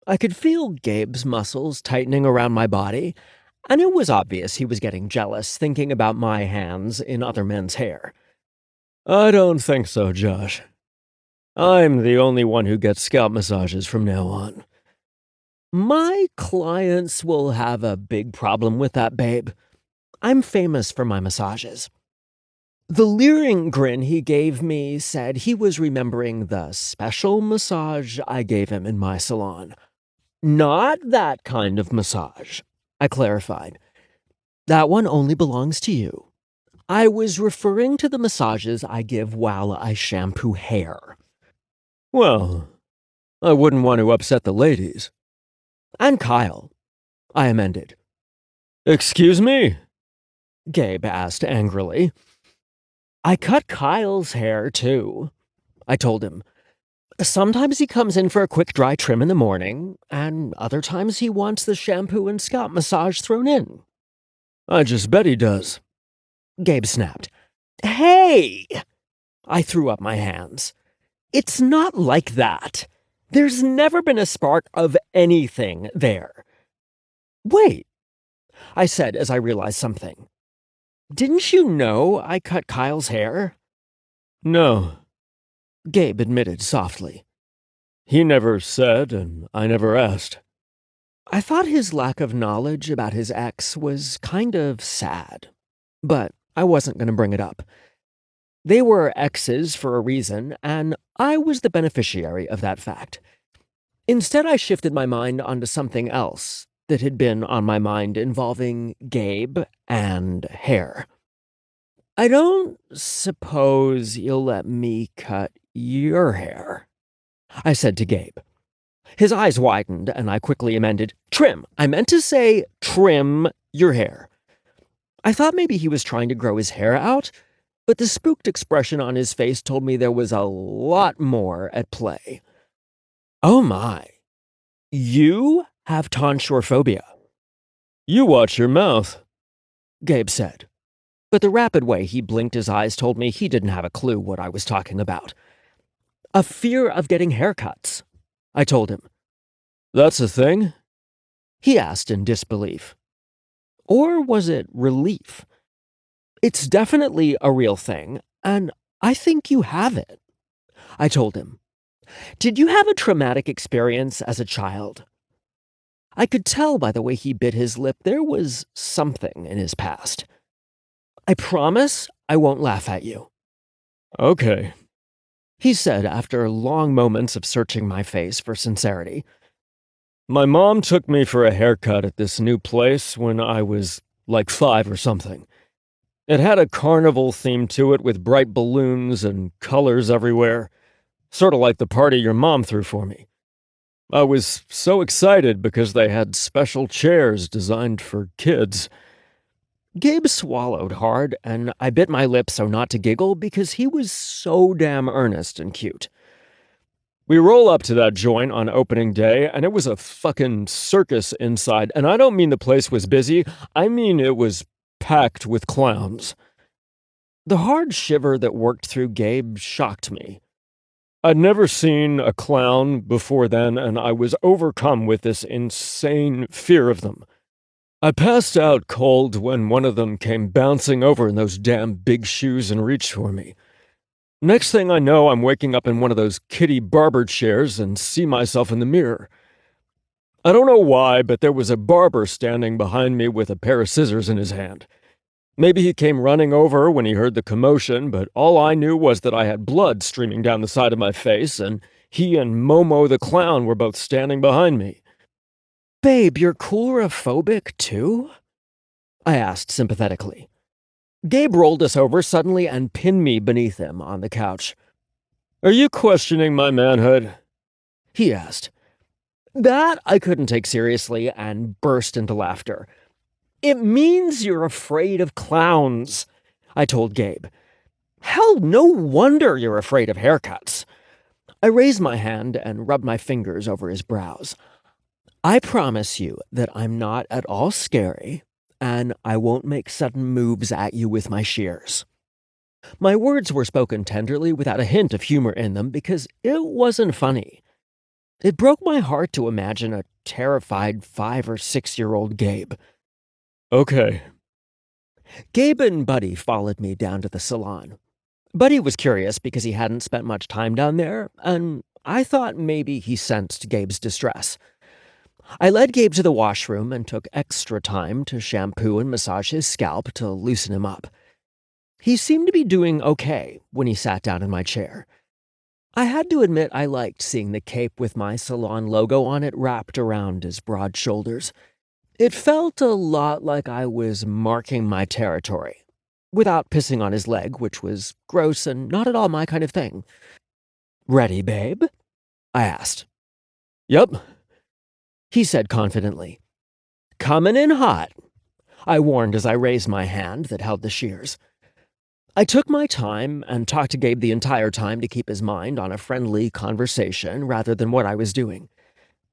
I could feel Gabe's muscles tightening around my body, and it was obvious he was getting jealous thinking about my hands in other men's hair. "I don't think so, Josh. I'm the only one who gets scalp massages from now on." "My clients will have a big problem with that, babe. I'm famous for my massages." The leering grin he gave me said he was remembering the special massage I gave him in my salon. "Not that kind of massage," I clarified. "That one only belongs to you. I was referring to the massages I give while I shampoo hair." Well, I wouldn't want to upset the ladies. "And Kyle," I amended. "Excuse me?" Gabe asked angrily. "I cut Kyle's hair, too," I told him. "Sometimes he comes in for a quick dry trim in the morning, and other times he wants the shampoo and scalp massage thrown in." "I just bet he does." Gabe snapped. "Hey!" I threw up my hands. "It's not like that. There's never been a spark of anything there." "Wait," I said as I realized something. "Didn't you know I cut Kyle's hair?" "No," Gabe admitted softly. he never said, and I never asked." I thought his lack of knowledge about his ex was kind of sad, but I wasn't going to bring it up. They were exes for a reason, and I was the beneficiary of that fact. Instead, I shifted my mind onto something else that had been on my mind involving Gabe and hair. "I don't suppose you'll let me cut your hair," I said to Gabe. His eyes widened, and I quickly amended, "Trim. I meant to say trim your hair." I thought maybe he was trying to grow his hair out, but the spooked expression on his face told me there was a lot more at play. "Oh my. You have tonsure phobia," "You watch your mouth." Gabe said. But the rapid way he blinked his eyes told me he didn't have a clue what I was talking about. "A fear of getting haircuts," I told him. "That's a thing?" He asked in disbelief. Or was it relief? "It's definitely a real thing, and I think you have it," I told him. "Did you have a traumatic experience as a child?" I could tell by the way he bit his lip there was something in his past. "I promise I won't laugh at you," "Okay." he said after long moments of searching my face for sincerity. "My mom took me for a haircut at this new place when I was like 5 or something. It had a carnival theme to it with bright balloons and colors everywhere, sort of like the party your mom threw for me. I was so excited because they had special chairs designed for kids." Gabe swallowed hard, and I bit my lip so not to giggle because he was so damn earnest and cute. We roll up to that joint on opening day, and it was a fucking circus inside. And I don't mean the place was busy, I mean it was packed with clowns. The hard shiver that worked through Gabe shocked me. I'd never seen a clown before then, and I was overcome with this insane fear of them. I passed out cold when one of them came bouncing over in those damn big shoes and reached for me. Next thing I know, I'm waking up in one of those kiddie barber chairs and see myself in the mirror. I don't know why, but there was a barber standing behind me with a pair of scissors in his hand. Maybe he came running over when he heard the commotion, but all I knew was that I had blood streaming down the side of my face, and he and Momo the clown were both standing behind me. "Babe, you're chlorophobic too?" I asked sympathetically. Gabe rolled us over suddenly and pinned me beneath him on the couch. "Are you questioning my manhood?" he asked. That I couldn't take seriously and burst into laughter. "It means you're afraid of clowns," I told Gabe. "Hell, no wonder you're afraid of haircuts." I raised my hand and rubbed my fingers over his brows. "I promise you that I'm not at all scary, and I won't make sudden moves at you with my shears." My words were spoken tenderly without a hint of humor in them because it wasn't funny. It broke my heart to imagine a terrified 5 or 6-year-old Gabe. "Okay." Gabe and Buddy followed me down to the salon. Buddy was curious because he hadn't spent much time down there, and I thought maybe he sensed Gabe's distress. I led Gabe to the washroom and took extra time to shampoo and massage his scalp to loosen him up. He seemed to be doing okay when he sat down in my chair. I had to admit I liked seeing the cape with my salon logo on it wrapped around his broad shoulders. It felt a lot like I was marking my territory, without pissing on his leg, which was gross and not at all my kind of thing. "Ready, babe?" I asked. "Yep," he said confidently. "Coming in hot," I warned as I raised my hand that held the shears. I took my time and talked to Gabe the entire time to keep his mind on a friendly conversation rather than what I was doing.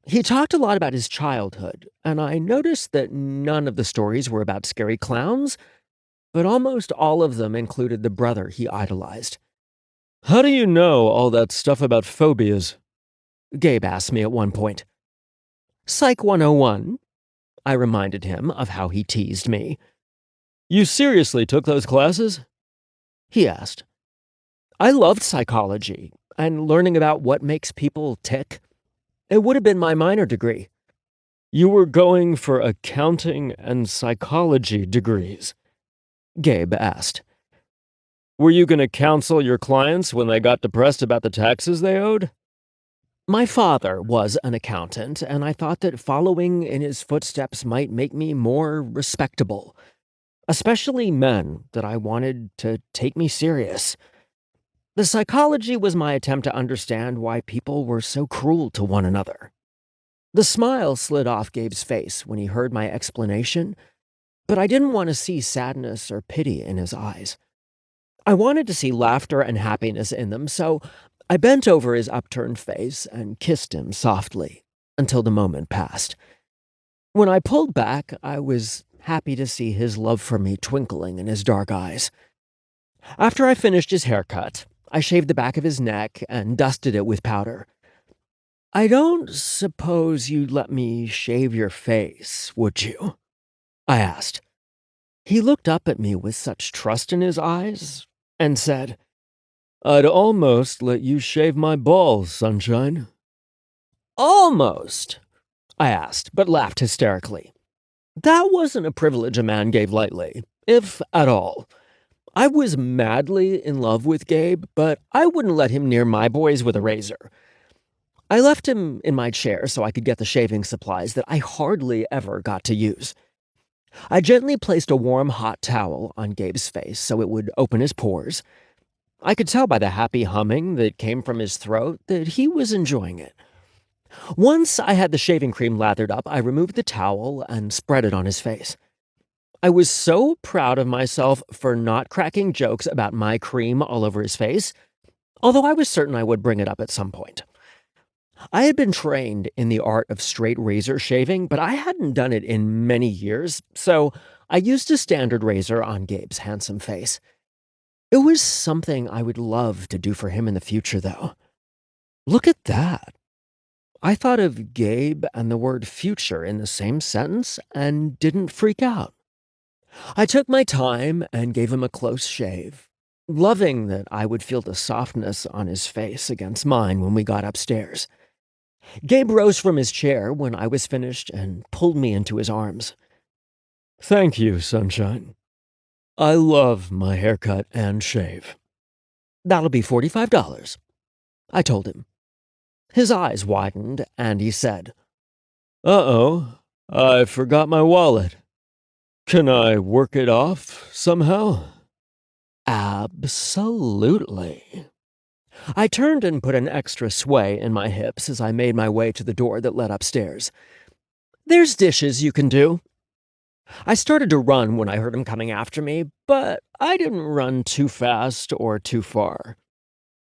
He talked a lot about his childhood, and I noticed that none of the stories were about scary clowns, but almost all of them included the brother he idolized. "How do you know all that stuff about phobias?" Gabe asked me at one point. "Psych 101, I reminded him of how he teased me. "You seriously took those classes?" he asked. I loved psychology and learning about what makes people tick. It would have been my minor degree. "You were going for accounting and psychology degrees?" Gabe asked. "Were you going to counsel your clients when they got depressed about the taxes they owed?" My father was an accountant, and I thought that following in his footsteps might make me more respectable, especially men that I wanted to take me serious. The psychology was my attempt to understand why people were so cruel to one another. The smile slid off Gabe's face when he heard my explanation, but I didn't want to see sadness or pity in his eyes. I wanted to see laughter and happiness in them, so I bent over his upturned face and kissed him softly until the moment passed. When I pulled back, I was happy to see his love for me twinkling in his dark eyes. After I finished his haircut, I shaved the back of his neck and dusted it with powder. "I don't suppose you'd let me shave your face, would you?" I asked. He looked up at me with such trust in his eyes and said, "I'd almost let you shave my balls, sunshine." "Almost?" I asked, but laughed hysterically. That wasn't a privilege a man gave lightly, if at all. I was madly in love with Gabe, but I wouldn't let him near my boys with a razor. I left him in my chair so I could get the shaving supplies that I hardly ever got to use. I gently placed a warm, hot towel on Gabe's face so it would open his pores. I could tell by the happy humming that came from his throat that he was enjoying it. Once I had the shaving cream lathered up, I removed the towel and spread it on his face. I was so proud of myself for not cracking jokes about my cream all over his face, although I was certain I would bring it up at some point. I had been trained in the art of straight razor shaving, but I hadn't done it in many years, so I used a standard razor on Gabe's handsome face. It was something I would love to do for him in the future, though. Look at that. I thought of Gabe and the word future in the same sentence and didn't freak out. I took my time and gave him a close shave, loving that I would feel the softness on his face against mine when we got upstairs. Gabe rose from his chair when I was finished and pulled me into his arms. "Thank you, Sunshine. I love my haircut and shave." "That'll be $45, I told him. His eyes widened and he said, "Uh-oh, I forgot my wallet. Can I work it off somehow?" "Absolutely." I turned and put an extra sway in my hips as I made my way to the door that led upstairs. "There's dishes you can do." I started to run when I heard him coming after me, but I didn't run too fast or too far.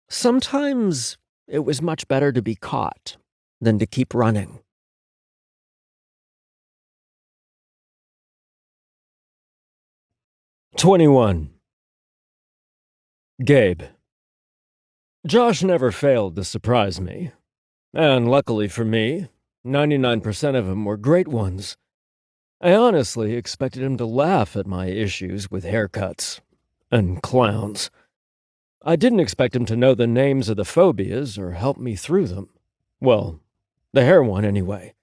Sometimes it was much better to be caught than to keep running. 21. Gabe. Josh never failed to surprise me. And luckily for me, 99% of them were great ones. I honestly expected him to laugh at my issues with haircuts and clowns. I didn't expect him to know the names of the phobias or help me through them. Well, the hair one anyway.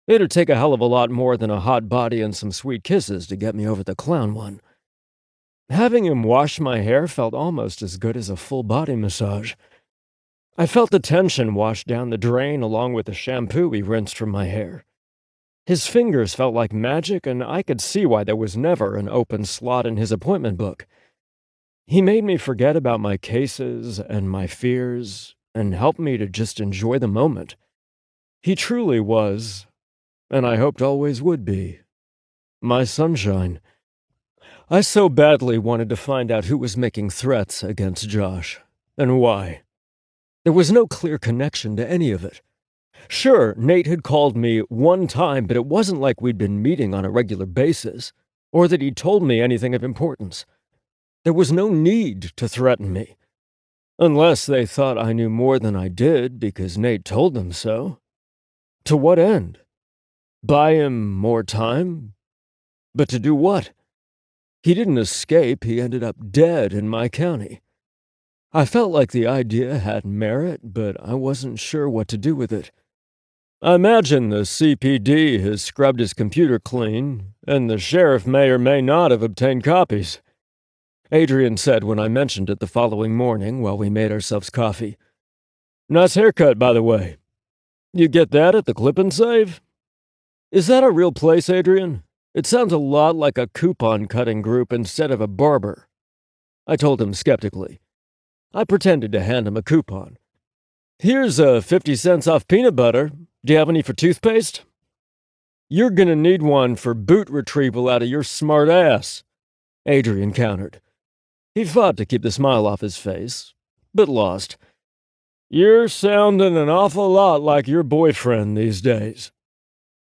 It'd take a hell of a lot more than a hot body and some sweet kisses to get me over the clown one. Having him wash my hair felt almost as good as a full body massage. I felt the tension wash down the drain along with the shampoo he rinsed from my hair. His fingers felt like magic, and I could see why there was never an open slot in his appointment book. He made me forget about my cases and my fears and helped me to just enjoy the moment. He truly was, and I hoped always would be, my sunshine. I so badly wanted to find out who was making threats against Josh, and why. There was no clear connection to any of it. Sure, Nate had called me one time, but it wasn't like we'd been meeting on a regular basis, or that he'd told me anything of importance. There was no need to threaten me. Unless they thought I knew more than I did because Nate told them so. To what end? Buy him more time? But to do what? He didn't escape, he ended up dead in my county. I felt like the idea had merit, but I wasn't sure what to do with it. I imagine the CPD has scrubbed his computer clean, and the sheriff may or may not have obtained copies. Adrian said when I mentioned it the following morning while we made ourselves coffee. "Nice haircut, by the way. You get that at the Clip and Save?" "Is that a real place, Adrian? It sounds a lot like a coupon-cutting group instead of a barber," I told him skeptically. I pretended to hand him a coupon. "Here's 50 cents off peanut butter. Do you have any for toothpaste?" "You're gonna need one for boot retrieval out of your smart ass," Adrian countered. He fought to keep the smile off his face, but lost. "You're sounding an awful lot like your boyfriend these days."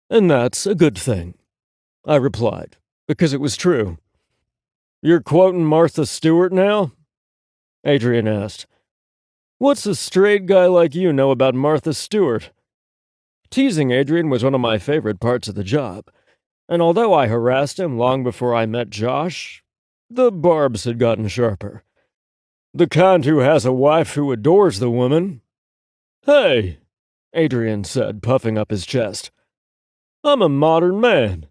"And that's a good thing," I replied, because it was true. "You're quoting Martha Stewart now?" Adrian asked. "What's a straight guy like you know about Martha Stewart?" Teasing Adrian was one of my favorite parts of the job, and although I harassed him long before I met Josh, the barbs had gotten sharper. "The kind who has a wife who adores the woman." "Hey," Adrian said, puffing up his chest. "I'm a modern man.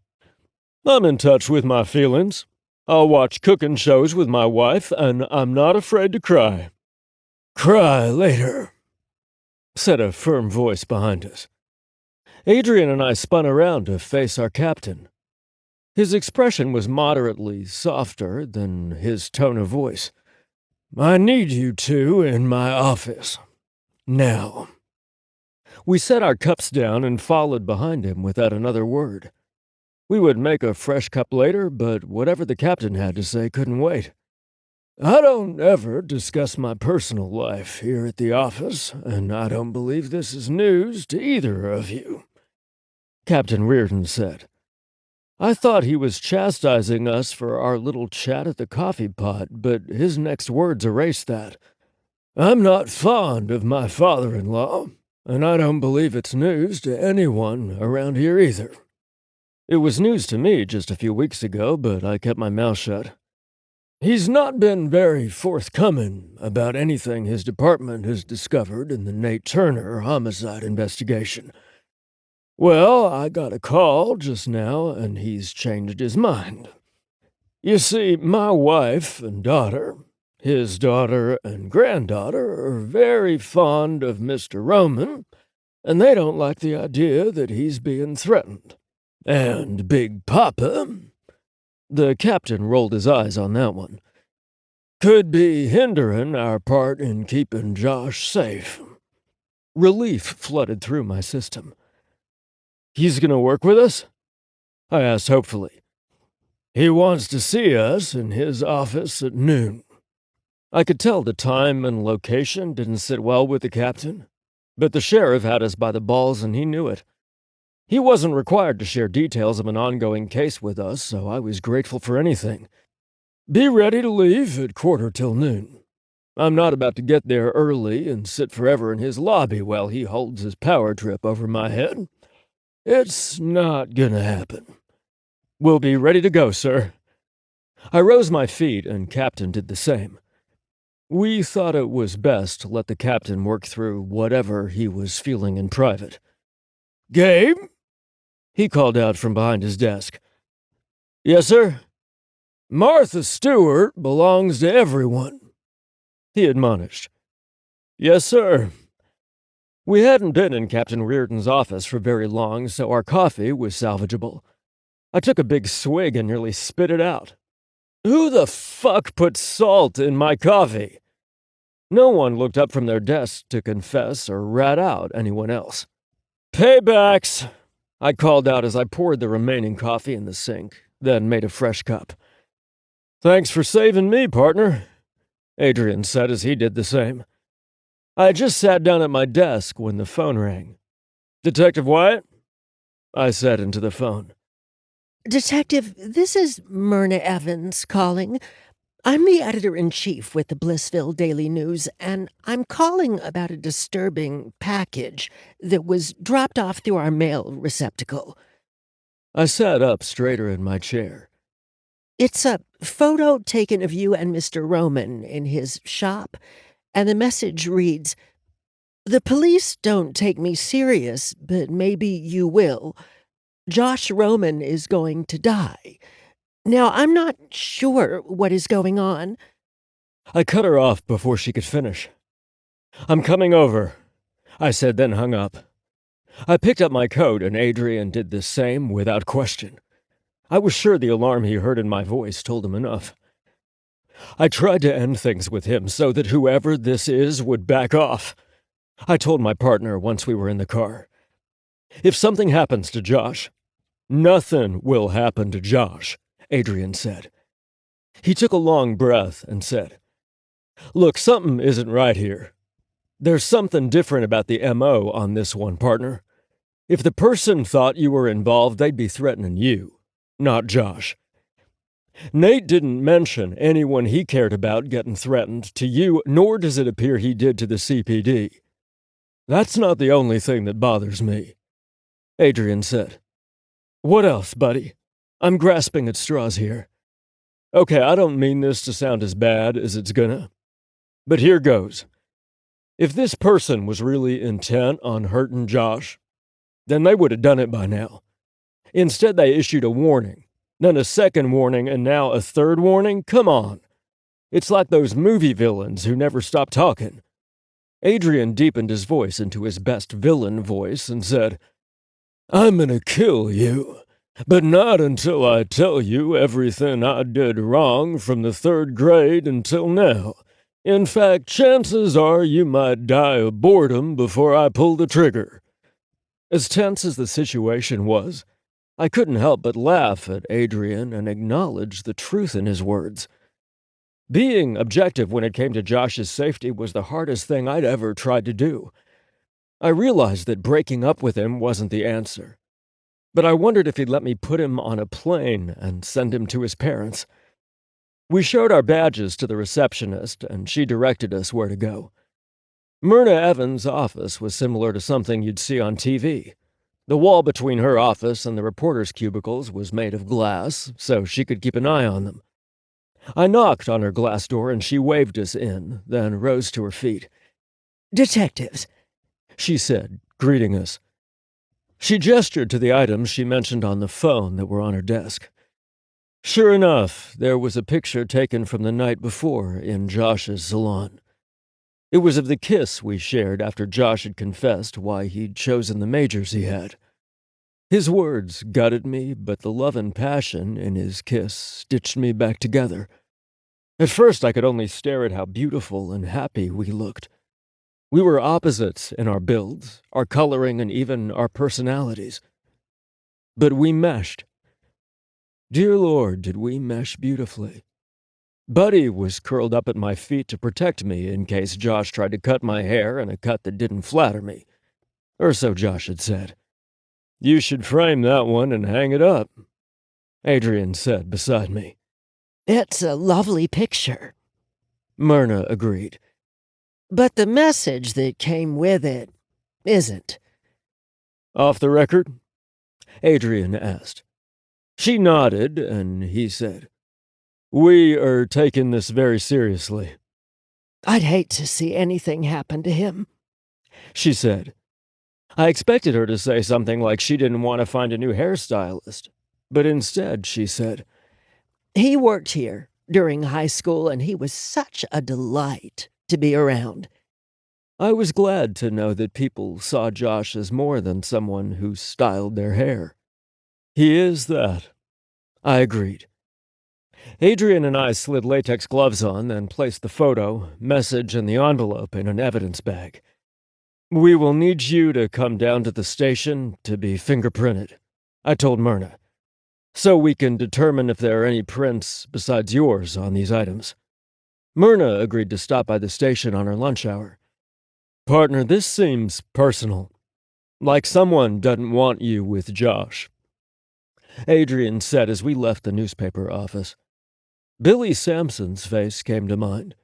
I'm in touch with my feelings. I'll watch cooking shows with my wife, and I'm not afraid to cry." "Cry later," said a firm voice behind us. Adrian and I spun around to face our captain. His expression was moderately softer than his tone of voice. "I need you two in my office. Now." We set our cups down and followed behind him without another word. We would make a fresh cup later, but whatever the captain had to say couldn't wait. I don't ever discuss my personal life here at the office, and I don't believe this is news to either of you," Captain Reardon said. I thought he was chastising us for our little chat at the coffee pot, but his next words erased that. "I'm not fond of my father-in-law, and I don't believe it's news to anyone around here either." It was news to me just a few weeks ago, but I kept my mouth shut. "He's not been very forthcoming about anything his department has discovered in the Nate Turner homicide investigation. Well, I got a call just now, and he's changed his mind. You see, my wife and daughter, his daughter and granddaughter, are very fond of Mr. Roman, and they don't like the idea that he's being threatened. And Big Papa," the captain rolled his eyes on that one, "could be hindering our part in keeping Josh safe." Relief flooded through my system. "He's gonna work with us?" I asked hopefully. "He wants to see us in his office at noon." I could tell the time and location didn't sit well with the captain, but the sheriff had us by the balls and he knew it. He wasn't required to share details of an ongoing case with us, so I was grateful for anything. "Be ready to leave at 1:15. I'm not about to get there early and sit forever in his lobby while he holds his power trip over my head. It's not gonna happen." "We'll be ready to go, sir." I rose my feet, and Captain did the same. We thought it was best to let the captain work through whatever he was feeling in private. "Gabe?" he called out from behind his desk. "Yes, sir?" "Martha Stewart belongs to everyone," he admonished. "Yes, sir." We hadn't been in Captain Reardon's office for very long, so our coffee was salvageable. I took a big swig and nearly spit it out. Who the fuck put salt in my coffee? No one looked up from their desks to confess or rat out anyone else. "Paybacks," I called out as I poured the remaining coffee in the sink, then made a fresh cup. "Thanks for saving me, partner," Adrian said as he did the same. I had just sat down at my desk when the phone rang. "Detective Wyatt?" I said into the phone. Detective, this is Myrna Evans calling. I'm the editor-in-chief with the Blissville Daily News, and I'm calling about a disturbing package that was dropped off through our mail receptacle. I sat up straighter in my chair. It's a photo taken of you and Mr. Roman in his shop, and the message reads, "The police don't take me serious, but maybe you will. Josh Roman is going to die. Now, I'm not sure what is going on." I cut her off before she could finish. "I'm coming over," I said, then hung up. I picked up my coat, and Adrian did the same without question. I was sure the alarm he heard in my voice told him enough. I tried to end things with him so that whoever this is would back off. I told my partner once we were in the car. "If something happens to Josh—" "Nothing will happen to Josh," Adrian said. He took a long breath and said, "Look, something isn't right here. There's something different about the M.O. on this one, partner. If the person thought you were involved, they'd be threatening you, not Josh. Nate didn't mention anyone he cared about getting threatened to you, nor does it appear he did to the CPD. That's not the only thing that bothers me," Adrian said. "What else, buddy? I'm grasping at straws here. Okay, I don't mean this to sound as bad as it's gonna, but here goes. If this person was really intent on hurting Josh, then they would have done it by now. Instead, they issued a warning, then a second warning, and now a third warning? Come on. It's like those movie villains who never stop talking." Adrian deepened his voice into his best villain voice and said, "I'm gonna kill you, but not until I tell you everything I did wrong from the 3rd grade until now. In fact, chances are you might die of boredom before I pull the trigger." As tense as the situation was, I couldn't help but laugh at Adrian and acknowledge the truth in his words. Being objective when it came to Josh's safety was the hardest thing I'd ever tried to do. I realized that breaking up with him wasn't the answer. But I wondered if he'd let me put him on a plane and send him to his parents. We showed our badges to the receptionist, and she directed us where to go. Myrna Evans' office was similar to something you'd see on TV. The wall between her office and the reporters' cubicles was made of glass, so she could keep an eye on them. I knocked on her glass door and she waved us in, then rose to her feet. "Detectives," she said, greeting us. She gestured to the items she mentioned on the phone that were on her desk. Sure enough, there was a picture taken from the night before in Josh's salon. It was of the kiss we shared after Josh had confessed why he'd chosen the majors he had. His words gutted me, but the love and passion in his kiss stitched me back together. At first, I could only stare at how beautiful and happy we looked. We were opposites in our builds, our coloring, and even our personalities. But we meshed. Dear Lord, did we mesh beautifully. Buddy was curled up at my feet to protect me in case Josh tried to cut my hair in a cut that didn't flatter me. Or so Josh had said. You should frame that one and hang it up, Adrian said beside me. "It's a lovely picture," Myrna agreed. "but the message that came with it isn't." Off the record? Adrian asked. She nodded, and he said, We are taking this very seriously. "I'd hate to see anything happen to him," she said. I expected her to say something like she didn't want to find a new hairstylist, but instead she said, "He worked here during high school, and he was such a delight to be around." I was glad to know that people saw Josh as more than someone who styled their hair. He is that. I agreed. Adrian and I slid latex gloves on, then placed the photo, message, and the envelope in an evidence bag. We will need you to come down to the station to be fingerprinted, I told Myrna, so we can determine if there are any prints besides yours on these items. Myrna agreed to stop by the station on her lunch hour. Partner, this seems personal. Like someone doesn't want you with Josh. Adrian said as we left the newspaper office. Billy Sampson's face came to mind.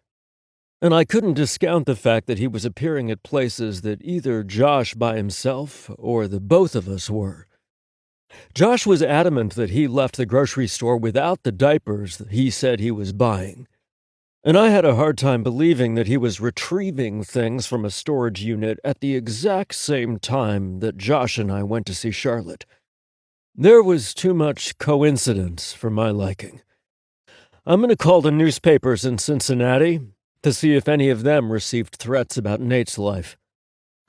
And I couldn't discount the fact that he was appearing at places that either Josh by himself or the both of us were. Josh was adamant that he left the grocery store without the diapers that he said he was buying. And I had a hard time believing that he was retrieving things from a storage unit at the exact same time that Josh and I went to see Charlotte. There was too much coincidence for my liking. I'm going to call the newspapers in Cincinnati to see if any of them received threats about Nate's life,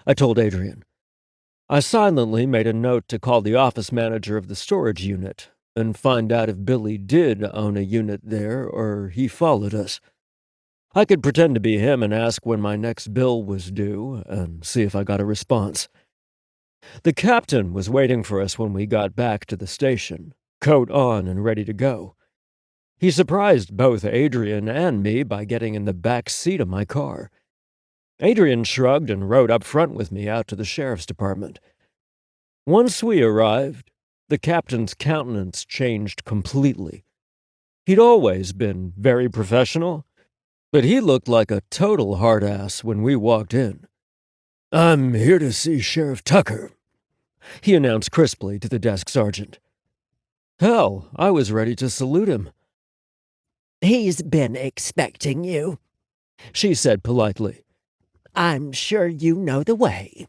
I told Adrian. I silently made a note to call the office manager of the storage unit and find out if Billy did own a unit there or he followed us. I could pretend to be him and ask when my next bill was due and see if I got a response. The captain was waiting for us when we got back to the station, coat on and ready to go. He surprised both Adrian and me by getting in the back seat of my car. Adrian shrugged and rode up front with me out to the sheriff's department. Once we arrived, the captain's countenance changed completely. He'd always been very professional, but he looked like a total hard-ass when we walked in. I'm here to see Sheriff Tucker, he announced crisply to the desk sergeant. Hell, I was ready to salute him. "He's been expecting you," she said politely. "I'm sure you know the way."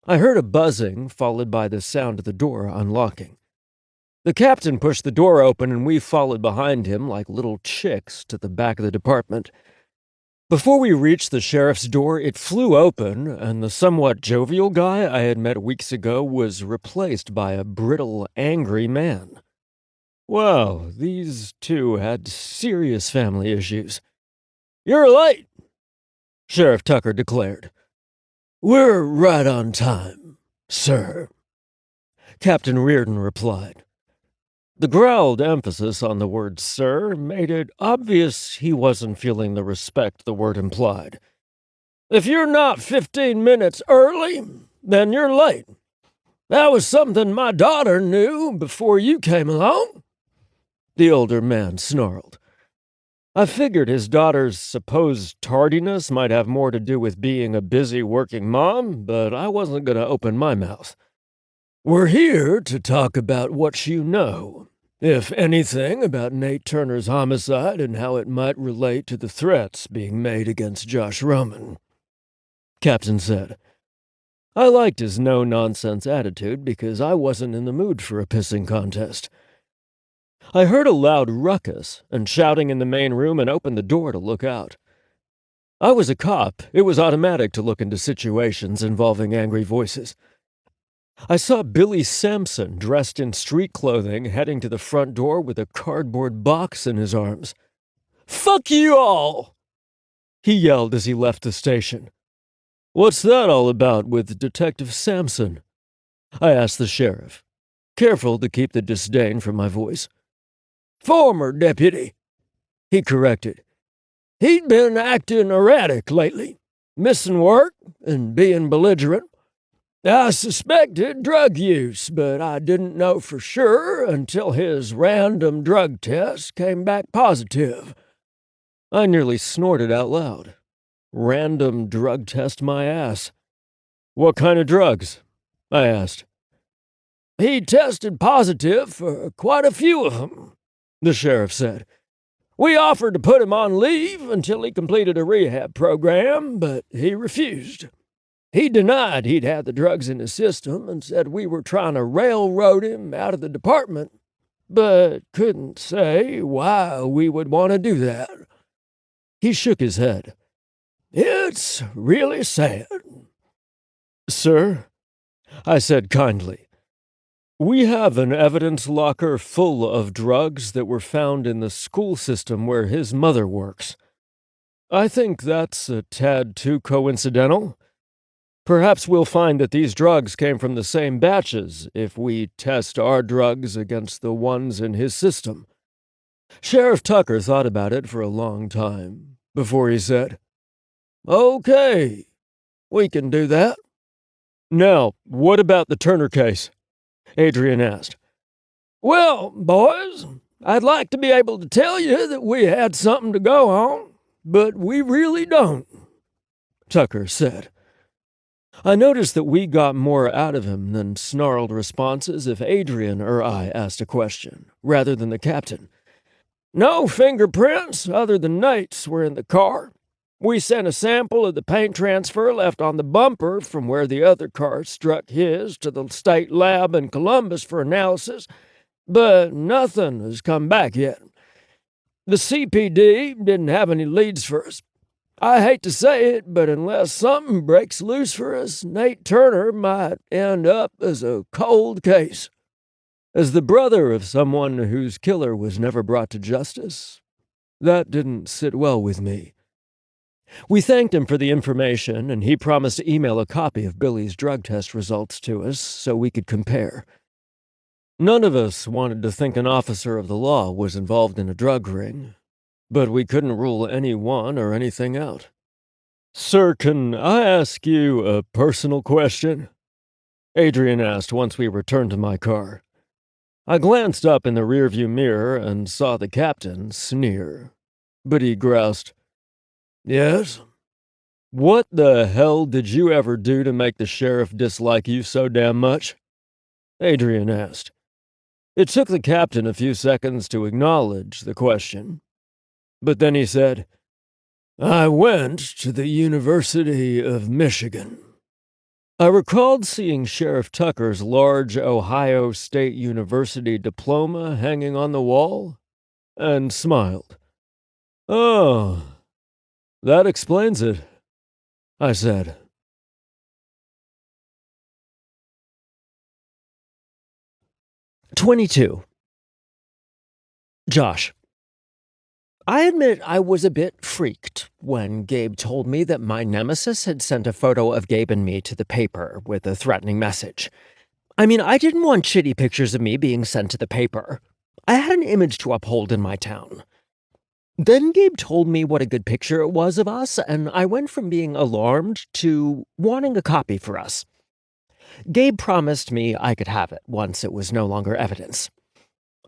I heard a buzzing, followed by the sound of the door unlocking. The captain pushed the door open and we followed behind him like little chicks to the back of the department. Before we reached the sheriff's door, it flew open, and the somewhat jovial guy I had met weeks ago was replaced by a brittle, angry man. Wow, these two had serious family issues. You're late, Sheriff Tucker declared. We're right on time, sir, Captain Reardon replied. The growled emphasis on the word sir made it obvious he wasn't feeling the respect the word implied. If you're not 15 minutes early, then you're late. That was something my daughter knew before you came along. The older man snarled. I figured his daughter's supposed tardiness might have more to do with being a busy working mom, but I wasn't going to open my mouth. We're here to talk about what you know, if anything, about Nate Turner's homicide and how it might relate to the threats being made against Josh Roman, Captain said. I liked his no-nonsense attitude because I wasn't in the mood for a pissing contest. I heard a loud ruckus and shouting in the main room and opened the door to look out. I was a cop. It was automatic to look into situations involving angry voices. I saw Billy Sampson dressed in street clothing heading to the front door with a cardboard box in his arms. "Fuck you all!" he yelled as he left the station. "What's that all about with Detective Sampson?" I asked the sheriff, careful to keep the disdain from my voice. "Former deputy," he corrected. "He'd been acting erratic lately, missing work and being belligerent. I suspected drug use, but I didn't know for sure until his random drug test came back positive." I nearly snorted out loud. Random drug test my ass. "What kind of drugs?" I asked. "He tested positive for quite a few of them," the sheriff said. "We offered to put him on leave until he completed a rehab program, but he refused. He denied he'd had the drugs in his system and said we were trying to railroad him out of the department, but couldn't say why we would want to do that." He shook his head. "It's really sad." "Sir," I said kindly, "we have an evidence locker full of drugs that were found in the school system where his mother works. I think that's a tad too coincidental. Perhaps we'll find that these drugs came from the same batches if we test our drugs against the ones in his system." Sheriff Tucker thought about it for a long time before he said, "Okay, we can do that." "Now, what about the Turner case?" Adrian asked. "Well, boys, I'd like to be able to tell you that we had something to go on, but we really don't," Tucker said. I noticed that we got more out of him than snarled responses if Adrian or I asked a question, rather than the captain. "No fingerprints other than Nate's were in the car. We sent a sample of the paint transfer left on the bumper from where the other car struck his to the state lab in Columbus for analysis, but nothing has come back yet. The CPD didn't have any leads for us. I hate to say it, but unless something breaks loose for us, Nate Turner might end up as a cold case." As the brother of someone whose killer was never brought to justice, that didn't sit well with me. We thanked him for the information, and he promised to email a copy of Billy's drug test results to us so we could compare. None of us wanted to think an officer of the law was involved in a drug ring, but we couldn't rule anyone or anything out. "Sir, can I ask you a personal question?" Adrian asked once we returned to my car. I glanced up in the rearview mirror and saw the captain sneer, but he groused, "Yes?" "What the hell did you ever do to make the sheriff dislike you so damn much?" Adrian asked. It took the captain a few seconds to acknowledge the question, but then he said, "I went to the University of Michigan." I recalled seeing Sheriff Tucker's large Ohio State University diploma hanging on the wall, and smiled. "Oh, that explains it," I said. "22. Josh. I admit I was a bit freaked when Gabe told me that my nemesis had sent a photo of Gabe and me to the paper with a threatening message. I mean, I didn't want shitty pictures of me being sent to the paper. I had an image to uphold in my town. Then Gabe told me what a good picture it was of us, and I went from being alarmed to wanting a copy for us. Gabe promised me I could have it once it was no longer evidence.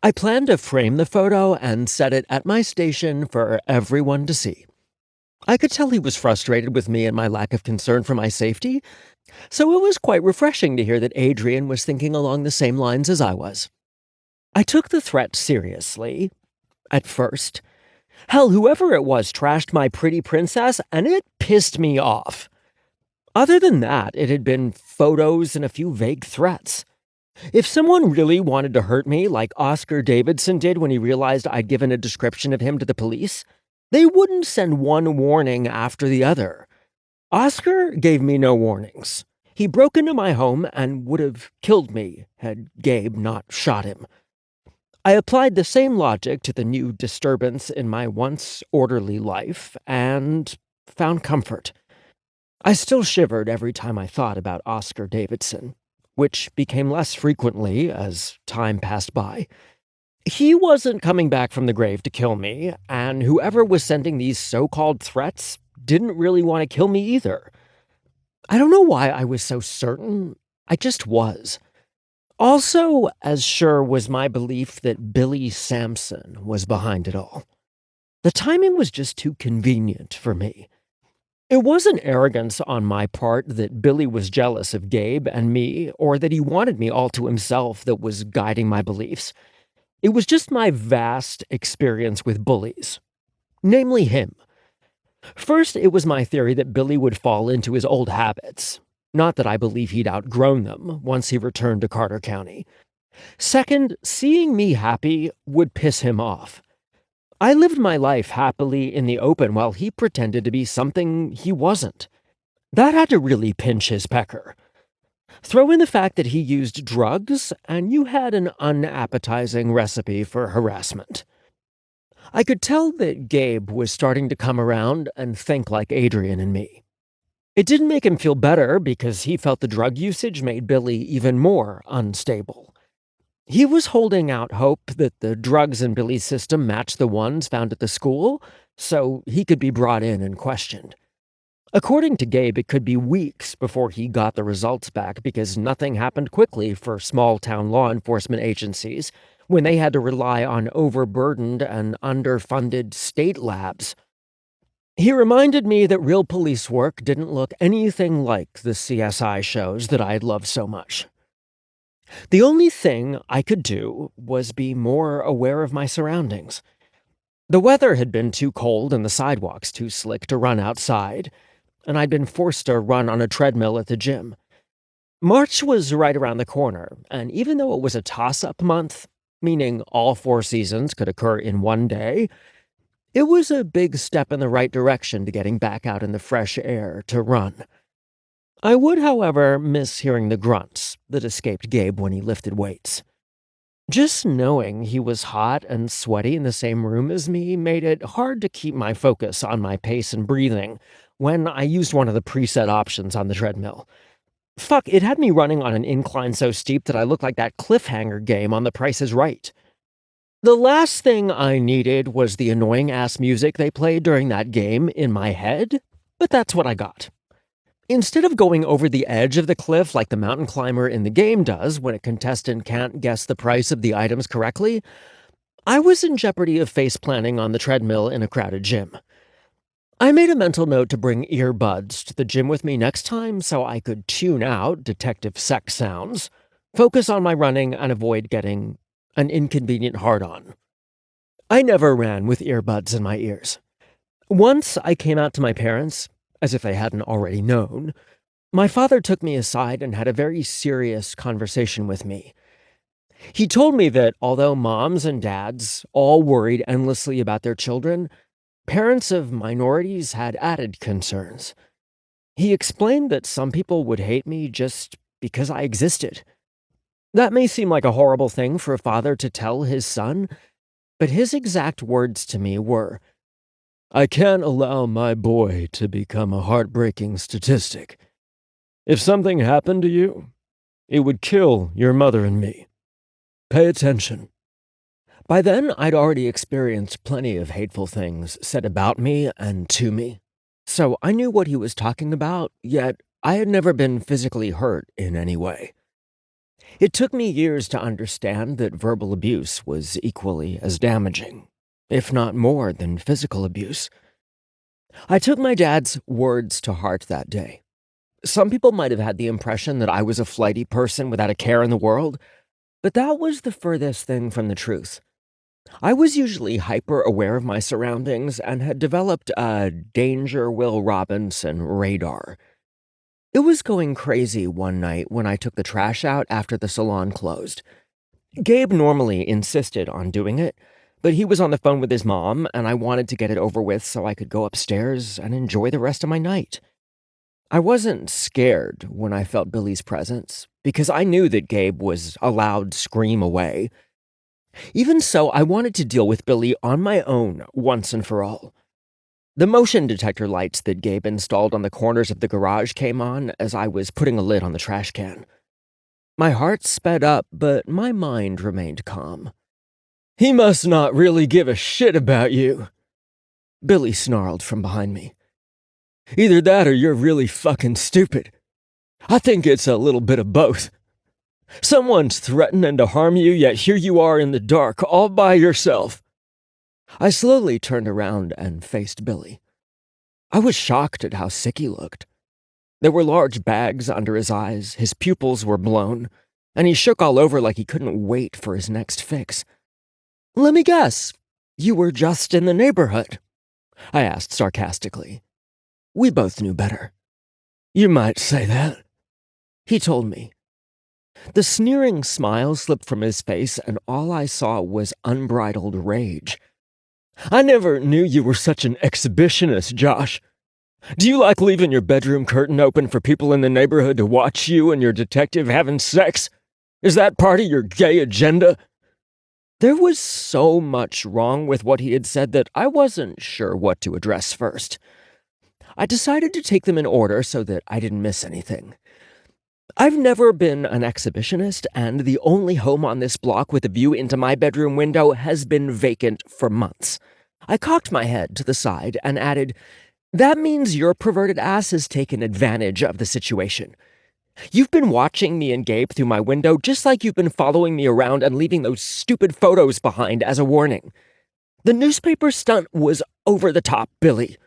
I planned to frame the photo and set it at my station for everyone to see. I could tell he was frustrated with me and my lack of concern for my safety, so it was quite refreshing to hear that Adrian was thinking along the same lines as I was. I took the threat seriously, at first. Hell, whoever it was trashed my pretty princess, and it pissed me off. Other than that, it had been photos and a few vague threats. If someone really wanted to hurt me, like Oscar Davidson did when he realized I'd given a description of him to the police, they wouldn't send one warning after the other. Oscar gave me no warnings. He broke into my home and would have killed me had Gabe not shot him. I applied the same logic to the new disturbance in my once orderly life and found comfort. I still shivered every time I thought about Oscar Davidson, which became less frequently as time passed by. He wasn't coming back from the grave to kill me, and whoever was sending these so-called threats didn't really want to kill me either. I don't know why I was so certain. I just was. Also, as sure was my belief that Billy Sampson was behind it all. The timing was just too convenient for me. It wasn't arrogance on my part that Billy was jealous of Gabe and me, or that he wanted me all to himself that was guiding my beliefs. It was just my vast experience with bullies. Namely him. First, it was my theory that Billy would fall into his old habits. Not that I believe he'd outgrown them once he returned to Carter County. Second, seeing me happy would piss him off. I lived my life happily in the open while he pretended to be something he wasn't. That had to really pinch his pecker. Throw in the fact that he used drugs, and you had an unappetizing recipe for harassment. I could tell that Gabe was starting to come around and think like Adrian and me. It didn't make him feel better because he felt the drug usage made Billy even more unstable. He was holding out hope that the drugs in Billy's system matched the ones found at the school, so he could be brought in and questioned. According to Gabe, it could be weeks before he got the results back because nothing happened quickly for small-town law enforcement agencies when they had to rely on overburdened and underfunded state labs. He reminded me that real police work didn't look anything like the CSI shows that I had loved so much. The only thing I could do was be more aware of my surroundings. The weather had been too cold and the sidewalks too slick to run outside, and I'd been forced to run on a treadmill at the gym. March was right around the corner, and even though it was a toss-up month, meaning all 4 seasons could occur in one day, it was a big step in the right direction to getting back out in the fresh air to run. I would, however, miss hearing the grunts that escaped Gabe when he lifted weights. Just knowing he was hot and sweaty in the same room as me made it hard to keep my focus on my pace and breathing when I used one of the preset options on the treadmill. Fuck, it had me running on an incline so steep that I looked like that cliffhanger game on The Price is Right. The last thing I needed was the annoying-ass music they played during that game in my head, but that's what I got. Instead of going over the edge of the cliff like the mountain climber in the game does when a contestant can't guess the price of the items correctly, I was in jeopardy of face-planting on the treadmill in a crowded gym. I made a mental note to bring earbuds to the gym with me next time so I could tune out detective sex sounds, focus on my running, and avoid getting an inconvenient hard-on. I never ran with earbuds in my ears. Once I came out to my parents, as if they hadn't already known, my father took me aside and had a very serious conversation with me. He told me that although moms and dads all worried endlessly about their children, parents of minorities had added concerns. He explained that some people would hate me just because I existed. That may seem like a horrible thing for a father to tell his son, but his exact words to me were, "I can't allow my boy to become a heartbreaking statistic. If something happened to you, it would kill your mother and me. Pay attention." By then, I'd already experienced plenty of hateful things said about me and to me. So I knew what he was talking about, yet I had never been physically hurt in any way. It took me years to understand that verbal abuse was equally as damaging, if not more than physical abuse. I took my dad's words to heart that day. Some people might have had the impression that I was a flighty person without a care in the world, but that was the furthest thing from the truth. I was usually hyper aware of my surroundings and had developed a Danger Will Robinson radar. It was going crazy one night when I took the trash out after the salon closed. Gabe normally insisted on doing it, but he was on the phone with his mom, and I wanted to get it over with so I could go upstairs and enjoy the rest of my night. I wasn't scared when I felt Billy's presence, because I knew that Gabe was a loud scream away. Even so, I wanted to deal with Billy on my own once and for all. The motion detector lights that Gabe installed on the corners of the garage came on as I was putting a lid on the trash can. My heart sped up, but my mind remained calm. "He must not really give a shit about you," Billy snarled from behind me. "Either that or you're really fucking stupid. I think it's a little bit of both. Someone's threatening to harm you, yet here you are in the dark, all by yourself." I slowly turned around and faced Billy. I was shocked at how sick he looked. There were large bags under his eyes, his pupils were blown, and he shook all over like he couldn't wait for his next fix. "Let me guess, you were just in the neighborhood?" I asked sarcastically. We both knew better. "You might say that," he told me. The sneering smile slipped from his face, and all I saw was unbridled rage. "I never knew you were such an exhibitionist, Josh. Do you like leaving your bedroom curtain open for people in the neighborhood to watch you and your detective having sex? Is that part of your gay agenda?" There was so much wrong with what he had said that I wasn't sure what to address first. I decided to take them in order so that I didn't miss anything. I've never been an exhibitionist, and the only home on this block with a view into my bedroom window has been vacant for months. I cocked my head to the side and added, "That means your perverted ass has taken advantage of the situation. You've been watching me and Gabe through my window just like you've been following me around and leaving those stupid photos behind as a warning. The newspaper stunt was over the top, Billy."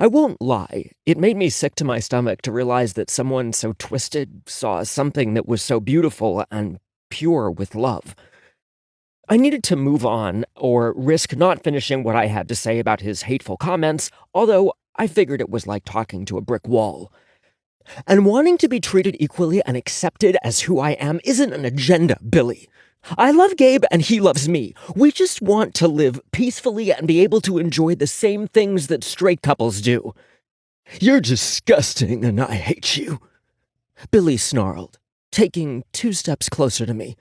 I won't lie, it made me sick to my stomach to realize that someone so twisted saw something that was so beautiful and pure with love. I needed to move on, or risk not finishing what I had to say about his hateful comments, although I figured it was like talking to a brick wall. And wanting to be treated equally and accepted as who I am isn't an agenda, Billy. I love Gabe and he loves me. We just want to live peacefully and be able to enjoy the same things that straight couples do. "You're disgusting and I hate you," Billy snarled, taking 2 steps closer to me.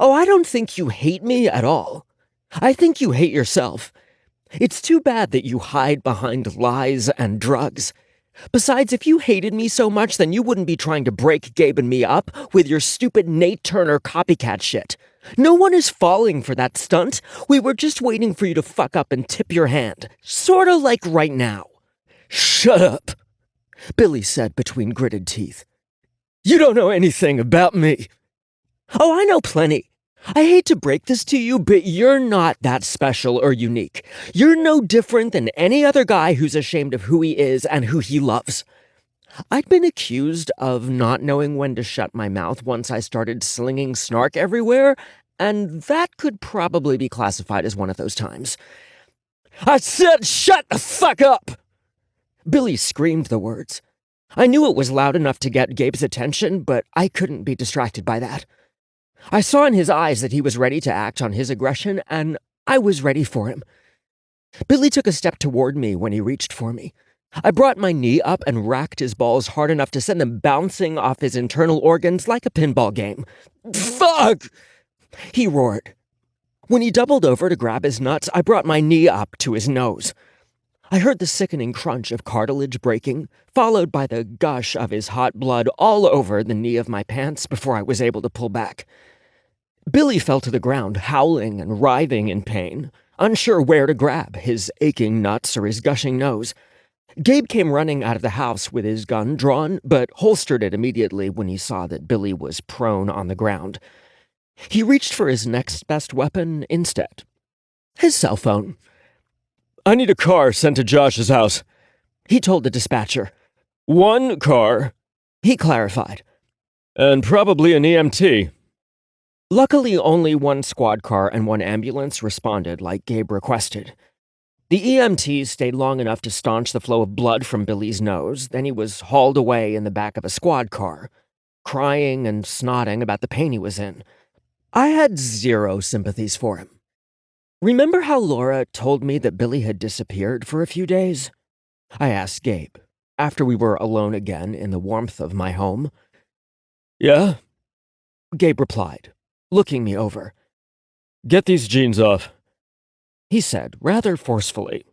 "Oh, I don't think you hate me at all. I think you hate yourself. It's too bad that you hide behind lies and drugs. Besides, if you hated me so much, then you wouldn't be trying to break Gabe and me up with your stupid Nate Turner copycat shit. No one is falling for that stunt. We were just waiting for you to fuck up and tip your hand. Sorta like right now." "Shut up," Billy said between gritted teeth. "You don't know anything about me." "Oh, I know plenty. I hate to break this to you, but you're not that special or unique. You're no different than any other guy who's ashamed of who he is and who he loves." I'd been accused of not knowing when to shut my mouth once I started slinging snark everywhere, and that could probably be classified as one of those times. "I said shut the fuck up!" Billy screamed the words. I knew it was loud enough to get Gabe's attention, but I couldn't be distracted by that. I saw in his eyes that he was ready to act on his aggression, and I was ready for him. Billy took a step toward me when he reached for me. I brought my knee up and racked his balls hard enough to send them bouncing off his internal organs like a pinball game. "Fuck!" he roared. When he doubled over to grab his nuts, I brought my knee up to his nose. I heard the sickening crunch of cartilage breaking, followed by the gush of his hot blood all over the knee of my pants before I was able to pull back. Billy fell to the ground, howling and writhing in pain, unsure where to grab, his aching nuts or his gushing nose. Gabe came running out of the house with his gun drawn, but holstered it immediately when he saw that Billy was prone on the ground. He reached for his next best weapon instead. His cell phone. I need a car sent to Josh's house, he told the dispatcher. One car, he clarified. And probably an EMT. Luckily, only one squad car and one ambulance responded like Gabe requested. The EMTs stayed long enough to staunch the flow of blood from Billy's nose, then he was hauled away in the back of a squad car, crying and snotting about the pain he was in. I had zero sympathies for him. Remember how Laura told me that Billy had disappeared for a few days? I asked Gabe, after we were alone again in the warmth of my home. Yeah? Gabe replied, looking me over. Get these jeans off, he said, rather forcefully.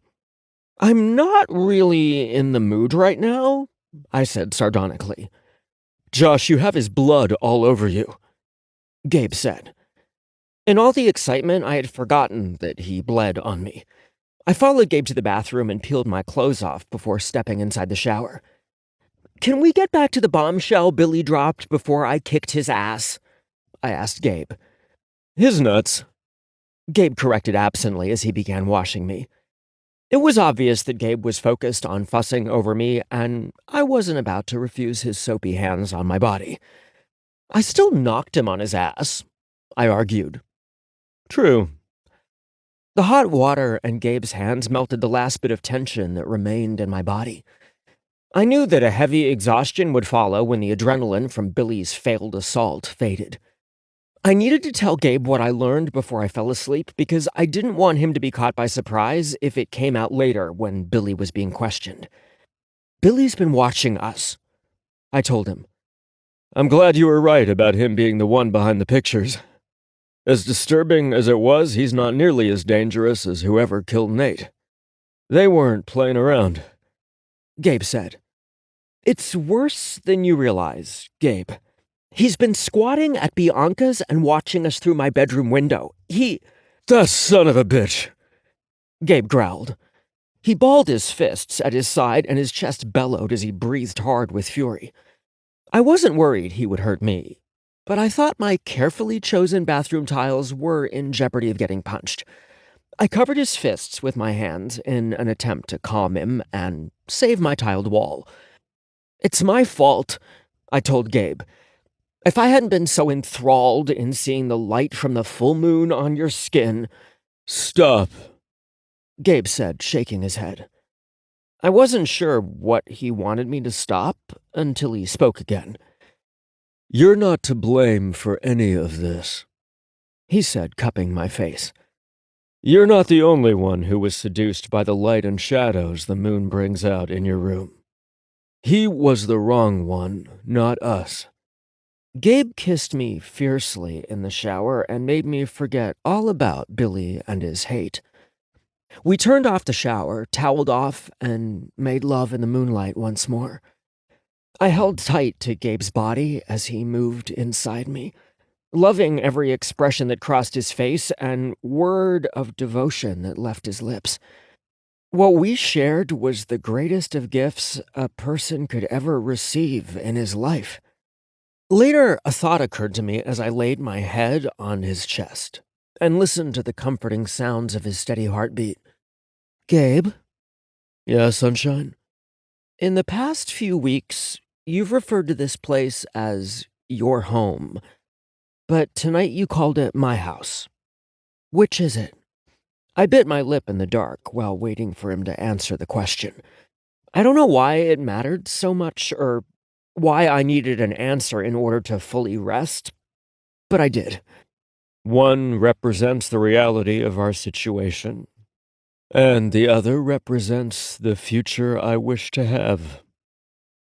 I'm not really in the mood right now, I said sardonically. Josh, you have his blood all over you, Gabe said. In all the excitement, I had forgotten that he bled on me. I followed Gabe to the bathroom and peeled my clothes off before stepping inside the shower. Can we get back to the bombshell Billy dropped before I kicked his ass? I asked Gabe. His nuts, Gabe corrected absently as he began washing me. It was obvious that Gabe was focused on fussing over me, and I wasn't about to refuse his soapy hands on my body. I still knocked him on his ass, I argued. True. The hot water and Gabe's hands melted the last bit of tension that remained in my body. I knew that a heavy exhaustion would follow when the adrenaline from Billy's failed assault faded. I needed to tell Gabe what I learned before I fell asleep because I didn't want him to be caught by surprise if it came out later when Billy was being questioned. Billy's been watching us, I told him. I'm glad you were right about him being the one behind the pictures. As disturbing as it was, he's not nearly as dangerous as whoever killed Nate. They weren't playing around, Gabe said. It's worse than you realize, Gabe. He's been squatting at Bianca's and watching us through my bedroom window. That son of a bitch, Gabe growled. He balled his fists at his side and his chest bellowed as he breathed hard with fury. I wasn't worried he would hurt me, but I thought my carefully chosen bathroom tiles were in jeopardy of getting punched. I covered his fists with my hands in an attempt to calm him and save my tiled wall. It's my fault, I told Gabe. If I hadn't been so enthralled in seeing the light from the full moon on your skin... Stop, Gabe said, shaking his head. I wasn't sure what he wanted me to stop until he spoke again. You're not to blame for any of this, he said, cupping my face. You're not the only one who was seduced by the light and shadows the moon brings out in your room. He was the wrong one, not us. Gabe kissed me fiercely in the shower and made me forget all about Billy and his hate. We turned off the shower, toweled off, and made love in the moonlight once more. I held tight to Gabe's body as he moved inside me, loving every expression that crossed his face and word of devotion that left his lips. What we shared was the greatest of gifts a person could ever receive in his life. Later, a thought occurred to me as I laid my head on his chest and listened to the comforting sounds of his steady heartbeat. Gabe? Yeah, sunshine? In the past few weeks, you've referred to this place as your home, but tonight you called it my house. Which is it? I bit my lip in the dark while waiting for him to answer the question. I don't know why it mattered so much or why I needed an answer in order to fully rest, but I did. One represents the reality of our situation, and the other represents the future I wish to have.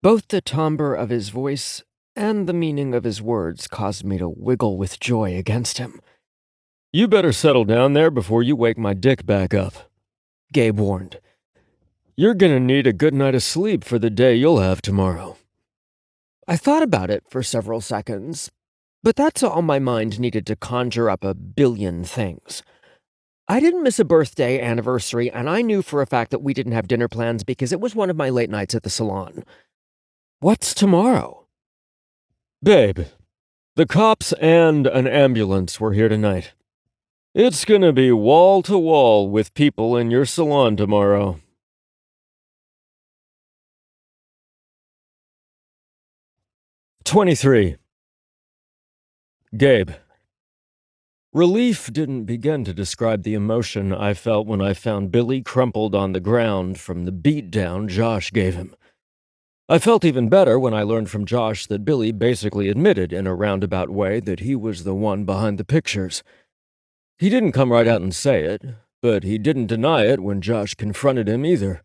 Both the timbre of his voice and the meaning of his words caused me to wiggle with joy against him. You better settle down there before you wake my dick back up, Gabe warned. You're gonna need a good night of sleep for the day you'll have tomorrow. I thought about it for several seconds, But that's all my mind needed to conjure up a billion things. I didn't miss a birthday, anniversary, and I knew for a fact that we didn't have dinner plans because it was one of my late nights at the salon. What's tomorrow? Babe, the cops and an ambulance were here tonight. It's gonna be wall to wall with people in your salon tomorrow. "23. Gabe." Relief didn't begin to describe the emotion I felt when I found Billy crumpled on the ground from the beatdown Josh gave him. I felt even better when I learned from Josh that Billy basically admitted in a roundabout way that he was the one behind the pictures. He didn't come right out and say it, but he didn't deny it when Josh confronted him either.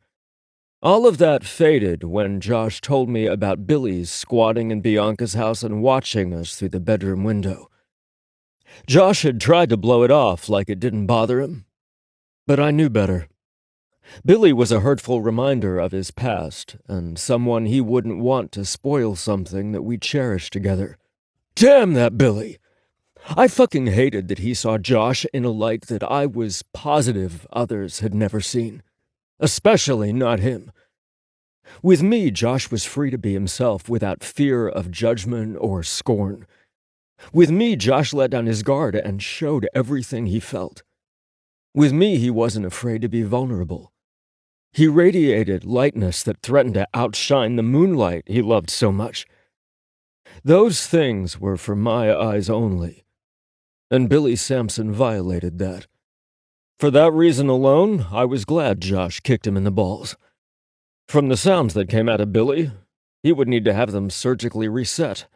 All of that faded when Josh told me about Billy squatting in Bianca's house and watching us through the bedroom window. Josh had tried to blow it off like it didn't bother him, but I knew better. Billy was a hurtful reminder of his past, and someone he wouldn't want to spoil something that we cherished together. Damn that Billy! I fucking hated that he saw Josh in a light that I was positive others had never seen. Especially not him. With me, Josh was free to be himself without fear of judgment or scorn. With me, Josh let down his guard and showed everything he felt. With me, he wasn't afraid to be vulnerable. He radiated lightness that threatened to outshine the moonlight he loved so much. Those things were for my eyes only, and Billy Sampson violated that. For that reason alone, I was glad Josh kicked him in the balls. From the sounds that came out of Billy, he would need to have them surgically reset.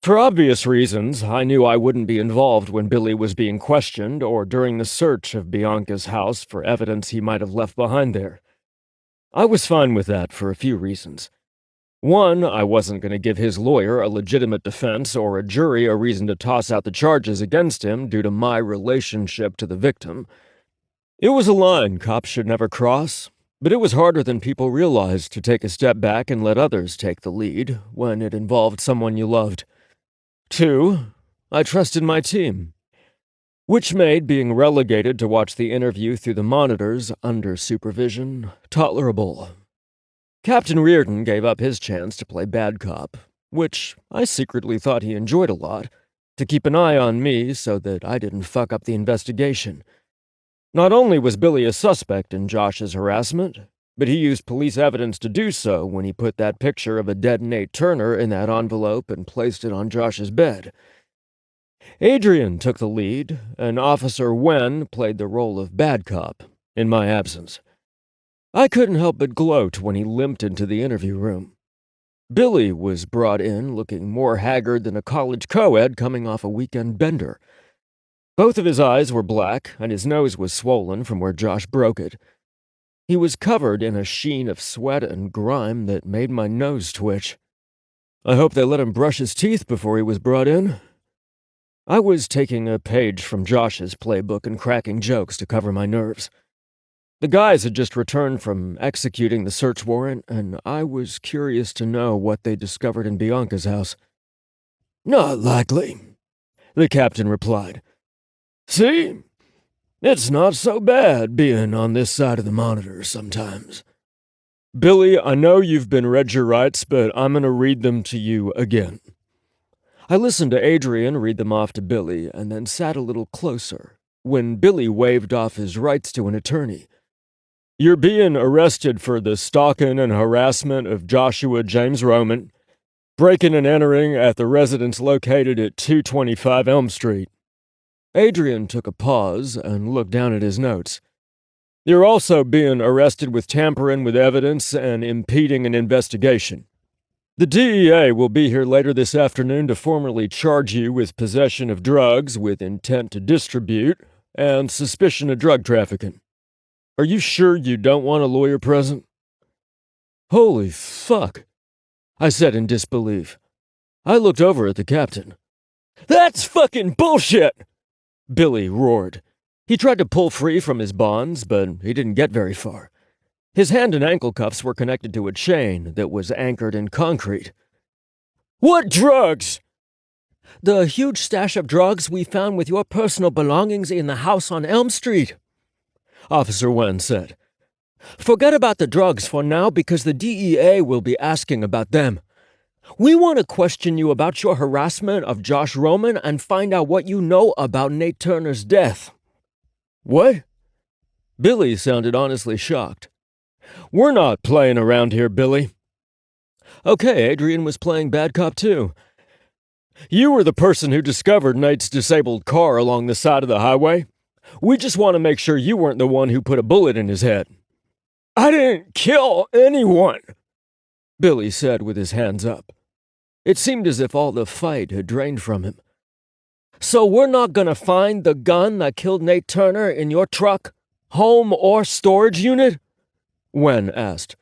For obvious reasons, I knew I wouldn't be involved when Billy was being questioned or during the search of Bianca's house for evidence he might have left behind there. I was fine with that for a few reasons. One, I wasn't going to give his lawyer a legitimate defense or a jury a reason to toss out the charges against him due to my relationship to the victim. It was a line cops should never cross, but it was harder than people realized to take a step back and let others take the lead when it involved someone you loved. Two, I trusted my team, which made being relegated to watch the interview through the monitors under supervision tolerable. Captain Reardon gave up his chance to play bad cop, which I secretly thought he enjoyed a lot, to keep an eye on me so that I didn't fuck up the investigation. Not only was Billy a suspect in Josh's harassment, but he used police evidence to do so when he put that picture of a dead Nate Turner in that envelope and placed it on Josh's bed. Adrian took the lead, and Officer Wen played the role of bad cop, in my absence. I couldn't help but gloat when he limped into the interview room. Billy was brought in looking more haggard than a college co-ed coming off a weekend bender. Both of his eyes were black, and his nose was swollen from where Josh broke it. He was covered in a sheen of sweat and grime that made my nose twitch. I hope they let him brush his teeth before he was brought in. I was taking a page from Josh's playbook and cracking jokes to cover my nerves. The guys had just returned from executing the search warrant, and I was curious to know what they discovered in Bianca's house. Not likely, the captain replied. See? It's not so bad being on this side of the monitor sometimes. Billy, I know you've been read your rights, but I'm going to read them to you again. I listened to Adrian read them off to Billy and then sat a little closer when Billy waved off his rights to an attorney. You're being arrested for the stalking and harassment of Joshua James Roman, breaking and entering at the residence located at 225 Elm Street. Adrian took a pause and looked down at his notes. You're also being arrested with tampering with evidence and impeding an investigation. The DEA will be here later this afternoon to formally charge you with possession of drugs with intent to distribute and suspicion of drug trafficking. Are you sure you don't want a lawyer present? Holy fuck, I said in disbelief. I looked over at the captain. That's fucking bullshit, Billy roared. He tried to pull free from his bonds, but he didn't get very far. His hand and ankle cuffs were connected to a chain that was anchored in concrete. What drugs? The huge stash of drugs we found with your personal belongings in the house on Elm Street, Officer Wen said. Forget about the drugs for now because the DEA will be asking about them. We want to question you about your harassment of Josh Roman and find out what you know about Nate Turner's death. What? Billy sounded honestly shocked. We're not playing around here, Billy. Okay, Adrian was playing bad cop too. You were the person who discovered Nate's disabled car along the side of the highway. We just want to make sure you weren't the one who put a bullet in his head. I didn't kill anyone, Billy said with his hands up. It seemed as if all the fight had drained from him. So we're not going to find the gun that killed Nate Turner in your truck, home, or storage unit? Wen asked.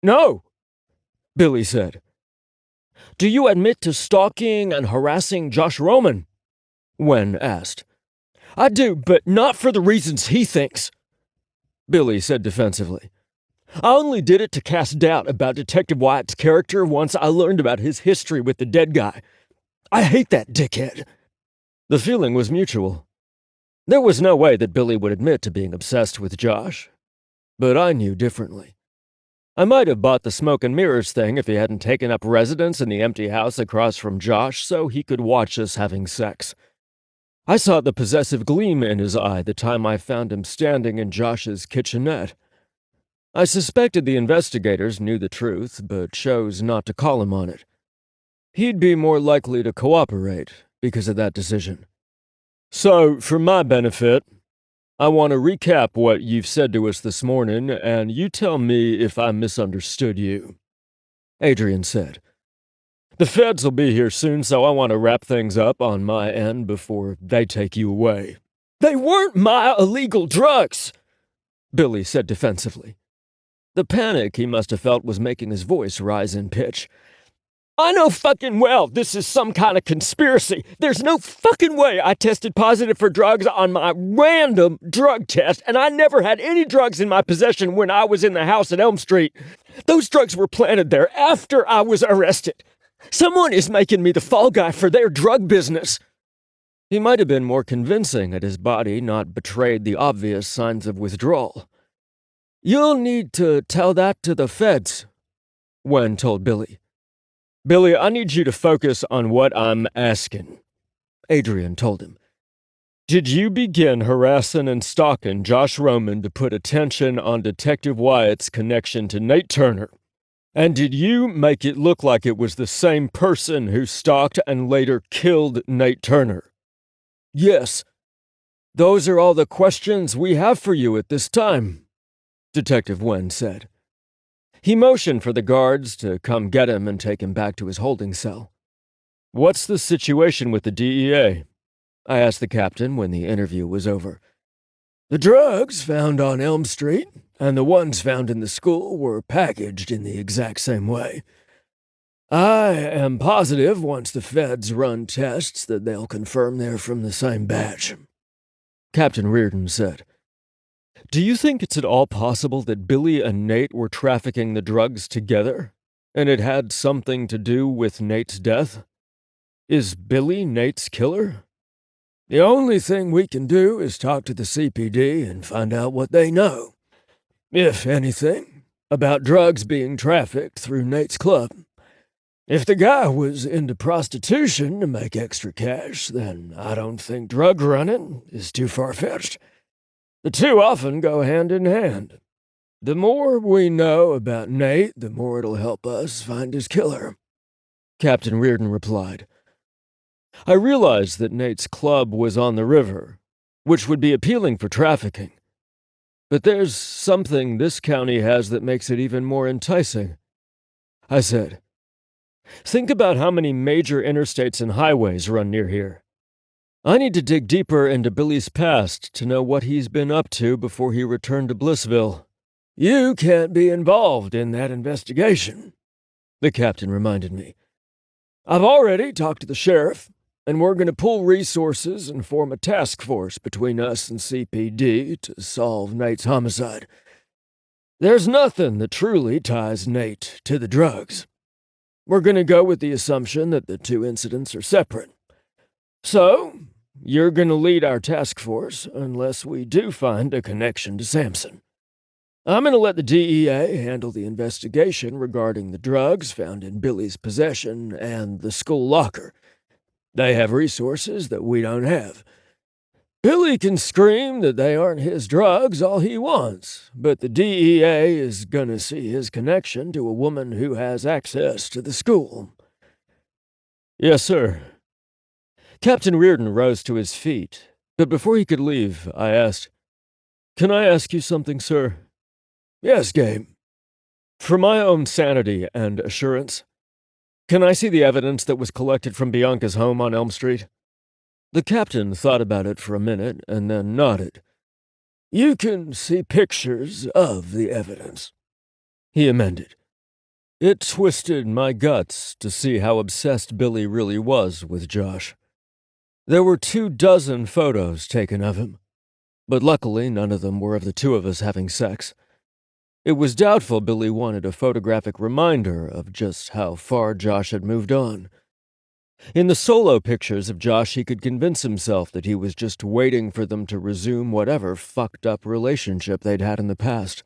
No, Billy said. Do you admit to stalking and harassing Josh Roman? Wen asked. I do, but not for the reasons he thinks, Billy said defensively. I only did it to cast doubt about Detective Wyatt's character once I learned about his history with the dead guy. I hate that dickhead. The feeling was mutual. There was no way that Billy would admit to being obsessed with Josh. But I knew differently. I might have bought the smoke and mirrors thing if he hadn't taken up residence in the empty house across from Josh so he could watch us having sex. I saw the possessive gleam in his eye the time I found him standing in Josh's kitchenette. I suspected the investigators knew the truth, but chose not to call him on it. He'd be more likely to cooperate because of that decision. So, for my benefit, I want to recap what you've said to us this morning, and you tell me if I misunderstood you, Adrian said. The feds will be here soon, so I want to wrap things up on my end before they take you away. They weren't my illegal drugs, Billy said defensively. The panic he must have felt was making his voice rise in pitch. I know fucking well this is some kind of conspiracy. There's no fucking way I tested positive for drugs on my random drug test, and I never had any drugs in my possession when I was in the house at Elm Street. Those drugs were planted there after I was arrested. Someone is making me the fall guy for their drug business. He might have been more convincing had his body not betrayed the obvious signs of withdrawal. You'll need to tell that to the feds, Wen told Billy. Billy, I need you to focus on what I'm asking, Adrian told him. Did you begin harassing and stalking Josh Roman to put attention on Detective Wyatt's connection to Nate Turner? And did you make it look like it was the same person who stalked and later killed Nate Turner? Yes. Those are all the questions we have for you at this time, Detective Wen said. He motioned for the guards to come get him and take him back to his holding cell. What's the situation with the DEA? I asked the captain when the interview was over. The drugs found on Elm Street and the ones found in the school were packaged in the exact same way. I am positive once the feds run tests that they'll confirm they're from the same batch, Captain Reardon said. Do you think it's at all possible that Billy and Nate were trafficking the drugs together, and it had something to do with Nate's death? Is Billy Nate's killer? The only thing we can do is talk to the CPD and find out what they know, if anything, about drugs being trafficked through Nate's club. If the guy was into prostitution to make extra cash, then I don't think drug running is too far-fetched. The two often go hand in hand. The more we know about Nate, the more it'll help us find his killer, Captain Reardon replied. I realized that Nate's club was on the river, which would be appealing for trafficking. But there's something this county has that makes it even more enticing, I said. Think about how many major interstates and highways run near here. I need to dig deeper into Billy's past to know what he's been up to before he returned to Blissville. You can't be involved in that investigation, the captain reminded me. I've already talked to the sheriff, and we're going to pool resources and form a task force between us and CPD to solve Nate's homicide. There's nothing that truly ties Nate to the drugs. We're going to go with the assumption that the two incidents are separate. So, you're going to lead our task force unless we do find a connection to Samson. I'm going to let the DEA handle the investigation regarding the drugs found in Billy's possession and the school locker. They have resources that we don't have. Billy can scream that they aren't his drugs all he wants, but the DEA is gonna see his connection to a woman who has access to the school. Yes, sir. Captain Reardon rose to his feet, but before he could leave, I asked, "Can I ask you something, sir?" Yes, Gabe. For my own sanity and assurance, can I see the evidence that was collected from Bianca's home on Elm Street? The captain thought about it for a minute and then nodded. You can see pictures of the evidence, he amended. It twisted my guts to see how obsessed Billy really was with Josh. There were 24 photos taken of him, but luckily none of them were of the two of us having sex. It was doubtful Billy wanted a photographic reminder of just how far Josh had moved on. In the solo pictures of Josh, he could convince himself that he was just waiting for them to resume whatever fucked up relationship they'd had in the past.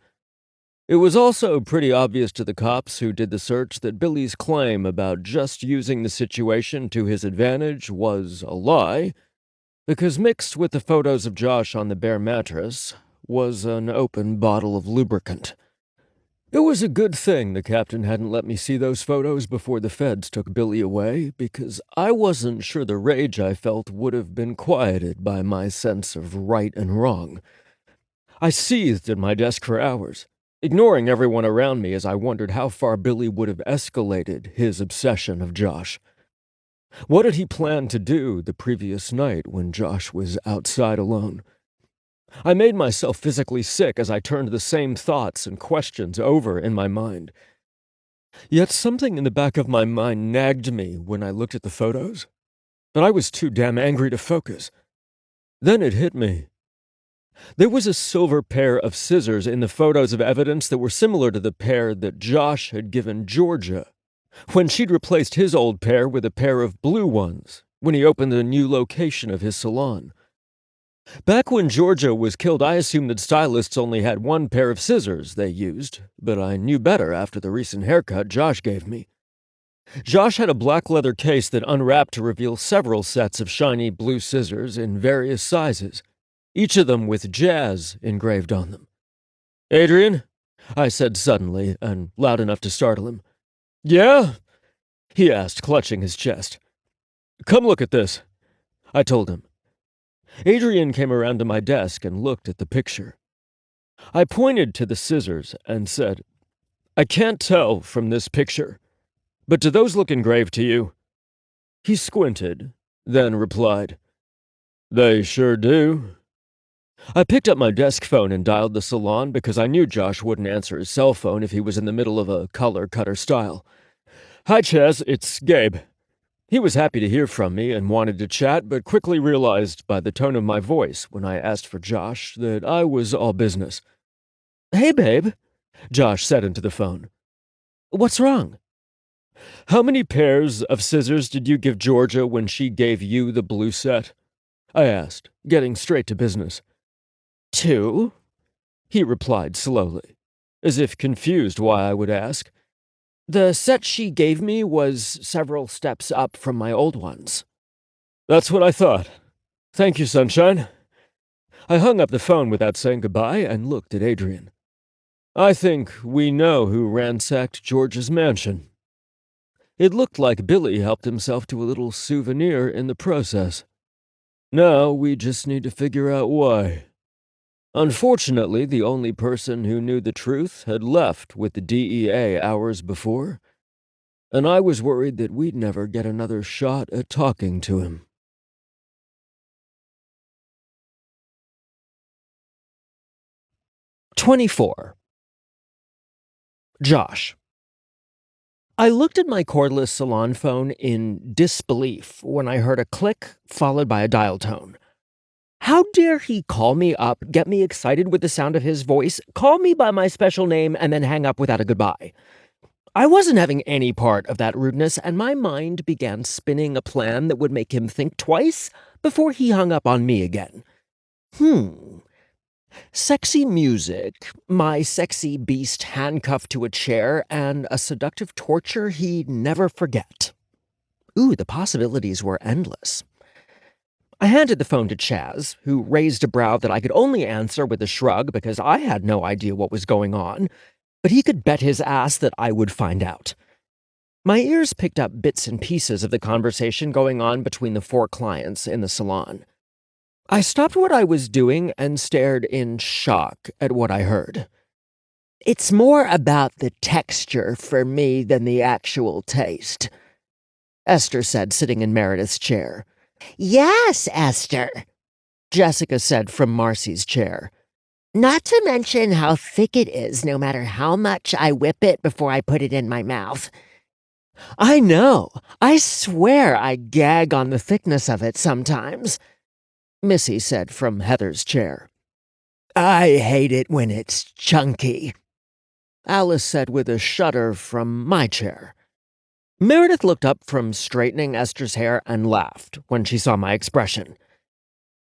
It was also pretty obvious to the cops who did the search that Billy's claim about just using the situation to his advantage was a lie, because mixed with the photos of Josh on the bare mattress was an open bottle of lubricant. It was a good thing the captain hadn't let me see those photos before the feds took Billy away, because I wasn't sure the rage I felt would have been quieted by my sense of right and wrong. I seethed at my desk for hours, ignoring everyone around me as I wondered how far Billy would have escalated his obsession of Josh. What had he planned to do the previous night when Josh was outside alone? I made myself physically sick as I turned the same thoughts and questions over in my mind. Yet something in the back of my mind nagged me when I looked at the photos, but I was too damn angry to focus. Then it hit me. There was a silver pair of scissors in the photos of evidence that were similar to the pair that Josh had given Georgia, when she'd replaced his old pair with a pair of blue ones when he opened the new location of his salon. Back when Georgia was killed, I assumed that stylists only had one pair of scissors they used, but I knew better after the recent haircut Josh gave me. Josh had a black leather case that unwrapped to reveal several sets of shiny blue scissors in various sizes, each of them with jazz engraved on them. "Adrian?" I said suddenly and loud enough to startle him. "Yeah?" he asked, clutching his chest. "Come look at this," I told him. Adrian came around to my desk and looked at the picture. I pointed to the scissors and said, "I can't tell from this picture, but do those look engraved to you?" He squinted, then replied, "They sure do." I picked up my desk phone and dialed the salon because I knew Josh wouldn't answer his cell phone if he was in the middle of a color cutter style. "Hi, Chaz, it's Gabe." He was happy to hear from me and wanted to chat, but quickly realized by the tone of my voice when I asked for Josh that I was all business. "Hey, babe," Josh said into the phone. "What's wrong?" "How many pairs of scissors did you give Georgia when she gave you the blue set?" I asked, getting straight to business. "2," he replied slowly, as if confused why I would ask. "The set she gave me was several steps up from my old ones." "That's what I thought. Thank you, sunshine." I hung up the phone without saying goodbye and looked at Adrian. "I think we know who ransacked George's mansion." It looked like Billy helped himself to a little souvenir in the process. Now we just need to figure out why. Unfortunately, the only person who knew the truth had left with the DEA hours before, and I was worried that we'd never get another shot at talking to him. "24. Josh." I looked at my cordless salon phone in disbelief when I heard a click followed by a dial tone. How dare he call me up, get me excited with the sound of his voice, call me by my special name, and then hang up without a goodbye? I wasn't having any part of that rudeness, and my mind began spinning a plan that would make him think twice before he hung up on me again. Sexy music, my sexy beast handcuffed to a chair, and a seductive torture he'd never forget. Ooh, the possibilities were endless. I handed the phone to Chaz, who raised a brow that I could only answer with a shrug because I had no idea what was going on, but he could bet his ass that I would find out. My ears picked up bits and pieces of the conversation going on between the 4 clients in the salon. I stopped what I was doing and stared in shock at what I heard. "It's more about the texture for me than the actual taste," Esther said, sitting in Meredith's chair. "Yes, Esther," Jessica said from Marcy's chair. "Not to mention how thick it is, no matter how much I whip it before I put it in my mouth." "I know. I swear I gag on the thickness of it sometimes," Missy said from Heather's chair. "I hate it when it's chunky," Alice said with a shudder from my chair. Meredith looked up from straightening Esther's hair and laughed when she saw my expression.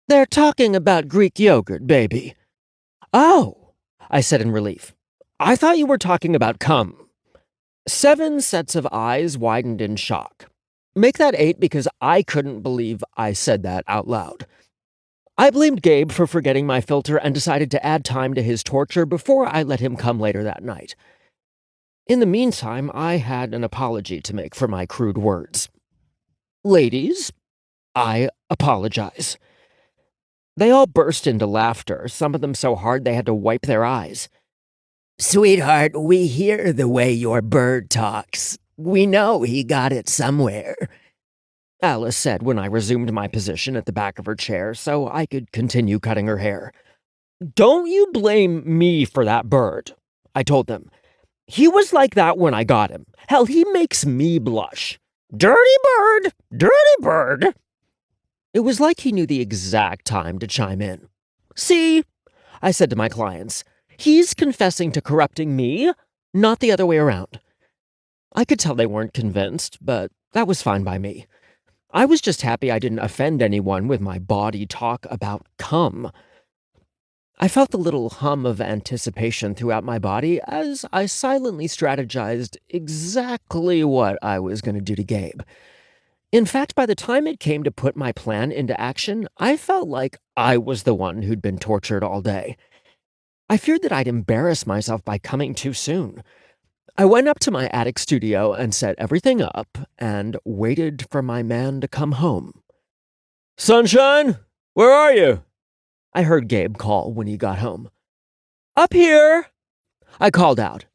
"They're talking about Greek yogurt, baby." "Oh," I said in relief. "I thought you were talking about cum." 7 sets of eyes widened in shock. Make that 8 because I couldn't believe I said that out loud. I blamed Gabe for forgetting my filter and decided to add time to his torture before I let him come later that night. In the meantime, I had an apology to make for my crude words. "Ladies, I apologize." They all burst into laughter, some of them so hard they had to wipe their eyes. "Sweetheart, we hear the way your bird talks. We know he got it somewhere," Alice said when I resumed my position at the back of her chair so I could continue cutting her hair. "Don't you blame me for that bird," I told them. "He was like that when I got him. Hell, he makes me blush. Dirty bird! Dirty bird!" It was like he knew the exact time to chime in. "See," I said to my clients, "he's confessing to corrupting me, not the other way around." I could tell they weren't convinced, but that was fine by me. I was just happy I didn't offend anyone with my body talk about cum. I felt the little hum of anticipation throughout my body as I silently strategized exactly what I was going to do to Gabe. In fact, by the time it came to put my plan into action, I felt like I was the one who'd been tortured all day. I feared that I'd embarrass myself by coming too soon. I went up to my attic studio and set everything up and waited for my man to come home. "Sunshine, where are you?" I heard Gabe call when he got home. "Up here," I called out.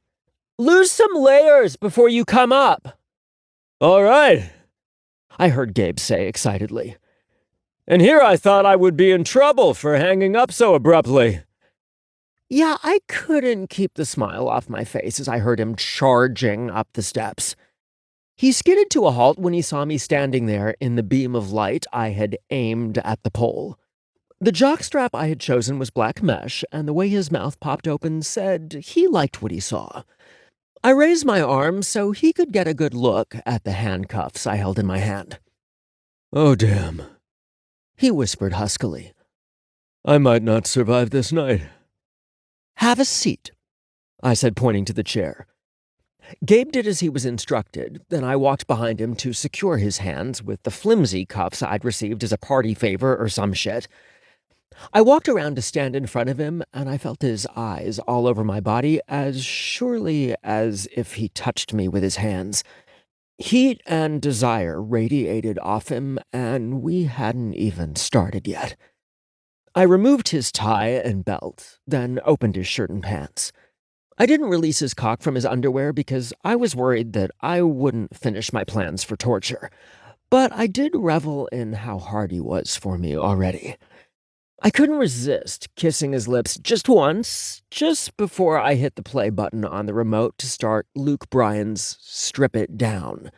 "Lose some layers before you come up." "All right," I heard Gabe say excitedly. "And here I thought I would be in trouble for hanging up so abruptly." Yeah, I couldn't keep the smile off my face as I heard him charging up the steps. He skidded to a halt when he saw me standing there in the beam of light I had aimed at the pole. The jockstrap I had chosen was black mesh, and the way his mouth popped open said he liked what he saw. I raised my arm so he could get a good look at the handcuffs I held in my hand. "Oh, damn," he whispered huskily. "I might not survive this night." "Have a seat," I said, pointing to the chair. Gabe did as he was instructed, then I walked behind him to secure his hands with the flimsy cuffs I'd received as a party favor or some shit. I walked around to stand in front of him, and I felt his eyes all over my body as surely as if he touched me with his hands. Heat and desire radiated off him, and we hadn't even started yet. I removed his tie and belt, then opened his shirt and pants. I didn't release his cock from his underwear because I was worried that I wouldn't finish my plans for torture, but I did revel in how hard he was for me already. I couldn't resist kissing his lips just once, just before I hit the play button on the remote to start Luke Bryan's Strip It Down.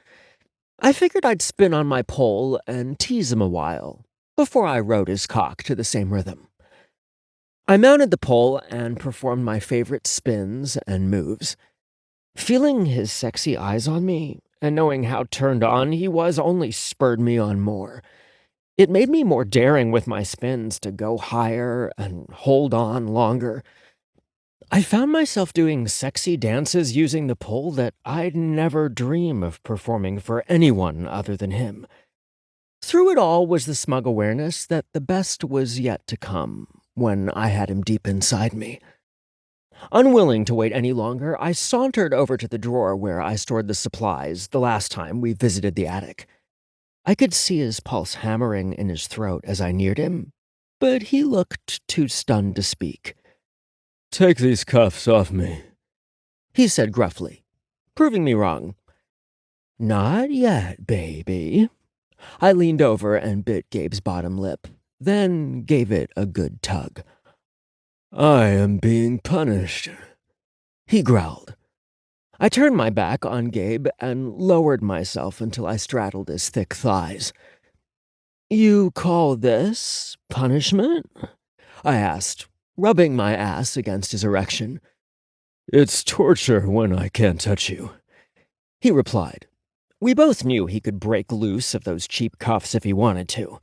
I figured I'd spin on my pole and tease him a while, before I rode his cock to the same rhythm. I mounted the pole and performed my favorite spins and moves. Feeling his sexy eyes on me, and knowing how turned on he was, only spurred me on more. It made me more daring with my spins to go higher and hold on longer. I found myself doing sexy dances using the pole that I'd never dream of performing for anyone other than him. Through it all was the smug awareness that the best was yet to come when I had him deep inside me. Unwilling to wait any longer, I sauntered over to the drawer where I stored the supplies the last time we visited the attic. I could see his pulse hammering in his throat as I neared him, but he looked too stunned to speak. "Take these cuffs off me," he said gruffly, proving me wrong. "Not yet, baby." I leaned over and bit Gabe's bottom lip, then gave it a good tug. "I am being punished," he growled. I turned my back on Gabe and lowered myself until I straddled his thick thighs. "You call this punishment?" I asked, rubbing my ass against his erection. "It's torture when I can't touch you," he replied. We both knew he could break loose of those cheap cuffs if he wanted to.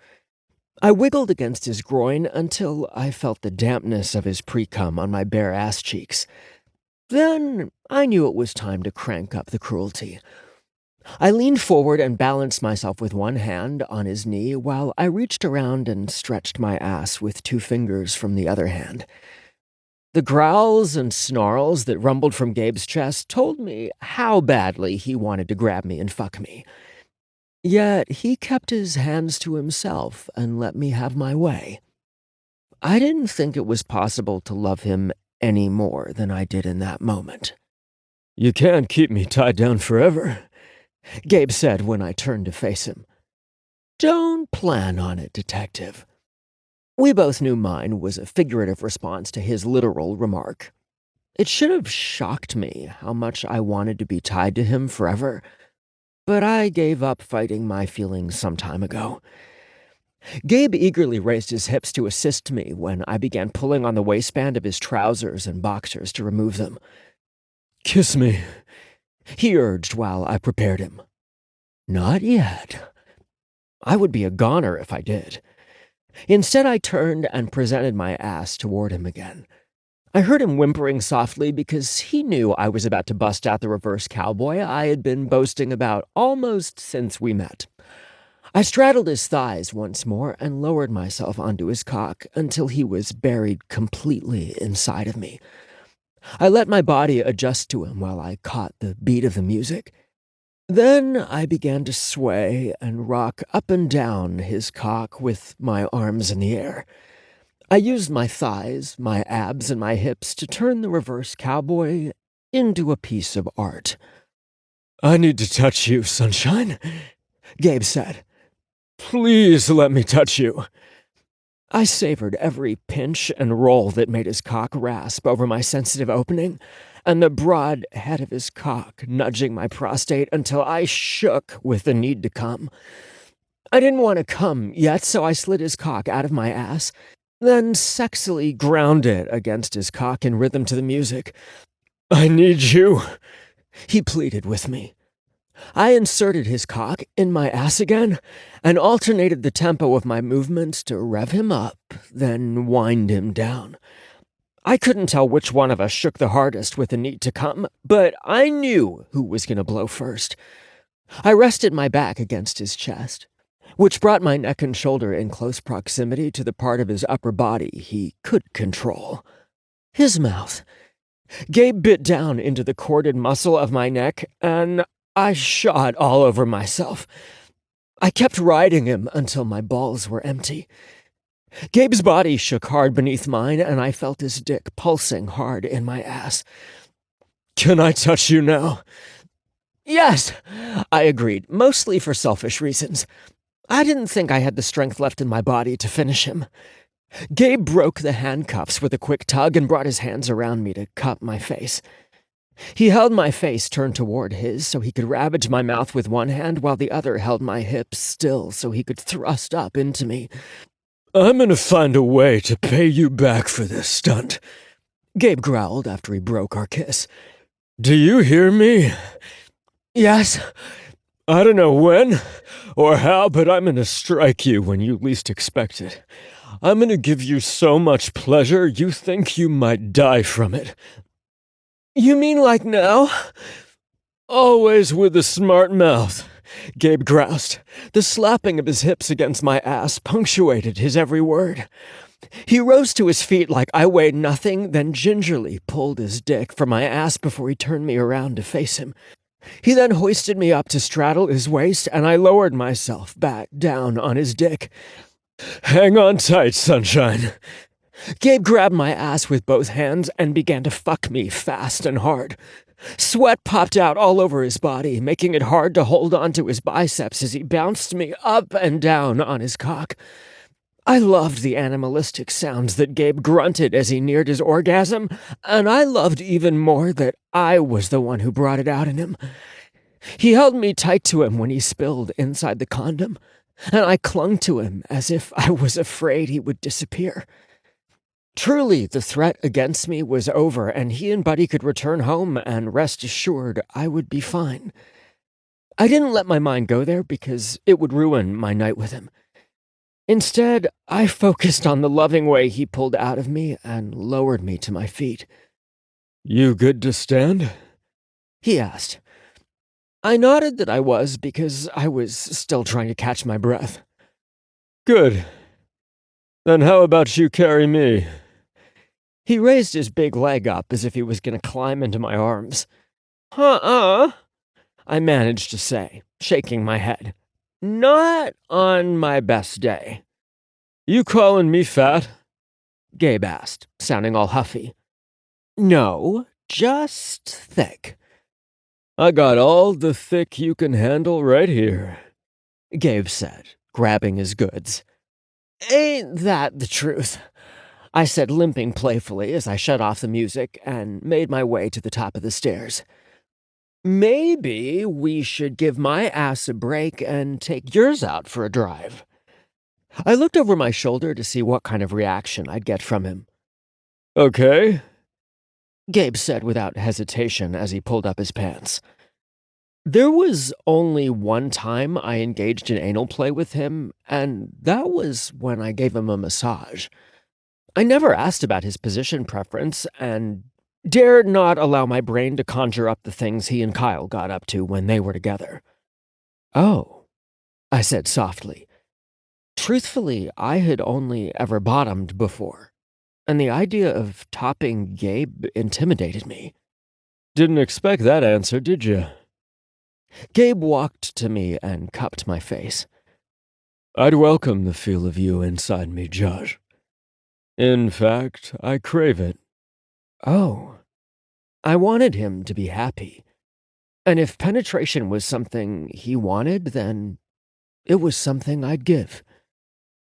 I wiggled against his groin until I felt the dampness of his pre-cum on my bare ass cheeks. Then I knew it was time to crank up the cruelty. I leaned forward and balanced myself with one hand on his knee while I reached around and stretched my ass with 2 fingers from the other hand. The growls and snarls that rumbled from Gabe's chest told me how badly he wanted to grab me and fuck me. Yet he kept his hands to himself and let me have my way. I didn't think it was possible to love him any more than I did in that moment. "You can't keep me tied down forever," Gabe said when I turned to face him. "Don't plan on it, detective." We both knew mine was a figurative response to his literal remark. It should have shocked me how much I wanted to be tied to him forever, but I gave up fighting my feelings some time ago. Gabe eagerly raised his hips to assist me when I began pulling on the waistband of his trousers and boxers to remove them. "Kiss me," he urged while I prepared him. Not yet. I would be a goner if I did. Instead, I turned and presented my ass toward him again. I heard him whimpering softly because he knew I was about to bust out the reverse cowboy I had been boasting about almost since we met. I straddled his thighs once more and lowered myself onto his cock until he was buried completely inside of me. I let my body adjust to him while I caught the beat of the music. Then I began to sway and rock up and down his cock with my arms in the air. I used my thighs, my abs, and my hips to turn the reverse cowboy into a piece of art. "I need to touch you, sunshine," Gabe said. "Please let me touch you." I savored every pinch and roll that made his cock rasp over my sensitive opening, and the broad head of his cock nudging my prostate until I shook with the need to come. I didn't want to come yet, so I slid his cock out of my ass, then sexily ground it against his cock in rhythm to the music. "I need you," he pleaded with me. I inserted his cock in my ass again and alternated the tempo of my movements to rev him up, then wind him down. I couldn't tell which one of us shook the hardest with the need to come, but I knew who was going to blow first. I rested my back against his chest, which brought my neck and shoulder in close proximity to the part of his upper body he could control. His mouth. Gabe bit down into the corded muscle of my neck, and I shot all over myself. I kept riding him until my balls were empty. Gabe's body shook hard beneath mine, and I felt his dick pulsing hard in my ass. "Can I touch you now?" "Yes," I agreed, mostly for selfish reasons. I didn't think I had the strength left in my body to finish him. Gabe broke the handcuffs with a quick tug and brought his hands around me to cup my face. He held my face turned toward his so he could ravage my mouth with one hand while the other held my hips still so he could thrust up into me. "I'm gonna find a way to pay you back for this stunt," Gabe growled after he broke our kiss. Do you hear me? Yes. I don't know when or how, but I'm gonna strike you when you least expect it. I'm gonna give you so much pleasure you think you might die from it. You mean like now? Always with a smart mouth, Gabe groused. The slapping of his hips against my ass punctuated his every word. He rose to his feet like I weighed nothing, then gingerly pulled his dick from my ass before he turned me around to face him. He then hoisted me up to straddle his waist, and I lowered myself back down on his dick. Hang on tight, sunshine. Gabe grabbed my ass with both hands and began to fuck me fast and hard. Sweat popped out all over his body, making it hard to hold onto his biceps as he bounced me up and down on his cock. I loved the animalistic sounds that Gabe grunted as he neared his orgasm, and I loved even more that I was the one who brought it out in him. He held me tight to him when he spilled inside the condom, and I clung to him as if I was afraid he would disappear. Truly, the threat against me was over, and he and Buddy could return home and rest assured I would be fine. I didn't let my mind go there because it would ruin my night with him. Instead, I focused on the loving way he pulled out of me and lowered me to my feet. You good to stand? He asked. I nodded that I was because I was still trying to catch my breath. Good. Then how about you carry me? He raised his big leg up as if he was going to climb into my arms. I managed to say, shaking my head. Not on my best day. You calling me fat? Gabe asked, sounding all huffy. No, just thick. I got all the thick you can handle right here, Gabe said, grabbing his goods. Ain't that the truth? I said, limping playfully as I shut off the music and made my way to the top of the stairs. Maybe we should give my ass a break and take yours out for a drive. I looked over my shoulder to see what kind of reaction I'd get from him. Okay, Gabe said without hesitation as he pulled up his pants. There was only one time I engaged in anal play with him, and that was when I gave him a massage. I never asked about his position preference, and dared not allow my brain to conjure up the things he and Kyle got up to when they were together. Oh, I said softly. Truthfully, I had only ever bottomed before, and the idea of topping Gabe intimidated me. Didn't expect that answer, did you? Gabe walked to me and cupped my face. I'd welcome the feel of you inside me, Josh. In fact, I crave it. Oh, I wanted him to be happy. And if penetration was something he wanted, then it was something I'd give.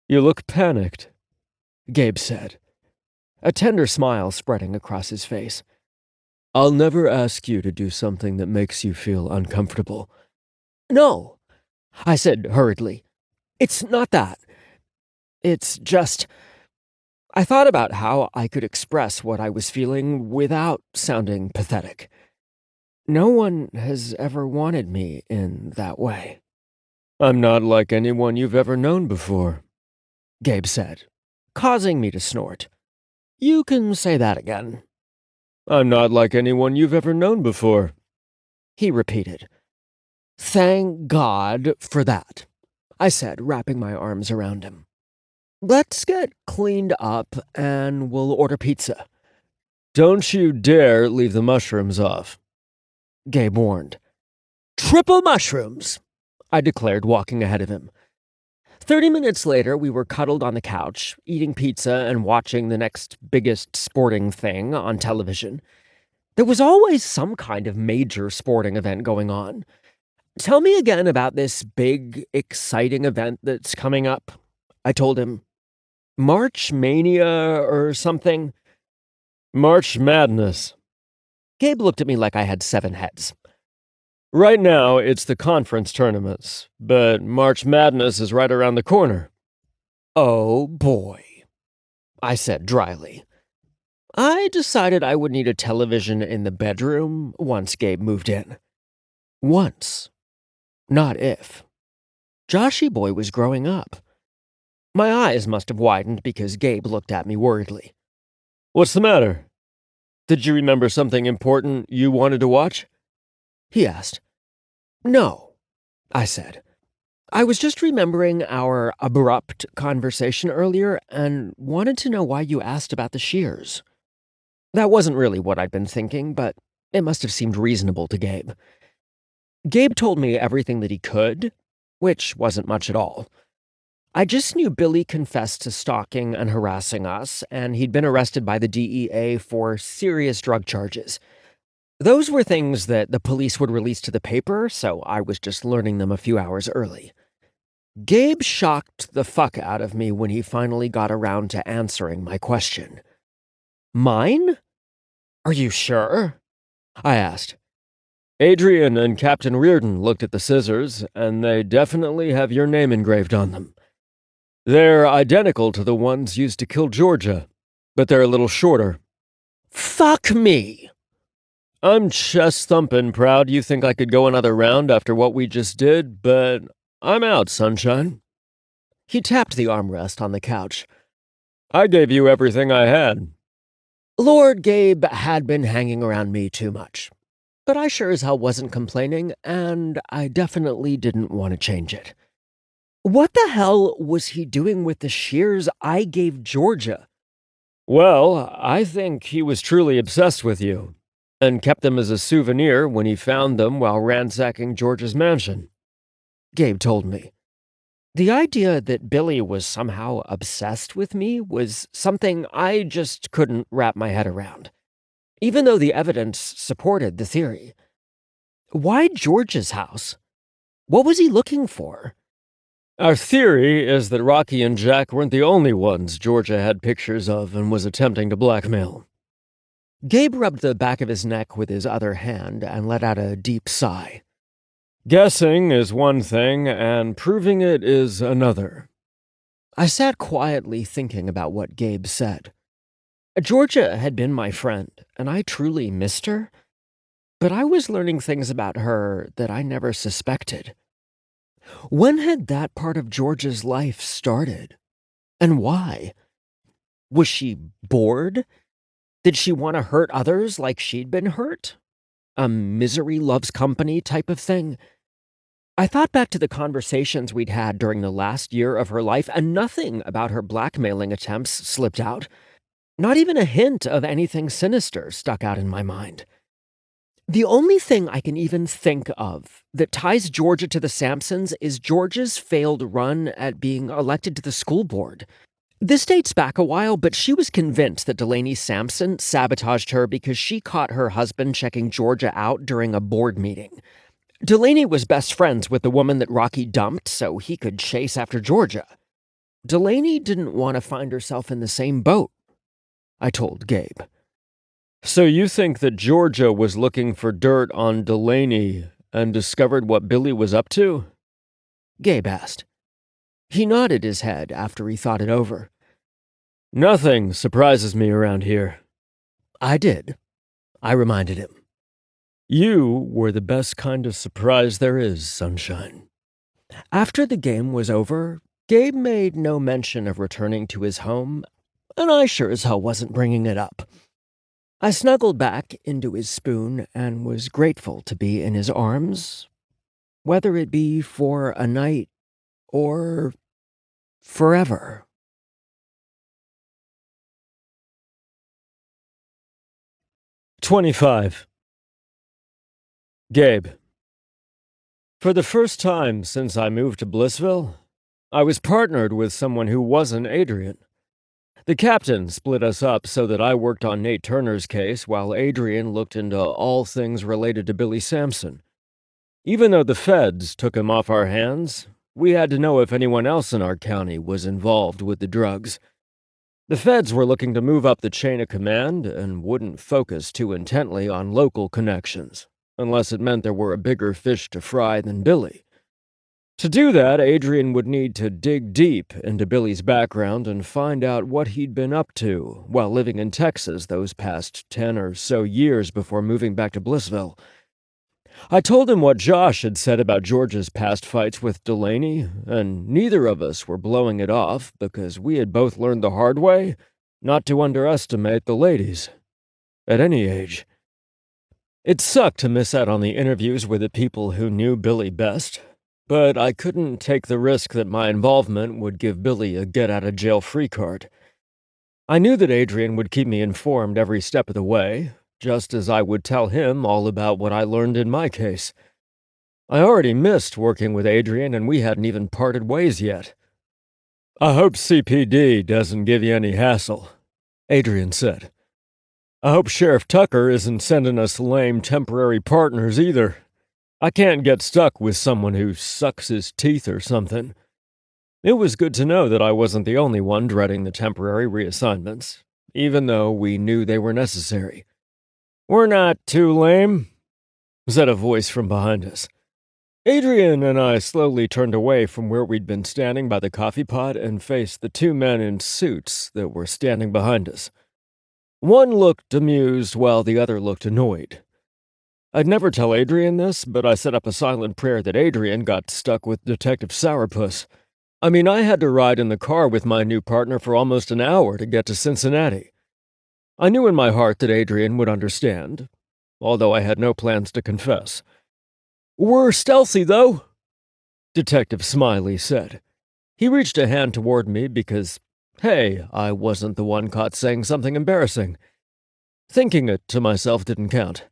You look panicked, Gabe said, a tender smile spreading across his face. I'll never ask you to do something that makes you feel uncomfortable. No, I said hurriedly. It's not that. It's just... I thought about how I could express what I was feeling without sounding pathetic. No one has ever wanted me in that way. I'm not like anyone you've ever known before, Gabe said, causing me to snort. You can say that again. I'm not like anyone you've ever known before, he repeated. Thank God for that, I said, wrapping my arms around him. Let's get cleaned up and we'll order pizza. Don't you dare leave the mushrooms off, Gabe warned. Triple mushrooms, I declared, walking ahead of him. 30 minutes later, we were cuddled on the couch, eating pizza and watching the next biggest sporting thing on television. There was always some kind of major sporting event going on. Tell me again about this big, exciting event that's coming up, I told him. March Mania or something? March Madness. Gabe looked at me like I had 7 heads. Right now, it's the conference tournaments, but March Madness is right around the corner. Oh, boy, I said dryly. I decided I would need a television in the bedroom once Gabe moved in. Once, not if. Joshy boy was growing up. My eyes must have widened because Gabe looked at me worriedly. "What's the matter? Did you remember something important you wanted to watch?" he asked. "No," I said. "I was just remembering our abrupt conversation earlier and wanted to know why you asked about the shears." That wasn't really what I'd been thinking, but it must have seemed reasonable to Gabe. Gabe told me everything that he could, which wasn't much at all. I just knew Billy confessed to stalking and harassing us, and he'd been arrested by the DEA for serious drug charges. Those were things that the police would release to the paper, so I was just learning them a few hours early. Gabe shocked the fuck out of me when he finally got around to answering my question. "Mine? Are you sure?" I asked. "Adrian and Captain Reardon looked at the scissors, and they definitely have your name engraved on them. They're identical to the ones used to kill Georgia, but they're a little shorter." "Fuck me!" "I'm chest-thumping proud you think I could go another round after what we just did, but I'm out, sunshine." He tapped the armrest on the couch. "I gave you everything I had." Lord Gabe had been hanging around me too much. But I sure as hell wasn't complaining, and I definitely didn't want to change it. What the hell was he doing with the shears I gave Georgia? "Well, I think he was truly obsessed with you, and kept them as a souvenir when he found them while ransacking George's mansion," Gabe told me. The idea that Billy was somehow obsessed with me was something I just couldn't wrap my head around, even though the evidence supported the theory. Why George's house? What was he looking for? "Our theory is that Rocky and Jack weren't the only ones Georgia had pictures of and was attempting to blackmail." Gabe rubbed the back of his neck with his other hand and let out a deep sigh. "Guessing is one thing, and proving it is another." I sat quietly thinking about what Gabe said. Georgia had been my friend, and I truly missed her, but I was learning things about her that I never suspected. When had that part of Georgia's life started? And why? Was she bored? Did she want to hurt others like she'd been hurt? A misery loves company type of thing? I thought back to the conversations we'd had during the last year of her life, and nothing about her blackmailing attempts slipped out. Not even a hint of anything sinister stuck out in my mind. The only thing I can even think of that ties Georgia to the Sampsons is Georgia's failed run at being elected to the school board. This dates back a while, but she was convinced that Delaney Sampson sabotaged her because she caught her husband checking Georgia out during a board meeting. Delaney was best friends with the woman that Rocky dumped so he could chase after Georgia. Delaney didn't want to find herself in the same boat, I told Gabe. "So you think that Georgia was looking for dirt on Delaney and discovered what Billy was up to?" Gabe asked. He nodded his head after he thought it over. "Nothing surprises me around here." I did. I reminded him. "You were the best kind of surprise there is, sunshine." After the game was over, Gabe made no mention of returning to his home, and I sure as hell wasn't bringing it up. I snuggled back into his spoon and was grateful to be in his arms, whether it be for a night or forever. "25. Gabe. For the first time since I moved to Blissville, I was partnered with someone who wasn't Adrian. The captain split us up so that I worked on Nate Turner's case while Adrian looked into all things related to Billy Sampson. Even though the feds took him off our hands, we had to know if anyone else in our county was involved with the drugs. The feds were looking to move up the chain of command and wouldn't focus too intently on local connections, unless it meant there were a bigger fish to fry than Billy. To do that, Adrian would need to dig deep into Billy's background and find out what he'd been up to while living in Texas those past 10 or so years before moving back to Blissville. I told him what Josh had said about George's past fights with Delaney, and neither of us were blowing it off because we had both learned the hard way not to underestimate the ladies, at any age. It sucked to miss out on the interviews with the people who knew Billy best, but I couldn't take the risk that my involvement would give Billy a get-out-of-jail-free card. I knew that Adrian would keep me informed every step of the way, just as I would tell him all about what I learned in my case. I already missed working with Adrian, and we hadn't even parted ways yet. "I hope CPD doesn't give you any hassle," Adrian said. "I hope Sheriff Tucker isn't sending us lame temporary partners either. I can't get stuck with someone who sucks his teeth or something." It was good to know that I wasn't the only one dreading the temporary reassignments, even though we knew they were necessary. "We're not too lame," said a voice from behind us. Adrian and I slowly turned away from where we'd been standing by the coffee pot and faced the two men in suits that were standing behind us. One looked amused while the other looked annoyed. I'd never tell Adrian this, but I set up a silent prayer that Adrian got stuck with Detective Sourpuss. I mean, I had to ride in the car with my new partner for almost an hour to get to Cincinnati. I knew in my heart that Adrian would understand, although I had no plans to confess. "We're stealthy, though," Detective Smiley said. He reached a hand toward me because, hey, I wasn't the one caught saying something embarrassing. Thinking it to myself didn't count.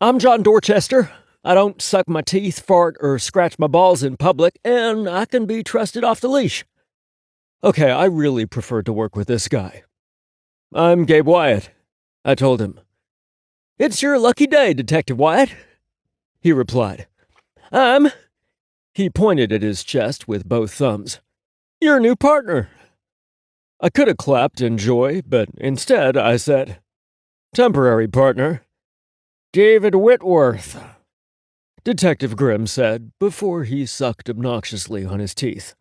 "I'm John Dorchester. I don't suck my teeth, fart, or scratch my balls in public, and I can be trusted off the leash." Okay, I really preferred to work with this guy. "I'm Gabe Wyatt," I told him. "It's your lucky day, Detective Wyatt," he replied. He pointed at his chest with both thumbs. "Your new partner." I could have clapped in joy, but instead I said, "Temporary partner. David Whitworth," Detective Grimm said before he sucked obnoxiously on his teeth.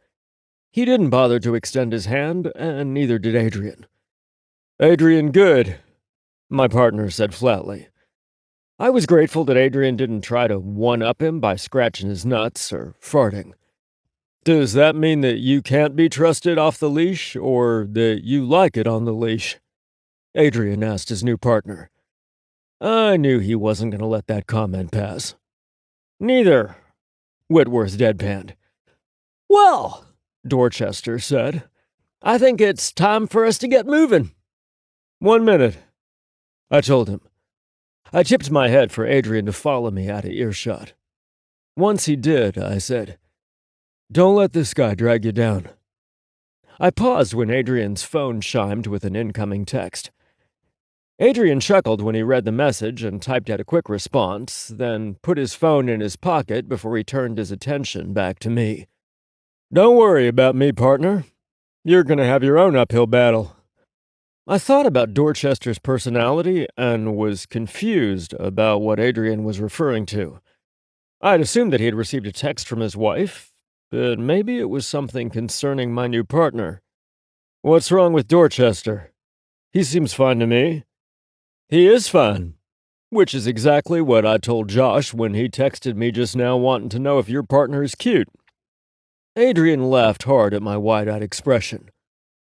He didn't bother to extend his hand, and neither did Adrian. "Adrian Good," my partner said flatly. I was grateful that Adrian didn't try to one-up him by scratching his nuts or farting. "Does that mean that you can't be trusted off the leash, or that you like it on the leash?" Adrian asked his new partner. I knew he wasn't going to let that comment pass. "Neither," Whitworth deadpanned. "Well," Dorchester said, "I think it's time for us to get moving." "1 minute," I told him. I tipped my head for Adrian to follow me out of earshot. Once he did, I said, "Don't let this guy drag you down." I paused when Adrian's phone chimed with an incoming text. Adrian chuckled when he read the message and typed out a quick response, then put his phone in his pocket before he turned his attention back to me. "Don't worry about me, partner. You're gonna have your own uphill battle." I thought about Dorchester's personality and was confused about what Adrian was referring to. I'd assumed that he had received a text from his wife, but maybe it was something concerning my new partner. "What's wrong with Dorchester? He seems fine to me." "He is fine," which is exactly what I told Josh when he texted me just now wanting to know if your partner is cute. Adrian laughed hard at my wide-eyed expression.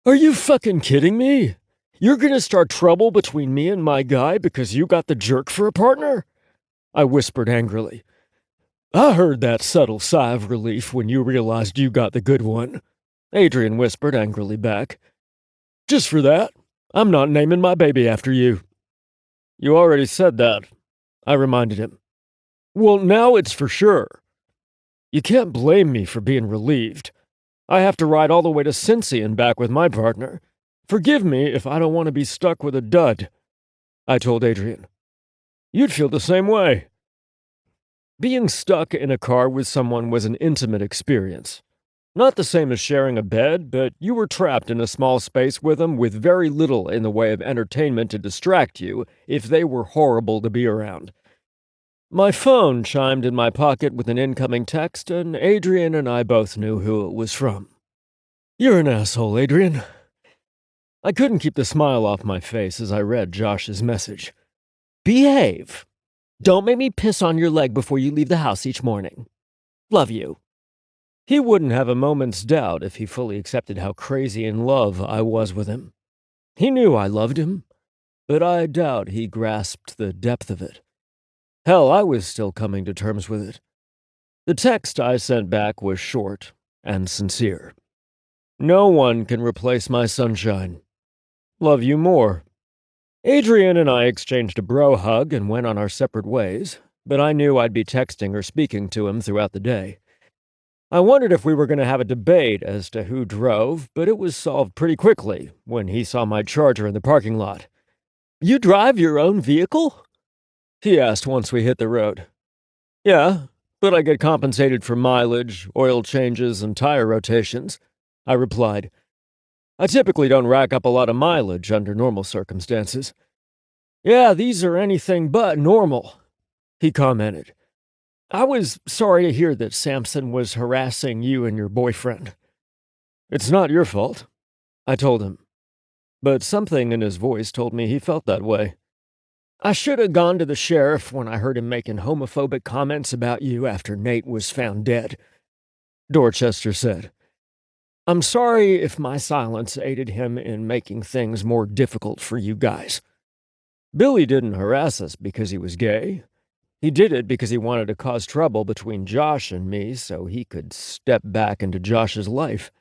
"Are you fucking kidding me? You're gonna start trouble between me and my guy because you got the jerk for a partner?" I whispered angrily. "I heard that subtle sigh of relief when you realized you got the good one," Adrian whispered angrily back. "Just for that, I'm not naming my baby after you." "You already said that," I reminded him. "Well, now it's for sure. You can't blame me for being relieved. I have to ride all the way to Cincy and back with my partner. Forgive me if I don't want to be stuck with a dud," I told Adrian. "You'd feel the same way." Being stuck in a car with someone was an intimate experience. Not the same as sharing a bed, but you were trapped in a small space with them with very little in the way of entertainment to distract you if they were horrible to be around. My phone chimed in my pocket with an incoming text, and Adrian and I both knew who it was from. "You're an asshole, Adrian." I couldn't keep the smile off my face as I read Josh's message. "Behave. Don't make me piss on your leg before you leave the house each morning. Love you." He wouldn't have a moment's doubt if he fully accepted how crazy in love I was with him. He knew I loved him, but I doubt he grasped the depth of it. Hell, I was still coming to terms with it. The text I sent back was short and sincere. "No one can replace my sunshine. Love you more." Adrian and I exchanged a bro hug and went on our separate ways, but I knew I'd be texting or speaking to him throughout the day. I wondered if we were going to have a debate as to who drove, but it was solved pretty quickly when he saw my Charger in the parking lot. "You drive your own vehicle?" he asked once we hit the road. "Yeah, but I get compensated for mileage, oil changes, and tire rotations," I replied. "I typically don't rack up a lot of mileage under normal circumstances." "Yeah, these are anything but normal," he commented. "I was sorry to hear that Samson was harassing you and your boyfriend." "It's not your fault," I told him, but something in his voice told me he felt that way. "I should have gone to the sheriff when I heard him making homophobic comments about you after Nate was found dead," Dorchester said. "I'm sorry if my silence aided him in making things more difficult for you guys. Billy didn't harass us because he was gay. He did it because he wanted to cause trouble between Josh and me so he could step back into Josh's life.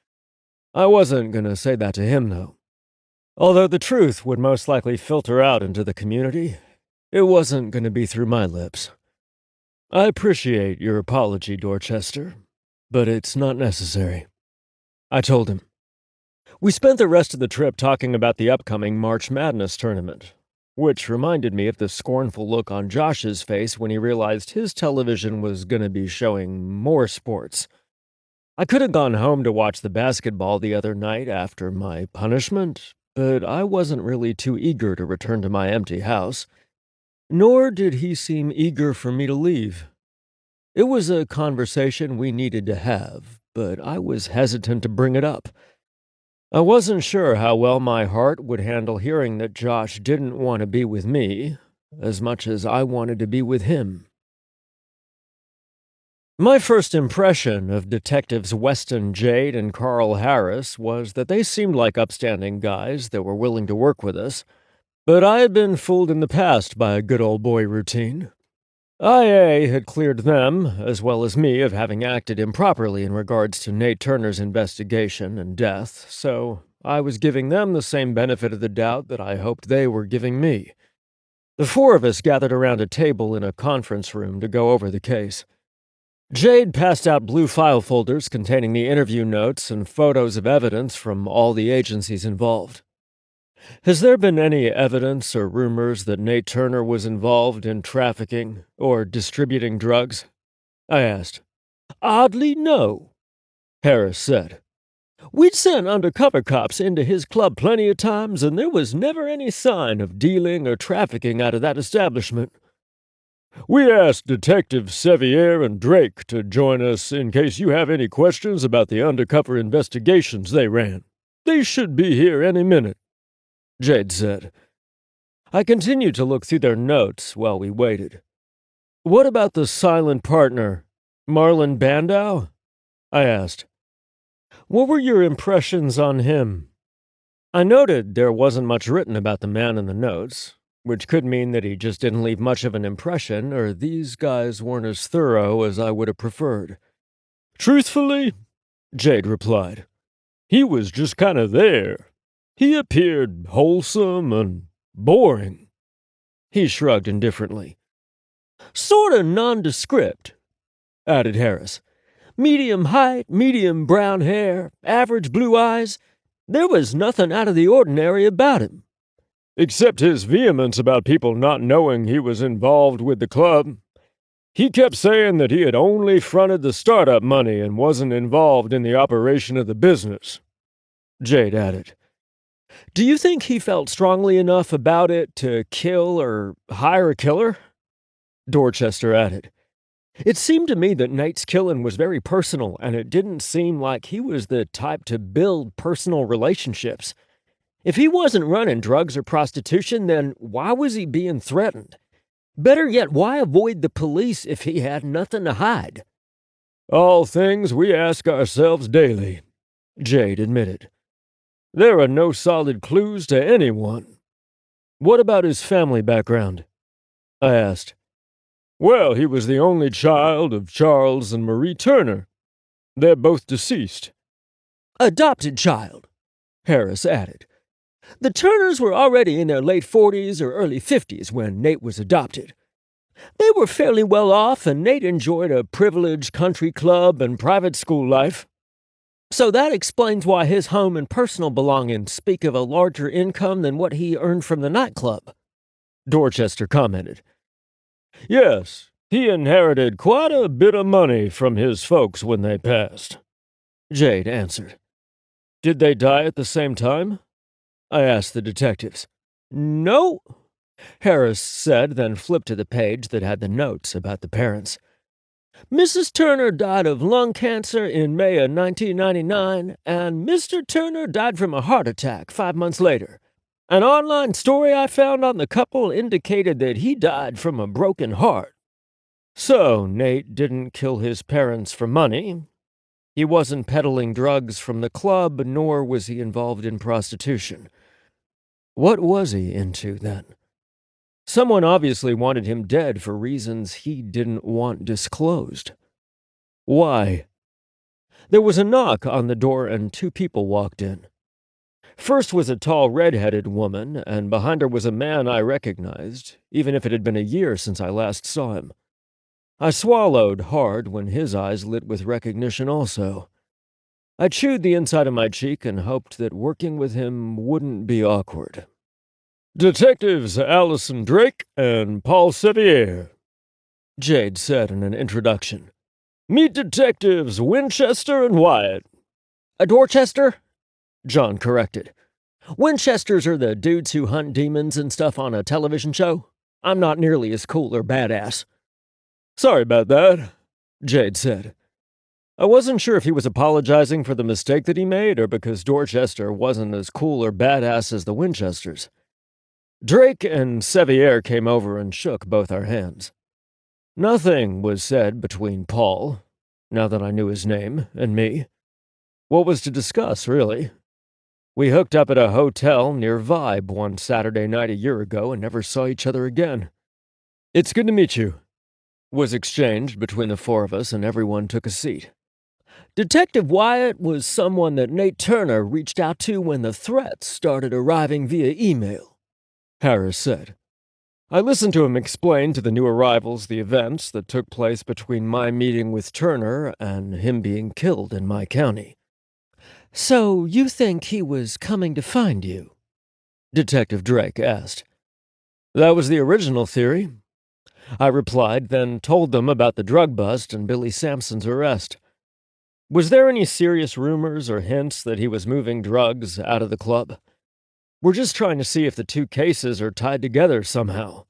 I wasn't gonna say that to him, though. Although the truth would most likely filter out into the community, it wasn't gonna be through my lips. I appreciate your apology, Dorchester, but it's not necessary," I told him. We spent the rest of the trip talking about the upcoming March Madness tournament, which reminded me of the scornful look on Josh's face when he realized his television was going to be showing more sports. I could have gone home to watch the basketball the other night after my punishment, but I wasn't really too eager to return to my empty house. Nor did he seem eager for me to leave. It was a conversation we needed to have, but I was hesitant to bring it up. I wasn't sure how well my heart would handle hearing that Josh didn't want to be with me as much as I wanted to be with him. My first impression of Detectives Weston Jade and Carl Harris was that they seemed like upstanding guys that were willing to work with us, but I had been fooled in the past by a good old boy routine. IA had cleared them, as well as me, of having acted improperly in regards to Nate Turner's investigation and death, so I was giving them the same benefit of the doubt that I hoped they were giving me. The four of us gathered around a table in a conference room to go over the case. Jade passed out blue file folders containing the interview notes and photos of evidence from all the agencies involved. "Has there been any evidence or rumors that Nate Turner was involved in trafficking or distributing drugs?" I asked. "Oddly, no," Harris said. "We'd sent undercover cops into his club plenty of times, and there was never any sign of dealing or trafficking out of that establishment. We asked Detectives Sevier and Drake to join us in case you have any questions about the undercover investigations they ran. They should be here any minute," Jade said. I continued to look through their notes while we waited. "What about the silent partner, Marlon Bandow?" I asked. "What were your impressions on him?" I noted there wasn't much written about the man in the notes, which could mean that he just didn't leave much of an impression, or these guys weren't as thorough as I would have preferred. "Truthfully," Jade replied, "he was just kind of there. He appeared wholesome and boring." He shrugged indifferently. "Sorta nondescript," added Harris. "Medium height, medium brown hair, average blue eyes. There was nothing out of the ordinary about him." "Except his vehemence about people not knowing he was involved with the club. He kept saying that he had only fronted the startup money and wasn't involved in the operation of the business," Jade added. "Do you think he felt strongly enough about it to kill or hire a killer?" Dorchester added. It seemed to me that Nate's killing was very personal, and it didn't seem like he was the type to build personal relationships. If he wasn't running drugs or prostitution, then why was he being threatened? Better yet, why avoid the police if he had nothing to hide? All things we ask ourselves daily, Jade admitted. There are no solid clues to anyone. What about his family background? I asked. Well, he was the only child of Charles and Marie Turner. They're both deceased. Adopted child, Harris added. The Turners were already in their late 40s or early 50s when Nate was adopted. They were fairly well off, and Nate enjoyed a privileged country club and private school life. So that explains why his home and personal belongings speak of a larger income than what he earned from the nightclub, Dorchester commented. Yes, he inherited quite a bit of money from his folks when they passed, Jade answered. Did they die at the same time? I asked the detectives. No, Harris said, then flipped to the page that had the notes about the parents. Mrs. Turner died of lung cancer in May of 1999, and Mr. Turner died from a heart attack 5 months later. An online story I found on the couple indicated that he died from a broken heart. So, Nate didn't kill his parents for money. He wasn't peddling drugs from the club, nor was he involved in prostitution. What was he into, then? Someone obviously wanted him dead for reasons he didn't want disclosed. Why? There was a knock on the door and 2 people walked in. First was a tall red-headed woman, and behind her was a man I recognized, even if it had been a year since I last saw him. I swallowed hard when his eyes lit with recognition also. I chewed the inside of my cheek and hoped that working with him wouldn't be awkward. Detectives Allison Drake and Paul Sevier, Jade said in an introduction. Meet Detectives Winchester and Wyatt. A Dorchester? John corrected. Winchesters are the dudes who hunt demons and stuff on a television show. I'm not nearly as cool or badass. Sorry about that, Jade said. I wasn't sure if he was apologizing for the mistake that he made or because Dorchester wasn't as cool or badass as the Winchesters. Drake and Sevier came over and shook both our hands. Nothing was said between Paul, now that I knew his name, and me. What was to discuss, really? We hooked up at a hotel near Vibe one Saturday night a year ago and never saw each other again. It's good to meet you, was exchanged between the 4 of us, and everyone took a seat. Detective Wyatt was someone that Nate Turner reached out to when the threats started arriving via email, Harris said. I listened to him explain to the new arrivals the events that took place between my meeting with Turner and him being killed in my county. So you think he was coming to find you? Detective Drake asked. That was the original theory, I replied, then told them about the drug bust and Billy Sampson's arrest. Was there any serious rumors or hints that he was moving drugs out of the club? We're just trying to see if the 2 cases are tied together somehow.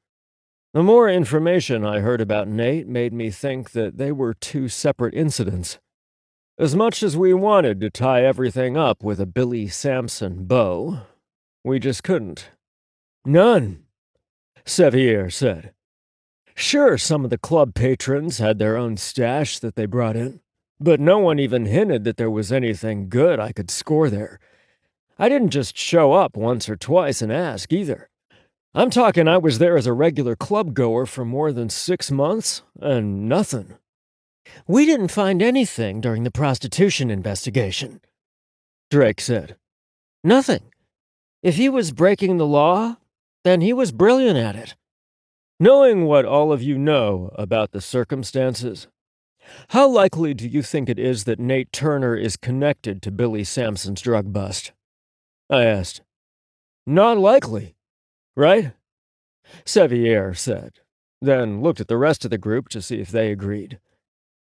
The more information I heard about Nate made me think that they were 2 separate incidents. As much as we wanted to tie everything up with a Billy Sampson bow, we just couldn't. None, Sevier said. Sure, some of the club patrons had their own stash that they brought in, but no one even hinted that there was anything good I could score there. I didn't just show up once or twice and ask, either. I'm talking I was there as a regular club goer for more than 6 months, and nothing. We didn't find anything during the prostitution investigation, Drake said. Nothing. If he was breaking the law, then he was brilliant at it. Knowing what all of you know about the circumstances, how likely do you think it is that Nate Turner is connected to Billy Sampson's drug bust? I asked. Not likely, right? Sevier said, then looked at the rest of the group to see if they agreed.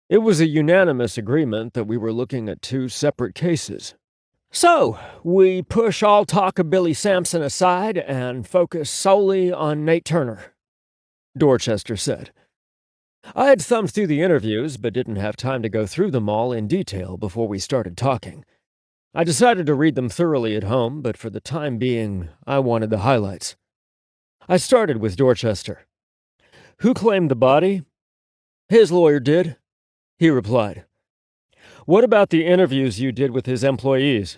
It was a unanimous agreement that we were looking at 2 separate cases. So, we push all talk of Billy Sampson aside and focus solely on Nate Turner, Dorchester said. I had thumbed through the interviews, but didn't have time to go through them all in detail before we started talking. I decided to read them thoroughly at home, but for the time being, I wanted the highlights. I started with Dorchester. Who claimed the body? His lawyer did, he replied. What about the interviews you did with his employees?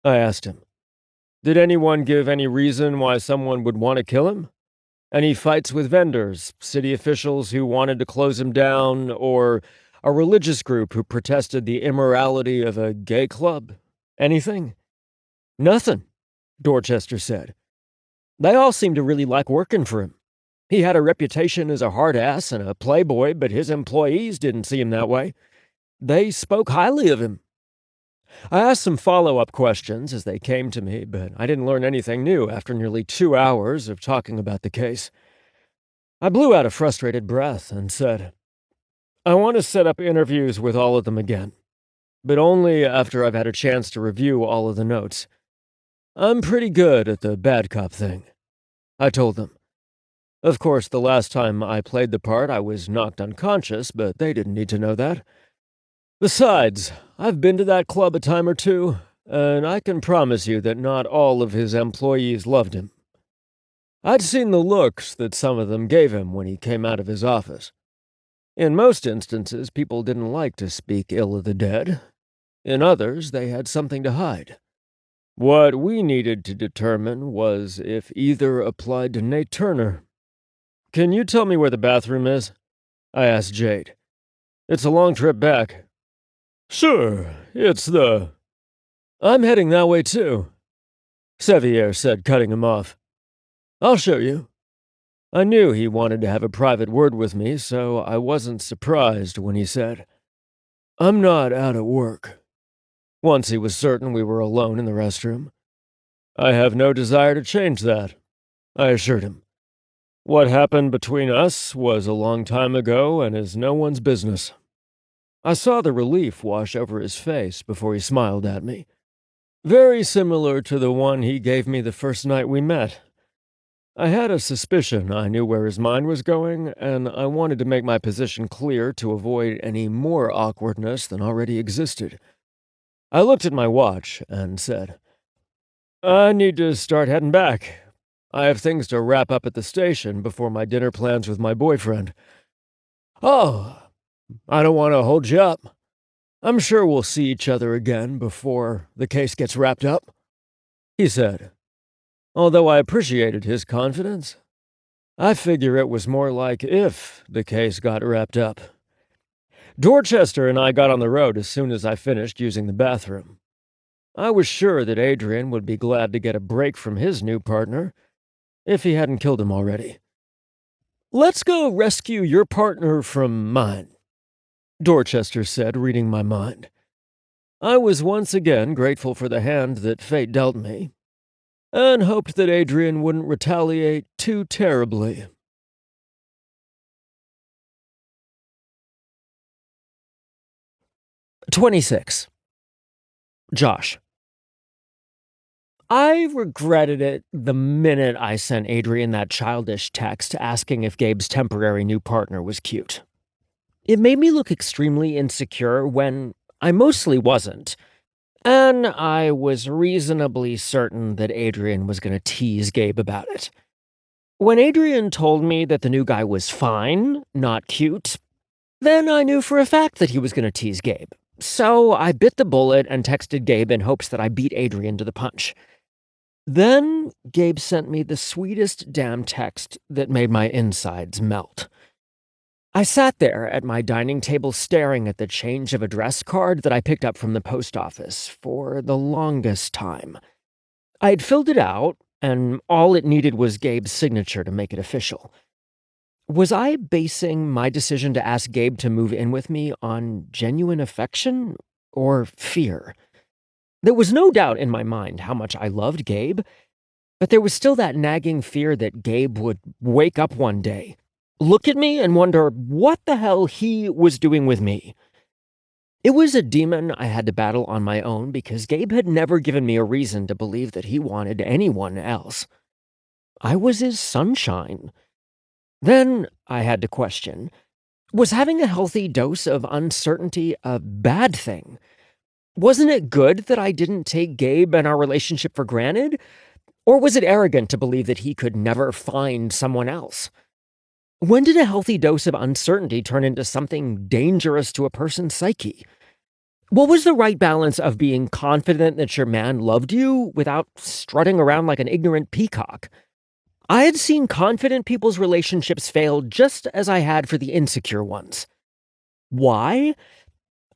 I asked him. Did anyone give any reason why someone would want to kill him? Any fights with vendors, city officials who wanted to close him down, or a religious group who protested the immorality of a gay club? Anything? Nothing, Dorchester said. They all seemed to really like working for him. He had a reputation as a hard ass and a playboy, but his employees didn't see him that way. They spoke highly of him. I asked some follow-up questions as they came to me, but I didn't learn anything new after nearly 2 hours of talking about the case. I blew out a frustrated breath and said, I want to set up interviews with all of them again, but only after I've had a chance to review all of the notes. I'm pretty good at the bad cop thing, I told them. Of course, the last time I played the part, I was knocked unconscious, but they didn't need to know that. Besides, I've been to that club a time or two, and I can promise you that not all of his employees loved him. I'd seen the looks that some of them gave him when he came out of his office. In most instances, people didn't like to speak ill of the dead. In others, they had something to hide. What we needed to determine was if either applied to Nate Turner. Can you tell me where the bathroom is? I asked Jade. It's a long trip back. Sure, it's the... I'm heading that way too, Sevier said, cutting him off. I'll show you. I knew he wanted to have a private word with me, so I wasn't surprised when he said, I'm not out of work. Once he was certain we were alone in the restroom. I have no desire to change that, I assured him. What happened between us was a long time ago and is no one's business. I saw the relief wash over his face before he smiled at me. Very similar to the one he gave me the first night we met. I had a suspicion I knew where his mind was going, and I wanted to make my position clear to avoid any more awkwardness than already existed. I looked at my watch and said, I need to start heading back. I have things to wrap up at the station before my dinner plans with my boyfriend. Oh, I don't want to hold you up. I'm sure we'll see each other again before the case gets wrapped up, he said. Although I appreciated his confidence, I figure it was more like if the case got wrapped up. Dorchester and I got on the road as soon as I finished using the bathroom. I was sure that Adrian would be glad to get a break from his new partner, if he hadn't killed him already. Let's go rescue your partner from mine, Dorchester said, reading my mind. I was once again grateful for the hand that fate dealt me, and hoped that Adrian wouldn't retaliate too terribly. "26. Josh. I regretted it the minute I sent Adrian that childish text asking if Gabe's temporary new partner was cute. It made me look extremely insecure when I mostly wasn't, and I was reasonably certain that Adrian was going to tease Gabe about it. When Adrian told me that the new guy was fine, not cute, then I knew for a fact that he was going to tease Gabe. So I bit the bullet and texted Gabe in hopes that I beat Adrian to the punch. Then Gabe sent me the sweetest damn text that made my insides melt. I sat there at my dining table staring at the change of address card that I picked up from the post office for the longest time. I had filled it out, and all it needed was Gabe's signature to make it official. Was I basing my decision to ask Gabe to move in with me on genuine affection or fear? There was no doubt in my mind how much I loved Gabe, but there was still that nagging fear that Gabe would wake up one day, look at me, and wonder what the hell he was doing with me. It was a demon I had to battle on my own because Gabe had never given me a reason to believe that he wanted anyone else. I was his sunshine. Then I had to question, Was having a healthy dose of uncertainty a bad thing? Wasn't it good that I didn't take Gabe and our relationship for granted? Or was it arrogant to believe that he could never find someone else? When did a healthy dose of uncertainty turn into something dangerous to a person's psyche? What was the right balance of being confident that your man loved you without strutting around like an ignorant peacock? I had seen confident people's relationships fail just as I had for the insecure ones. Why?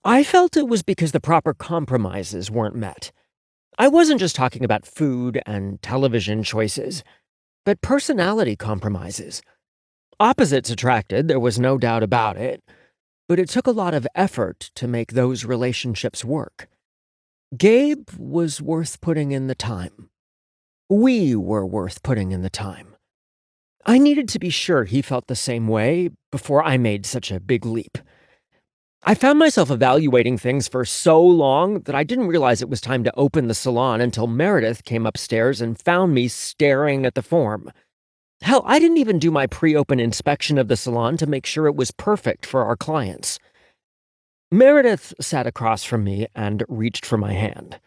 I felt it was because the proper compromises weren't met. I wasn't just talking about food and television choices, but personality compromises. Opposites attracted, there was no doubt about it, but it took a lot of effort to make those relationships work. Gabe was worth putting in the time. We were worth putting in the time. I needed to be sure he felt the same way before I made such a big leap. I found myself evaluating things for so long that I didn't realize it was time to open the salon until Meredith came upstairs and found me staring at the form. Hell, I didn't even do my pre-open inspection of the salon to make sure it was perfect for our clients. Meredith sat across from me and reached for my hand.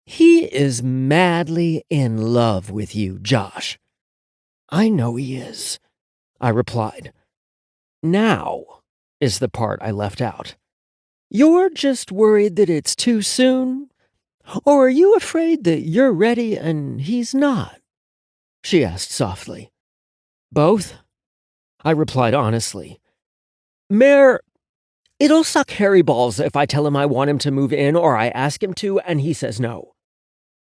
"He is madly in love with you, Josh." "I know he is," I replied. "Now is the part I left out. You're just worried that it's too soon? Or are you afraid that you're ready and he's not?" she asked softly. "Both," I replied honestly. "Mare, it'll suck hairy balls if I tell him I want him to move in or I ask him to and he says no."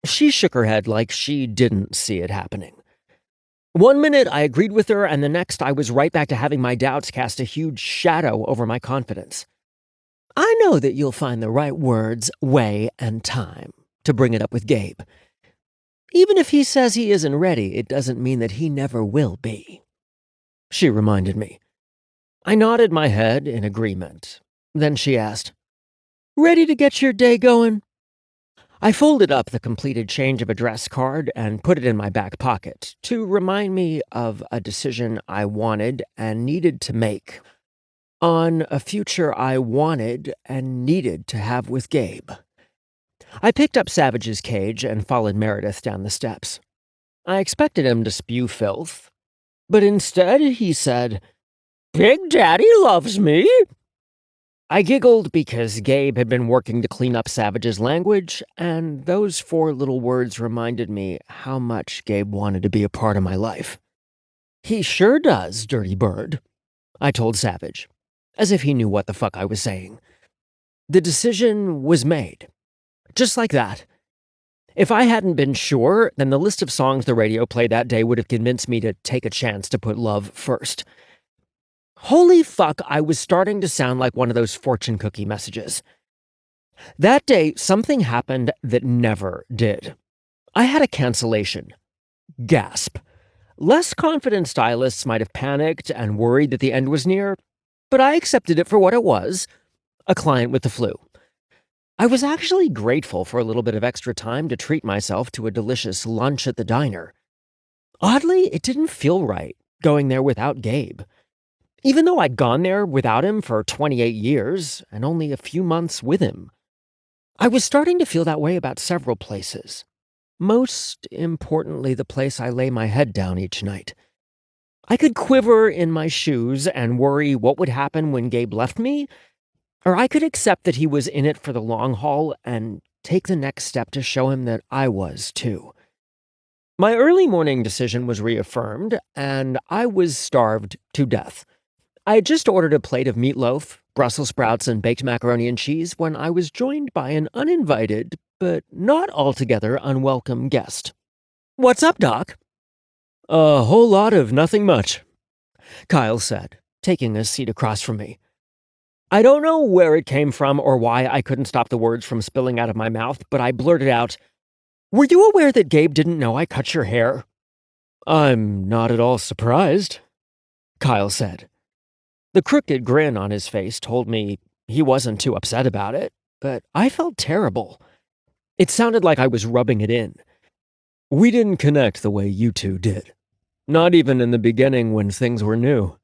She shook her head like she didn't see it happening. One minute I agreed with her, and the next I was right back to having my doubts cast a huge shadow over my confidence. "I know that you'll find the right words, way, and time to bring it up with Gabe. Even if he says he isn't ready, it doesn't mean that he never will be," she reminded me. I nodded my head in agreement. Then she asked, "Ready to get your day going?" I folded up the completed change of address card and put it in my back pocket to remind me of a decision I wanted and needed to make on a future I wanted and needed to have with Gabe. I picked up Savage's cage and followed Meredith down the steps. I expected him to spew filth, but instead he said, "Big Daddy loves me." I giggled because Gabe had been working to clean up Savage's language, and those 4 little words reminded me how much Gabe wanted to be a part of my life. "He sure does, dirty bird," I told Savage, as if he knew what the fuck I was saying. The decision was made. Just like that. If I hadn't been sure, then the list of songs the radio played that day would have convinced me to take a chance to put love first. Holy fuck, I was starting to sound like one of those fortune cookie messages. That day, something happened that never did. I had a cancellation. Gasp. Less confident stylists might have panicked and worried that the end was near, but I accepted it for what it was, a client with the flu. I was actually grateful for a little bit of extra time to treat myself to a delicious lunch at the diner. Oddly, it didn't feel right going there without Gabe. Even though I'd gone there without him for 28 years and only a few months with him. I was starting to feel that way about several places. Most importantly, the place I lay my head down each night. I could quiver in my shoes and worry what would happen when Gabe left me, or I could accept that he was in it for the long haul and take the next step to show him that I was too. My early morning decision was reaffirmed, and I was starved to death. I had just ordered a plate of meatloaf, Brussels sprouts, and baked macaroni and cheese when I was joined by an uninvited, but not altogether unwelcome guest. "What's up, Doc?" "A whole lot of nothing much," Kyle said, taking a seat across from me. I don't know where it came from or why I couldn't stop the words from spilling out of my mouth, but I blurted out, "Were you aware that Gabe didn't know I cut your hair?" "I'm not at all surprised," Kyle said. The crooked grin on his face told me he wasn't too upset about it, but I felt terrible. It sounded like I was rubbing it in. "We didn't connect the way you two did. Not even in the beginning when things were new."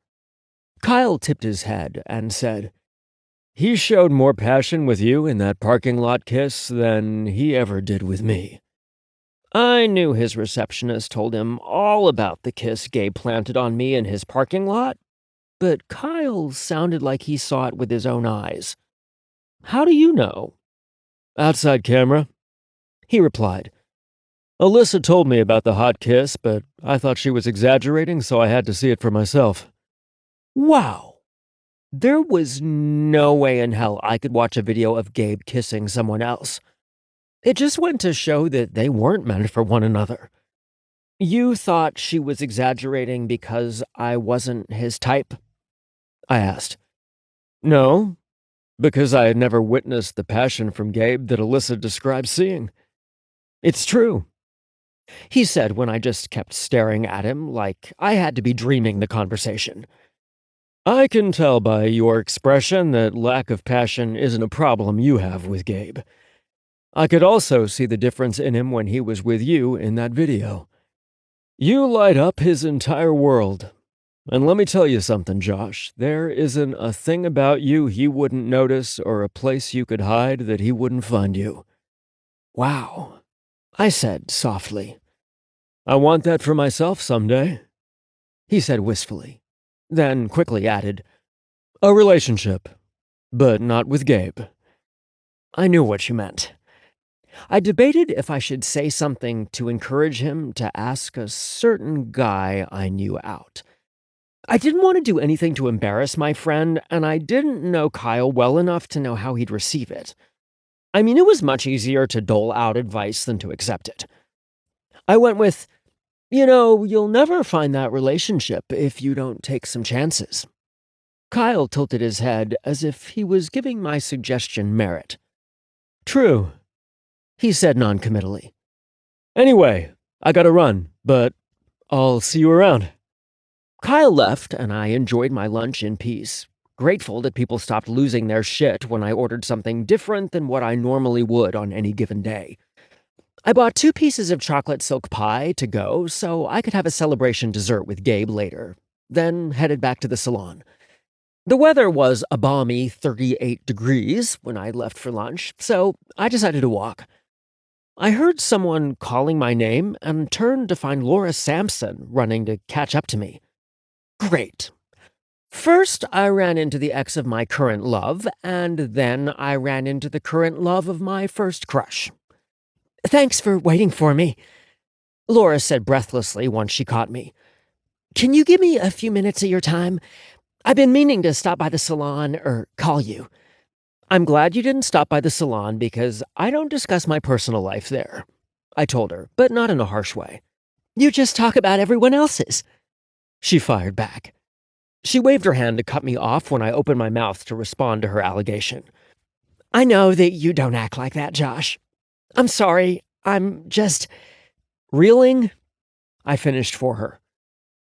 Kyle tipped his head and said, "He showed more passion with you in that parking lot kiss than he ever did with me." I knew his receptionist told him all about the kiss Gabe planted on me in his parking lot, but Kyle sounded like he saw it with his own eyes. "How do you know?" "Outside camera," he replied. "Alyssa told me about the hot kiss, but I thought she was exaggerating, so I had to see it for myself." Wow. There was no way in hell I could watch a video of Gabe kissing someone else. It just went to show that they weren't meant for one another. "You thought she was exaggerating because I wasn't his type?" I asked. "No, because I had never witnessed the passion from Gabe that Alyssa described seeing. It's true," he said when I just kept staring at him like I had to be dreaming the conversation. "I can tell by your expression that lack of passion isn't a problem you have with Gabe. I could also see the difference in him when he was with you in that video. You light up his entire world. And let me tell you something, Josh. There isn't a thing about you he wouldn't notice or a place you could hide that he wouldn't find you." "Wow," I said softly. "I want that for myself someday," he said wistfully, then quickly added, "A relationship, but not with Gabe." I knew what you meant. I debated if I should say something to encourage him to ask a certain guy I knew out. I didn't want to do anything to embarrass my friend, and I didn't know Kyle well enough to know how he'd receive it. I mean, it was much easier to dole out advice than to accept it. I went with, "You'll never find that relationship if you don't take some chances." Kyle tilted his head as if he was giving my suggestion merit. "True," he said noncommittally. "Anyway, I gotta run, but I'll see you around." Kyle left, and I enjoyed my lunch in peace, grateful that people stopped losing their shit when I ordered something different than what I normally would on any given day. I bought 2 pieces of chocolate silk pie to go so I could have a celebration dessert with Gabe later, then headed back to the salon. The weather was a balmy 38 degrees when I left for lunch, so I decided to walk. I heard someone calling my name and turned to find Laura Sampson running to catch up to me. Great. First, I ran into the ex of my current love, and then I ran into the current love of my first crush. "Thanks for waiting for me," Laura said breathlessly once she caught me. "Can you give me a few minutes of your time? I've been meaning to stop by the salon or call you." "I'm glad you didn't stop by the salon because I don't discuss my personal life there," I told her, but not in a harsh way. "You just talk about everyone else's," she fired back. She waved her hand to cut me off when I opened my mouth to respond to her allegation. "I know that you don't act like that, Josh. I'm sorry. I'm just—" "Reeling?" I finished for her.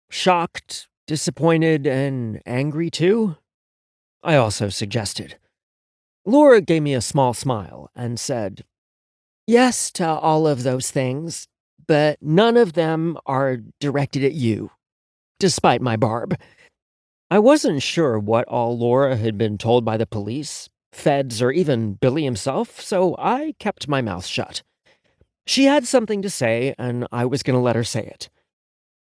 "Shocked, disappointed, and angry too?" I also suggested. Laura gave me a small smile and said, "Yes to all of those things, but none of them are directed at you, despite my barb." I wasn't sure what all Laura had been told by the police, feds, or even Billy himself, so I kept my mouth shut. She had something to say, and I was going to let her say it.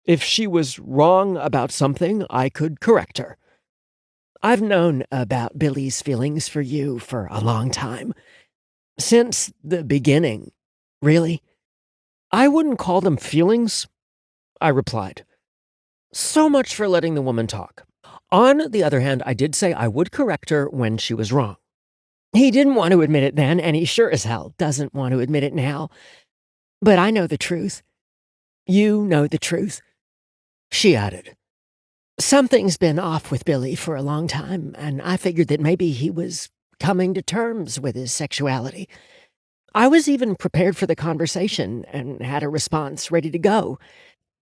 If she was wrong about something, I could correct her. "I've known about Billy's feelings for you for a long time. Since the beginning, really." "I wouldn't call them feelings," I replied. So much for letting the woman talk. On the other hand, I did say I would correct her when she was wrong. "He didn't want to admit it then, and he sure as hell doesn't want to admit it now. But I know the truth. You know the truth," she added. "Something's been off with Billy for a long time, and I figured that maybe he was coming to terms with his sexuality. I was even prepared for the conversation and had a response ready to go.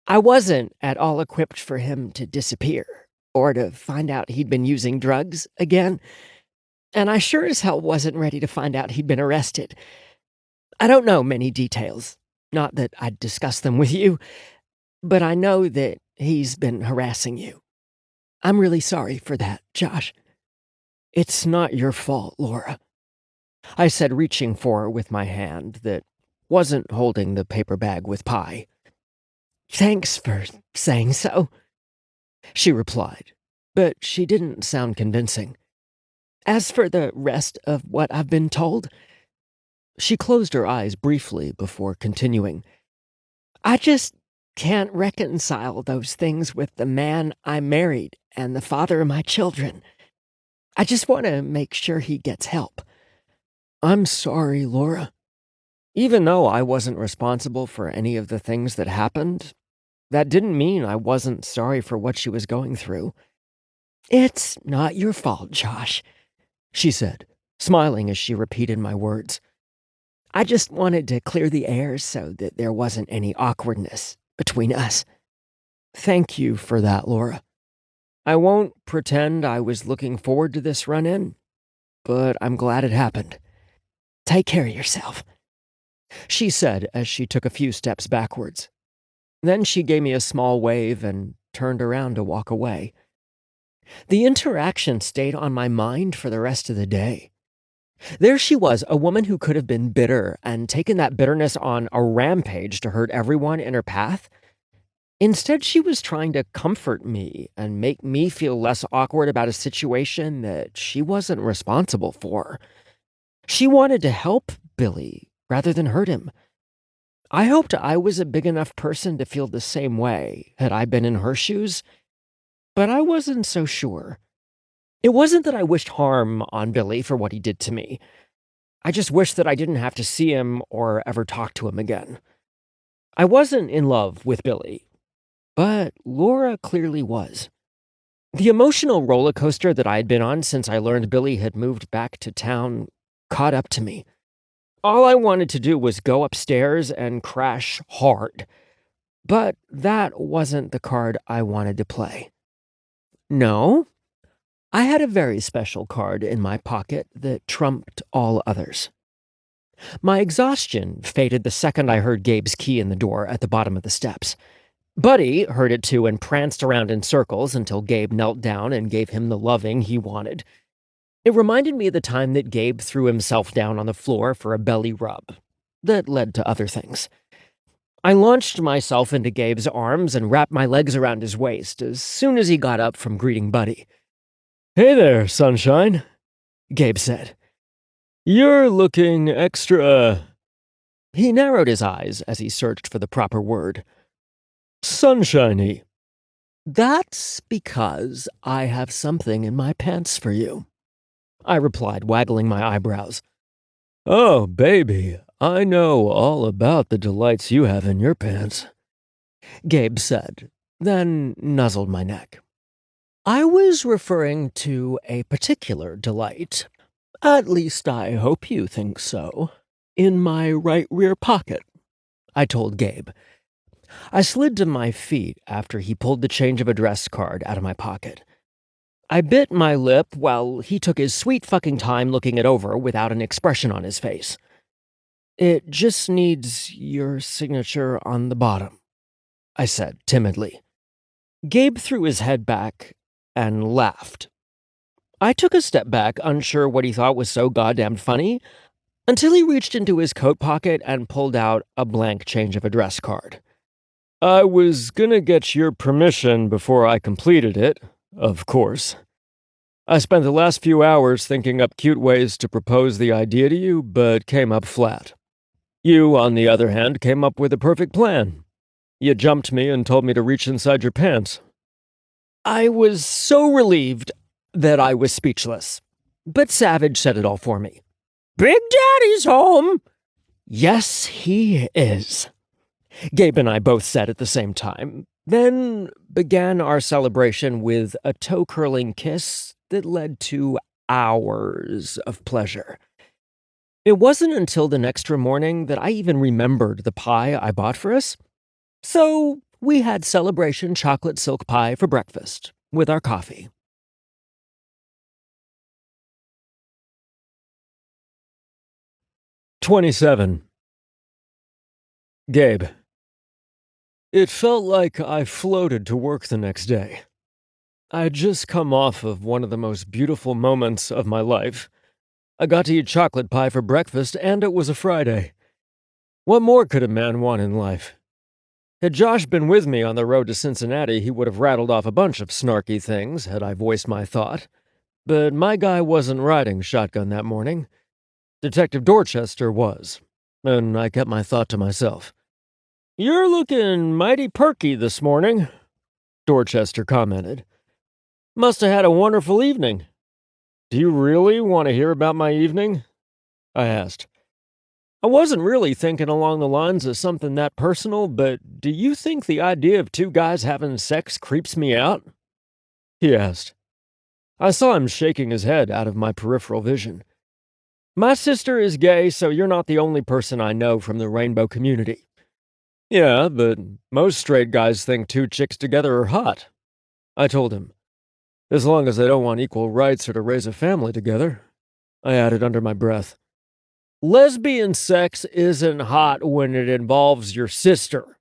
I wasn't at all equipped for him to disappear or to find out he'd been using drugs again. And I sure as hell wasn't ready to find out he'd been arrested. I don't know many details. Not that I'd discuss them with you, but I know that he's been harassing you." I'm really sorry for that, Josh. It's not your fault, Laura, I said, reaching for her with my hand that wasn't holding the paper bag with pie. Thanks for saying so, she replied, but she didn't sound convincing. As for the rest of what I've been told, she closed her eyes briefly before continuing. I just can't reconcile those things with the man I married and the father of my children. I just want to make sure he gets help. I'm sorry, Laura. Even though I wasn't responsible for any of the things that happened, that didn't mean I wasn't sorry for what she was going through. It's not your fault, Josh, she said, smiling as she repeated my words. I just wanted to clear the air so that there wasn't any awkwardness between us. Thank you for that, Laura. I won't pretend I was looking forward to this run-in, but I'm glad it happened. Take care of yourself, she said as she took a few steps backwards. Then she gave me a small wave and turned around to walk away. The interaction stayed on my mind for the rest of the day. There she was, a woman who could have been bitter and taken that bitterness on a rampage to hurt everyone in her path. Instead, she was trying to comfort me and make me feel less awkward about a situation that she wasn't responsible for. She wanted to help Billy rather than hurt him. I hoped I was a big enough person to feel the same way had I been in her shoes, but I wasn't so sure. It wasn't that I wished harm on Billy for what he did to me. I just wished that I didn't have to see him or ever talk to him again. I wasn't in love with Billy, but Laura clearly was. The emotional roller coaster that I had been on since I learned Billy had moved back to town caught up to me. All I wanted to do was go upstairs and crash hard. But that wasn't the card I wanted to play. No, I had a very special card in my pocket that trumped all others. My exhaustion faded the second I heard Gabe's key in the door at the bottom of the steps. Buddy heard it too and pranced around in circles until Gabe knelt down and gave him the loving he wanted. It reminded me of the time that Gabe threw himself down on the floor for a belly rub that led to other things. I launched myself into Gabe's arms and wrapped my legs around his waist as soon as he got up from greeting Buddy. "Hey there, sunshine," Gabe said. "You're looking extra—" He narrowed his eyes as he searched for the proper word. "Sunshiny." "That's because I have something in my pants for you," I replied, waggling my eyebrows. "Oh, baby, I know all about the delights you have in your pants," Gabe said, then nuzzled my neck. I was referring to a particular delight. At least I hope you think so. In my right rear pocket, I told Gabe. I slid to my feet after he pulled the change of address card out of my pocket. I bit my lip while he took his sweet fucking time looking it over without an expression on his face. "It just needs your signature on the bottom," I said timidly. Gabe threw his head back and laughed. I took a step back, unsure what he thought was so goddamn funny, until he reached into his coat pocket and pulled out a blank change of address card. "I was gonna get your permission before I completed it, of course. I spent the last few hours thinking up cute ways to propose the idea to you, but came up flat. You, on the other hand, came up with a perfect plan. You jumped me and told me to reach inside your pants." I was so relieved that I was speechless, but Savage said it all for me. "Big Daddy's home!" "Yes, he is," Gabe and I both said at the same time, then began our celebration with a toe-curling kiss that led to hours of pleasure. It wasn't until the next morning that I even remembered the pie I bought for us. So we had celebration chocolate silk pie for breakfast with our coffee. "27. Gabe. It felt like I floated to work the next day. I had just come off of one of the most beautiful moments of my life. I got to eat chocolate pie for breakfast, and it was a Friday. What more could a man want in life? Had Josh been with me on the road to Cincinnati, he would have rattled off a bunch of snarky things had I voiced my thought. But my guy wasn't riding shotgun that morning. Detective Dorchester was, and I kept my thought to myself. "You're looking mighty perky this morning," Dorchester commented. "Must have had a wonderful evening." "Do you really want to hear about my evening?" I asked. "I wasn't really thinking along the lines of something that personal, but do you think the idea of two guys having sex creeps me out?" he asked. I saw him shaking his head out of my peripheral vision. "My sister is gay, so you're not the only person I know from the rainbow community." "Yeah, but most straight guys think two chicks together are hot," I told him. "As long as they don't want equal rights or to raise a family together," I added under my breath. "Lesbian sex isn't hot when it involves your sister."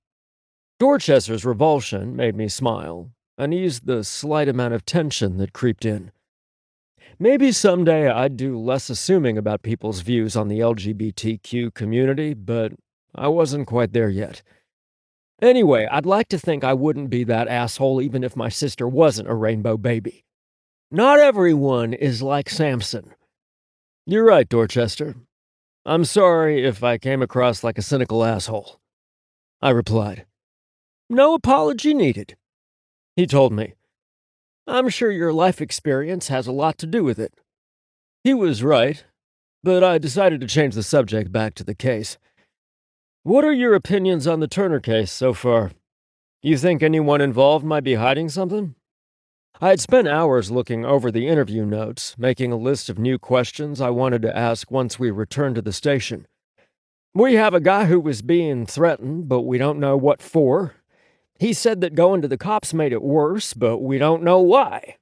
Dorchester's revulsion made me smile, and eased the slight amount of tension that creeped in. Maybe someday I'd do less assuming about people's views on the LGBTQ community, but I wasn't quite there yet. Anyway, I'd like to think I wouldn't be that asshole even if my sister wasn't a rainbow baby. Not everyone is like Samson. "You're right, Dorchester. I'm sorry if I came across like a cynical asshole," I replied. "No apology needed," he told me. "I'm sure your life experience has a lot to do with it." He was right, but I decided to change the subject back to the case. "What are your opinions on the Turner case so far? You think anyone involved might be hiding something?" I had spent hours looking over the interview notes, making a list of new questions I wanted to ask once we returned to the station. "We have a guy who was being threatened, but we don't know what for. He said that going to the cops made it worse, but we don't know why.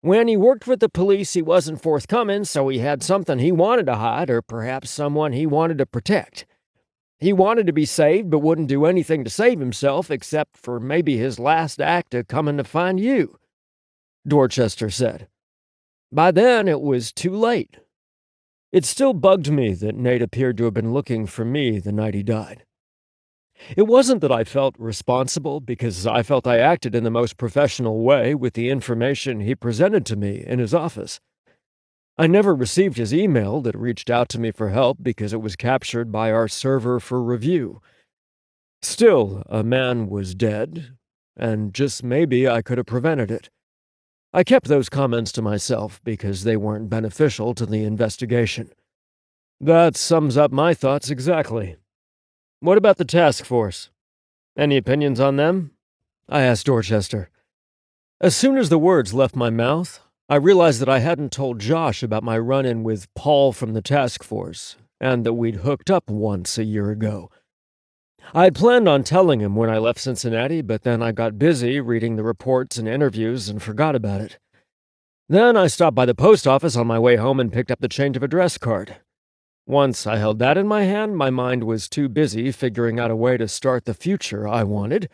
When he worked with the police, he wasn't forthcoming, so he had something he wanted to hide, or perhaps someone he wanted to protect. He wanted to be saved, but wouldn't do anything to save himself except for maybe his last act of coming to find you," Dorchester said. "By then, it was too late." It still bugged me that Nate appeared to have been looking for me the night he died. It wasn't that I felt responsible, because I felt I acted in the most professional way with the information he presented to me in his office. I never received his email that reached out to me for help because it was captured by our server for review. Still, a man was dead, and just maybe I could have prevented it. I kept those comments to myself because they weren't beneficial to the investigation. That sums up my thoughts exactly. What about the task force? Any opinions on them?" I asked Dorchester. As soon as the words left my mouth, I realized that I hadn't told Josh about my run-in with Paul from the task force, and that we'd hooked up once a year ago. I had planned on telling him when I left Cincinnati, but then I got busy reading the reports and interviews and forgot about it. Then I stopped by the post office on my way home and picked up the change of address card. Once I held that in my hand, my mind was too busy figuring out a way to start the future I wanted,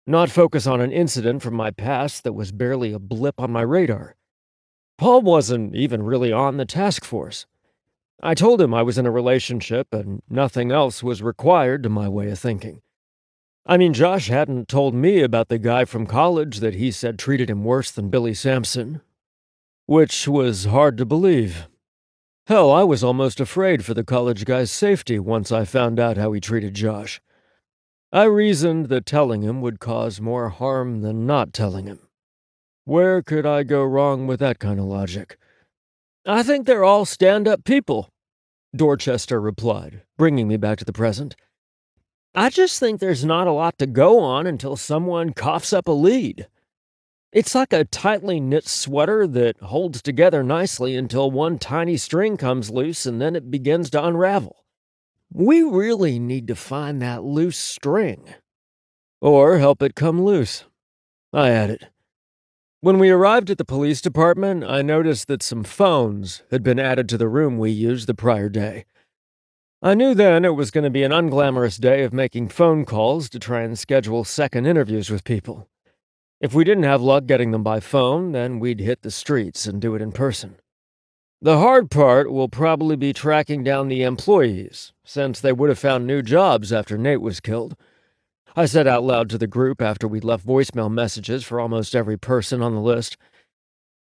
not focus on an incident from my past that was barely a blip on my radar. Paul wasn't even really on the task force. I told him I was in a relationship and nothing else was required to my way of thinking. I mean, Josh hadn't told me about the guy from college that he said treated him worse than Billy Sampson, which was hard to believe. Hell, I was almost afraid for the college guy's safety once I found out how he treated Josh. I reasoned that telling him would cause more harm than not telling him. Where could I go wrong with that kind of logic? "I think they're all stand-up people," Dorchester replied, bringing me back to the present. "I just think there's not a lot to go on until someone coughs up a lead. It's like a tightly knit sweater that holds together nicely until one tiny string comes loose and then it begins to unravel. We really need to find that loose string. Or help it come loose," I added. When we arrived at the police department, I noticed that some phones had been added to the room we used the prior day. I knew then it was going to be an unglamorous day of making phone calls to try and schedule second interviews with people. If we didn't have luck getting them by phone, then we'd hit the streets and do it in person. The hard part will probably be tracking down the employees, since they would have found new jobs after Nate was killed. I said out loud to the group after we'd left voicemail messages for almost every person on the list.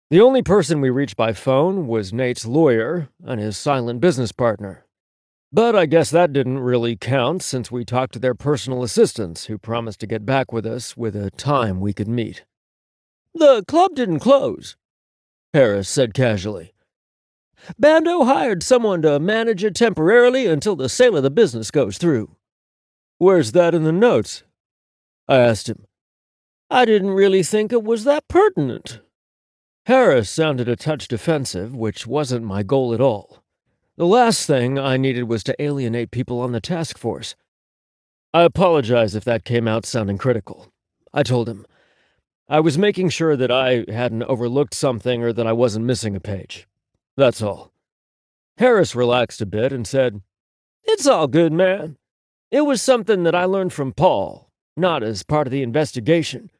The only person we reached by phone was Nate's lawyer and his silent business partner. But I guess that didn't really count since we talked to their personal assistants who promised to get back with us with a time we could meet. "The club didn't close," Harris said casually. "Bando hired someone to manage it temporarily until the sale of the business goes through." "Where's that in the notes?" I asked him. "I didn't really think it was that pertinent." Harris sounded a touch defensive, which wasn't my goal at all. The last thing I needed was to alienate people on the task force. "I apologize if that came out sounding critical," I told him. "I was making sure that I hadn't overlooked something or that I wasn't missing a page. That's all." Harris relaxed a bit and said, "It's all good, man. It was something that I learned from Paul, not as part of the investigation.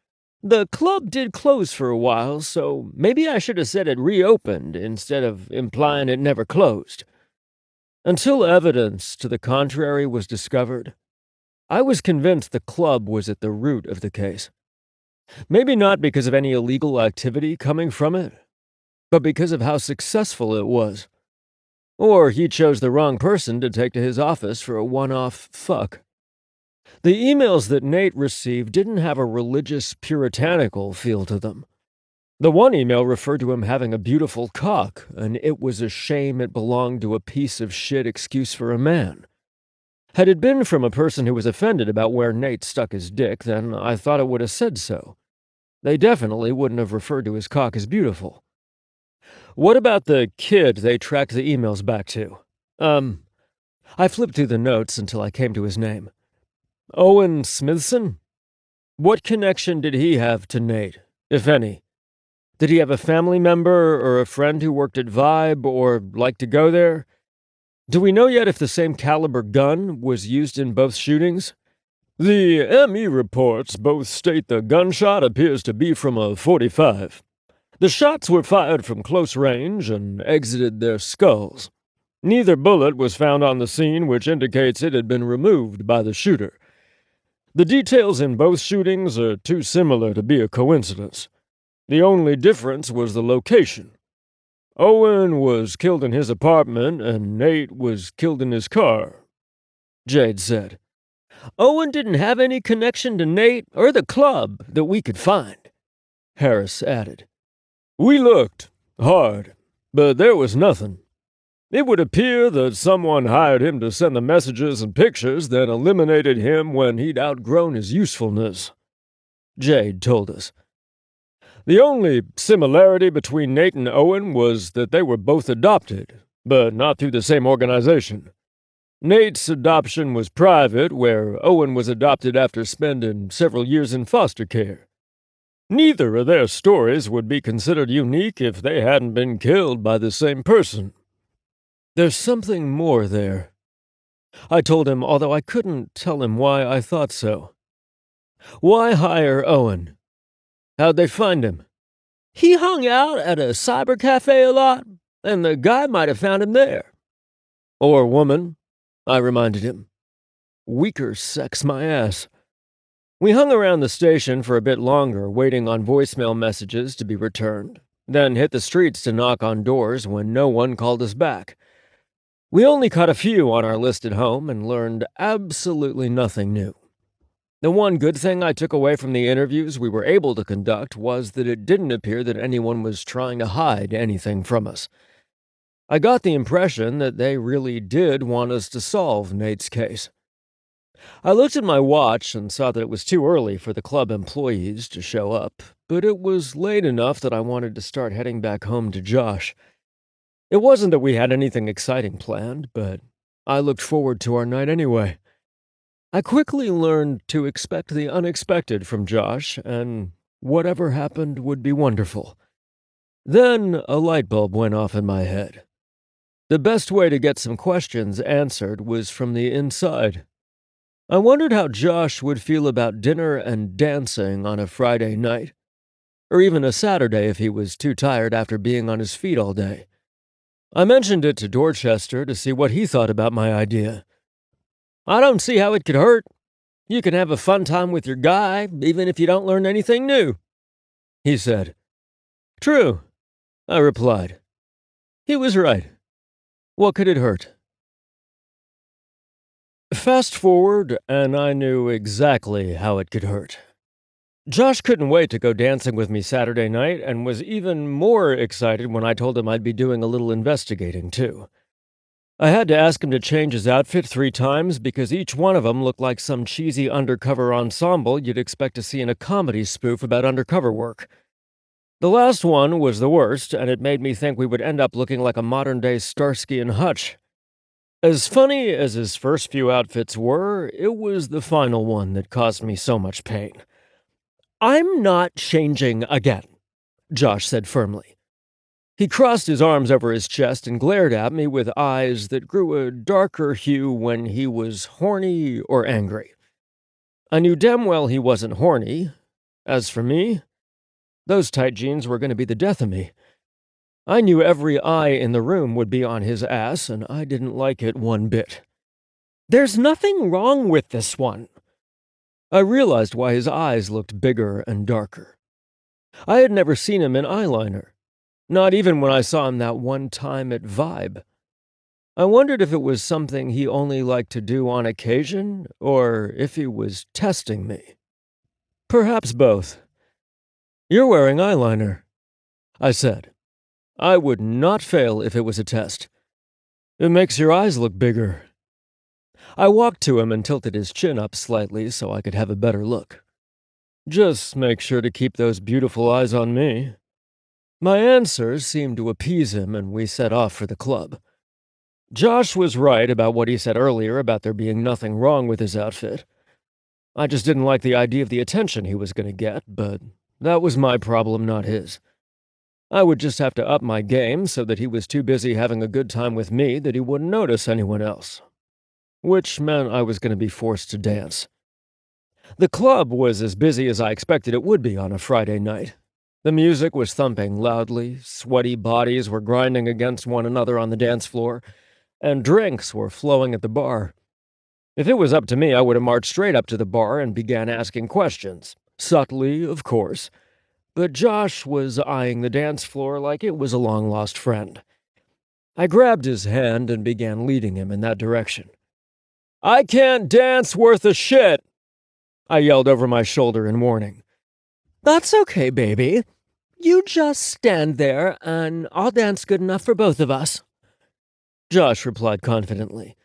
The club did close for a while, so maybe I should have said it reopened instead of implying it never closed. Until evidence to the contrary was discovered, I was convinced the club was at the root of the case. Maybe not because of any illegal activity coming from it, but because of how successful it was. Or he chose the wrong person to take to his office for a one-off fuck. The emails that Nate received didn't have a religious, puritanical feel to them. The one email referred to him having a beautiful cock, and it was a shame it belonged to a piece of shit excuse for a man. Had it been from a person who was offended about where Nate stuck his dick, then I thought it would have said so. They definitely wouldn't have referred to his cock as beautiful. "What about the kid they tracked the emails back to?" I flipped through the notes until I came to his name. "Owen Smithson? What connection did he have to Nate, if any? Did he have a family member or a friend who worked at Vibe or liked to go there? Do we know yet if the same caliber gun was used in both shootings?" "The ME reports both state the gunshot appears to be from a .45. The shots were fired from close range and exited their skulls. Neither bullet was found on the scene, which indicates it had been removed by the shooter. The details in both shootings are too similar to be a coincidence. The only difference was the location. Owen was killed in his apartment, and Nate was killed in his car," Jade said. "Owen didn't have any connection to Nate or the club that we could find," Harris added. "We looked hard, but there was nothing. It would appear that someone hired him to send the messages and pictures, then eliminated him when he'd outgrown his usefulness," Jade told us. "The only similarity between Nate and Owen was that they were both adopted, but not through the same organization. Nate's adoption was private, where Owen was adopted after spending several years in foster care. Neither of their stories would be considered unique if they hadn't been killed by the same person." "There's something more there," I told him, although I couldn't tell him why I thought so. "Why hire Owen? How'd they find him?" "He hung out at a cyber cafe a lot, and the guy might have found him there." "Or woman," I reminded him. Weaker sex my ass. We hung around the station for a bit longer, waiting on voicemail messages to be returned, then hit the streets to knock on doors when no one called us back. We only caught a few on our list at home and learned absolutely nothing new. The one good thing I took away from the interviews we were able to conduct was that it didn't appear that anyone was trying to hide anything from us. I got the impression that they really did want us to solve Nate's case. I looked at my watch and saw that it was too early for the club employees to show up, but it was late enough that I wanted to start heading back home to Josh. It wasn't that we had anything exciting planned, but I looked forward to our night anyway. I quickly learned to expect the unexpected from Josh, and whatever happened would be wonderful. Then a light bulb went off in my head. The best way to get some questions answered was from the inside. I wondered how Josh would feel about dinner and dancing on a Friday night, or even a Saturday if he was too tired after being on his feet all day. I mentioned it to Dorchester to see what he thought about my idea. I don't see how it could hurt. You can have a fun time with your guy, even if you don't learn anything new, he said. True, I replied. He was right. What could it hurt? Fast forward, and I knew exactly how it could hurt. Josh couldn't wait to go dancing with me Saturday night and was even more excited when I told him I'd be doing a little investigating, too. I had to ask him to change his outfit 3 times because each one of them looked like some cheesy undercover ensemble you'd expect to see in a comedy spoof about undercover work. The last one was the worst, and it made me think we would end up looking like a modern-day Starsky and Hutch. As funny as his first few outfits were, it was the final one that caused me so much pain. I'm not changing again, Josh said firmly. He crossed his arms over his chest and glared at me with eyes that grew a darker hue when he was horny or angry. I knew damn well he wasn't horny. As for me, those tight jeans were going to be the death of me. I knew every eye in the room would be on his ass, and I didn't like it one bit. There's nothing wrong with this one. I realized why his eyes looked bigger and darker. I had never seen him in eyeliner, not even when I saw him that one time at Vibe. I wondered if it was something he only liked to do on occasion, or if he was testing me. Perhaps both. You're wearing eyeliner, I said. I would not fail if it was a test. It makes your eyes look bigger. I walked to him and tilted his chin up slightly so I could have a better look. Just make sure to keep those beautiful eyes on me. My answer seemed to appease him, and we set off for the club. Josh was right about what he said earlier about there being nothing wrong with his outfit. I just didn't like the idea of the attention he was going to get, but that was my problem, not his. I would just have to up my game so that he was too busy having a good time with me that he wouldn't notice anyone else. Which meant I was going to be forced to dance. The club was as busy as I expected it would be on a Friday night. The music was thumping loudly, sweaty bodies were grinding against one another on the dance floor, and drinks were flowing at the bar. If it was up to me, I would have marched straight up to the bar and began asking questions. Subtly, of course. But Josh was eyeing the dance floor like it was a long-lost friend. I grabbed his hand and began leading him in that direction. I can't dance worth a shit, I yelled over my shoulder in warning. That's okay, baby. You just stand there, and I'll dance good enough for both of us, Josh replied confidently.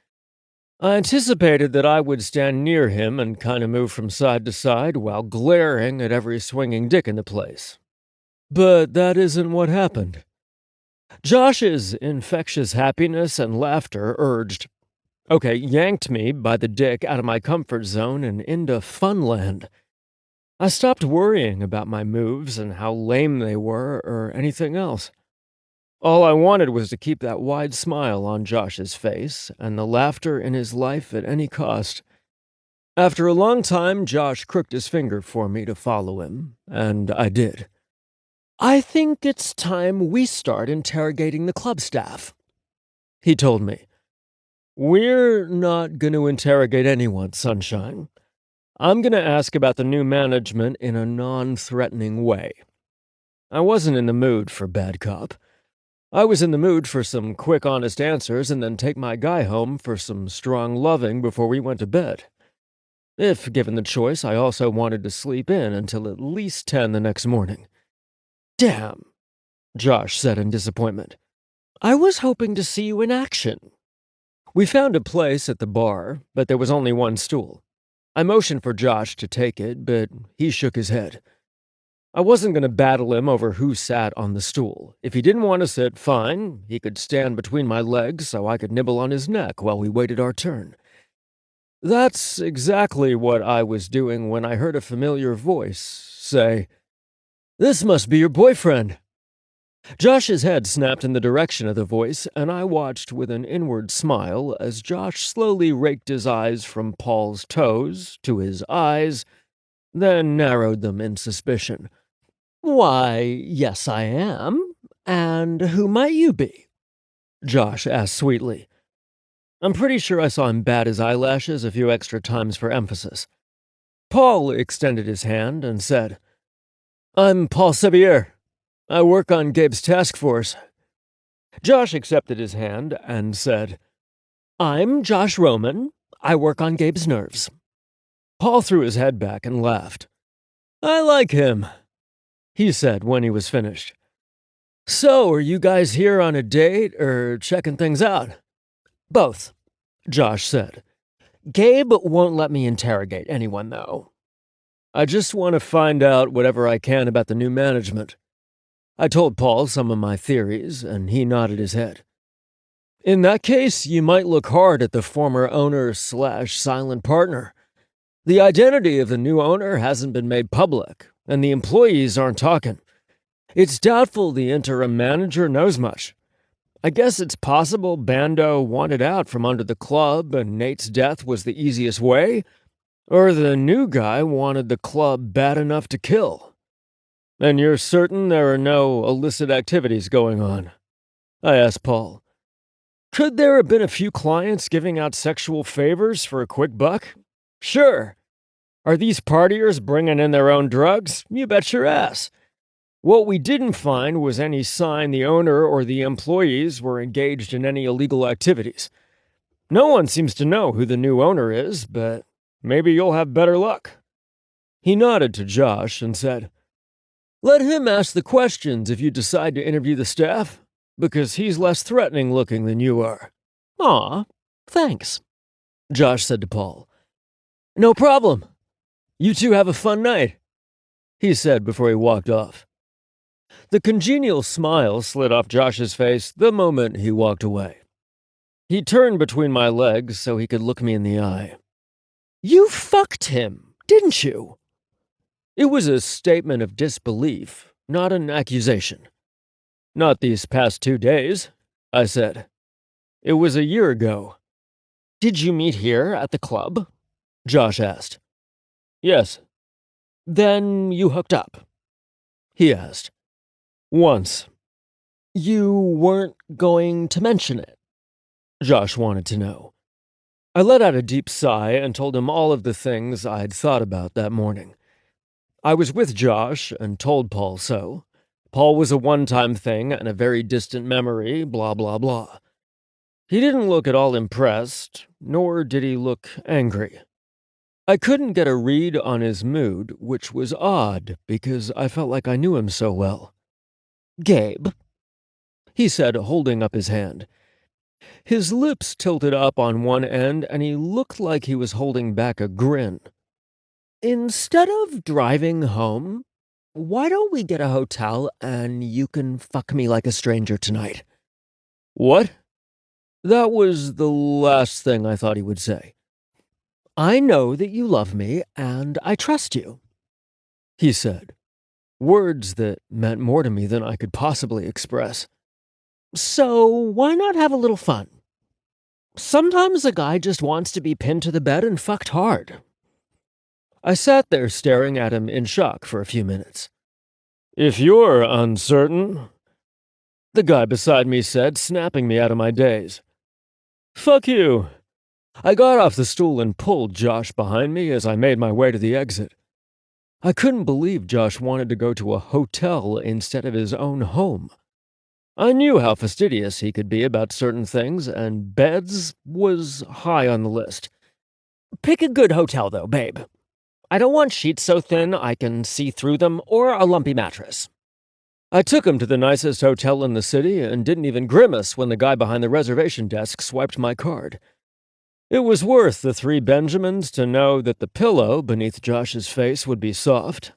I anticipated that I would stand near him and kind of move from side to side while glaring at every swinging dick in the place. But that isn't what happened. Josh's infectious happiness and laughter yanked me by the dick out of my comfort zone and into funland. I stopped worrying about my moves and how lame they were or anything else. All I wanted was to keep that wide smile on Josh's face and the laughter in his life at any cost. After a long time, Josh crooked his finger for me to follow him, and I did. I think it's time we start interrogating the club staff, he told me. We're not going to interrogate anyone, Sunshine. I'm going to ask about the new management in a non-threatening way. I wasn't in the mood for bad cop. I was in the mood for some quick, honest answers and then take my guy home for some strong loving before we went to bed. If given the choice, I also wanted to sleep in until at least 10 the next morning. Damn, Josh said in disappointment. I was hoping to see you in action. We found a place at the bar, but there was only one stool. I motioned for Josh to take it, but he shook his head. I wasn't going to battle him over who sat on the stool. If he didn't want to sit, fine. He could stand between my legs so I could nibble on his neck while we waited our turn. That's exactly what I was doing when I heard a familiar voice say, "This must be your boyfriend." Josh's head snapped in the direction of the voice, and I watched with an inward smile as Josh slowly raked his eyes from Paul's toes to his eyes, then narrowed them in suspicion. "Why, yes, I am. And who might you be?" Josh asked sweetly. I'm pretty sure I saw him bat his eyelashes a few extra times for emphasis. Paul extended his hand and said, "I'm Paul Sevier. I work on Gabe's task force." Josh accepted his hand and said, "I'm Josh Roman. I work on Gabe's nerves." Paul threw his head back and laughed. "I like him," he said when he was finished. "So, are you guys here on a date or checking things out?" "Both," Josh said. "Gabe won't let me interrogate anyone, though. I just want to find out whatever I can about the new management." I told Paul some of my theories, and he nodded his head. "In that case, you might look hard at the former owner/silent partner. The identity of the new owner hasn't been made public, and the employees aren't talking. It's doubtful the interim manager knows much. I guess it's possible Bando wanted out from under the club and Nate's death was the easiest way, or the new guy wanted the club bad enough to kill." "And you're certain there are no illicit activities going on?" I asked Paul. "Could there have been a few clients giving out sexual favors for a quick buck? Sure. Are these partiers bringing in their own drugs? You bet your ass. What we didn't find was any sign the owner or the employees were engaged in any illegal activities. No one seems to know who the new owner is, but maybe you'll have better luck." He nodded to Josh and said, "Let him ask the questions if you decide to interview the staff, because he's less threatening looking than you are." "Aw, thanks," Josh said to Paul. "No problem. You two have a fun night," he said before he walked off. The congenial smile slid off Josh's face the moment he walked away. He turned between my legs so he could look me in the eye. "You fucked him, didn't you?" It was a statement of disbelief, not an accusation. "Not these past 2 days," I said. "It was a year ago." "Did you meet here at the club?" Josh asked. "Yes." "Then you hooked up?" he asked. "Once." "You weren't going to mention it?" Josh wanted to know. I let out a deep sigh and told him all of the things I'd thought about that morning. I was with Josh and told Paul so. Paul was a one-time thing and a very distant memory, blah blah blah. He didn't look at all impressed, nor did he look angry. I couldn't get a read on his mood, which was odd because I felt like I knew him so well. "Gabe," he said, holding up his hand. His lips tilted up on one end, and he looked like he was holding back a grin. "Instead of driving home, why don't we get a hotel and you can fuck me like a stranger tonight?" "What?" That was the last thing I thought he would say. "I know that you love me, and I trust you," he said. Words that meant more to me than I could possibly express. "So why not have a little fun? Sometimes a guy just wants to be pinned to the bed and fucked hard." I sat there staring at him in shock for a few minutes. "If you're uncertain," the guy beside me said, snapping me out of my daze. "Fuck you." I got off the stool and pulled Josh behind me as I made my way to the exit. I couldn't believe Josh wanted to go to a hotel instead of his own home. I knew how fastidious he could be about certain things, and beds was high on the list. "Pick a good hotel, though, babe. I don't want sheets so thin I can see through them, or a lumpy mattress." I took him to the nicest hotel in the city and didn't even grimace when the guy behind the reservation desk swiped my card. It was worth the 3 Benjamins to know that the pillow beneath Josh's face would be soft,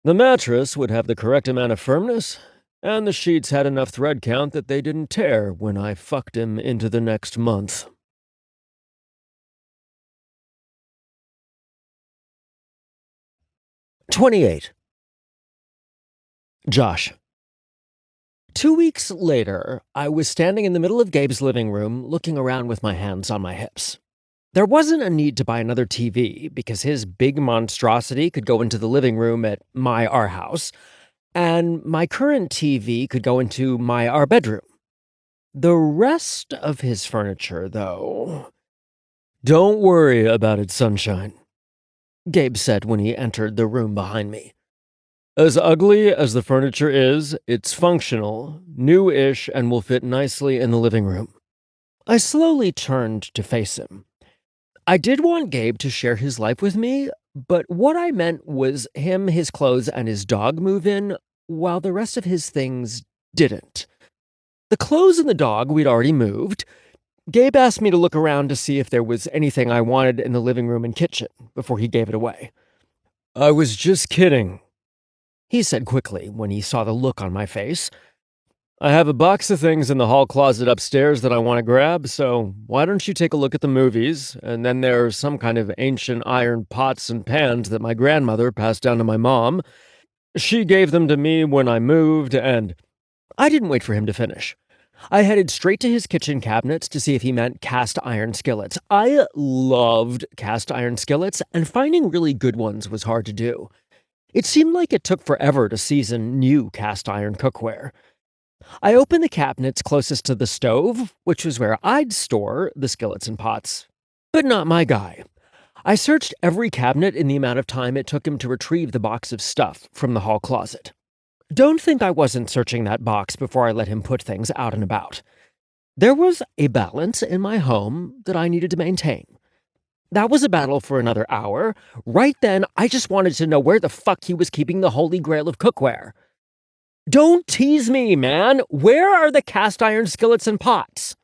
the mattress would have the correct amount of firmness, and the sheets had enough thread count that they didn't tear when I fucked him into the next month. 28. Josh. 2 weeks later, I was standing in the middle of Gabe's living room, looking around with my hands on my hips. There wasn't a need to buy another TV because his big monstrosity could go into the living room at our house, and my current TV could go into our bedroom. The rest of his furniture, though. "Don't worry about it, sunshine," Gabe said when he entered the room behind me. "As ugly as the furniture is, it's functional, new-ish, and will fit nicely in the living room." I slowly turned to face him. I did want Gabe to share his life with me, but what I meant was him, his clothes, and his dog move in, while the rest of his things didn't. The clothes and the dog we'd already moved. Gabe asked me to look around to see if there was anything I wanted in the living room and kitchen before he gave it away. "I was just kidding," he said quickly when he saw the look on my face. "I have a box of things in the hall closet upstairs that I want to grab, so why don't you take a look at the movies? And then there's some kind of ancient iron pots and pans that my grandmother passed down to my mom. She gave them to me when I moved, and—" I didn't wait for him to finish. I headed straight to his kitchen cabinets to see if he meant cast iron skillets. I loved cast iron skillets, and finding really good ones was hard to do. It seemed like it took forever to season new cast iron cookware. I opened the cabinets closest to the stove, which was where I'd store the skillets and pots. But not my guy. I searched every cabinet in the amount of time it took him to retrieve the box of stuff from the hall closet. Don't think I wasn't searching that box before I let him put things out and about. There was a balance in my home that I needed to maintain. That was a battle for another hour. Right then, I just wanted to know where the fuck he was keeping the holy grail of cookware. "Don't tease me, man! Where are the cast iron skillets and pots?"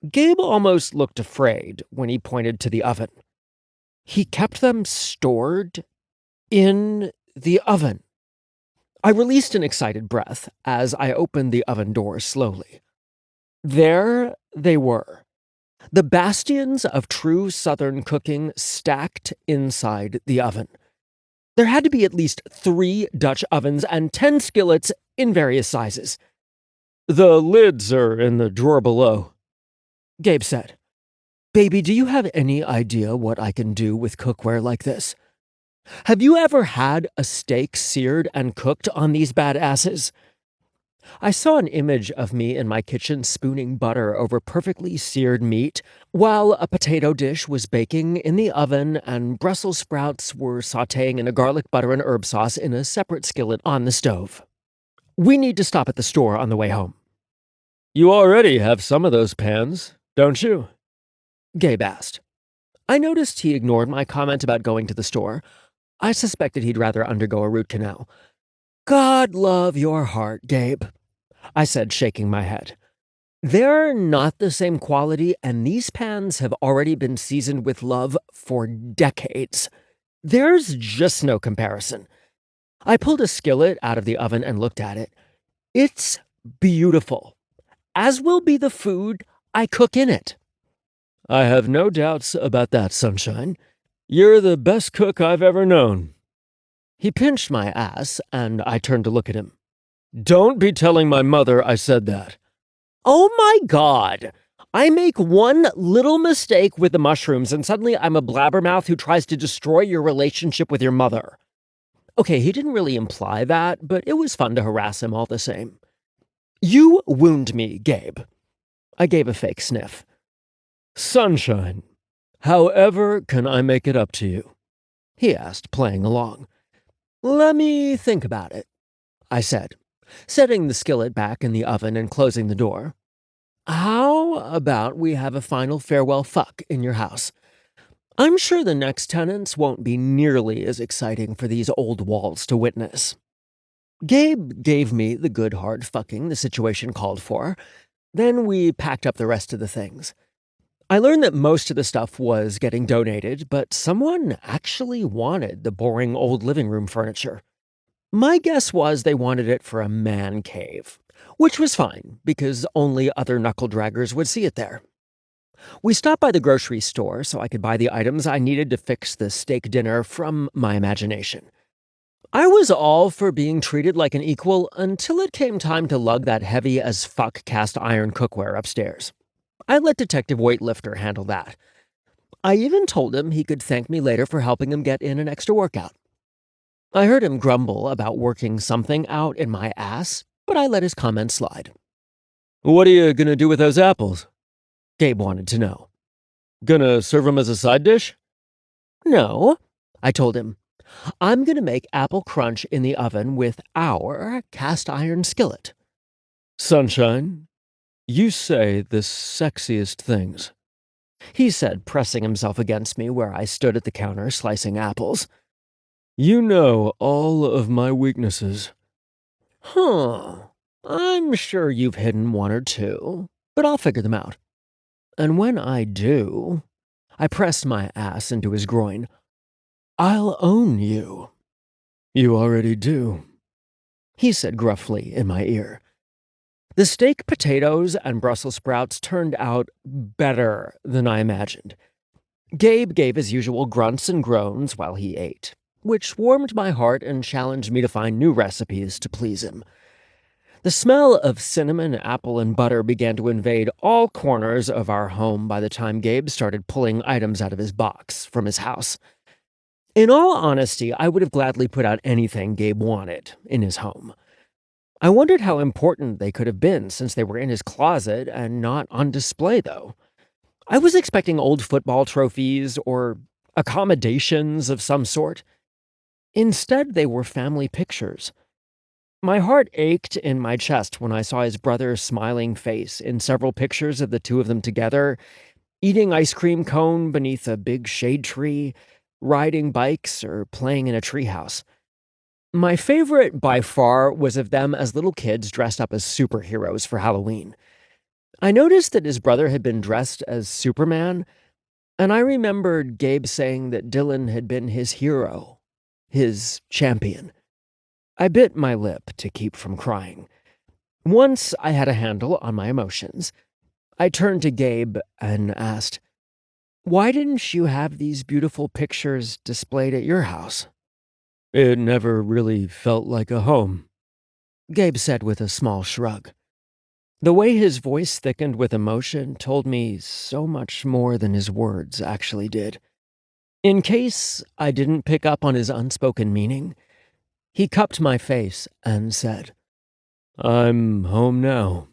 Gabe almost looked afraid when he pointed to the oven. He kept them stored in the oven. I released an excited breath as I opened the oven door slowly. There they were, the bastions of true Southern cooking stacked inside the oven. There had to be at least 3 Dutch ovens and 10 skillets in various sizes. "The lids are in the drawer below," Gabe said. "Baby, do you have any idea what I can do with cookware like this? Have you ever had a steak seared and cooked on these badasses?" I saw an image of me in my kitchen spooning butter over perfectly seared meat, while a potato dish was baking in the oven and Brussels sprouts were sautéing in a garlic butter and herb sauce in a separate skillet on the stove. "We need to stop at the store on the way home." "You already have some of those pans, don't you?" Gabe asked. I noticed he ignored my comment about going to the store. I suspected he'd rather undergo a root canal. "God love your heart, Gabe," I said, shaking my head. "They're not the same quality, and these pans have already been seasoned with love for decades. There's just no comparison." I pulled a skillet out of the oven and looked at it. It's beautiful, as will be the food I cook in it. "I have no doubts about that, sunshine. You're the best cook I've ever known." He pinched my ass, and I turned to look at him. "Don't be telling my mother I said that." "Oh my God! I make one little mistake with the mushrooms, and suddenly I'm a blabbermouth who tries to destroy your relationship with your mother." Okay, he didn't really imply that, but it was fun to harass him all the same. "You wound me, Gabe." I gave a fake sniff. "Sunshine, however can I make it up to you?" he asked, playing along. "Let me think about it," I said, setting the skillet back in the oven and closing the door. "How about we have a final farewell fuck in your house? I'm sure the next tenants won't be nearly as exciting for these old walls to witness." Gabe gave me the good hard fucking the situation called for. Then we packed up the rest of the things. I learned that most of the stuff was getting donated, but someone actually wanted the boring old living room furniture. My guess was they wanted it for a man cave, which was fine, because only other knuckle-draggers would see it there. We stopped by the grocery store so I could buy the items I needed to fix the steak dinner from my imagination. I was all for being treated like an equal until it came time to lug that heavy as fuck cast iron cookware upstairs. I let Detective Weightlifter handle that. I even told him he could thank me later for helping him get in an extra workout. I heard him grumble about working something out in my ass, but I let his comments slide. What are you gonna do with those apples? Gabe wanted to know. Gonna serve them as a side dish? No, I told him. I'm going to make apple crunch in the oven with our cast iron skillet. Sunshine, you say the sexiest things, he said, pressing himself against me where I stood at the counter slicing apples. You know all of my weaknesses. I'm sure you've hidden one or two, but I'll figure them out. And when I do, I pressed my ass into his groin. I'll own you. You already do, he said gruffly in my ear. The steak, potatoes, and Brussels sprouts turned out better than I imagined. Gabe gave his usual grunts and groans while he ate, which warmed my heart and challenged me to find new recipes to please him. The smell of cinnamon, apple, and butter began to invade all corners of our home by the time Gabe started pulling items out of his box from his house. In all honesty, I would have gladly put out anything Gabe wanted in his home. I wondered how important they could have been since they were in his closet and not on display, though. I was expecting old football trophies or accommodations of some sort. Instead, they were family pictures. My heart ached in my chest when I saw his brother's smiling face in several pictures of the two of them together, eating ice cream cone beneath a big shade tree, riding bikes, or playing in a treehouse. My favorite by far was of them as little kids dressed up as superheroes for Halloween. I noticed that his brother had been dressed as Superman, and I remembered Gabe saying that Dylan had been his hero, his champion. I bit my lip to keep from crying. Once I had a handle on my emotions, I turned to Gabe and asked, "Why didn't you have these beautiful pictures displayed at your house?" It never really felt like a home, Gabe said with a small shrug. The way his voice thickened with emotion told me so much more than his words actually did. In case I didn't pick up on his unspoken meaning, he cupped my face and said, I'm home now.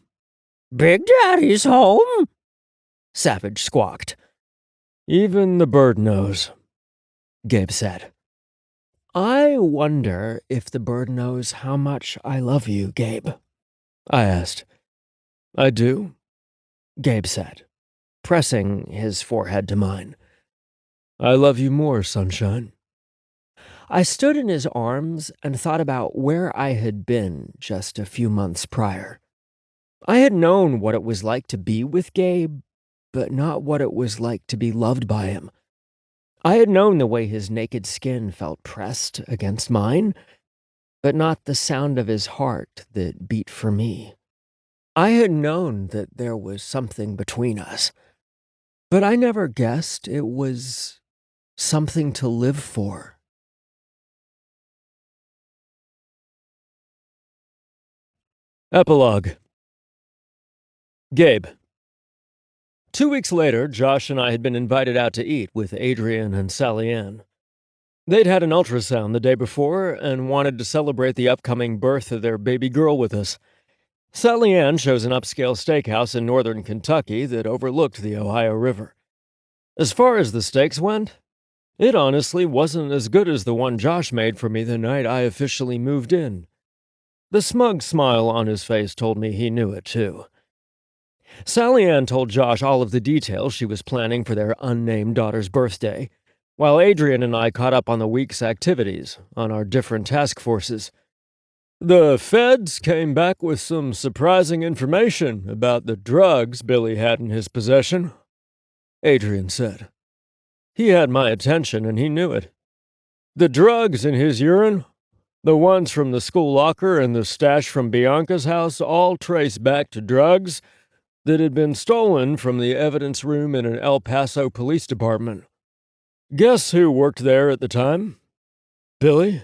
"Big Daddy's home?" Savage squawked. Even the bird knows, Gabe said. I wonder if the bird knows how much I love you, Gabe, I asked. I do, Gabe said, pressing his forehead to mine. I love you more, Sunshine. I stood in his arms and thought about where I had been just a few months prior. I had known what it was like to be with Gabe, but not what it was like to be loved by him. I had known the way his naked skin felt pressed against mine, but not the sound of his heart that beat for me. I had known that there was something between us, but I never guessed it was something to live for. Epilogue. Gabe. 2 weeks later, Josh and I had been invited out to eat with Adrian and Sally Ann. They'd had an ultrasound the day before and wanted to celebrate the upcoming birth of their baby girl with us. Sally Ann chose an upscale steakhouse in northern Kentucky that overlooked the Ohio River. As far as the steaks went, it honestly wasn't as good as the one Josh made for me the night I officially moved in. The smug smile on his face told me he knew it too. Sally Ann told Josh all of the details she was planning for their unnamed daughter's birthday, while Adrian and I caught up on the week's activities on our different task forces. The feds came back with some surprising information about the drugs Billy had in his possession, Adrian said. He had my attention and he knew it. The drugs in his urine, the ones from the school locker and the stash from Bianca's house, all trace back to drugs that had been stolen from the evidence room in an El Paso police department. Guess who worked there at the time? Billy?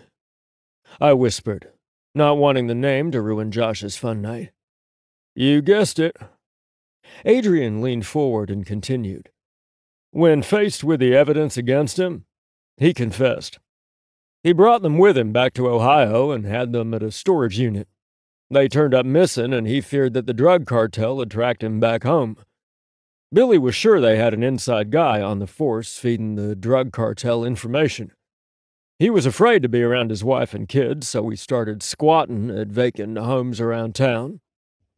I whispered, not wanting the name to ruin Josh's fun night. You guessed it. Adrian leaned forward and continued. When faced with the evidence against him, he confessed. He brought them with him back to Ohio and had them at a storage unit. They turned up missing, and he feared that the drug cartel had tracked him back home. Billy was sure they had an inside guy on the force feeding the drug cartel information. He was afraid to be around his wife and kids, so he started squatting at vacant homes around town,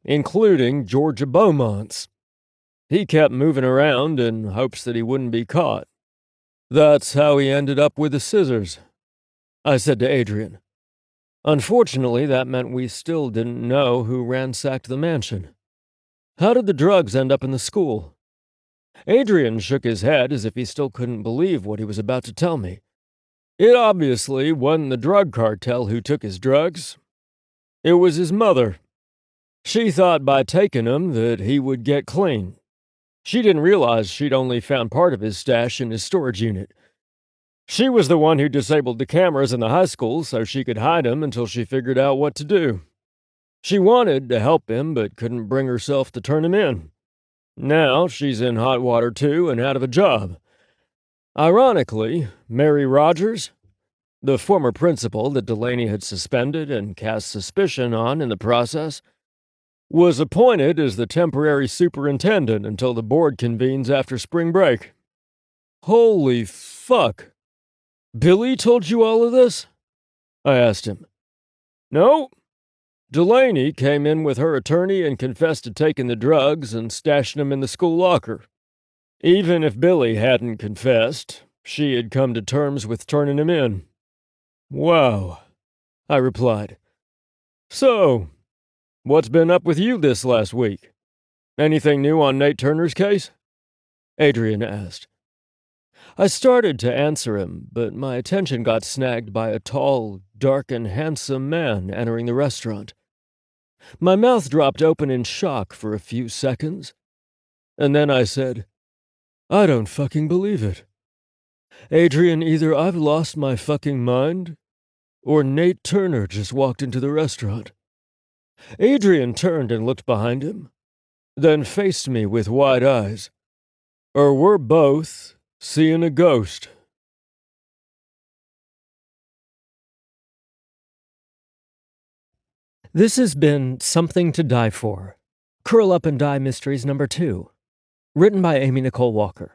including Georgia Beaumont's. He kept moving around in hopes that he wouldn't be caught. That's how he ended up with the scissors, I said to Adrian. Unfortunately, that meant we still didn't know who ransacked the mansion. How did the drugs end up in the school? Adrian shook his head as if he still couldn't believe what he was about to tell me. It obviously wasn't the drug cartel who took his drugs. It was his mother. She thought by taking them that he would get clean. She didn't realize she'd only found part of his stash in his storage unit. She was the one who disabled the cameras in the high school so she could hide him until she figured out what to do. She wanted to help him but couldn't bring herself to turn him in. Now she's in hot water too and out of a job. Ironically, Mary Rogers, the former principal that Delaney had suspended and cast suspicion on in the process, was appointed as the temporary superintendent until the board convenes after spring break. Holy fuck! Billy told you all of this? I asked him. No. Delaney came in with her attorney and confessed to taking the drugs and stashing them in the school locker. Even if Billy hadn't confessed, she had come to terms with turning him in. Wow, I replied. So, what's been up with you this last week? Anything new on Nate Turner's case? Adrian asked. I started to answer him, but my attention got snagged by a tall, dark, and handsome man entering the restaurant. My mouth dropped open in shock for a few seconds, and then I said, I don't fucking believe it. Adrian, either I've lost my fucking mind, or Nate Turner just walked into the restaurant. Adrian turned and looked behind him, then faced me with wide eyes. Or we're both seeing a ghost. This has been Something to Die For. Curl Up and Die Mysteries number 2. Written by Amy Nicole Walker.